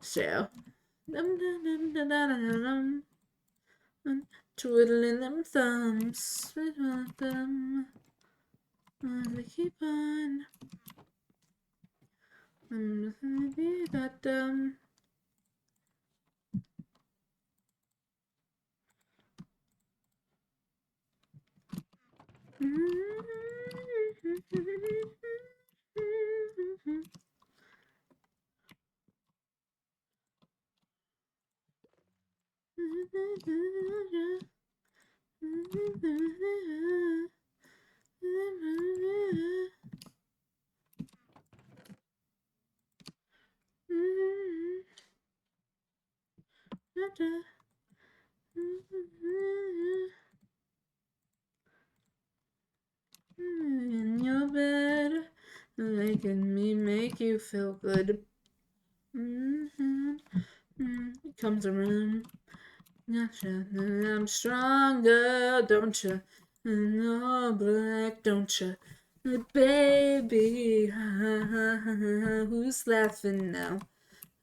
So. Twiddling them thumbs. Twiddling them. They keep on. That in your bed, making me make you feel good. It comes around. Gotcha. I'm stronger, don't you? No black, don't you? Baby, who's laughing now?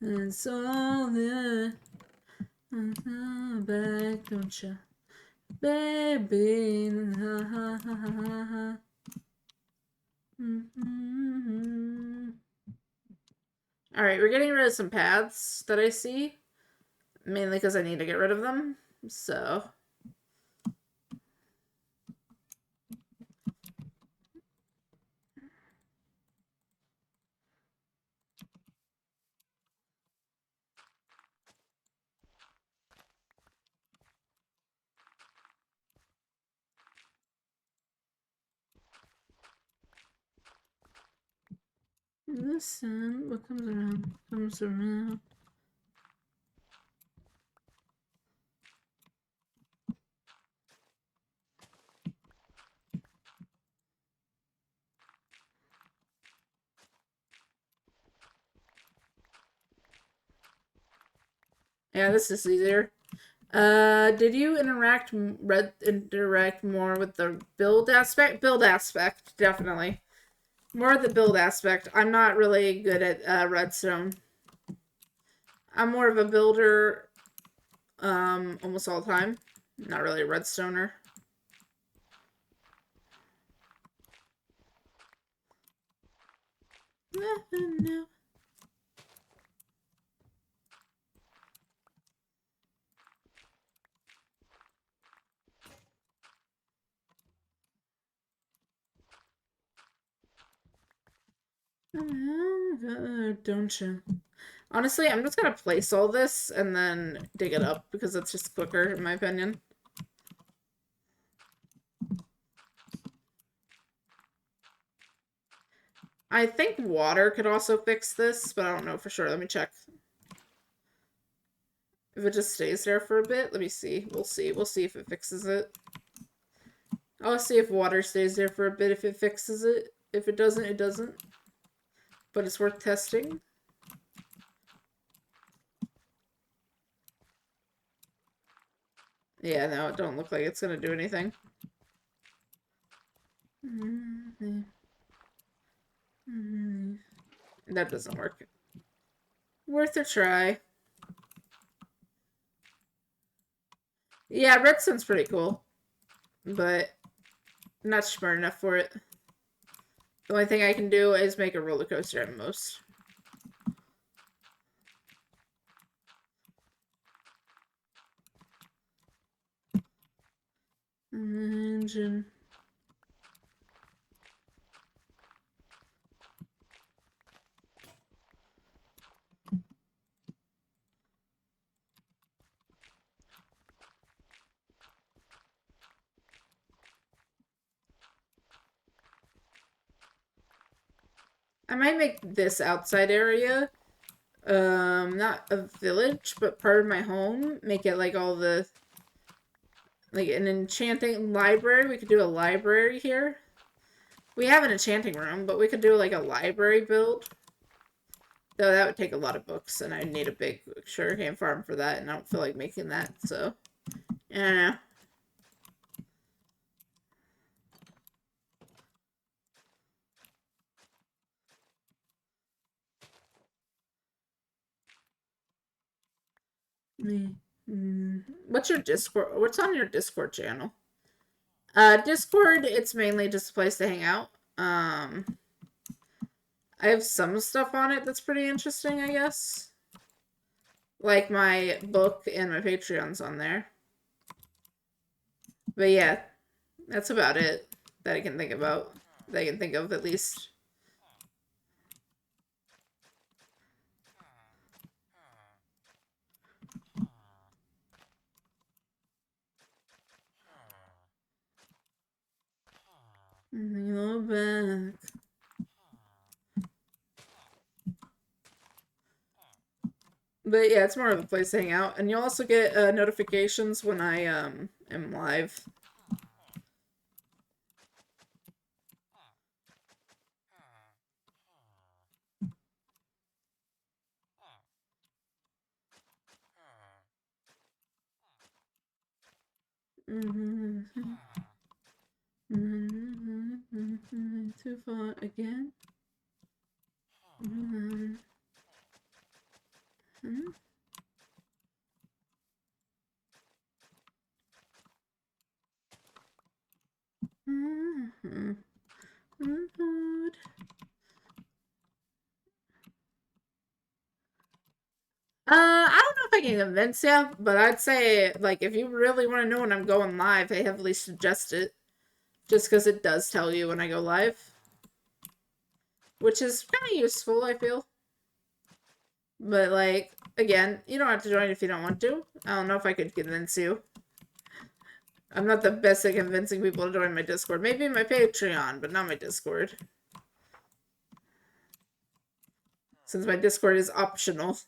It's all there. Back, don't you? Baby, Alright, we're getting rid of some paths that I see. Mainly because I need to get rid of them. So. Listen, what comes around comes around. Yeah, this is easier. Did you interact more with the build aspect? Build aspect, definitely. More of the build aspect. I'm not really good at redstone. I'm more of a builder almost all the time. Not really a redstoner. No. Don't you? Honestly, I'm just gonna place all this and then dig it up because it's just quicker, in my opinion. I think water could also fix this, but I don't know for sure. Let me check. If it just stays there for a bit, let me see. We'll see. We'll see if it fixes it. I'll see if water stays there for a bit if it fixes it. If it doesn't, it doesn't. But it's worth testing. Yeah, no, it don't look like it's gonna do anything. That doesn't work. Worth a try. Yeah, redstone's pretty cool. But I'm not smart enough for it. The only thing I can do is make a roller coaster at most. Engine. I might make this outside area, not a village, but part of my home. Make it like all the, like an enchanting library. We could do a library here. We have an enchanting room, but we could do like a library build. Though that would take a lot of books, and I'd need a big sugarcane farm for that, and I don't feel like making that, so. I don't know. What's your Discord? What's on your Discord channel? Discord, it's mainly just a place to hang out. I have some stuff on it that's pretty interesting, I guess. Like my book and my Patreon's on there. But yeah, that's about it that I can think about. That I can think of, at least. Go back. But yeah, it's more of a place to hang out. And you'll also get notifications when I am live. Too far again. I don't know if I can convince you, but I'd say, like, if you really want to know when I'm going live, I heavily suggest it. Just because it does tell you when I go live. Which is kind of useful, I feel. But, like, again, you don't have to join if you don't want to. I don't know if I could convince you. I'm not the best at convincing people to join my Discord. Maybe my Patreon, but not my Discord. Since my Discord is optional.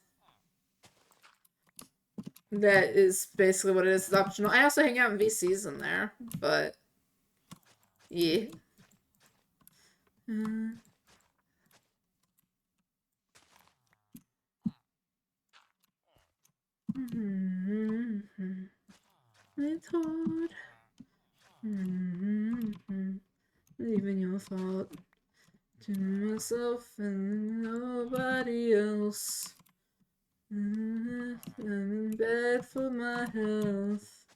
That is basically what it is. It's optional. I also hang out in VCs in there, but yeah. It's hard. Leaving your fault to myself and nobody else. I'm bad for my health.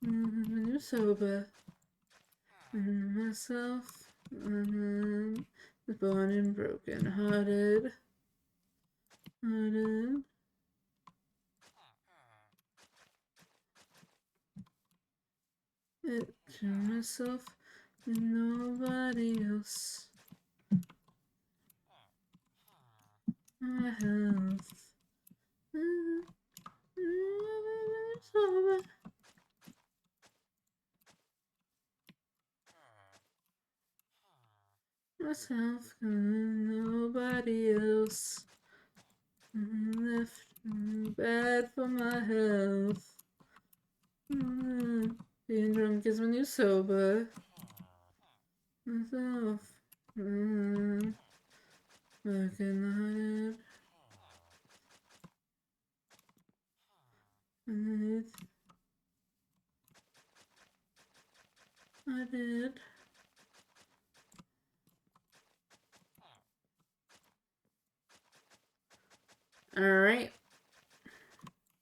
You're sober. Myself. Born and broken hearted. It to myself and nobody else. my health. Myself and nobody else. Left bad for my health. Being drunk is when you're sober. Myself. Working hard. I did. Alright.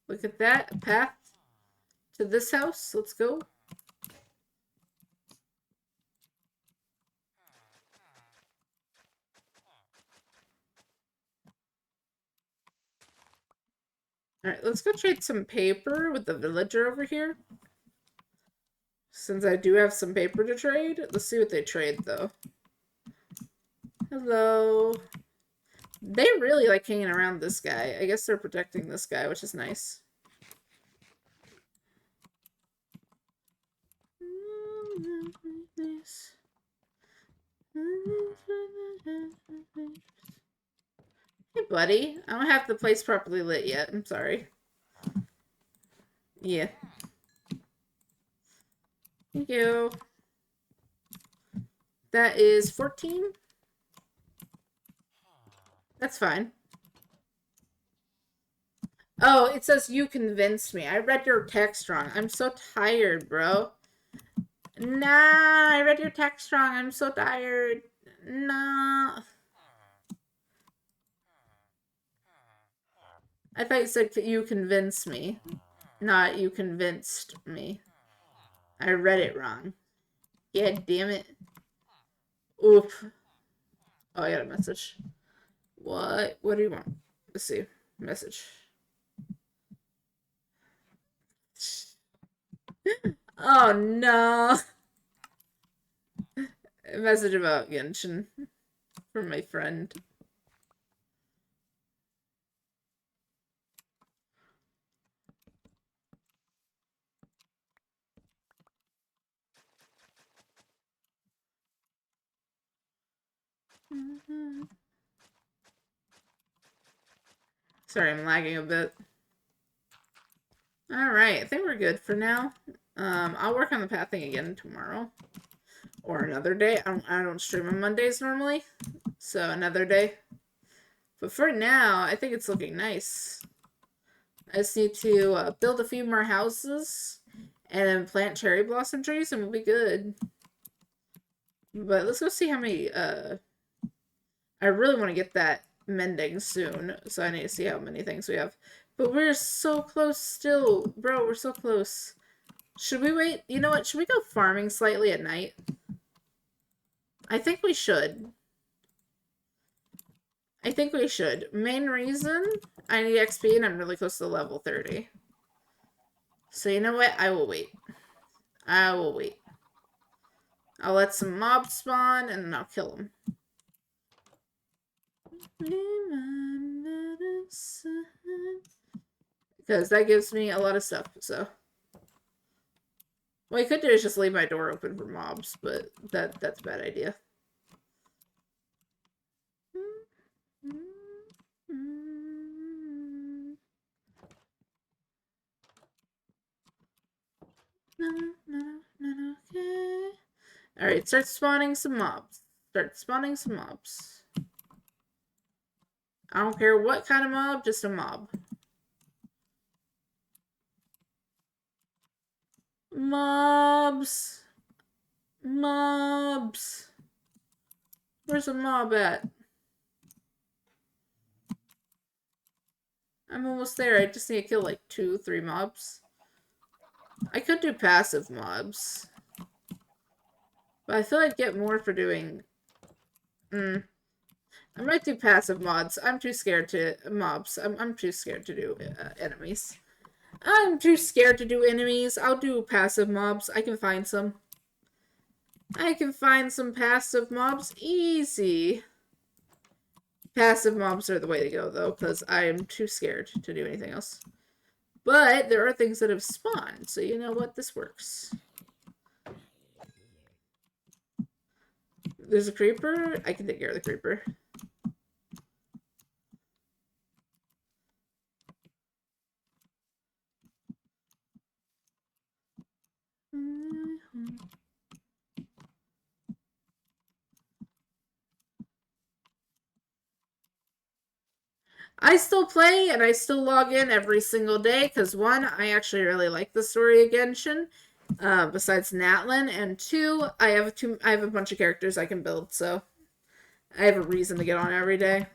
Look at that. A path to this house. Let's go. Alright, let's go trade some paper with the villager over here. Since I do have some paper to trade. Let's see what they trade, though. Hello. They really like hanging around this guy. I guess they're protecting this guy, which is nice. Hey, buddy. I don't have the place properly lit yet. I'm sorry. Yeah. Thank you. That is 14. That's fine. Oh, it says you convinced me. I read your text wrong. I'm so tired, bro. Nah, I read your text wrong. I'm so tired. Nah. I thought you said you convinced me. Not you convinced me. I read it wrong. Yeah, damn it. Oof. Oh, I got a message. What? What do you want? Let's see. Message. Oh, no. A message about Genshin from my friend. Sorry, I'm lagging a bit. Alright, I think we're good for now. I'll work on the pathing again tomorrow. Or another day. I don't stream on Mondays normally. So another day. But for now, I think it's looking nice. I just need to build a few more houses. And then plant cherry blossom trees and we'll be good. But let's go see how many, I really want to get that mending soon. So I need to see how many things we have. But we're so close still. Bro, we're so close. Should we wait? You know what? Should we go farming slightly at night? I think we should. I think we should. Main reason, I need XP and I'm really close to level 30. So you know what? I will wait. I will wait. I'll let some mobs spawn and then I'll kill them. Because that gives me a lot of stuff, so. What I could do is just leave my door open for mobs, but that's a bad idea. Okay. Alright, start spawning some mobs. Start spawning some mobs. I don't care what kind of mob, just a mob. Mobs. Mobs. Where's a mob at? I'm almost there. I just need to kill like 2-3 mobs. I could do passive mobs. But I feel I'd get more for doing... I might do passive mods. I'm too scared to... Mobs. I'm too scared to do enemies. I'm too scared to do enemies. I'll do passive mobs. I can find some. I can find some passive mobs easy. Passive mobs are the way to go, though, because I am too scared to do anything else. But there are things that have spawned, so you know what? This works. There's a creeper. I can take care of the creeper. I still play and I still log in every single day because one, I actually really like the story of Genshin, besides Natlin, and two, I have a bunch of characters I can build, so I have a reason to get on every day.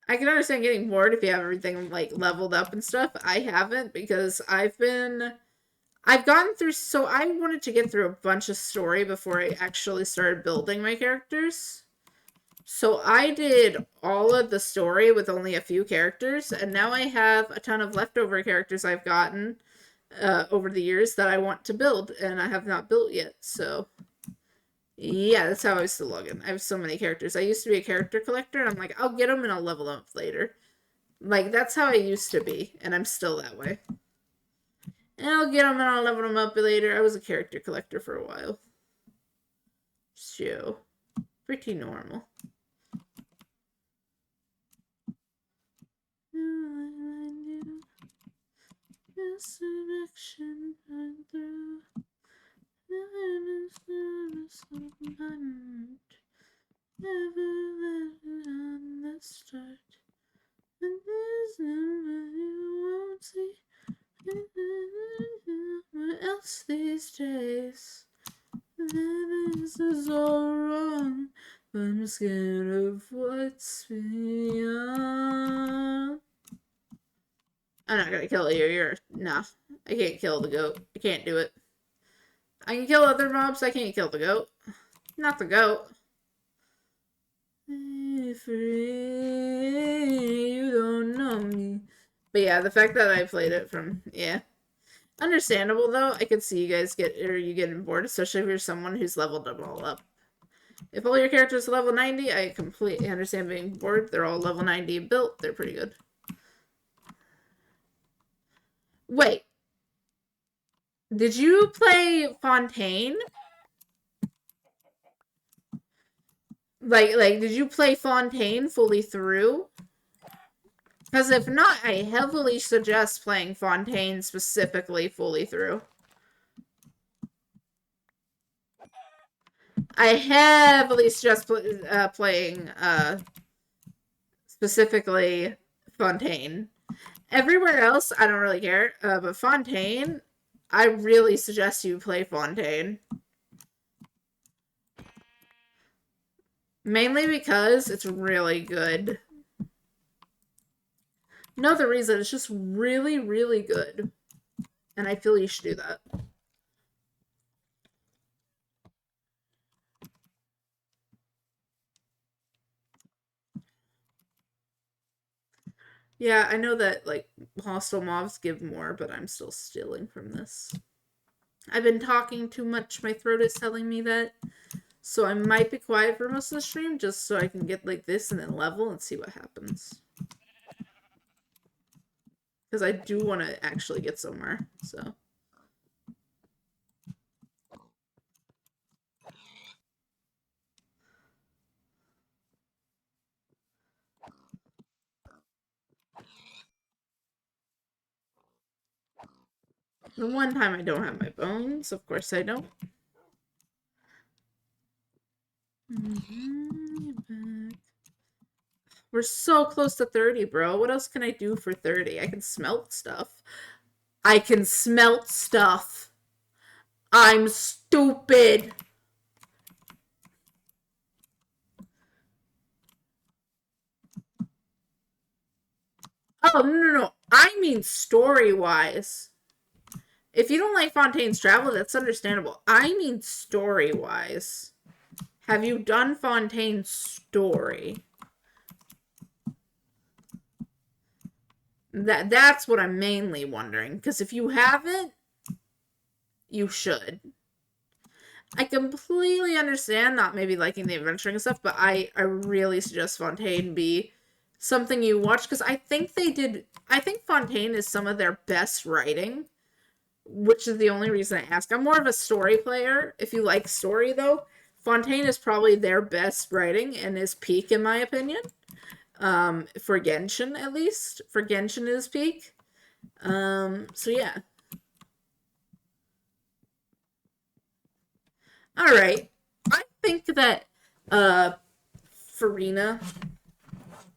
I can understand getting bored if you have everything like leveled up and stuff. I haven't because I've gotten through, so I wanted to get through a bunch of story before I actually started building my characters. So I did all of the story with only a few characters, and now I have a ton of leftover characters I've gotten over the years that I want to build, and I have not built yet. So yeah, that's how I used to log in. I have so many characters. I used to be a character collector, and I'm like, I'll get them and I'll level them up later. Like, that's how I used to be, and I'm still that way. And I'll get them and I'll level them up later. I was a character collector for a while. So, pretty normal. This direction through the heavens of my heart. Never let on the start. And there's nobody you won't see. What else these days? This is all wrong. But I'm scared of what's beyond. I'm not gonna kill you. Nah. I can't kill the goat. I can't do it. I can kill other mobs. I can't kill the goat. Not the goat. If you don't know me. But yeah, the fact that I played it from, yeah. Understandable though. I could see you guys getting bored, especially if you're someone who's leveled them all up. If all your characters are level 90, I completely understand being bored. They're all level 90 built. They're pretty good. Wait. Did you play Fontaine? Did you play Fontaine fully through? Because if not, I heavily suggest playing Fontaine specifically fully through. I heavily suggest playing specifically Fontaine. Everywhere else, I don't really care. But Fontaine, I really suggest you play Fontaine. Mainly because it's really good. No other reason, it's just really, really good. And I feel you should do that. Yeah, I know that, like, hostile mobs give more, but I'm still stealing from this. I've been talking too much. My throat is telling me that. So I might be quiet for most of the stream just so I can get like this and then level and see what happens. Because I do want to actually get somewhere, so. The one time I don't have my bones, of course I don't. We're so close to 30, bro. What else can I do for 30? I can smelt stuff. I can smelt stuff. I'm stupid. Oh, no. I mean story-wise. If you don't like Fontaine's Travel, that's understandable. I mean story-wise. Have you done Fontaine's story? That's what I'm mainly wondering. Because if you haven't, you should. I completely understand not maybe liking the adventuring stuff, but I really suggest Fontaine be something you watch, because I think Fontaine is some of their best writing, which is the only reason I ask. I'm more of a story player. If you like story, though, Fontaine is probably their best writing and is peak, in my opinion. For Genshin, at least. For Genshin is peak. So yeah. Alright. I think that Farina,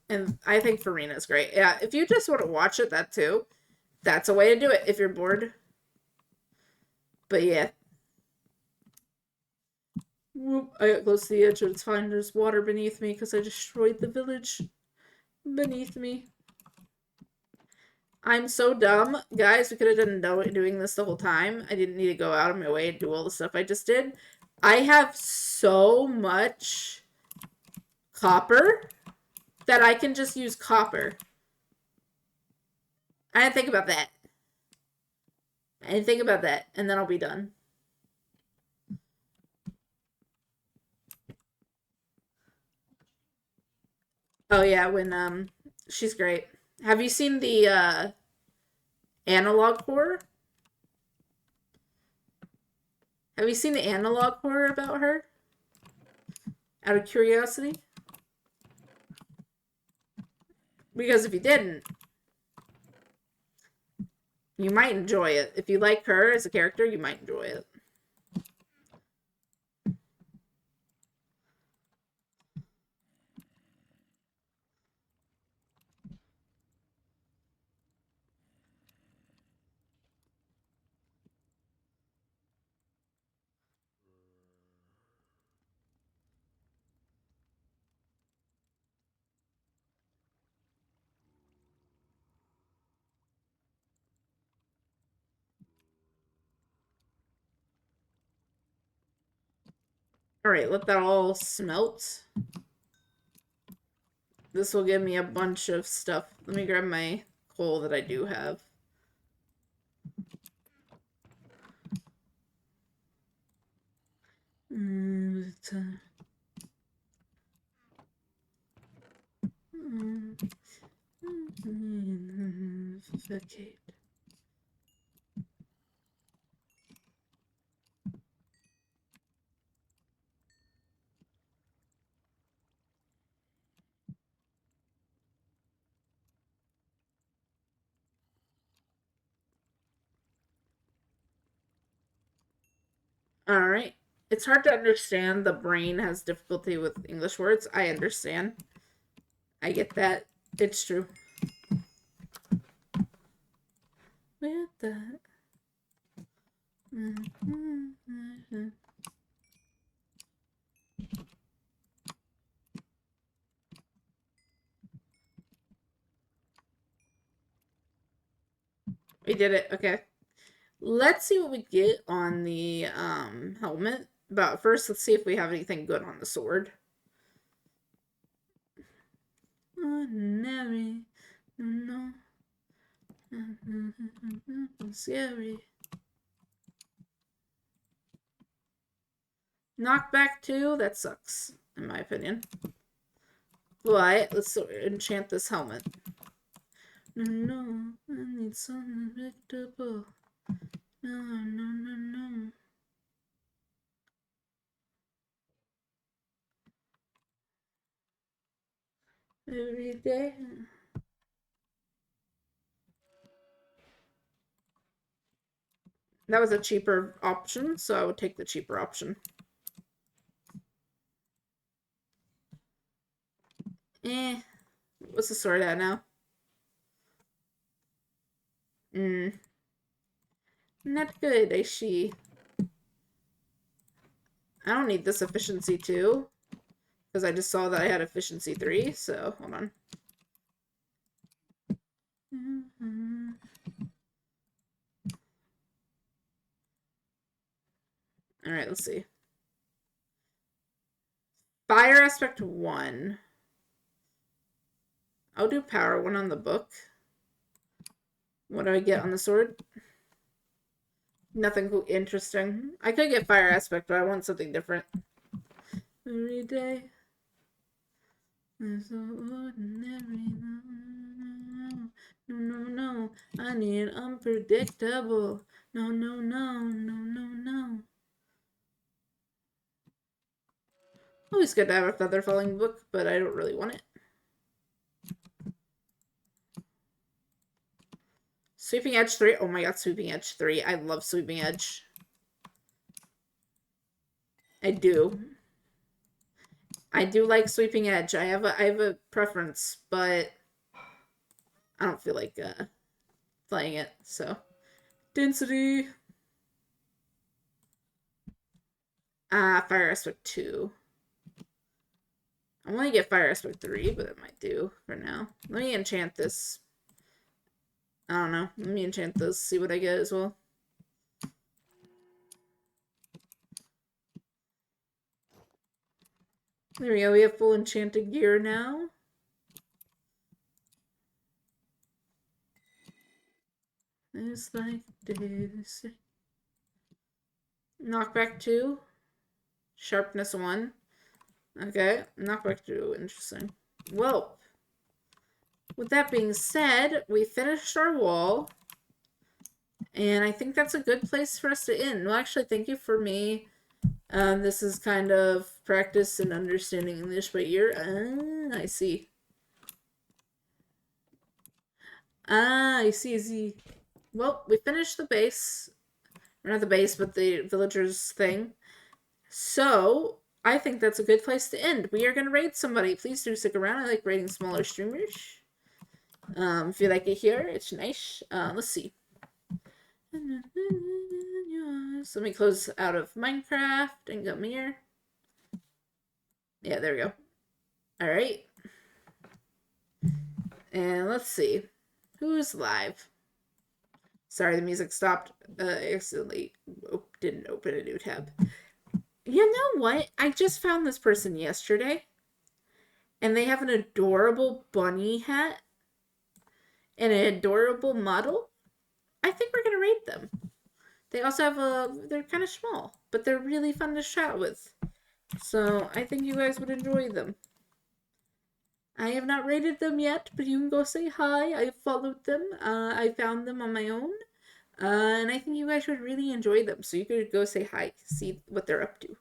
and I think Farina's great. Yeah, if you just want to watch it, that too. That's a way to do it if you're bored. But yeah. Whoop, I got close to the edge, but it's fine. There's water beneath me because I destroyed the village beneath me. I'm so dumb. Guys, we could have done doing this the whole time. I didn't need to go out of my way and do all the stuff I just did. I have so much copper that I can just use copper. I didn't think about that. And then I'll be done. Oh yeah, when she's great. Have you seen the analog horror? Have you seen the analog horror about her? Out of curiosity? Because if you didn't, you might enjoy it. If you like her as a character, you might enjoy it. Alright, let that all smelt. This will give me a bunch of stuff. Let me grab my coal that I do have. Okay. Alright. It's hard to understand. The brain has difficulty with English words. I understand. I get that. It's true. With that. We did it. Okay. Let's see what we get on the helmet. But first, let's see if we have anything good on the sword. Ordinary. No. Scary. Knockback 2? That sucks, in my opinion. But let's enchant this helmet. No, I need something predictable. No. Every day. That was a cheaper option, so I would take the cheaper option. What's the sword at now? Not good, I see. I don't need this efficiency 2. Because I just saw that I had efficiency 3, so hold on. Alright, let's see. Fire aspect 1. I'll do power 1 on the book. What do I get on the sword? Nothing cool, interesting. I could get fire aspect, but I want something different. Every day is so ordinary. No, no, no. I need unpredictable. No, no, no, no, no, no. Always good to have a feather falling book, but I don't really want it. Sweeping Edge 3. Oh my god, Sweeping Edge 3. I love Sweeping Edge. I do. I do like Sweeping Edge. I have a preference, but I don't feel like playing it. So density. Fire aspect 2. I want to get fire aspect 3, but it might do for now. Let me enchant this. I don't know. Let me enchant this. See what I get as well. There we go. We have full enchanted gear now. It's like this. Knockback 2. Sharpness 1. Okay. Knockback 2. Interesting. Well, with that being said, we finished our wall. And I think that's a good place for us to end. Well, actually, thank you for me. This is kind of practice and understanding English by ear. I see. I see. Well, we finished the base. Or not the base, but the villagers thing. So, I think that's a good place to end. We are going to raid somebody. Please do stick around. I like raiding smaller streamers. If you like it here, it's nice. Let's see. So let me close out of Minecraft and come here. Yeah, there we go. Alright. And let's see. Who's live? Sorry, the music stopped. Accidentally didn't open a new tab. You know what? I just found this person yesterday. And they have an adorable bunny hat. And an adorable model. I think we're going to rate them. They also have they're kind of small. But they're really fun to chat with. So I think you guys would enjoy them. I have not rated them yet, but you can go say hi. I followed them. I found them on my own. And I think you guys would really enjoy them. So you could go say hi, see what they're up to.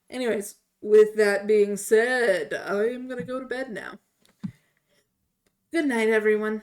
Anyways, with that being said, I am going to go to bed now. Good night, everyone.